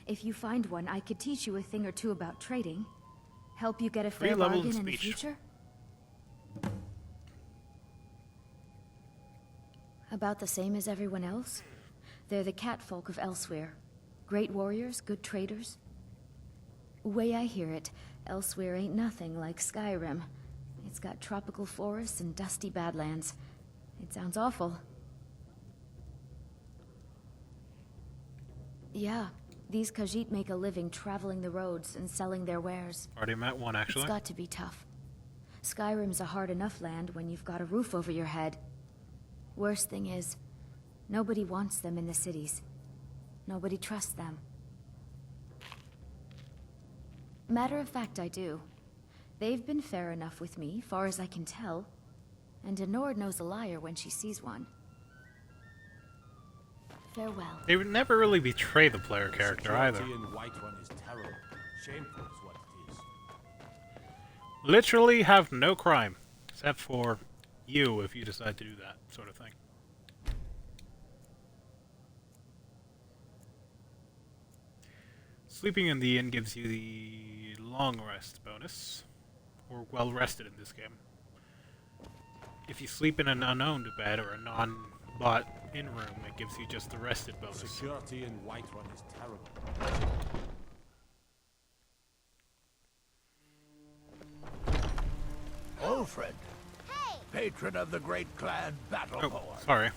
S11: If you find one, I could teach you a thing or two about trading. Help you get a fair
S1: Three-level
S11: bargain in the
S1: speech.
S11: future? About the same as everyone else. They're the catfolk of Elsewhere. Great warriors, good traders. Way I hear it, Elsewhere ain't nothing like Skyrim. It's got tropical forests and dusty badlands. It sounds awful. Yeah, These Khajiit make a living traveling the roads and selling their wares.
S1: Already met one, actually.
S11: It's got to be tough. Skyrim's a hard enough land when you've got a roof over your head. Worst thing is, nobody wants them in the cities. Nobody trusts them. Matter of fact, I do. They've been fair enough with me, far as I can tell. And a Nord knows a liar when she sees one. Farewell.
S1: They would never really betray the player character either.
S16: In Whiterun is terrible. Shameful is what it is.
S1: Literally have no crime, except for you if you decide to do that sort of thing. Sleeping in the inn gives you the long rest bonus, or well rested in this game. If you sleep in an unowned bed or a non-bought inn room, it gives you just the rested bonus.
S16: Security in Whiterun is terrible.
S17: Old friend. Hey! Patron of the great clan Battleborn.
S1: Oh, sorry.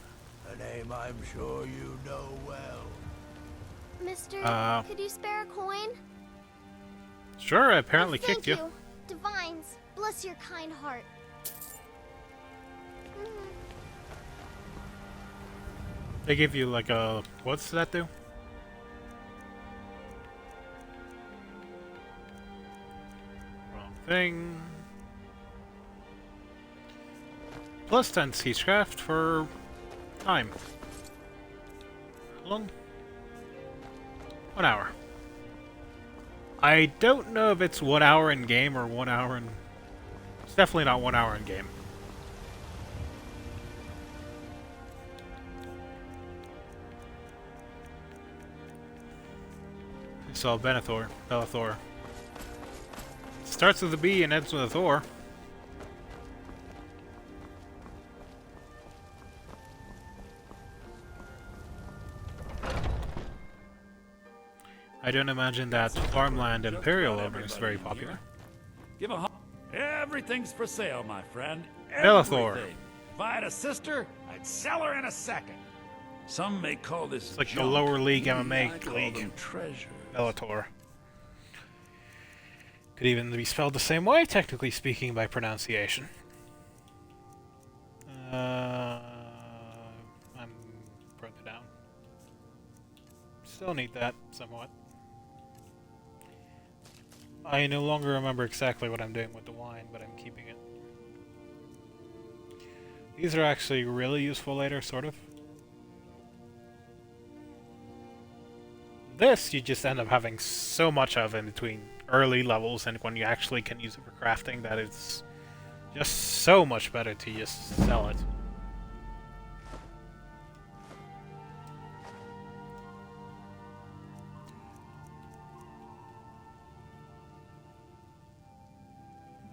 S17: A name I'm sure you know well.
S5: Mister, could you spare a coin?
S1: Sure, I apparently
S5: Thank
S1: kicked you.
S5: Divines, bless your kind heart.
S1: They give you like a... What's that do? Wrong thing. Plus 10 siegecraft for time. How long? 1 hour. I don't know if it's 1 hour in game or 1 hour in... It's definitely not 1 hour in game. So Bellathor. Starts with a B and ends with a Thor. I don't imagine that farmland Imperial owner is very popular.
S12: Give a everything's for sale, my friend.
S1: Bellathor.
S12: Everything. If I had a sister, I'd sell her in a second. Some may call this
S1: It's like
S12: junk.
S1: the lower league
S12: I
S1: MMA
S12: call
S1: league.
S12: them treasure.
S1: Bellator. Could even be spelled the same way, technically speaking, by pronunciation. I'm further down. Still need that, somewhat. I no longer remember exactly what I'm doing with the wine, but I'm keeping it. These are actually really useful later, sort of. This, you just end up having so much of in between early levels and when you actually can use it for crafting that it's just so much better to just sell it.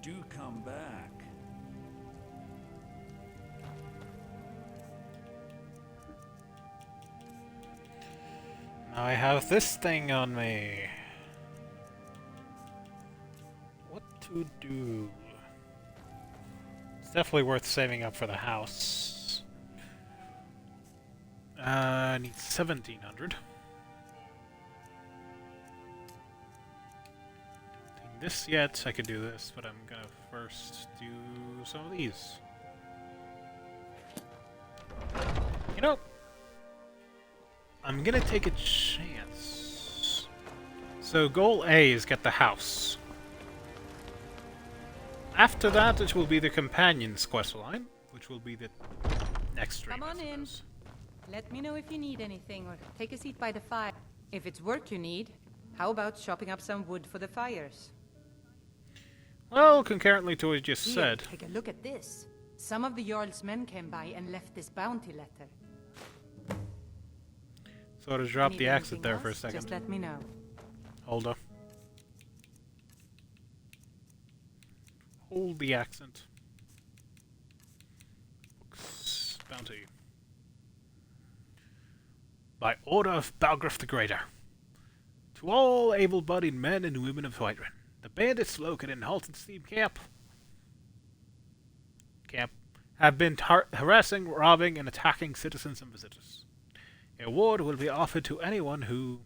S12: Do come back.
S1: Now I have this thing on me. What to do? It's definitely worth saving up for the house. I need 1,700. This yet, I could do this, but I'm gonna first do some of these. You know, I'm gonna take a chance. So goal A is get the house. After that, it will be the companion's quest line, which will be the next stream.
S15: Come on in. Let me know if you need anything, or take a seat by the fire. If it's work you need, how about chopping up some wood for the fires?
S1: Well, concurrently to what you just
S15: Here,
S1: said.
S15: take a look at this. Some of the Jarl's men came by and left this bounty letter.
S1: So to drop
S15: Need
S1: the accent
S15: anything
S1: there for a
S15: else?
S1: second.
S15: Just let me know.
S1: Hold up. Hold the accent. Books. Bounty. By order of Balgruuf the Greater. To all able-bodied men and women of Whiterun, the bandits located in Halton Steam Camp have been harassing, robbing, and attacking citizens and visitors. A reward will be offered to anyone who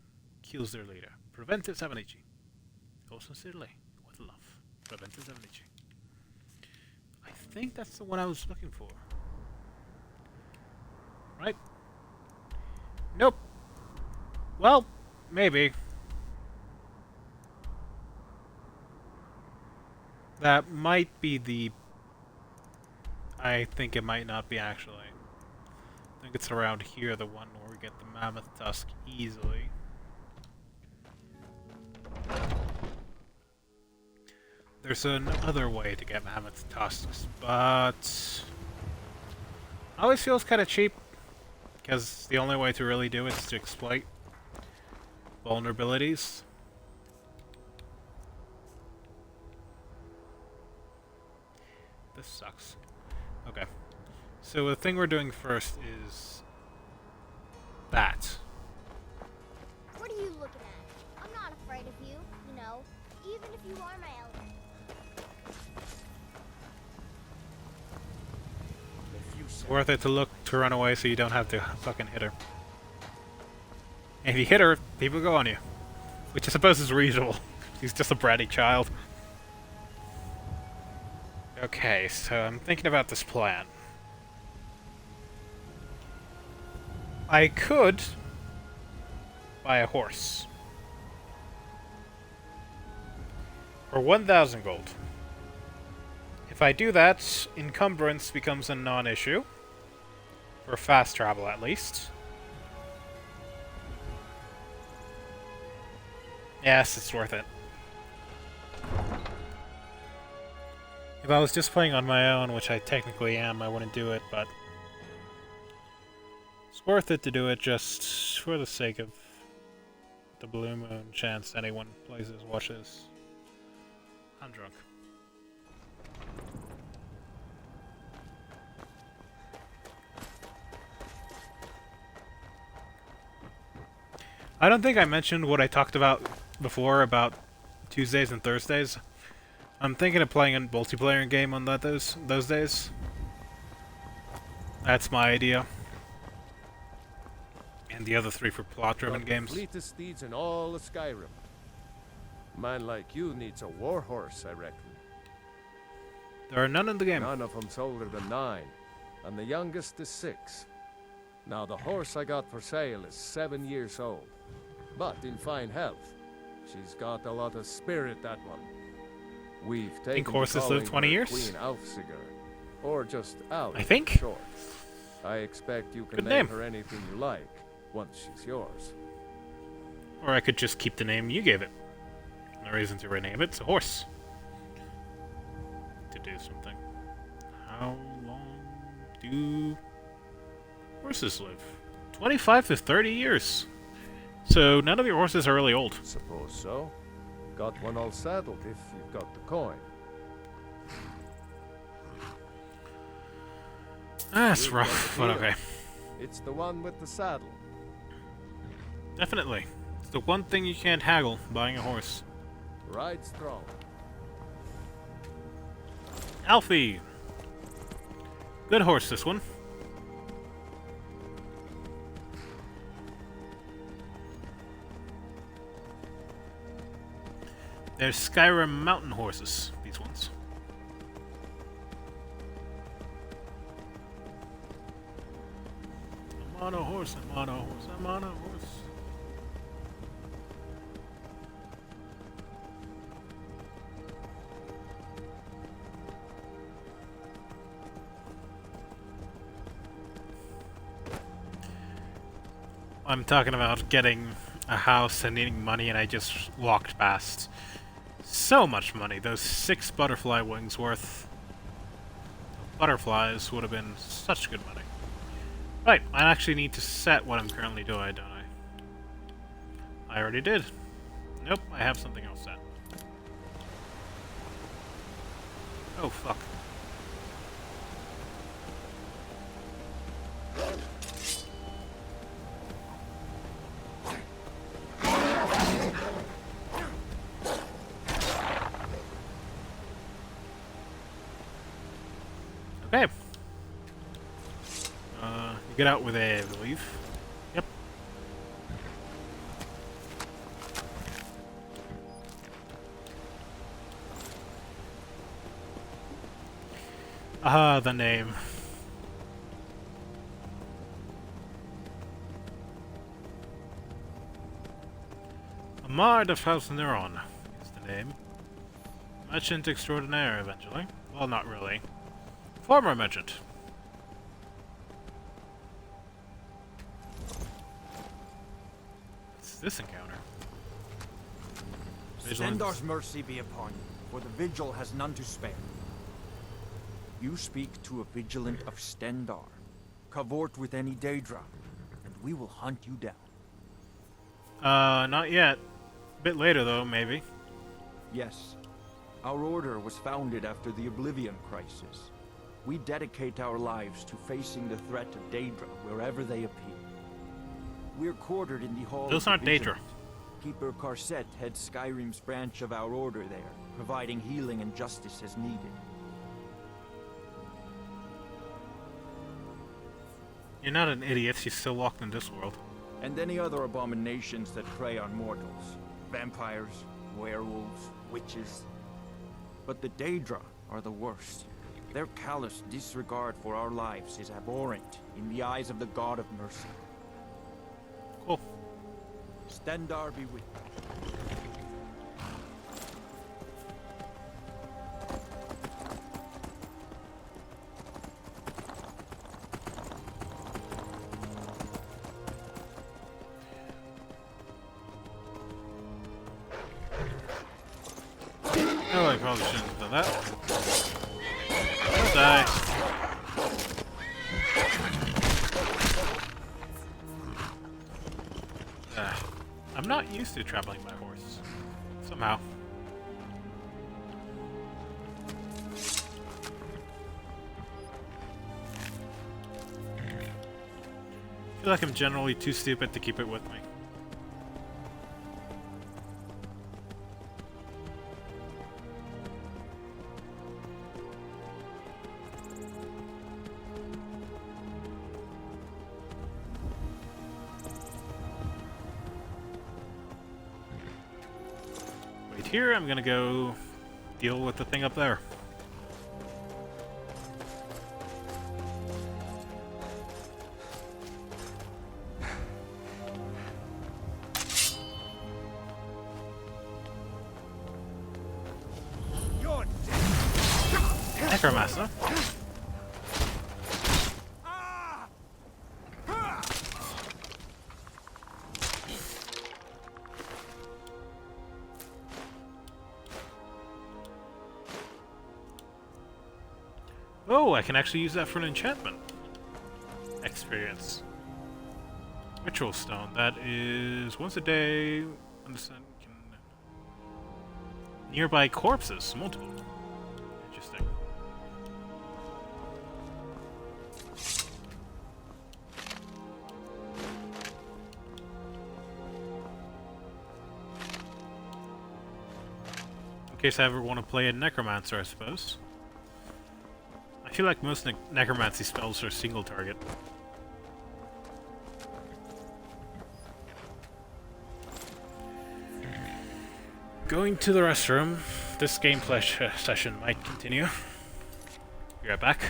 S1: kills their leader. Preventive 7HG. Oh, sincerely. With love. Preventive 7HG. I think that's the one I was looking for. Right? Nope. Well, maybe. That might be the... I think it might not be actually. I think it's around here, the one where we get the mammoth tusk easily. There's another way to get mammoth tusks, but... always feels kind of cheap, because the only way to really do it is to exploit vulnerabilities. This sucks. Okay. So the thing we're doing first is... that.
S5: What are you looking at? I'm not afraid of you, you know, even if you are my element.
S1: It's worth it to look to run away so you don't have to fucking hit her. And if you hit her, people go on you. Which I suppose is reasonable. She's just a bratty child. Okay, so I'm thinking about this plan. I could buy a horse. For 1,000 gold. If I do that, encumbrance becomes a non-issue. For fast travel, at least. Yes, it's worth it. If I was just playing on my own, which I technically am, I wouldn't do it, but... it's worth it to do it just for the sake of the Blue Moon chance anyone plays this, watches. I'm drunk. I don't think I mentioned what I talked about before about Tuesdays and Thursdays. I'm thinking of playing a multiplayer game on those days. That's my idea. And the other 3 for plot-driven games.
S2: The fleetest steeds in all of Skyrim. A man like you needs a war horse, I reckon.
S1: There are none in the game.
S2: None of them's older than 9, and the youngest is 6. Now the horse I got for sale is 7 years old, but in fine health. She's got a lot of spirit, that one. We've taken
S1: think horses live 20 years?
S2: Queen Alfsiger, or just Al.
S1: I think.
S2: Short. I expect you can
S1: Good
S2: name
S1: name.
S2: her anything you like once she's yours.
S1: Or I could just keep the name you gave it. No reason to rename it. It's a horse. To do something. How long do horses live? 25 to 30 years. So none of your horses are really old.
S2: Suppose so. Got one all saddled if you've got the coin.
S1: That's rough, but okay.
S2: It's the one with the saddle.
S1: Definitely. It's the one thing you can't haggle, buying a horse.
S2: Ride strong.
S1: Alfie! Good horse, this one. They're Skyrim mountain horses, these ones. I'm on a horse, I'm on a horse, I'm on a horse. I'm talking about getting a house and needing money, and I just walked past so much money. Those 6 butterfly wings worth butterflies would have been such good money. Right, I actually need to set what I'm currently doing, don't I? I already did. Nope, I have something else set. Oh, fuck. Okay. You get out with A, I believe. Yep. Ah, the name. Amar de Falseneron is the name. Merchant extraordinaire, eventually. Well, not really. Former merchant. What's this encounter?
S14: Stendar's mercy be upon you, for the vigil has none to spare. You speak to a vigilant of Stendar. Cavort with any Daedra, and we will hunt you down.
S1: Not yet. A bit later, though, maybe.
S14: Yes. Our order was founded after the Oblivion Crisis. We dedicate our lives to facing the threat of Daedra wherever they appear. We're quartered in the Hall
S1: Those
S14: of
S1: aren't
S14: the Vigilant.
S1: Daedra.
S14: Keeper Carset heads Skyrim's branch of our order there, providing healing and justice as needed.
S1: You're not an idiot, she's still locked in this world.
S14: And any other abominations that prey on mortals. Vampires, werewolves, witches. But the Daedra are the worst. Their callous disregard for our lives is abhorrent in the eyes of the God of Mercy.
S1: Cool.
S14: Stendar be with you.
S1: Oh, I probably shouldn't have done that. Don't die. I'm not used to traveling by horse. Somehow. I feel like I'm generally too stupid to keep it with me. Here, I'm gonna go deal with the thing up there. Necromancer. Oh, I can actually use that for an enchantment. Experience. Ritual stone. That is once a day. Understand? Can nearby corpses. Multiple. Interesting. In case I ever want to play a necromancer, I suppose. I feel like most necromancy spells are single target. Going to the restroom. This gameplay session might continue. Be right back.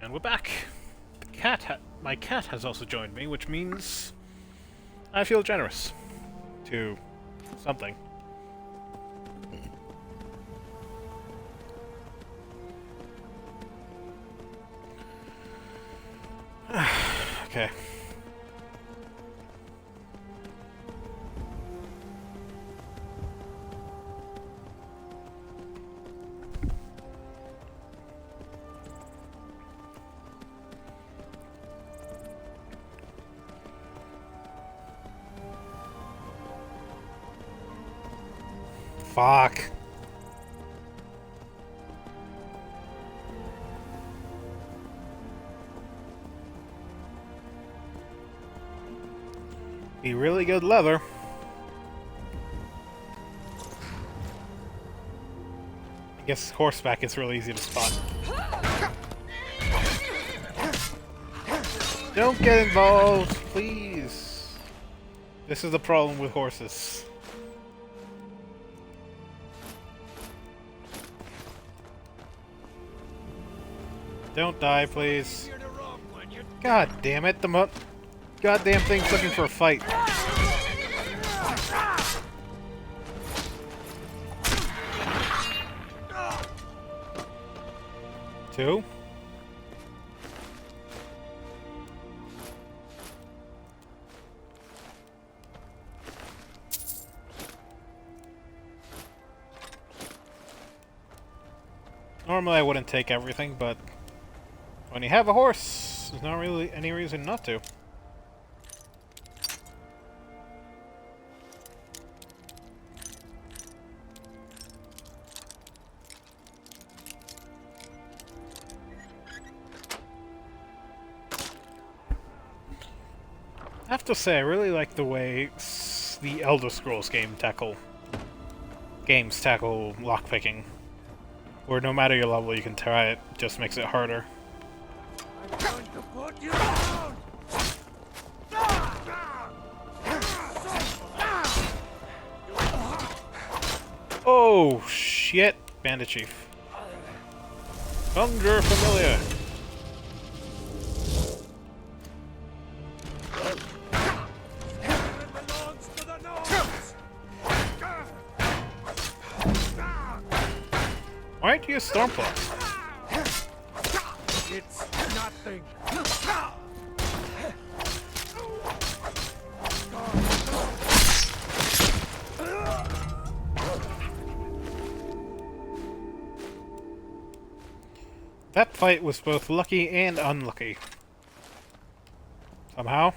S1: And we're back. My cat has also joined me, which means I feel generous to something. Okay. Fuck. Be really good leather. I guess horseback is really easy to spot. Don't get involved, please. This is the problem with horses. Don't die, please. God damn it, the goddamn thing's looking for a fight. Two. Normally I wouldn't take everything, but when you have a horse, there's not really any reason not to. I have to say, I really like the way the Elder Scrolls games tackle lockpicking, where no matter your level you can try it, just makes it harder.
S17: I'm going to put you down!
S1: Oh shit, Bandit Chief. Thunder Familiar. Why aren't you a Stormclaw?
S17: It's nothing.
S1: That fight was both lucky and unlucky. Somehow.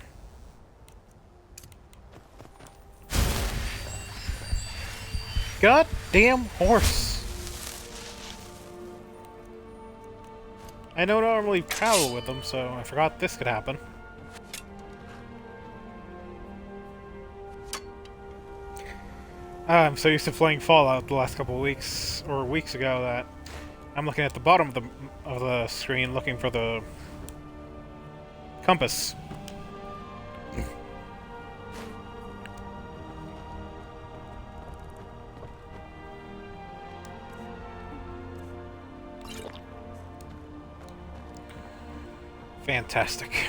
S1: Goddamn horse! I don't normally travel with them, so I forgot this could happen. I'm so used to playing Fallout the last couple of weeks, or weeks ago, that I'm looking at the bottom of the screen looking for the compass. Fantastic.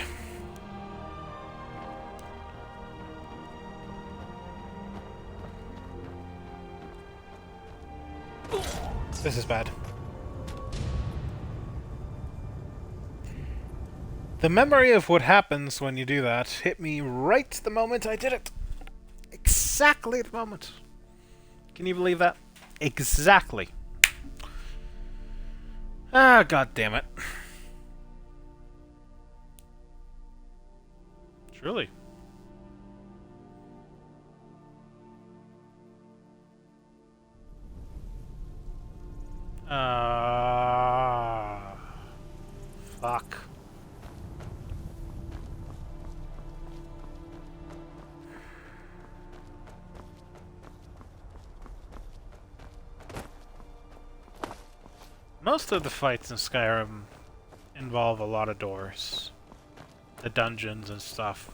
S1: This is bad. The memory of what happens when you do that hit me right the moment I did it. Exactly the moment. Can you believe that? Exactly. Ah, god damn it. Truly. Fuck. Most of the fights in Skyrim involve a lot of doors. The dungeons and stuff.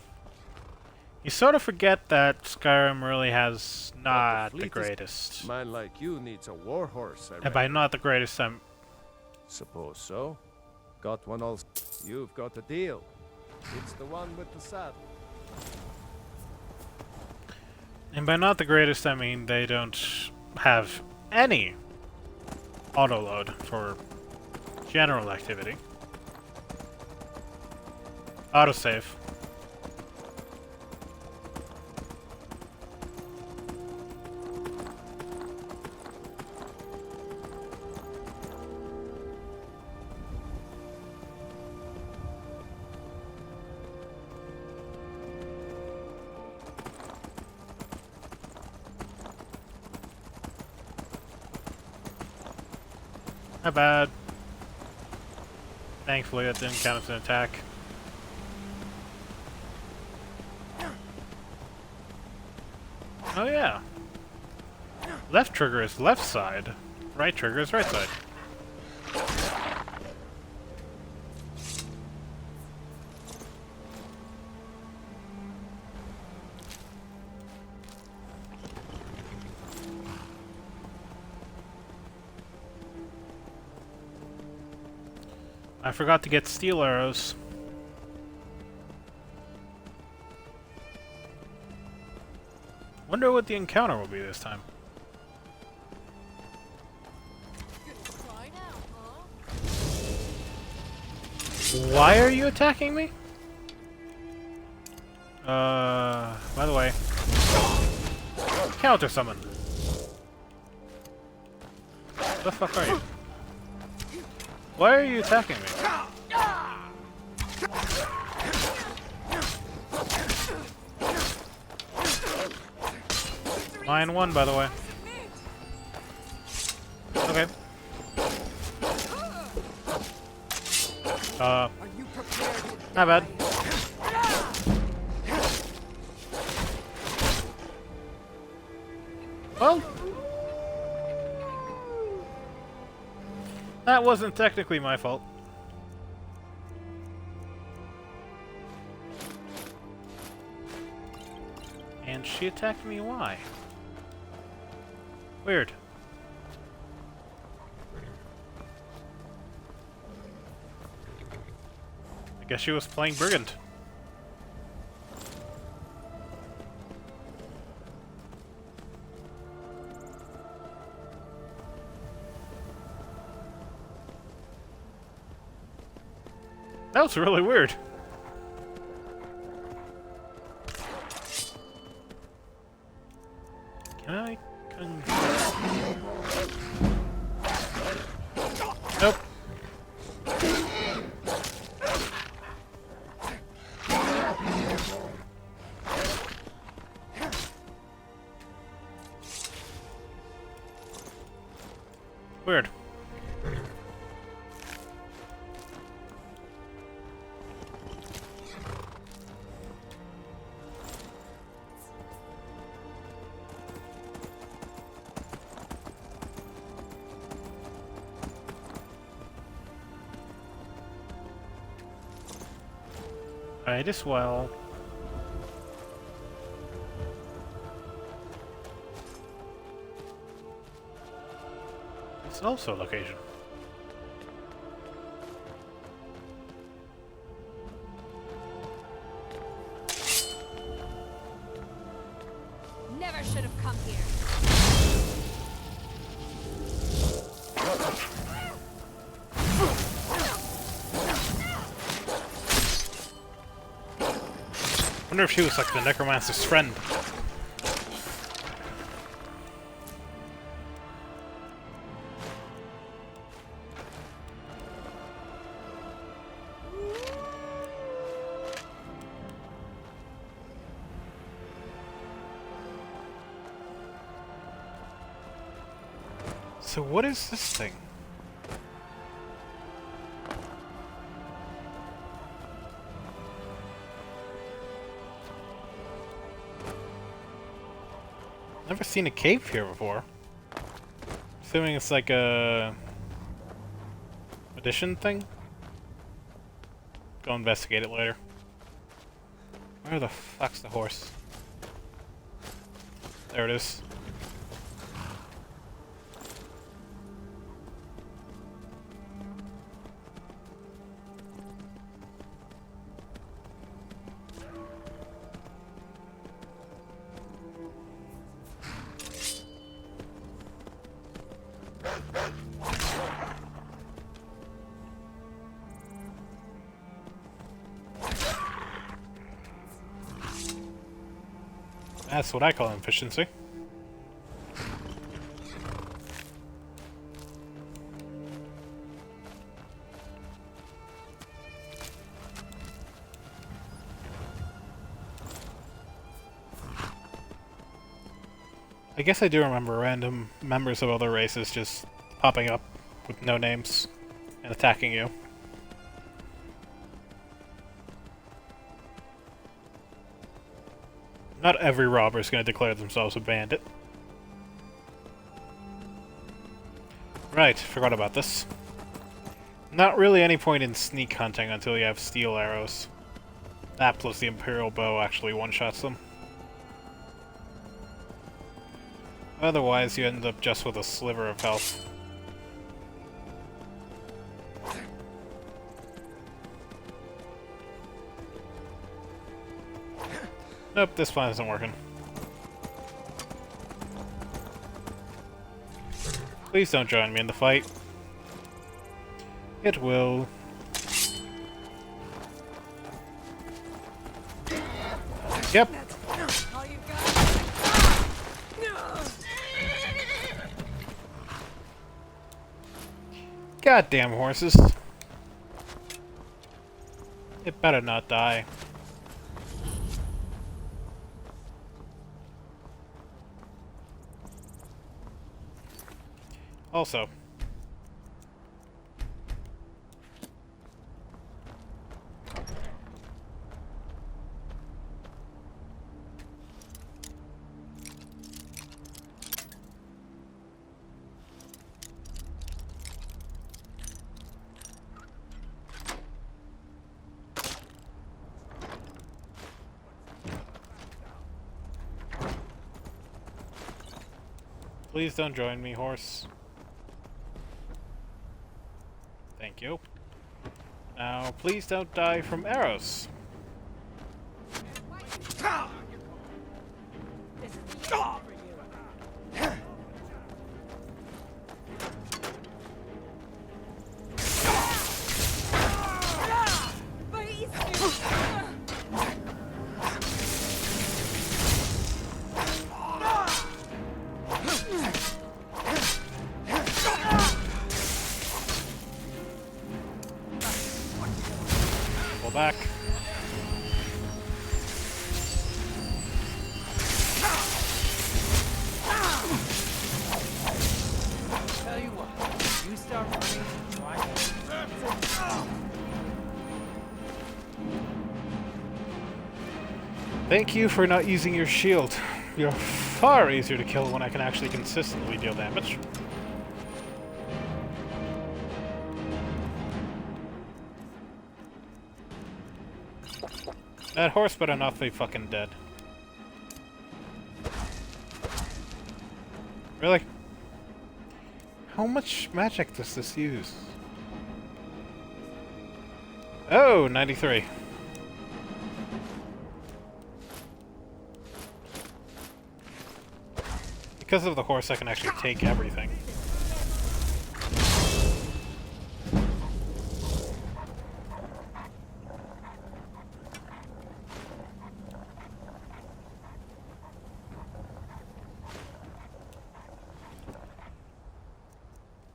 S1: You sort of forget that Skyrim really has not the greatest.
S2: Man like you needs a war horse,
S1: And by not the greatest, I'm...
S2: Suppose so. got one also. You've got a deal. It's the one with the saddle.
S1: And by not the greatest, I mean they don't have any autoload for general activity. Autosave. Not bad. Thankfully, that didn't count as an attack. Oh yeah. Left trigger is left side. Right trigger is right side. I forgot to get steel arrows. Wonder what the encounter will be this time. Why are you attacking me? By the way. Counter summon. What the fuck are you? Why are you attacking me? Line 1, by the way. Okay. Not bad. Well, that wasn't technically my fault. And she attacked me, why? Weird. I guess she was playing Brigand. That was really weird. Can I? Nope. Weird. Might as well. It's also a location.
S11: Never should have come here.
S1: I wonder if she was like the necromancer's friend. So what is this thing? Never seen a cave here before. Assuming it's like a addition thing. Go investigate it later. Where the fuck's the horse? There it is. That's what I call efficiency. I guess I do remember random members of other races just popping up with no names and attacking you. Not every robber is going to declare themselves a bandit. Right, forgot about this. Not really any point in sneak hunting until you have steel arrows. That plus the Imperial bow actually one-shots them. Otherwise, you end up just with a sliver of health. Nope, this plan isn't working. Please don't join me in the fight. It will. Yep. Goddamn horses. It better not die. Also, please don't join me, horse. Thank you. Now, please don't die from arrows. Back.
S20: Tell you what, you start running, try.
S1: Thank you for not using your shield. You're far easier to kill when I can actually consistently deal damage. That horse better not be fucking dead. Really? How much magic does this use? Oh, 93. Because of the horse, I can actually take everything.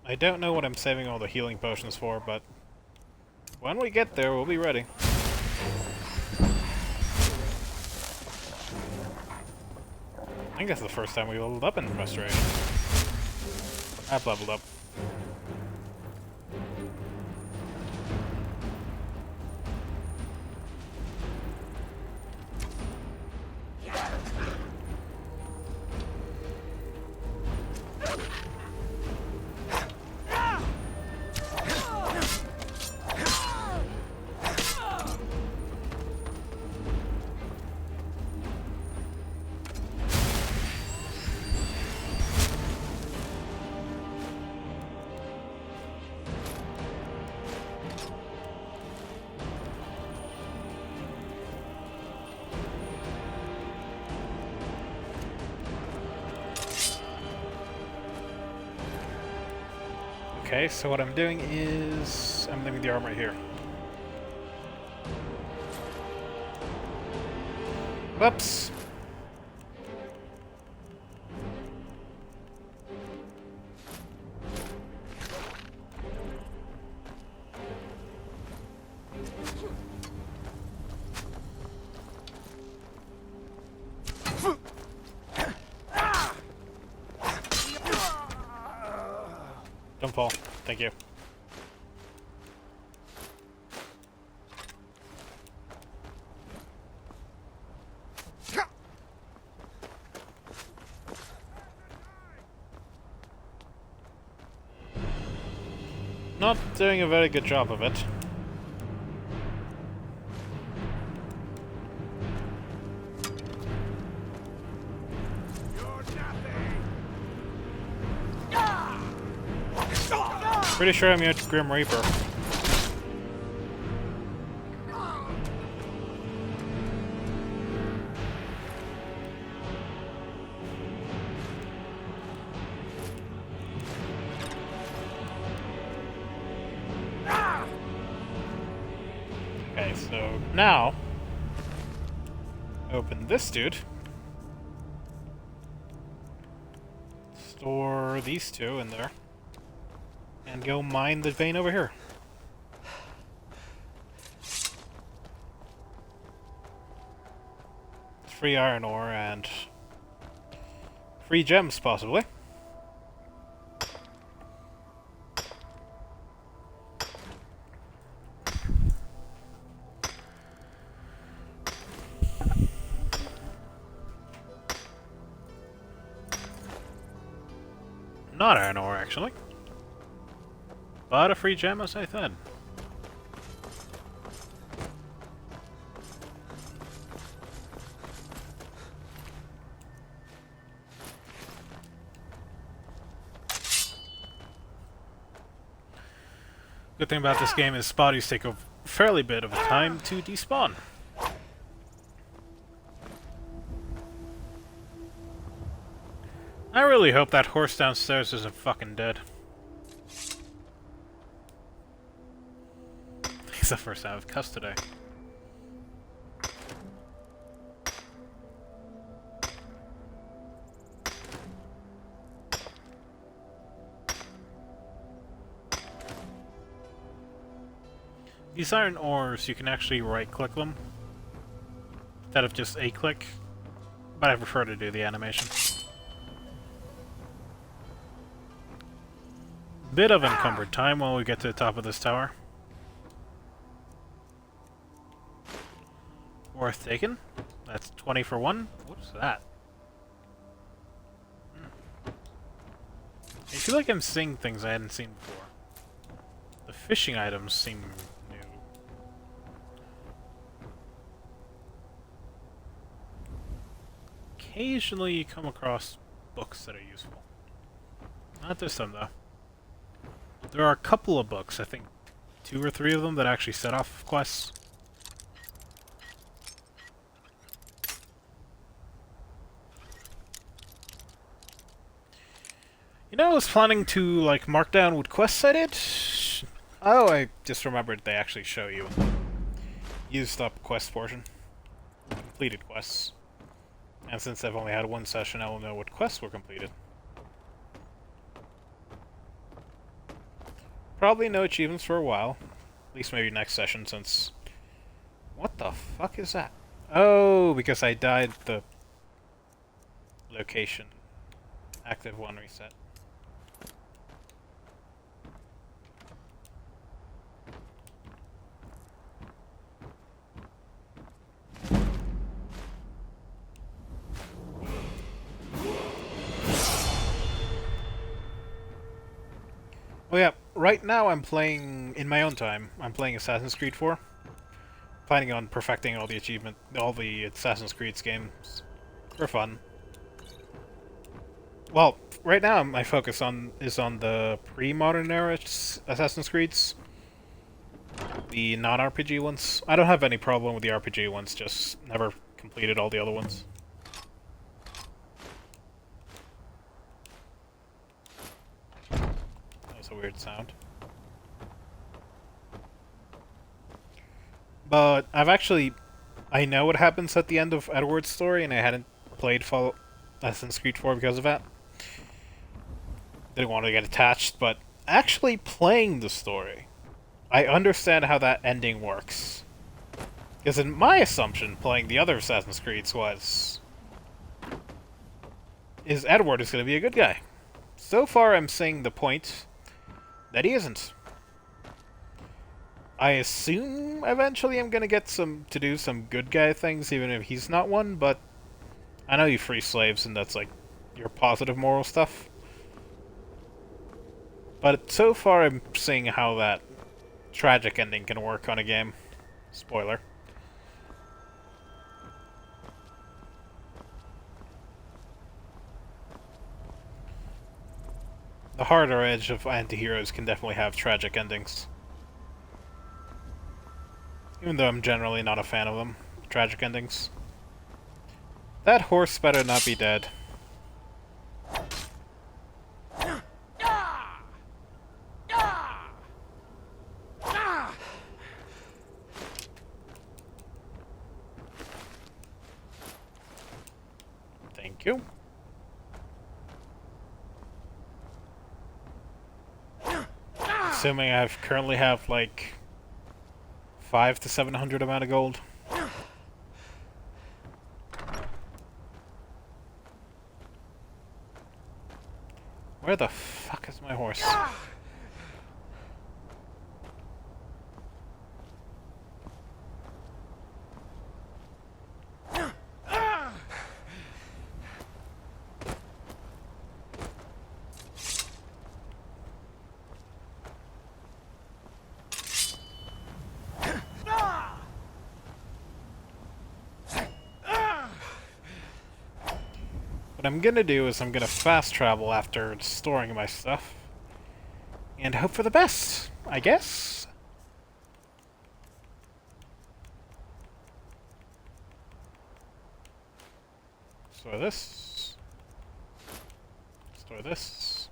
S1: I don't know what I'm saving all the healing potions for, but when we get there, we'll be ready. I think that's the first time we leveled up in Restoration. I've leveled up. Okay, so what I'm doing is I'm leaving the armor here. Whoops. Don't fall. Thank you. Not doing a very good job of it. Pretty sure I'm your Grim Reaper. Okay, so now open this dude. Store these two in there. And go mine the vein over here. Free iron ore and free gems, possibly. Not iron ore, actually. But a free gem, as I said. Good thing about this game is bodies take a fairly bit of time to despawn. I really hope that horse downstairs isn't fucking dead. He's the first out of custody. These iron ores, you can actually right-click them instead of just A-click, but I prefer to do the animation. Bit of encumbered time while we get to the top of this tower. Worth taking. That's 20 for one. What's that? I feel like I'm seeing things I hadn't seen before. The fishing items seem new. Occasionally you come across books that are useful. Not this time, though. There are a couple of books, I think 2 or 3 of them, that actually set off quests. You know, I was planning to, like, mark down what quests I did. Oh, I just remembered they actually show you. Used up quest portion. Completed quests. And since I've only had one session, I will know what quests were completed. Probably no achievements for a while. At least maybe next session, since... What the fuck is that? Oh, because I died the... location. Active 1 reset. Oh yeah, right now I'm playing, in my own time, I'm playing Assassin's Creed 4. Planning on perfecting all the Assassin's Creed games for fun. Well, right now my focus is on the pre-modern era Assassin's Creeds. The non-RPG ones. I don't have any problem with the RPG ones, just never completed all the other ones. A weird sound. But I know what happens at the end of Edward's story, and I hadn't played Assassin's Creed 4 because of that. Didn't want to get attached, but actually playing the story, I understand how that ending works. Because in my assumption, playing the other Assassin's Creeds is Edward is going to be a good guy. So far I'm seeing the point that he isn't. I assume eventually I'm gonna get to do some good guy things, even if he's not one, but I know you free slaves, and that's like your positive moral stuff. But so far I'm seeing how that tragic ending can work on a game. Spoiler. The harder edge of anti-heroes can definitely have tragic endings. Even though I'm generally not a fan of them. Tragic endings. That horse better not be dead. Thank you. Assuming I currently have like 500 to 700 amount of gold. Where the fuck is my horse? What I'm gonna do is I'm gonna fast travel after storing my stuff. And hope for the best, I guess? Store this. Store this.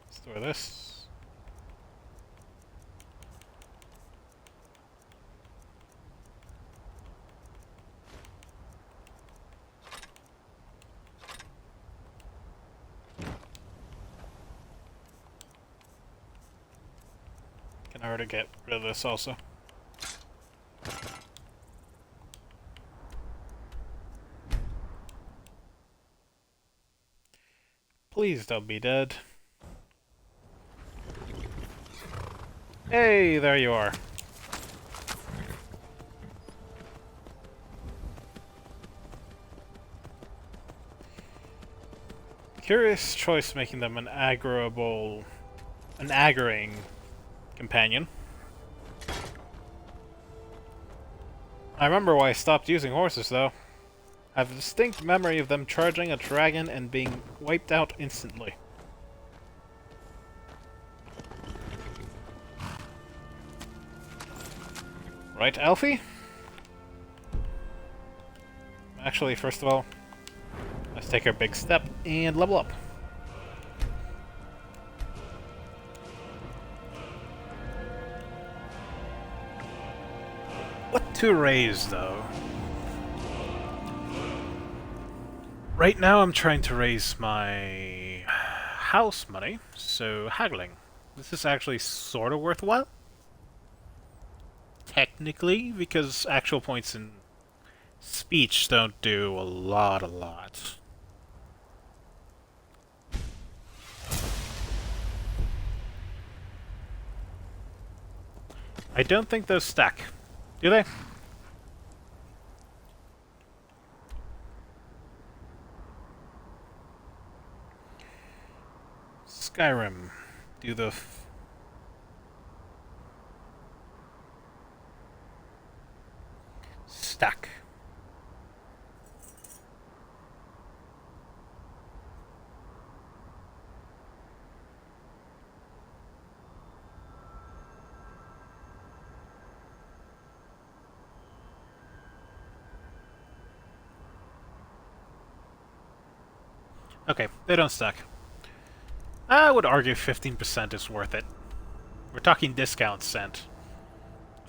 S1: Store this. Can I already get rid of this also? Please don't be dead. Hey, there you are. Curious choice making them an aggroing companion. I remember why I stopped using horses, though. I have a distinct memory of them charging a dragon and being wiped out instantly. Right, Alfie? Actually, first of all, let's take our big step and level up. What to raise, though? Right now I'm trying to raise my house money, so haggling. This is actually sort of worthwhile. Technically, because actual points in speech don't do a lot. I don't think those stack. Do they? Skyrim. Do the... stack. Okay, they don't stack. I would argue 15% is worth it. We're talking discount cent.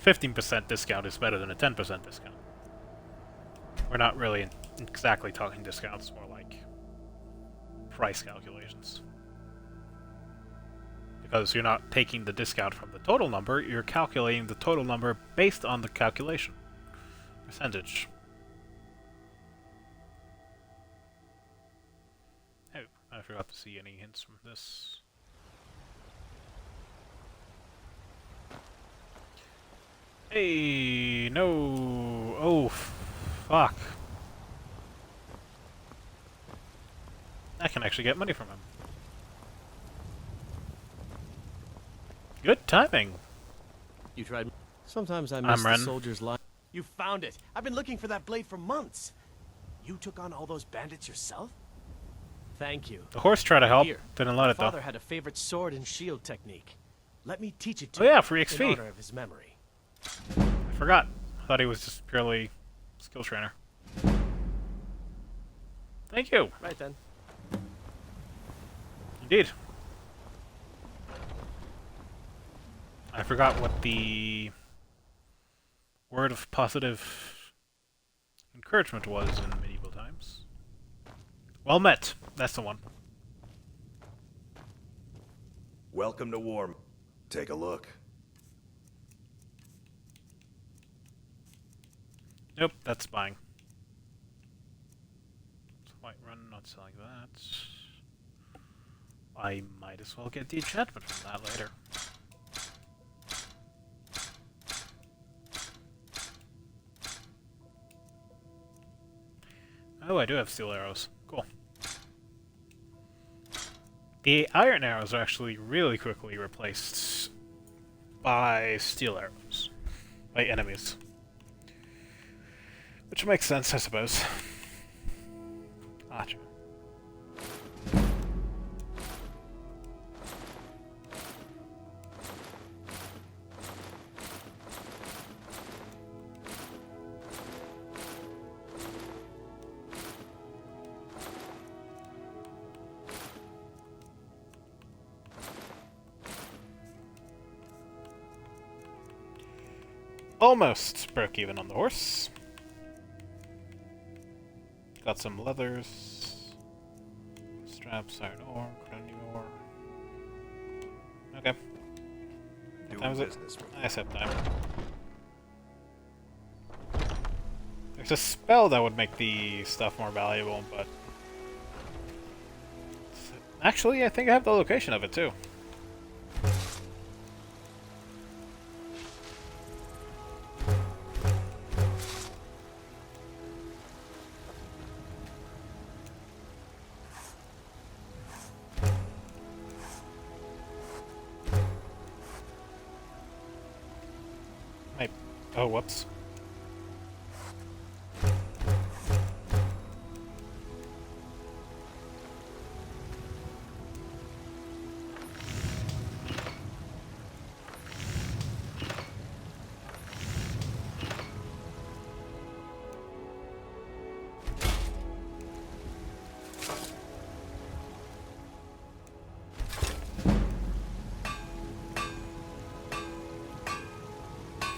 S1: 15% discount is better than a 10% discount. We're not really exactly talking discounts, more like price calculations. Because you're not taking the discount from the total number, you're calculating the total number based on the calculation. Percentage. Oh, I forgot to see any hints from this. Hey, no. Oh, fuck. I can actually get money from him. Good timing.
S19: You tried. Sometimes I miss the soldier's life.
S6: You found it. I've been looking for that blade for months. You took on all those bandits yourself?
S19: Thank you.
S1: The horse tried to help.
S19: Here,
S1: Didn't let it though.
S19: My father had a favorite sword and shield technique.
S6: Let me teach it to
S1: you. Oh yeah,
S6: you
S1: free XP.
S6: in honor of his memory.
S1: I forgot. I thought he was just purely skill trainer. Thank you.
S19: Right then.
S1: Indeed. I forgot what the word of positive encouragement was in medieval times. Well met. That's the one.
S3: Welcome to war. Take a look.
S1: Nope, that's buying. White run, not selling that. I might as well get the enchantment from that later. Oh, I do have steel arrows. Cool. The iron arrows are actually really quickly replaced by steel arrows. By enemies. Which makes sense, I suppose. Gotcha. Almost broke even on the horse. Got some leathers, straps, iron ore, crony ore. Okay. What time is it? I said time. There's a spell that would make the stuff more valuable, but actually, I think I have the location of it too. Oh, whoops.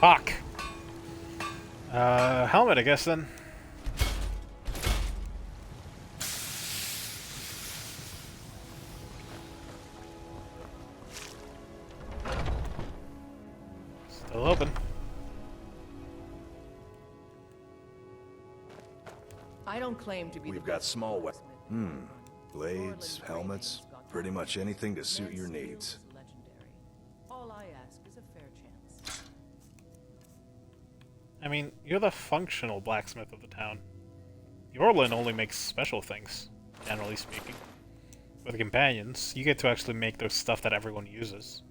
S1: Fuck. Helmet, I guess, then. Still open.
S7: I don't claim to be
S3: We've got small weapons. Blades, helmets, pretty much anything to suit your needs.
S7: All I ask is a fair chance.
S1: I mean, you're the functional blacksmith of the town. The Orlin only makes special things, generally speaking. With the companions, you get to actually make those stuff that everyone uses.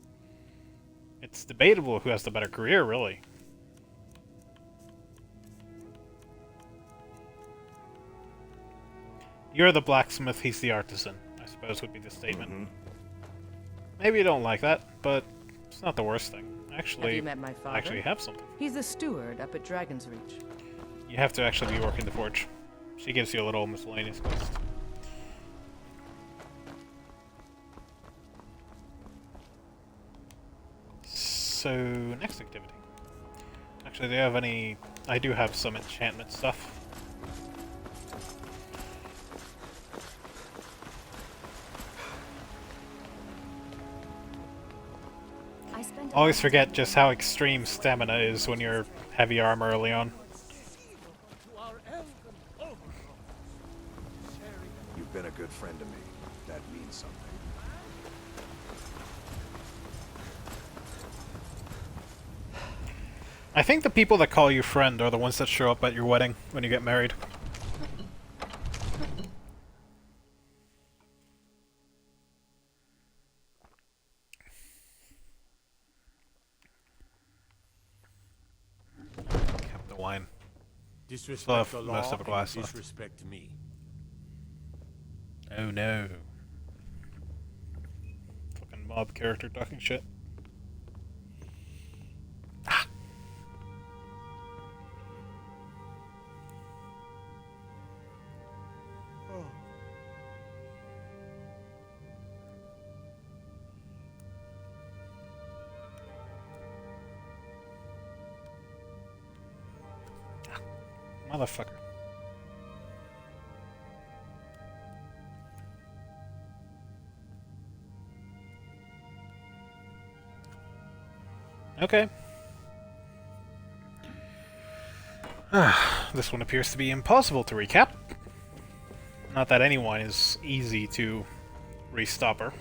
S1: It's debatable who has the better career, really. You're the blacksmith, he's the artisan, I suppose would be the statement. Maybe you don't like that, but it's not the worst thing. Actually,
S7: have you met my father?
S1: I actually have something.
S7: He's the steward up at Dragon's Reach.
S1: You have to actually be working the forge. She gives you a little miscellaneous quest. So, next activity. Actually, do you have any... I do have some enchantment stuff. Always forget just how extreme stamina is when you're heavy armor early on.
S3: You've been a good friend to me. That means something.
S1: I think the people that call you friend are the ones that show up at your wedding when you get married. Kept the wine.
S16: Disrespect the law
S1: most of a glass
S16: and
S1: left.
S16: disrespect me.
S1: Oh no. Fucking mob character talking shit. Motherfucker. Okay. This one appears to be impossible to recap. Not that anyone is easy to restopper.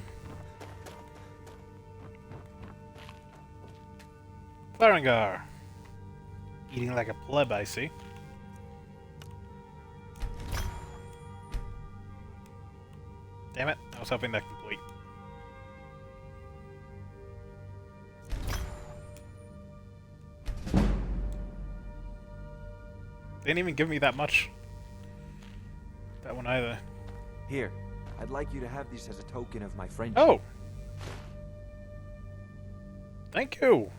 S1: Farengar. Eating like a pleb, I see. Damn it, I was hoping that complete. They didn't even give me that much. That one either.
S14: Here, I'd like you to have this as a token of my friendship.
S1: Oh! Thank you!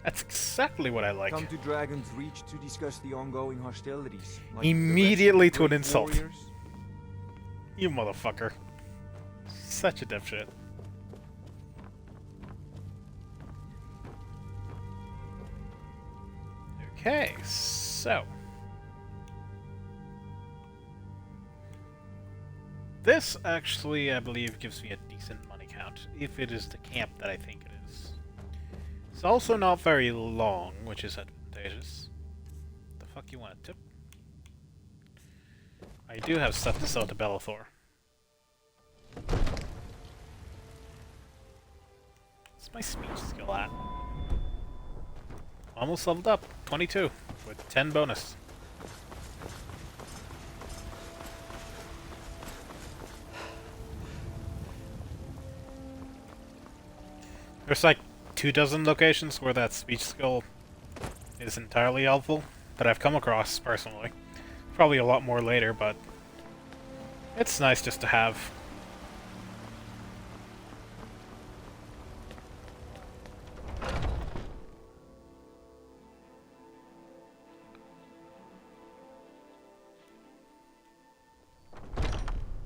S1: That's exactly what I like.
S14: Come to Dragon's Reach to discuss the ongoing hostilities. Like
S1: Immediately to an
S14: great
S1: insult.
S14: warriors.
S1: You motherfucker. Such a dipshit. Okay, so... This actually, I believe, gives me a decent money count, if it is the camp that I think it is. It's also not very long, which is advantageous. The fuck you want a tip? I do have stuff to sell to Bellathor. What's my speech skill at? Almost leveled up, 22, with 10 bonus. There's like 24 locations where that speech skill is entirely helpful that I've come across personally. Probably a lot more later, but it's nice just to have.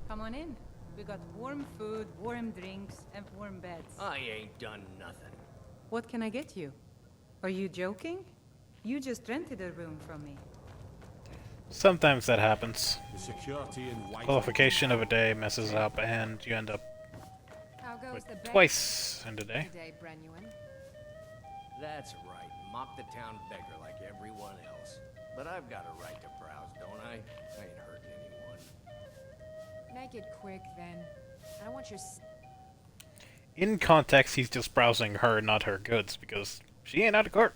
S15: Come on in. We got warm food, warm drinks, and warm beds.
S19: I ain't done nothing.
S15: What can I get you? Are you joking? You just rented a room from me.
S1: Sometimes that happens.
S16: The security in White
S1: Qualification of a day messes up and you end up
S9: How goes
S1: with
S9: the beggar
S1: twice in a day.
S9: today, Brenuin?
S19: That's right. Mock the town beggar like everyone else. But I've got a right to browse, don't I? I ain't hurting anyone.
S9: Make it quick, then. I don't want your...
S1: In context, he's just browsing her, not her goods, because she ain't out of court.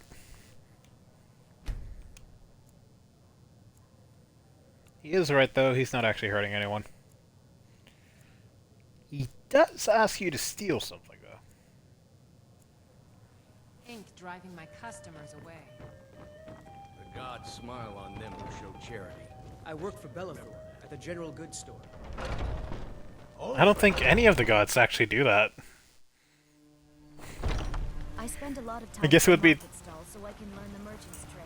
S1: He is right, though. He's not actually hurting anyone. He does ask you to steal something, though.
S9: Ink driving my customers away.
S19: The gods smile on them who show charity.
S6: I work for Bellathor at the general goods store.
S1: I don't think any of the gods actually do that.
S11: I spend a lot of time
S1: I guess it would be...
S11: at market stalls so I can learn the merchant's trade.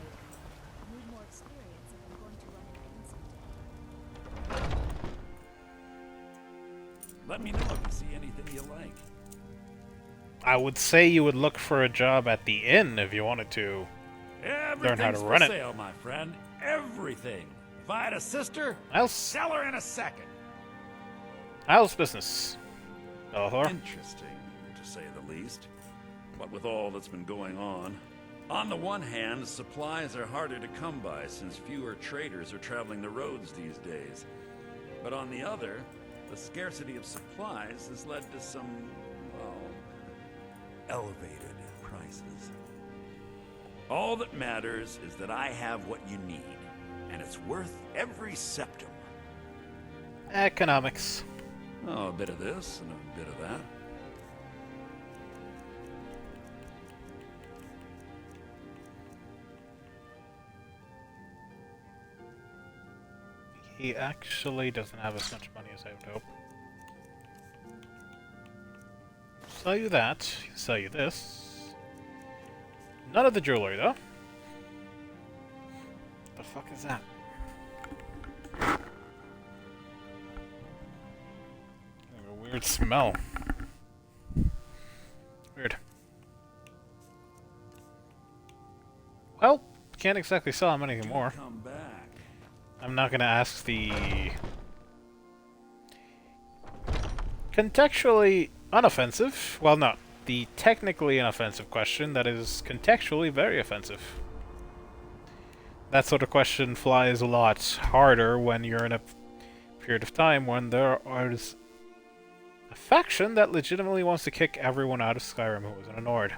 S11: I need more experience if I'm going to run an inn someday.
S12: Let me know if you see anything you like.
S1: I would say you would look for a job at the inn if you wanted to learn how to
S12: Everything's
S1: run
S12: for
S1: it.
S12: sale, my friend. Everything. If I had a sister,
S1: I'll
S12: sell her in a second.
S1: How's business, Bellathor?
S12: Interesting, to say the least. What with all that's been going on the one hand, supplies are harder to come by since fewer traders are traveling the roads these days. But on the other, the scarcity of supplies has led to some, well, elevated prices. All that matters is that I have what you need, and it's worth every septum.
S1: Economics.
S12: Oh, a bit of this and a bit of that.
S1: He actually doesn't have as much money as I would hope. Sell you that, sell you this. None of the jewelry, though. The fuck is that? A weird smell. Weird. Well, can't exactly sell him anything more. I'm not gonna ask the contextually unoffensive, well no, the technically inoffensive question that is contextually very offensive. That sort of question flies a lot harder when you're in a period of time when there is a faction that legitimately wants to kick everyone out of Skyrim who isn't a Nord.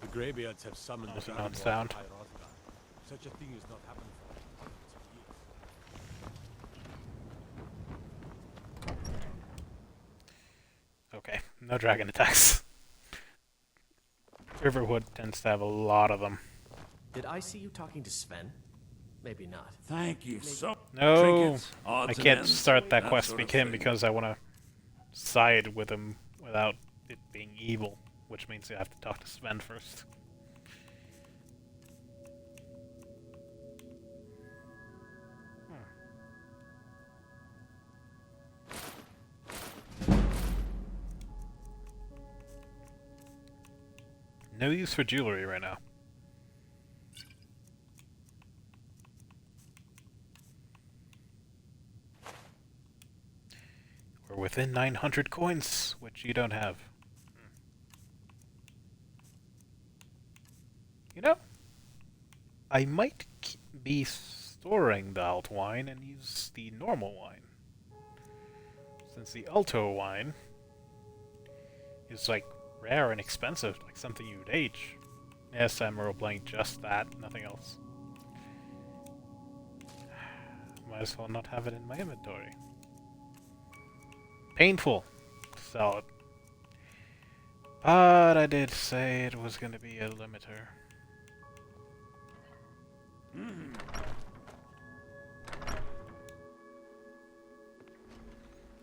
S16: The Greybeards have summoned the
S1: Not sound.
S16: Such a thing has not happened for hundreds of years.
S1: Okay, no dragon attacks. Riverwood tends to have a lot of them.
S10: Did I see you talking to Sven? Maybe not.
S12: Thank you so much.
S1: No,
S12: Trinkets,
S1: I
S12: odds and
S1: can't
S12: ends,
S1: start that
S12: that
S1: quest
S12: sort of
S1: with him
S12: thing.
S1: because I want to side with him without it being evil, which means you have to talk to Sven first. No use for jewelry right now. We're within 900 coins, which you don't have. You know, I might be storing the alt wine and use the normal wine. Since the alto wine is like rare and expensive, like something you'd age. Yes, I'm role-playing just that, nothing else. Might as well not have it in my inventory. Painful to sell it. But I did say it was going to be a limiter.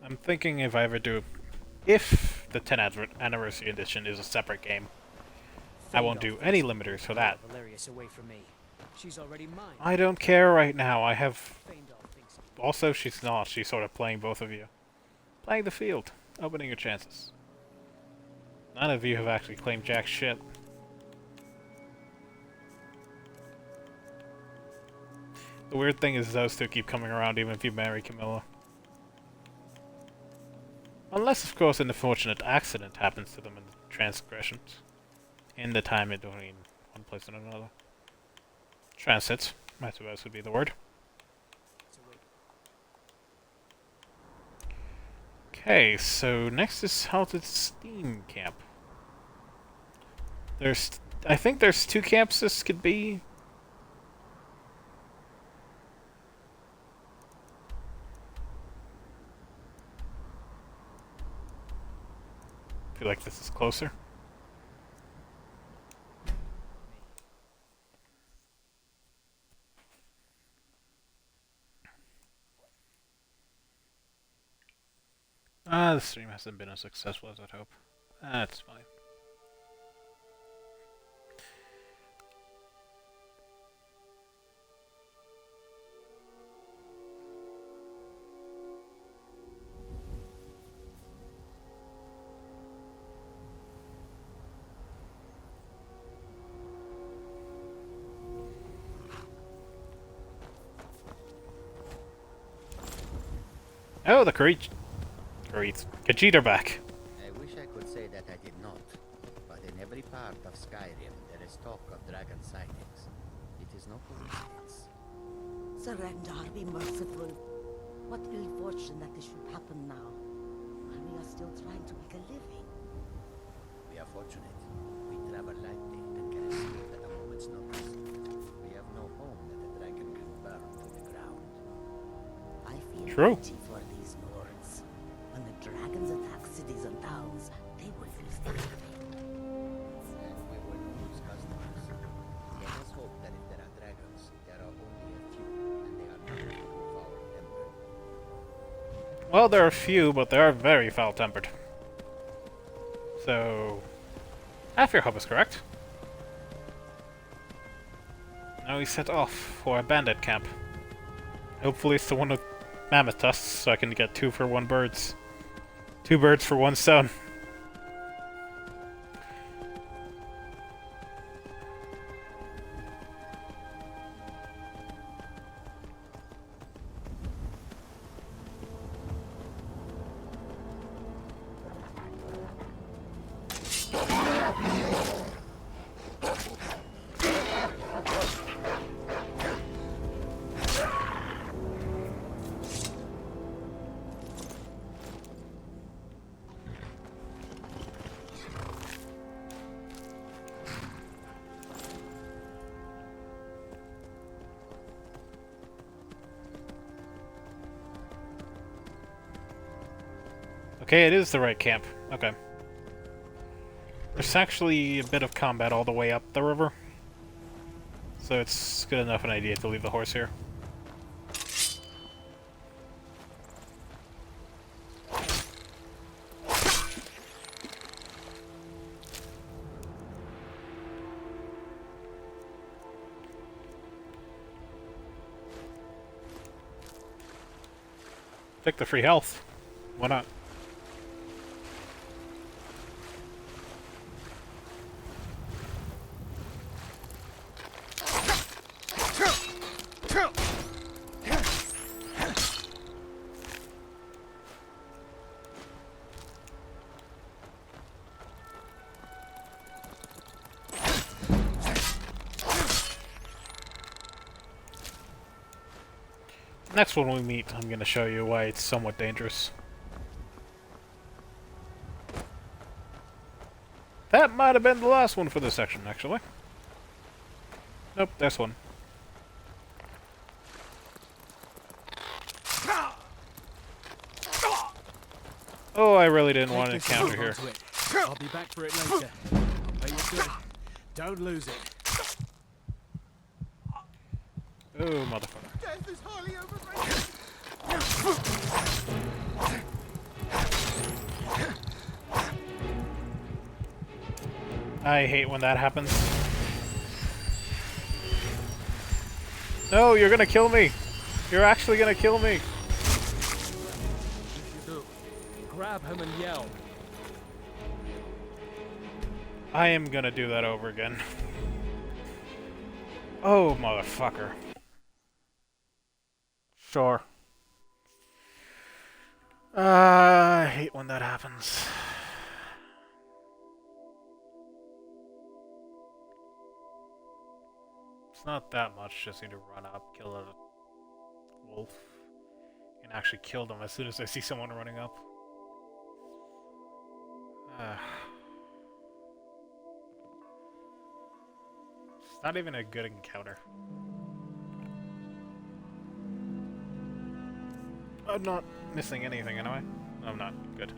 S1: I'm thinking if I ever do... If the 10th anniversary edition is a separate game, I won't do any limiters for that.
S10: Valerius away from me. She's already mine.
S1: I don't care right now. I have... Also, she's not. She's sort of playing both of you. Playing the field. Opening your chances. None of you have actually claimed jack shit. The weird thing is those two keep coming around even if you marry Camilla. Unless, of course, an unfortunate accident happens to them in the transgressions. In the time between one place and another. Transit, I suppose would be the word. Okay, so next is Halted Steam Camp. I think there's 2 camps this could be. I feel like this is closer. The stream hasn't been as successful as I'd hope. That's fine. Oh, the Khajiit are back.
S22: I wish I could say that I did not, but in every part of Skyrim there is talk of dragon sightings. It is no coincidence.
S4: Surrender, be merciful. What ill fortune that this should happen now, while we are still trying to make a living.
S22: We are fortunate. We travel lightly and can escape at a moment's notice. We have no home that the dragon can burn to the ground.
S4: I feel
S1: True.
S4: pity for these Nords. When the dragons attack cities and towns, they will lose everything.
S22: And we will lose customers. Let us hope that if there are dragons, there are only a few, and they are not too foul-tempered.
S1: Well, there are few, but they are very foul-tempered. So, half your hope is correct. Now we set off for a bandit camp. Hopefully it's the one with mammoth tusks, so I can get 2 for 1 birds. 2 birds for 1 stone. Okay, it is the right camp. Okay. There's actually a bit of combat all the way up the river. So it's good enough an idea to leave the horse here. Take the free health. Why not? Next one we meet, I'm going to show you why it's somewhat dangerous. That might have been the last one for this section, actually. Nope, this one. Oh, I really didn't want to encounter here.
S6: I'll be back for it later. Are you good? Don't lose it.
S1: Oh, motherfucker.
S6: Death is highly overrated.
S1: I hate when that happens. No, you're gonna kill me! You're actually gonna kill me!
S6: Grab him and yell.
S1: I am gonna do that over again. Oh, motherfucker. Sure. I hate when that happens. It's not that much, just need to run up, kill a wolf, and actually kill them as soon as I see someone running up. It's not even a good encounter. I'm not missing anything anyway. I'm not. Good.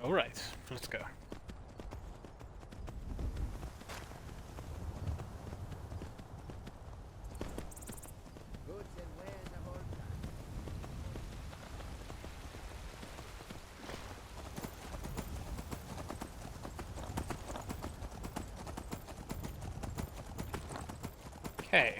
S1: Alright, let's go. Okay.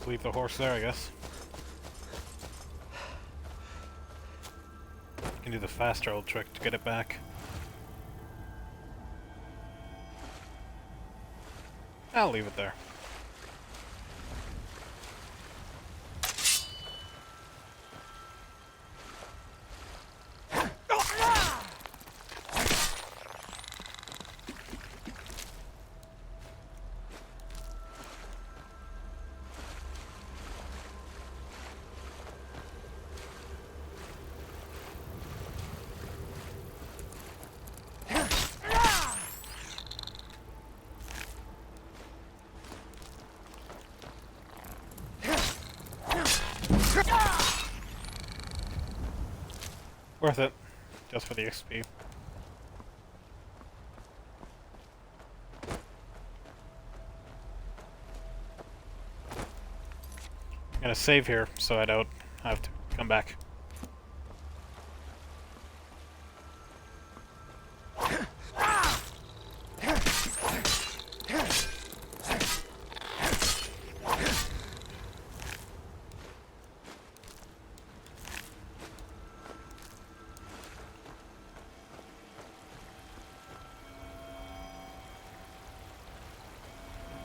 S1: Leave the horse there, I guess. You can do the faster old trick to get it back. I'll leave it there. Worth it, just for the XP. I'm gonna save here so I don't have to come back.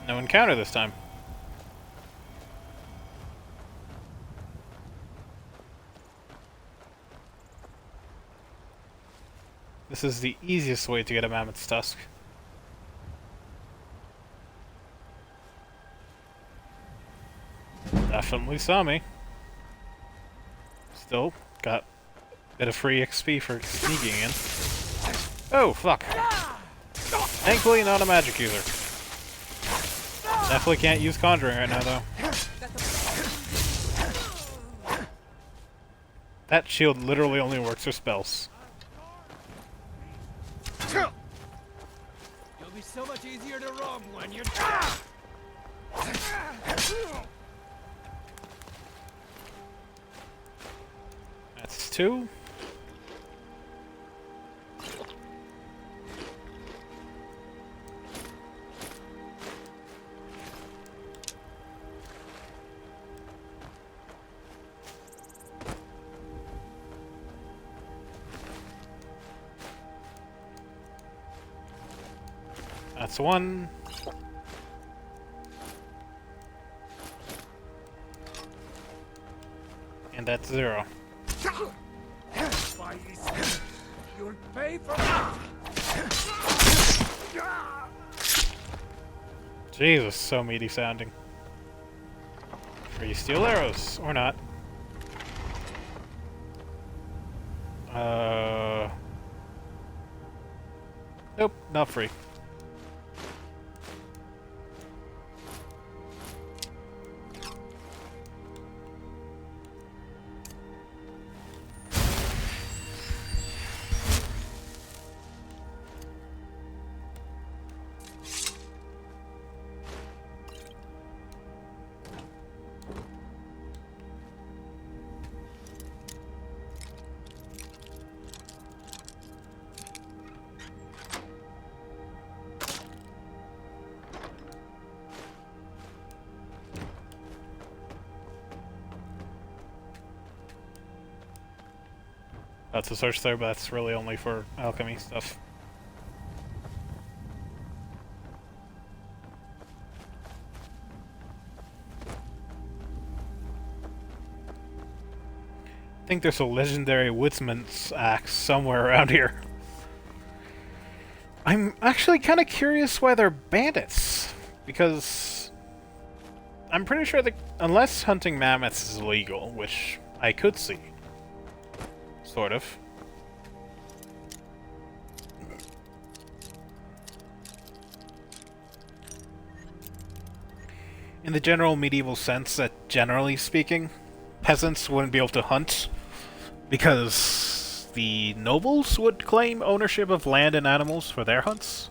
S1: No encounter this time. This is the easiest way to get a mammoth's tusk. Definitely saw me. Still got a bit of free XP for sneaking in. Oh, fuck. Thankfully not a magic user. Definitely can't use conjuring right now, though. That shield literally only works for spells.
S6: You'll be so much easier to rob when you're...
S1: That's 2. That's 1. And that's 0.
S6: You'll pay for that.
S1: Jesus, so meaty sounding. Free steel arrows, or not. Nope, not free. That's a search there, but that's really only for alchemy stuff. I think there's a legendary woodsman's axe somewhere around here. I'm actually kind of curious why they're bandits, because I'm pretty sure that unless hunting mammoths is illegal, which I could see. Sort of. in the general medieval sense that, generally speaking, peasants wouldn't be able to hunt because the nobles would claim ownership of land and animals for their hunts.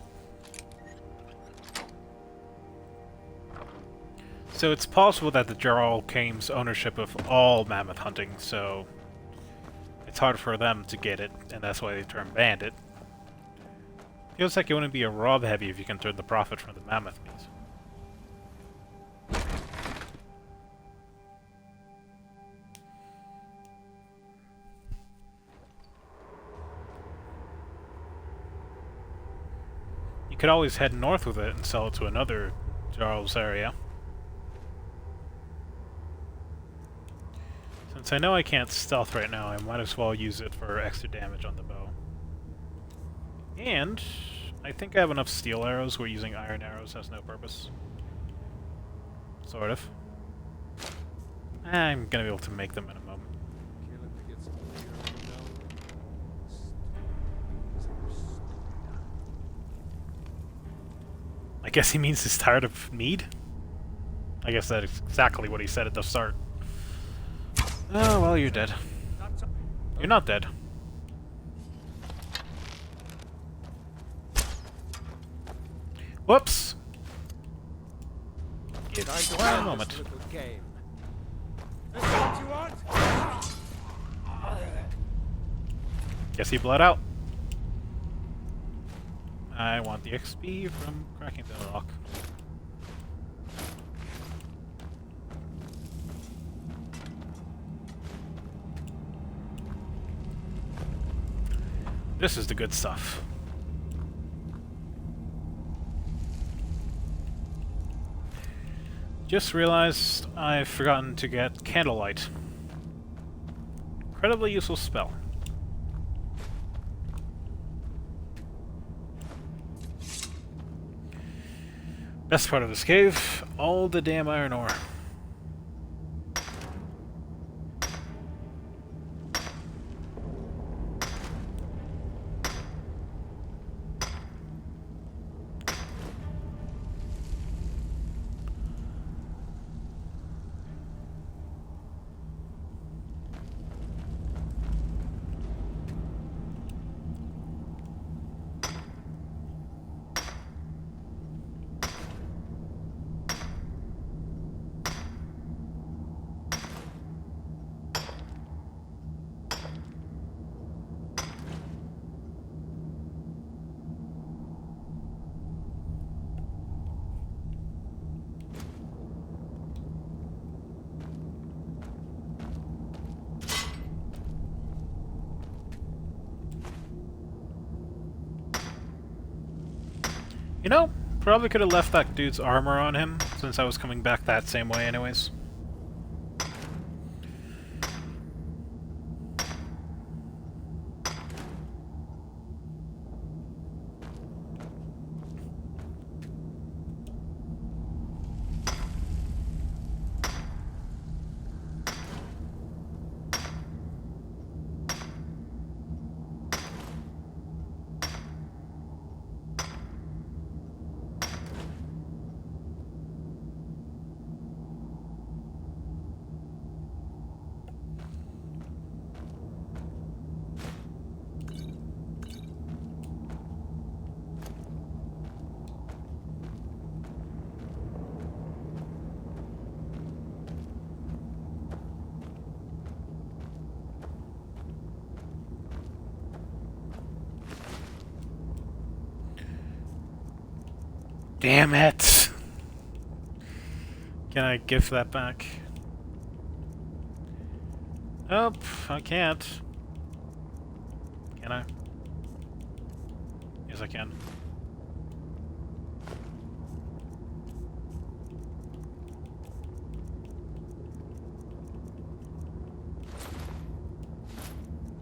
S1: So it's possible that the Jarl claims ownership of all mammoth hunting, so it's hard for them to get it, and that's why they term bandit. Feels like it wouldn't be a rob heavy if you can turn the profit from the mammoth meat. You could always head north with it and sell it to another Jarl's area. Since I know I can't stealth right now, I might as well use it for extra damage on the bow. And I think I have enough steel arrows where using iron arrows has no purpose. Sort of. I'm gonna be able to make them in a moment. I guess he means he's tired of mead? I guess that's exactly what he said at the start. Oh, well, you're dead. You're not dead. Whoops! Give me a moment. Guess he bled out. I want the XP from cracking the lock. This is the good stuff. Just realized I've forgotten to get candlelight. Incredibly useful spell. Best part of this cave, all the damn iron ore. You know, probably could have left that dude's armor on him, since I was coming back that same way anyways. Damn it! Can I gift that back? Oh, I can't. Can I? Yes, I can.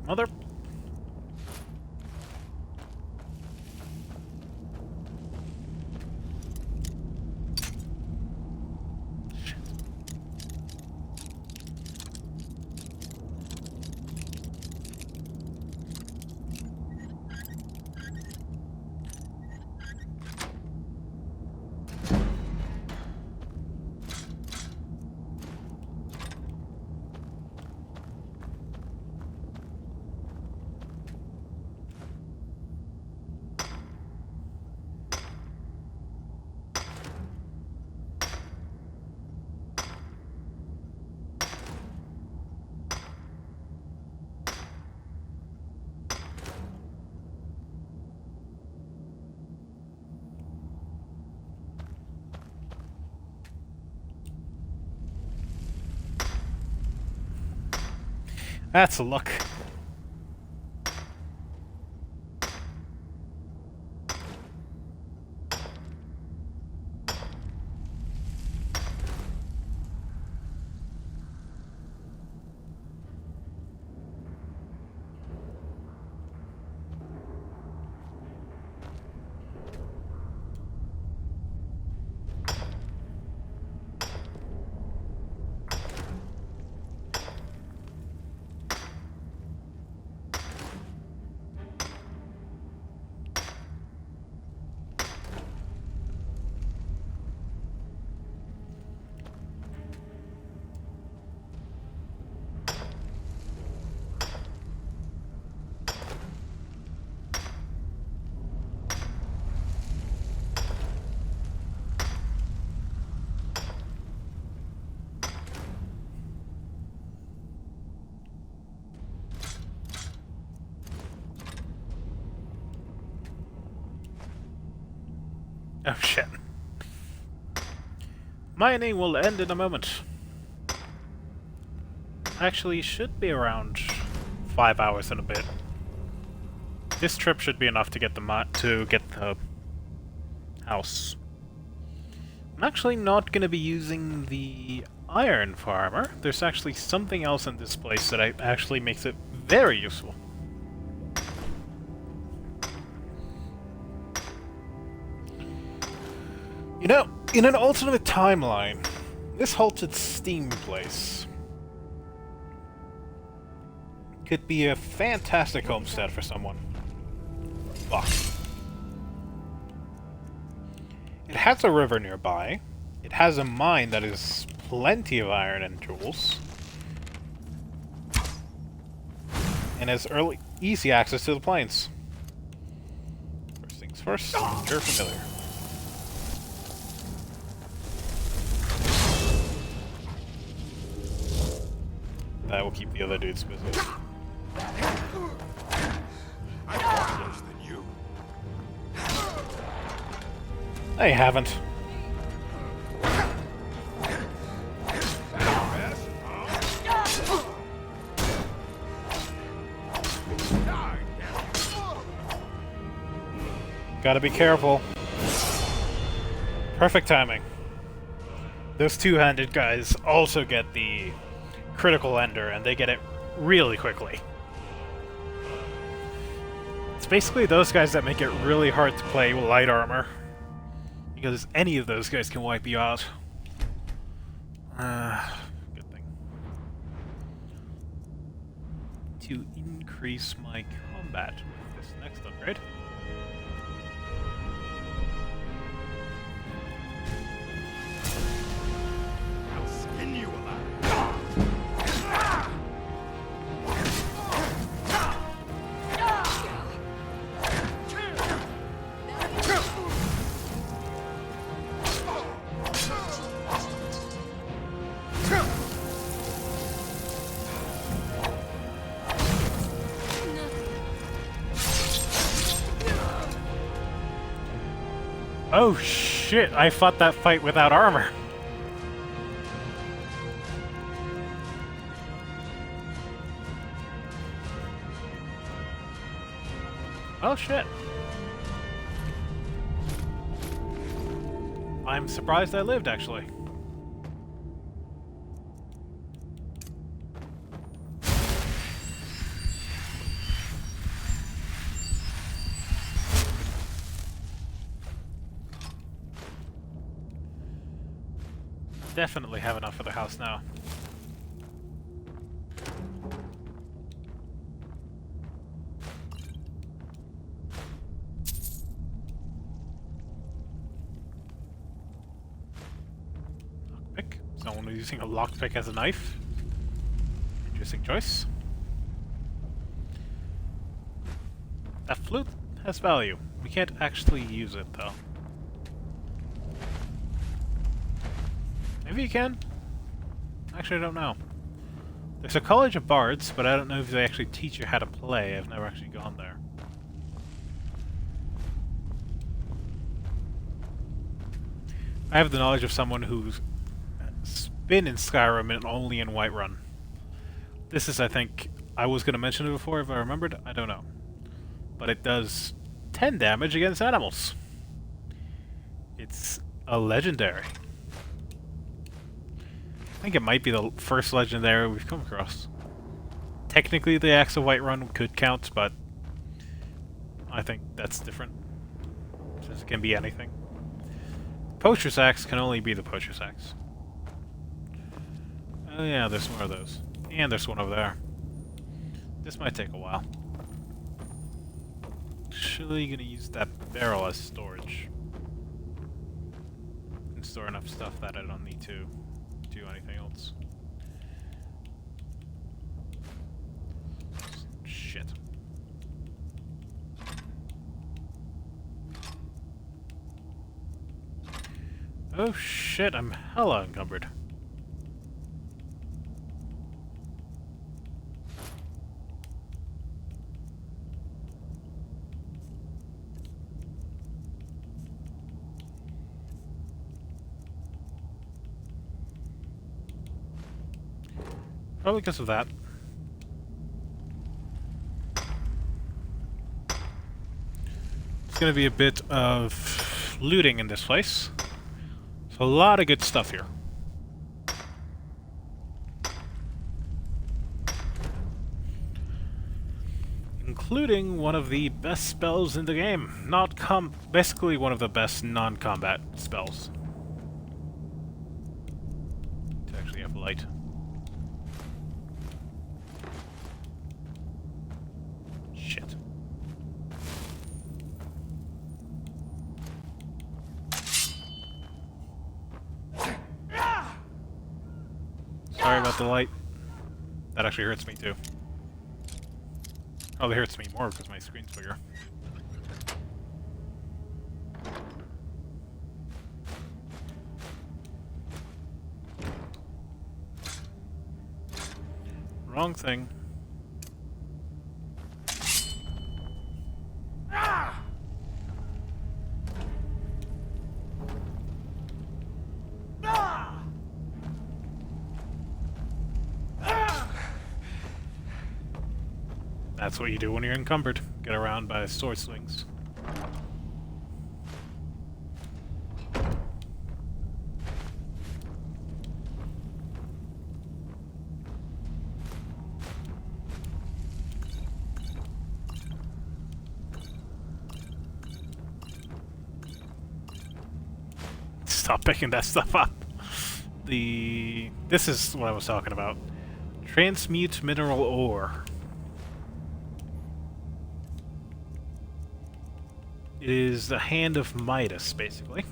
S1: Mother... That's a luck. Oh shit. Mining will end in a moment. Actually, should be around 5 hours and a bit. This trip should be enough to get the house. I'm actually not going to be using the iron for armor. There's actually something else in this place that actually makes it very useful. You know, in an alternate timeline, this halted steam place could be a fantastic homestead for someone. Fuck. It has a river nearby. It has a mine that is plenty of iron and jewels. And has easy access to the plains. First things first, you're familiar. That will keep the other dudes busy. They haven't. Gotta be careful. Perfect timing. Those two-handed guys also get the critical ender, and they get it really quickly. It's basically those guys that make it really hard to play light armor, because any of those guys can wipe you out. Good thing. To increase my combat with this next upgrade.
S3: I'll skin you alive.
S1: Oh shit, I fought that fight without armor. Oh shit. I'm surprised I lived, actually. Definitely have enough for the house now. Lockpick. Someone using a lockpick as a knife. Interesting choice. That flute has value. We can't actually use it though. Maybe you can? Actually, I don't know. There's a college of bards, but I don't know if they actually teach you how to play. I've never actually gone there. I have the knowledge of someone who's been in Skyrim and only in Whiterun. This is, I think, I was going to mention it before if I remembered. I don't know. But it does 10 damage against animals. It's a legendary. I think it might be the first legendary we've come across. Technically, the Axe of Whiterun could count, but I think that's different, since it can be anything. Poacher's Axe can only be the Poacher's Axe. Oh yeah, there's more of those. And there's one over there. This might take a while. Actually gonna use that barrel as storage. And store enough stuff that I don't need to do anything else. Shit. Oh shit, I'm hella encumbered. Probably because of that. It's gonna be a bit of looting in this place. So a lot of good stuff here. Including one of the best spells in the game. Basically one of the best non-combat spells. To actually have light. Shit. Sorry about the light. That actually hurts me too. Probably hurts me more because my screen's bigger. Wrong thing. That's what you do when you're encumbered. Get around by sword swings. Stop picking that stuff up. This is what I was talking about. Transmute mineral ore. It is the Hand of Midas, basically.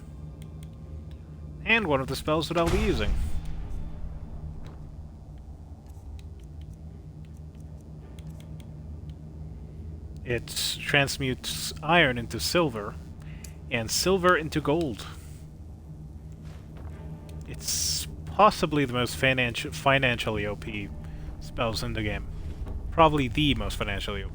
S1: And one of the spells that I'll be using. It transmutes iron into silver, and silver into gold. It's possibly the most financially OP spells in the game. Probably the most financially OP.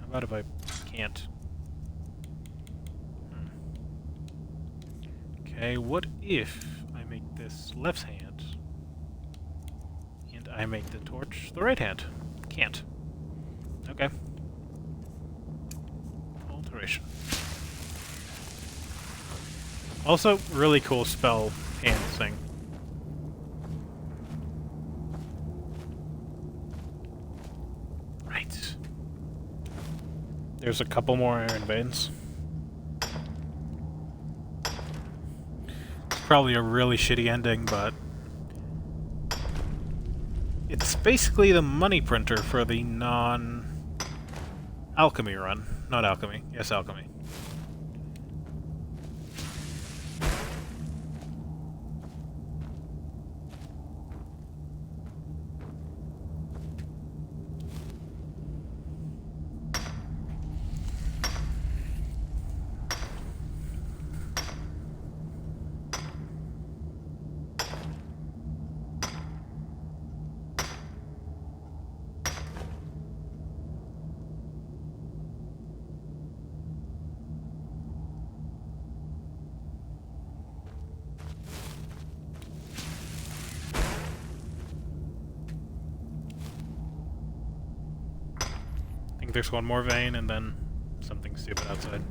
S1: What if I can't? Okay, what if I make this left hand and I make the torch the right hand? Can't. Okay. Alteration. Also, really cool spell hand thing. Right. There's a couple more iron veins. It's probably a really shitty ending, but it's basically the money printer for the non-alchemy run. Not alchemy. Yes, alchemy. think there's one more vein and then something stupid outside.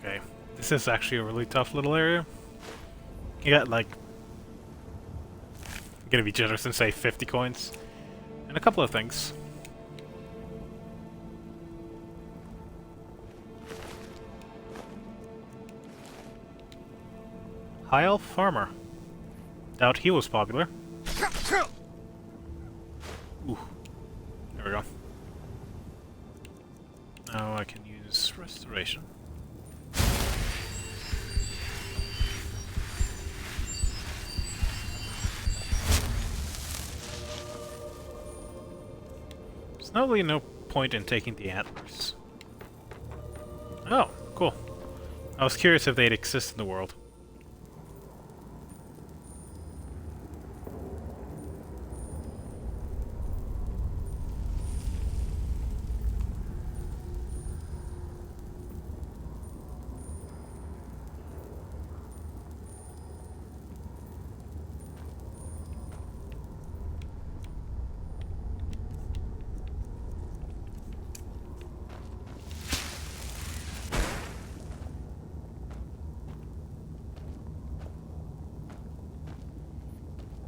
S1: Okay, this is actually a really tough little area. You got like, I'm gonna be generous and say 50 coins, and a couple of things. High Elf Farmer. Doubt he was popular. Ooh, there we go. Now I can use Restoration. There's not really no point in taking the antlers. Oh, cool. I was curious if they'd exist in the world.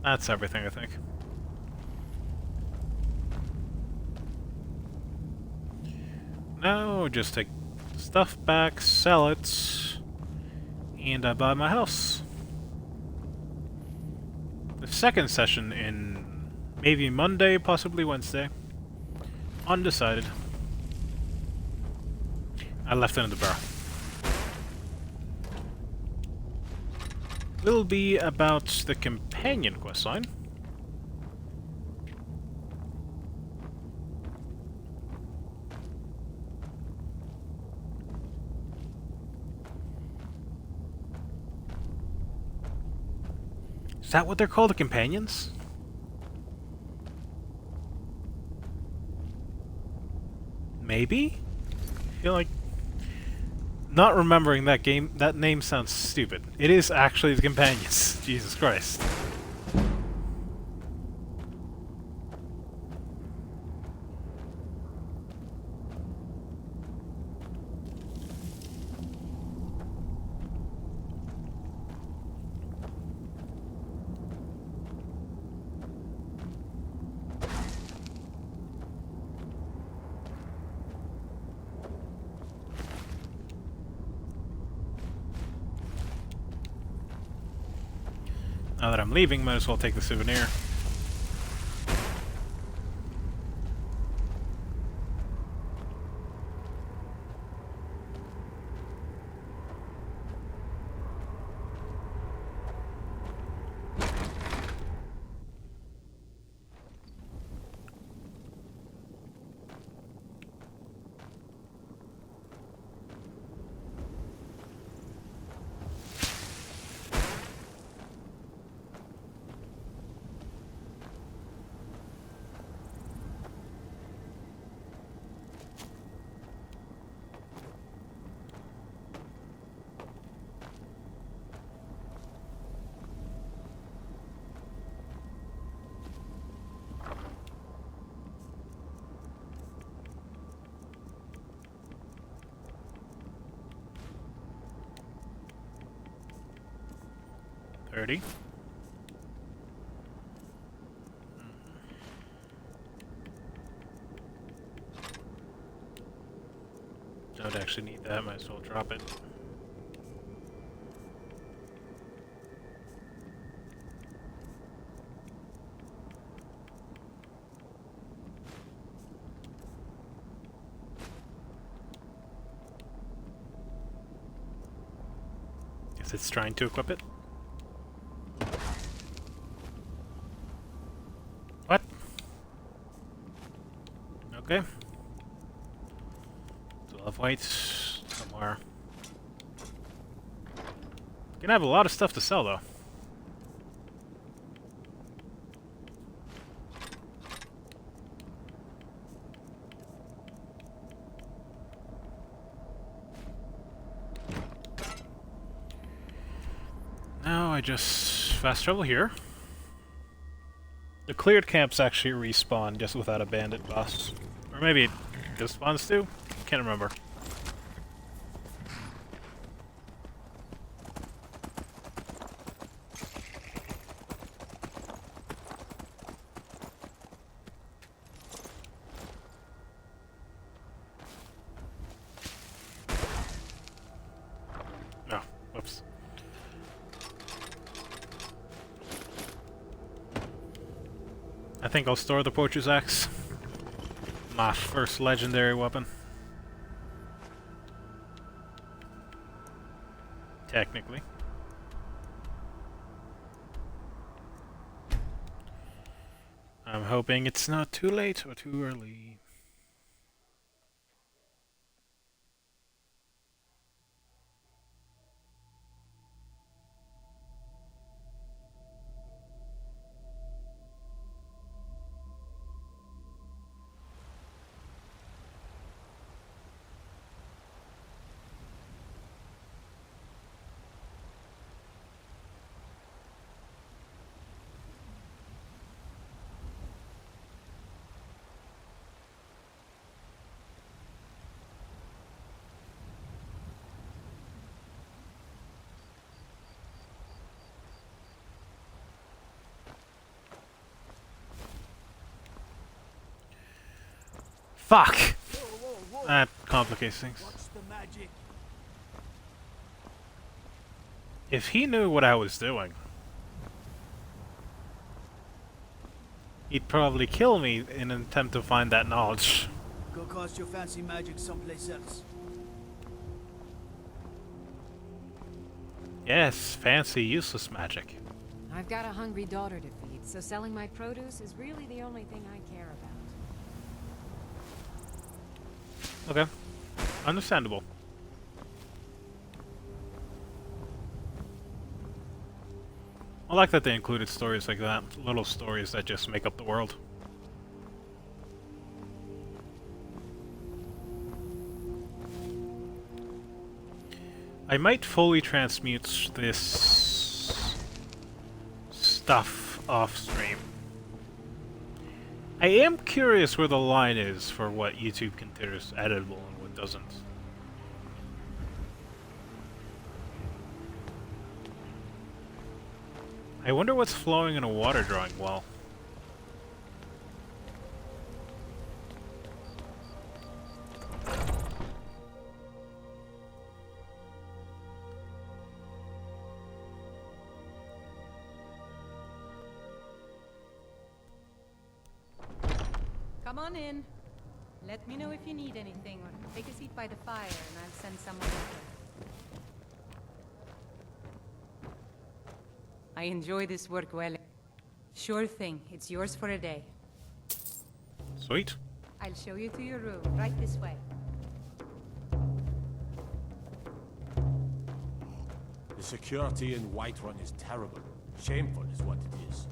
S1: That's everything, I think. Now, just take stuff back, sell it, and I buy my house. The second session in maybe Monday, possibly Wednesday. Undecided. I left it in the barrel. Will be about the companion questline. Is that what they're called, the companions? Maybe? I feel like not remembering that game, that name sounds stupid. It is actually the companions. Jesus Christ. Now that I'm leaving, might as well take the souvenir. 30. Don't actually need that, might as well drop it. Guess it's trying to equip it. What? Okay. 12 whites somewhere. Gonna have a lot of stuff to sell though. Now I just fast travel here. The cleared camps actually respawn just without a bandit boss. Or maybe it spawns too? Can't remember. Oh, whoops. I think I'll store the poacher's axe. My first legendary weapon. Technically. I'm hoping it's not too late or too early. Fuck! That complicates things. If he knew what I was doing, he'd probably kill me in an attempt to find that knowledge.
S20: Go cast your fancy magic someplace else.
S1: Yes, fancy, useless magic.
S9: I've got a hungry daughter to feed, so selling my produce is really the only thing I care about.
S1: Okay. Understandable. I like that they included stories like that. Little stories that just make up the world. I might fully transmute this stuff off stream. I am curious where the line is for what YouTube considers editable and what doesn't. I wonder what's flowing in a water drawing well.
S15: Come on in. Let me know if you need anything, or take a seat by the fire and I'll send someone over. I enjoy this work well. Sure thing. It's yours for a day.
S1: Sweet.
S15: I'll show you to your room. Right this way.
S16: The security in Whiterun is terrible. Shameful is what it is.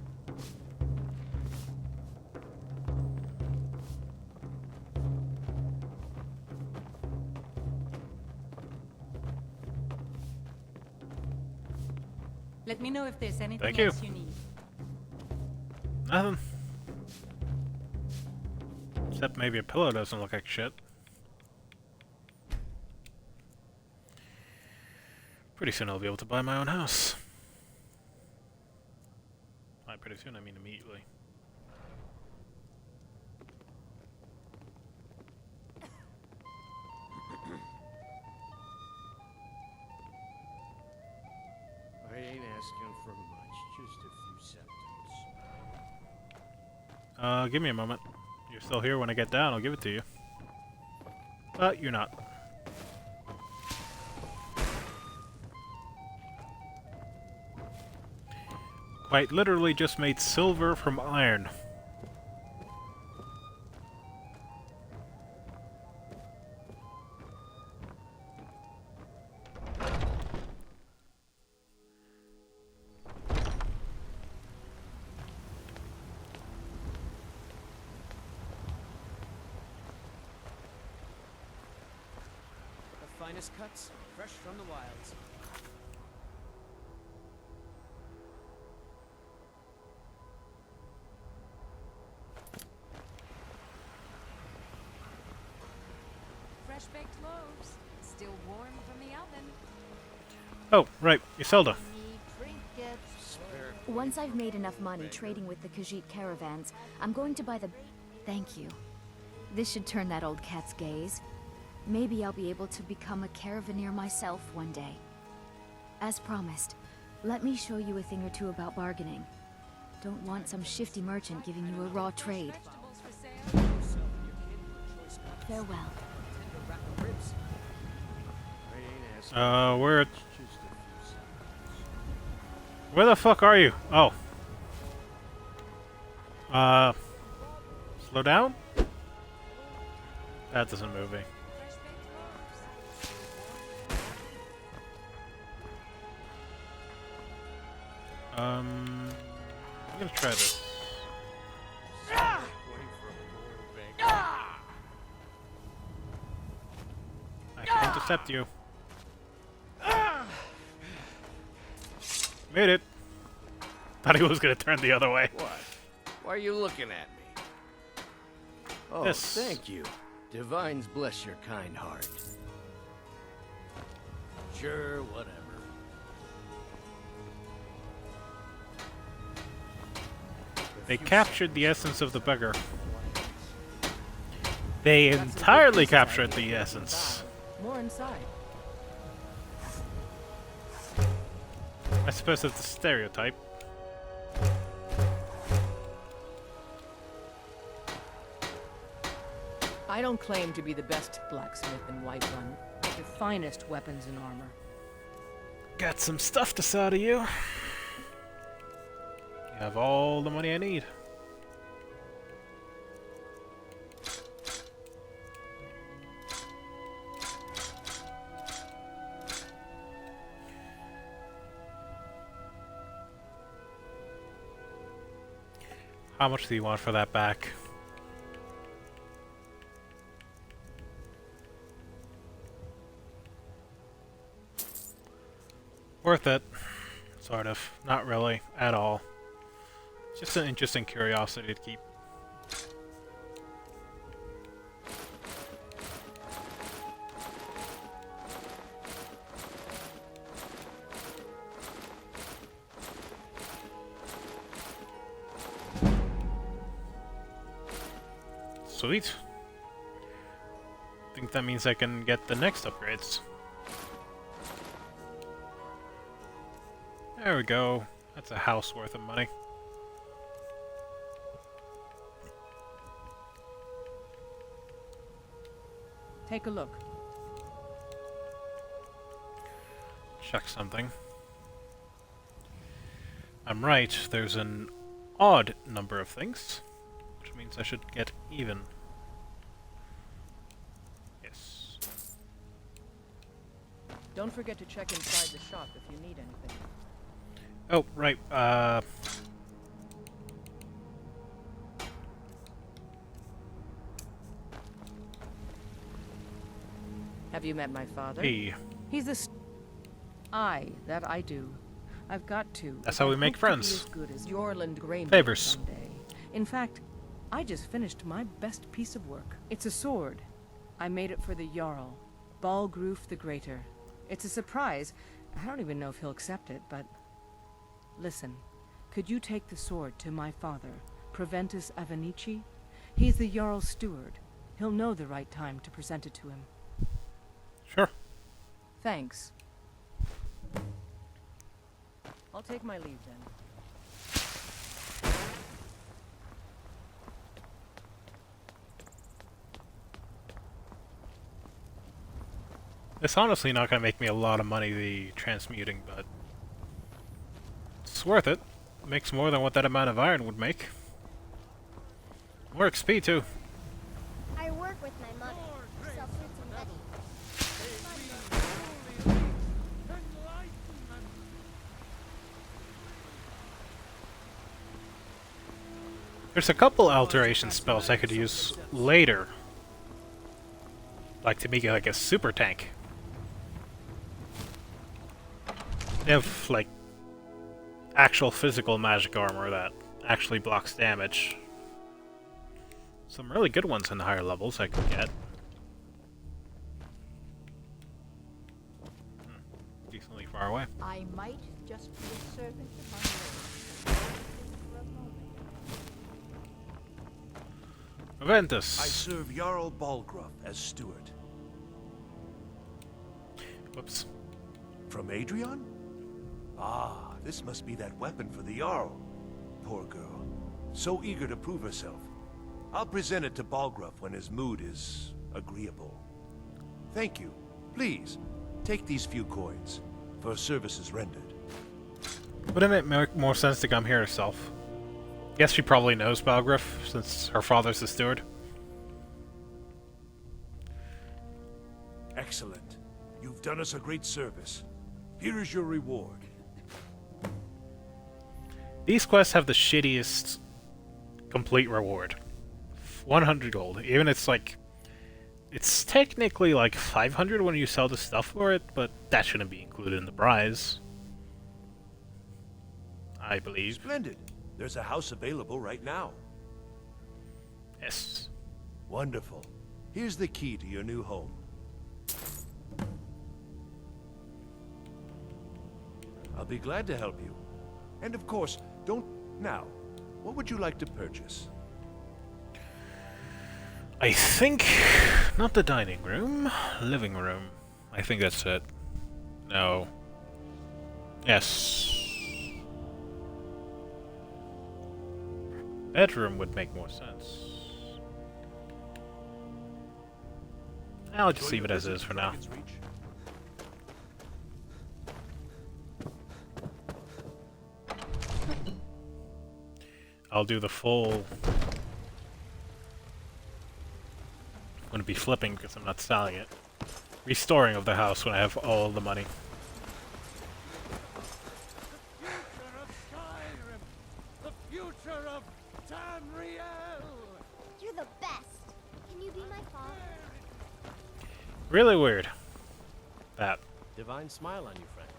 S15: Let me know if there's anything
S1: Thank you.
S15: else you need.
S1: Nothing. Except maybe a pillow doesn't look like shit. Pretty soon I'll be able to buy my own house. pretty soon, I mean immediately.
S20: I ain't asking for much, just a few sentences.
S1: Give me a moment. You're still here when I get down, I'll give it to you. But you're not. Quite literally just made silver from iron.
S6: The finest cuts, fresh from the wilds.
S9: Fresh baked loaves, still warm from the oven.
S1: Oh, right, Iselda.
S11: Once I've made enough money trading with the Khajiit caravans, I'm going to buy the... Thank you. This should turn that old cat's gaze. Maybe I'll be able to become a caravaneer myself one day. As promised, let me show you a thing or two about bargaining. Don't want some shifty merchant giving you a raw trade. Farewell.
S1: Where the fuck are you? Oh. Slow down? That doesn't move me. I'm gonna try this. I can intercept you. Made it. Thought he was gonna turn the other way.
S20: What? Why are you looking at me? Oh,
S1: Yes.
S20: thank you. Divines bless your kind heart. Sure, whatever.
S1: They captured the essence of the beggar. They entirely captured the essence.
S7: More inside.
S1: I suppose it's a stereotype.
S7: I don't claim to be the best blacksmith in Whiterun, but the finest weapons and armor.
S1: Got some stuff to sell to you. You have all the money I need. How much do you want for that back? Worth it. Sort of. Not really. At all. Just an interesting curiosity to keep. Sweet. Think that means I can get the next upgrades. There we go. That's a house worth of money.
S7: Take a look.
S1: Check something. I'm right, there's an odd number of things, which means I should get even. Yes.
S7: Don't forget to check inside the shop if you need anything.
S1: Oh, right,
S7: Have you met my father?
S1: Hey.
S7: He's a that I do. I've got to.
S1: That's how we make friends.
S7: As good as Yorland Grey
S1: Favors.
S7: someday. In fact, I just finished my best piece of work. It's a sword. I made it for the Jarl, Balgroof the Greater. It's a surprise. I don't even know if he'll accept it, but listen. Could you take the sword to my father, Proventus Avenici? He's the Jarl's steward. He'll know the right time to present it to him.
S1: Sure.
S7: Thanks. I'll take my leave then.
S1: It's honestly not going to make me a lot of money, the transmuting, but it's worth it. Makes more than what that amount of iron would make. More XP too.
S5: I work with my mother. Sell fruits and veggies.
S1: There's a couple alteration spells I could use later. Like to make it like a super tank. They have like actual physical magic armor that actually blocks damage. Some really good ones in the higher levels I could get. Decently far away.
S18: I might just be a servant of my lord.
S1: Proventus.
S3: I serve Jarl Balgruuf as steward.
S1: Whoops.
S3: From Adrian? Ah, this must be that weapon for the Jarl. Poor girl. So eager to prove herself. I'll present it to Balgruuf when his mood is agreeable. Thank you. Please, take these few coins for services rendered.
S1: Wouldn't it make more sense to come here herself? Guess she probably knows Balgruuf, since her father's the steward.
S3: Excellent. You've done us a great service. Here is your reward.
S1: These quests have the shittiest complete reward. 100 gold. Even it's like... It's technically like 500 when you sell the stuff for it, but that shouldn't be included in the prize. I believe.
S3: Splendid. There's a house available right now.
S1: Yes.
S3: Wonderful. Here's the key to your new home. I'll be glad to help you. And of course, don't... Now, what would you like to purchase?
S1: I think... Not the dining room. Living room. I think that's it. No. Yes. Bedroom would make more sense. I'll just leave it as is for now. I'll do the full... I'm going to be flipping because I'm not selling it. Restoring of the house when I have all the money.
S5: You're the best. Can you be my father?
S1: Really weird. That.
S19: Divine smile on you, friend.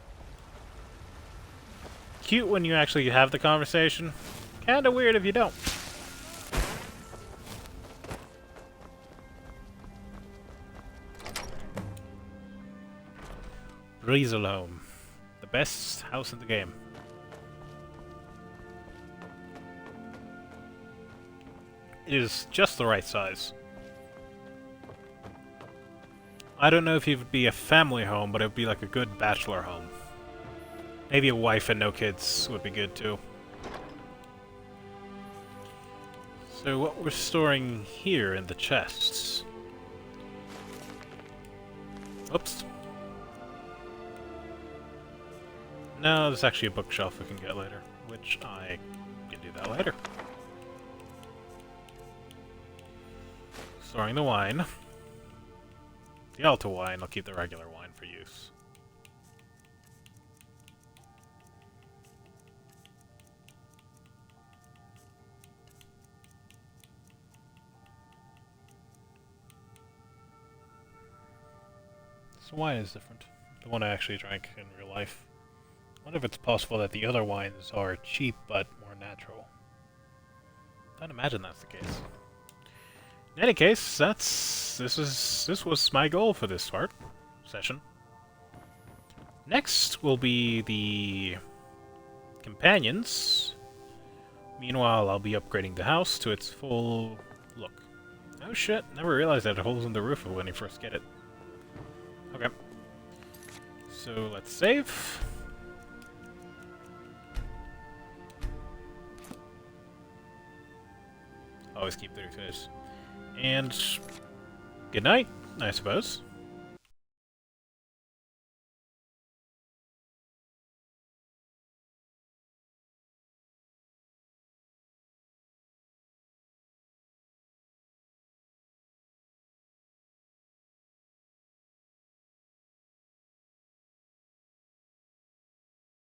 S1: Cute when you actually have the conversation. Kinda weird if you don't. Riesel home. The best house in the game. It is just the right size. I don't know if it would be a family home, but it would be like a good bachelor home. Maybe a wife and no kids would be good too. So what we're storing here in the chests... Oops. No, there's actually a bookshelf we can get later, which I can do that later. Storing the wine. The Alta wine, I'll keep the regular wine for use. This wine is different. The one I actually drank in real life. I wonder if it's possible that the other wines are cheap but more natural. Don't imagine that's the case. In any case, this was my goal for this session. Next will be the companions, Meanwhile, I'll be upgrading the house to its full look. Oh shit, never realized that it holes in the roof when you first get it. Okay. So let's save. Always keep 30 fish. And good night, I suppose.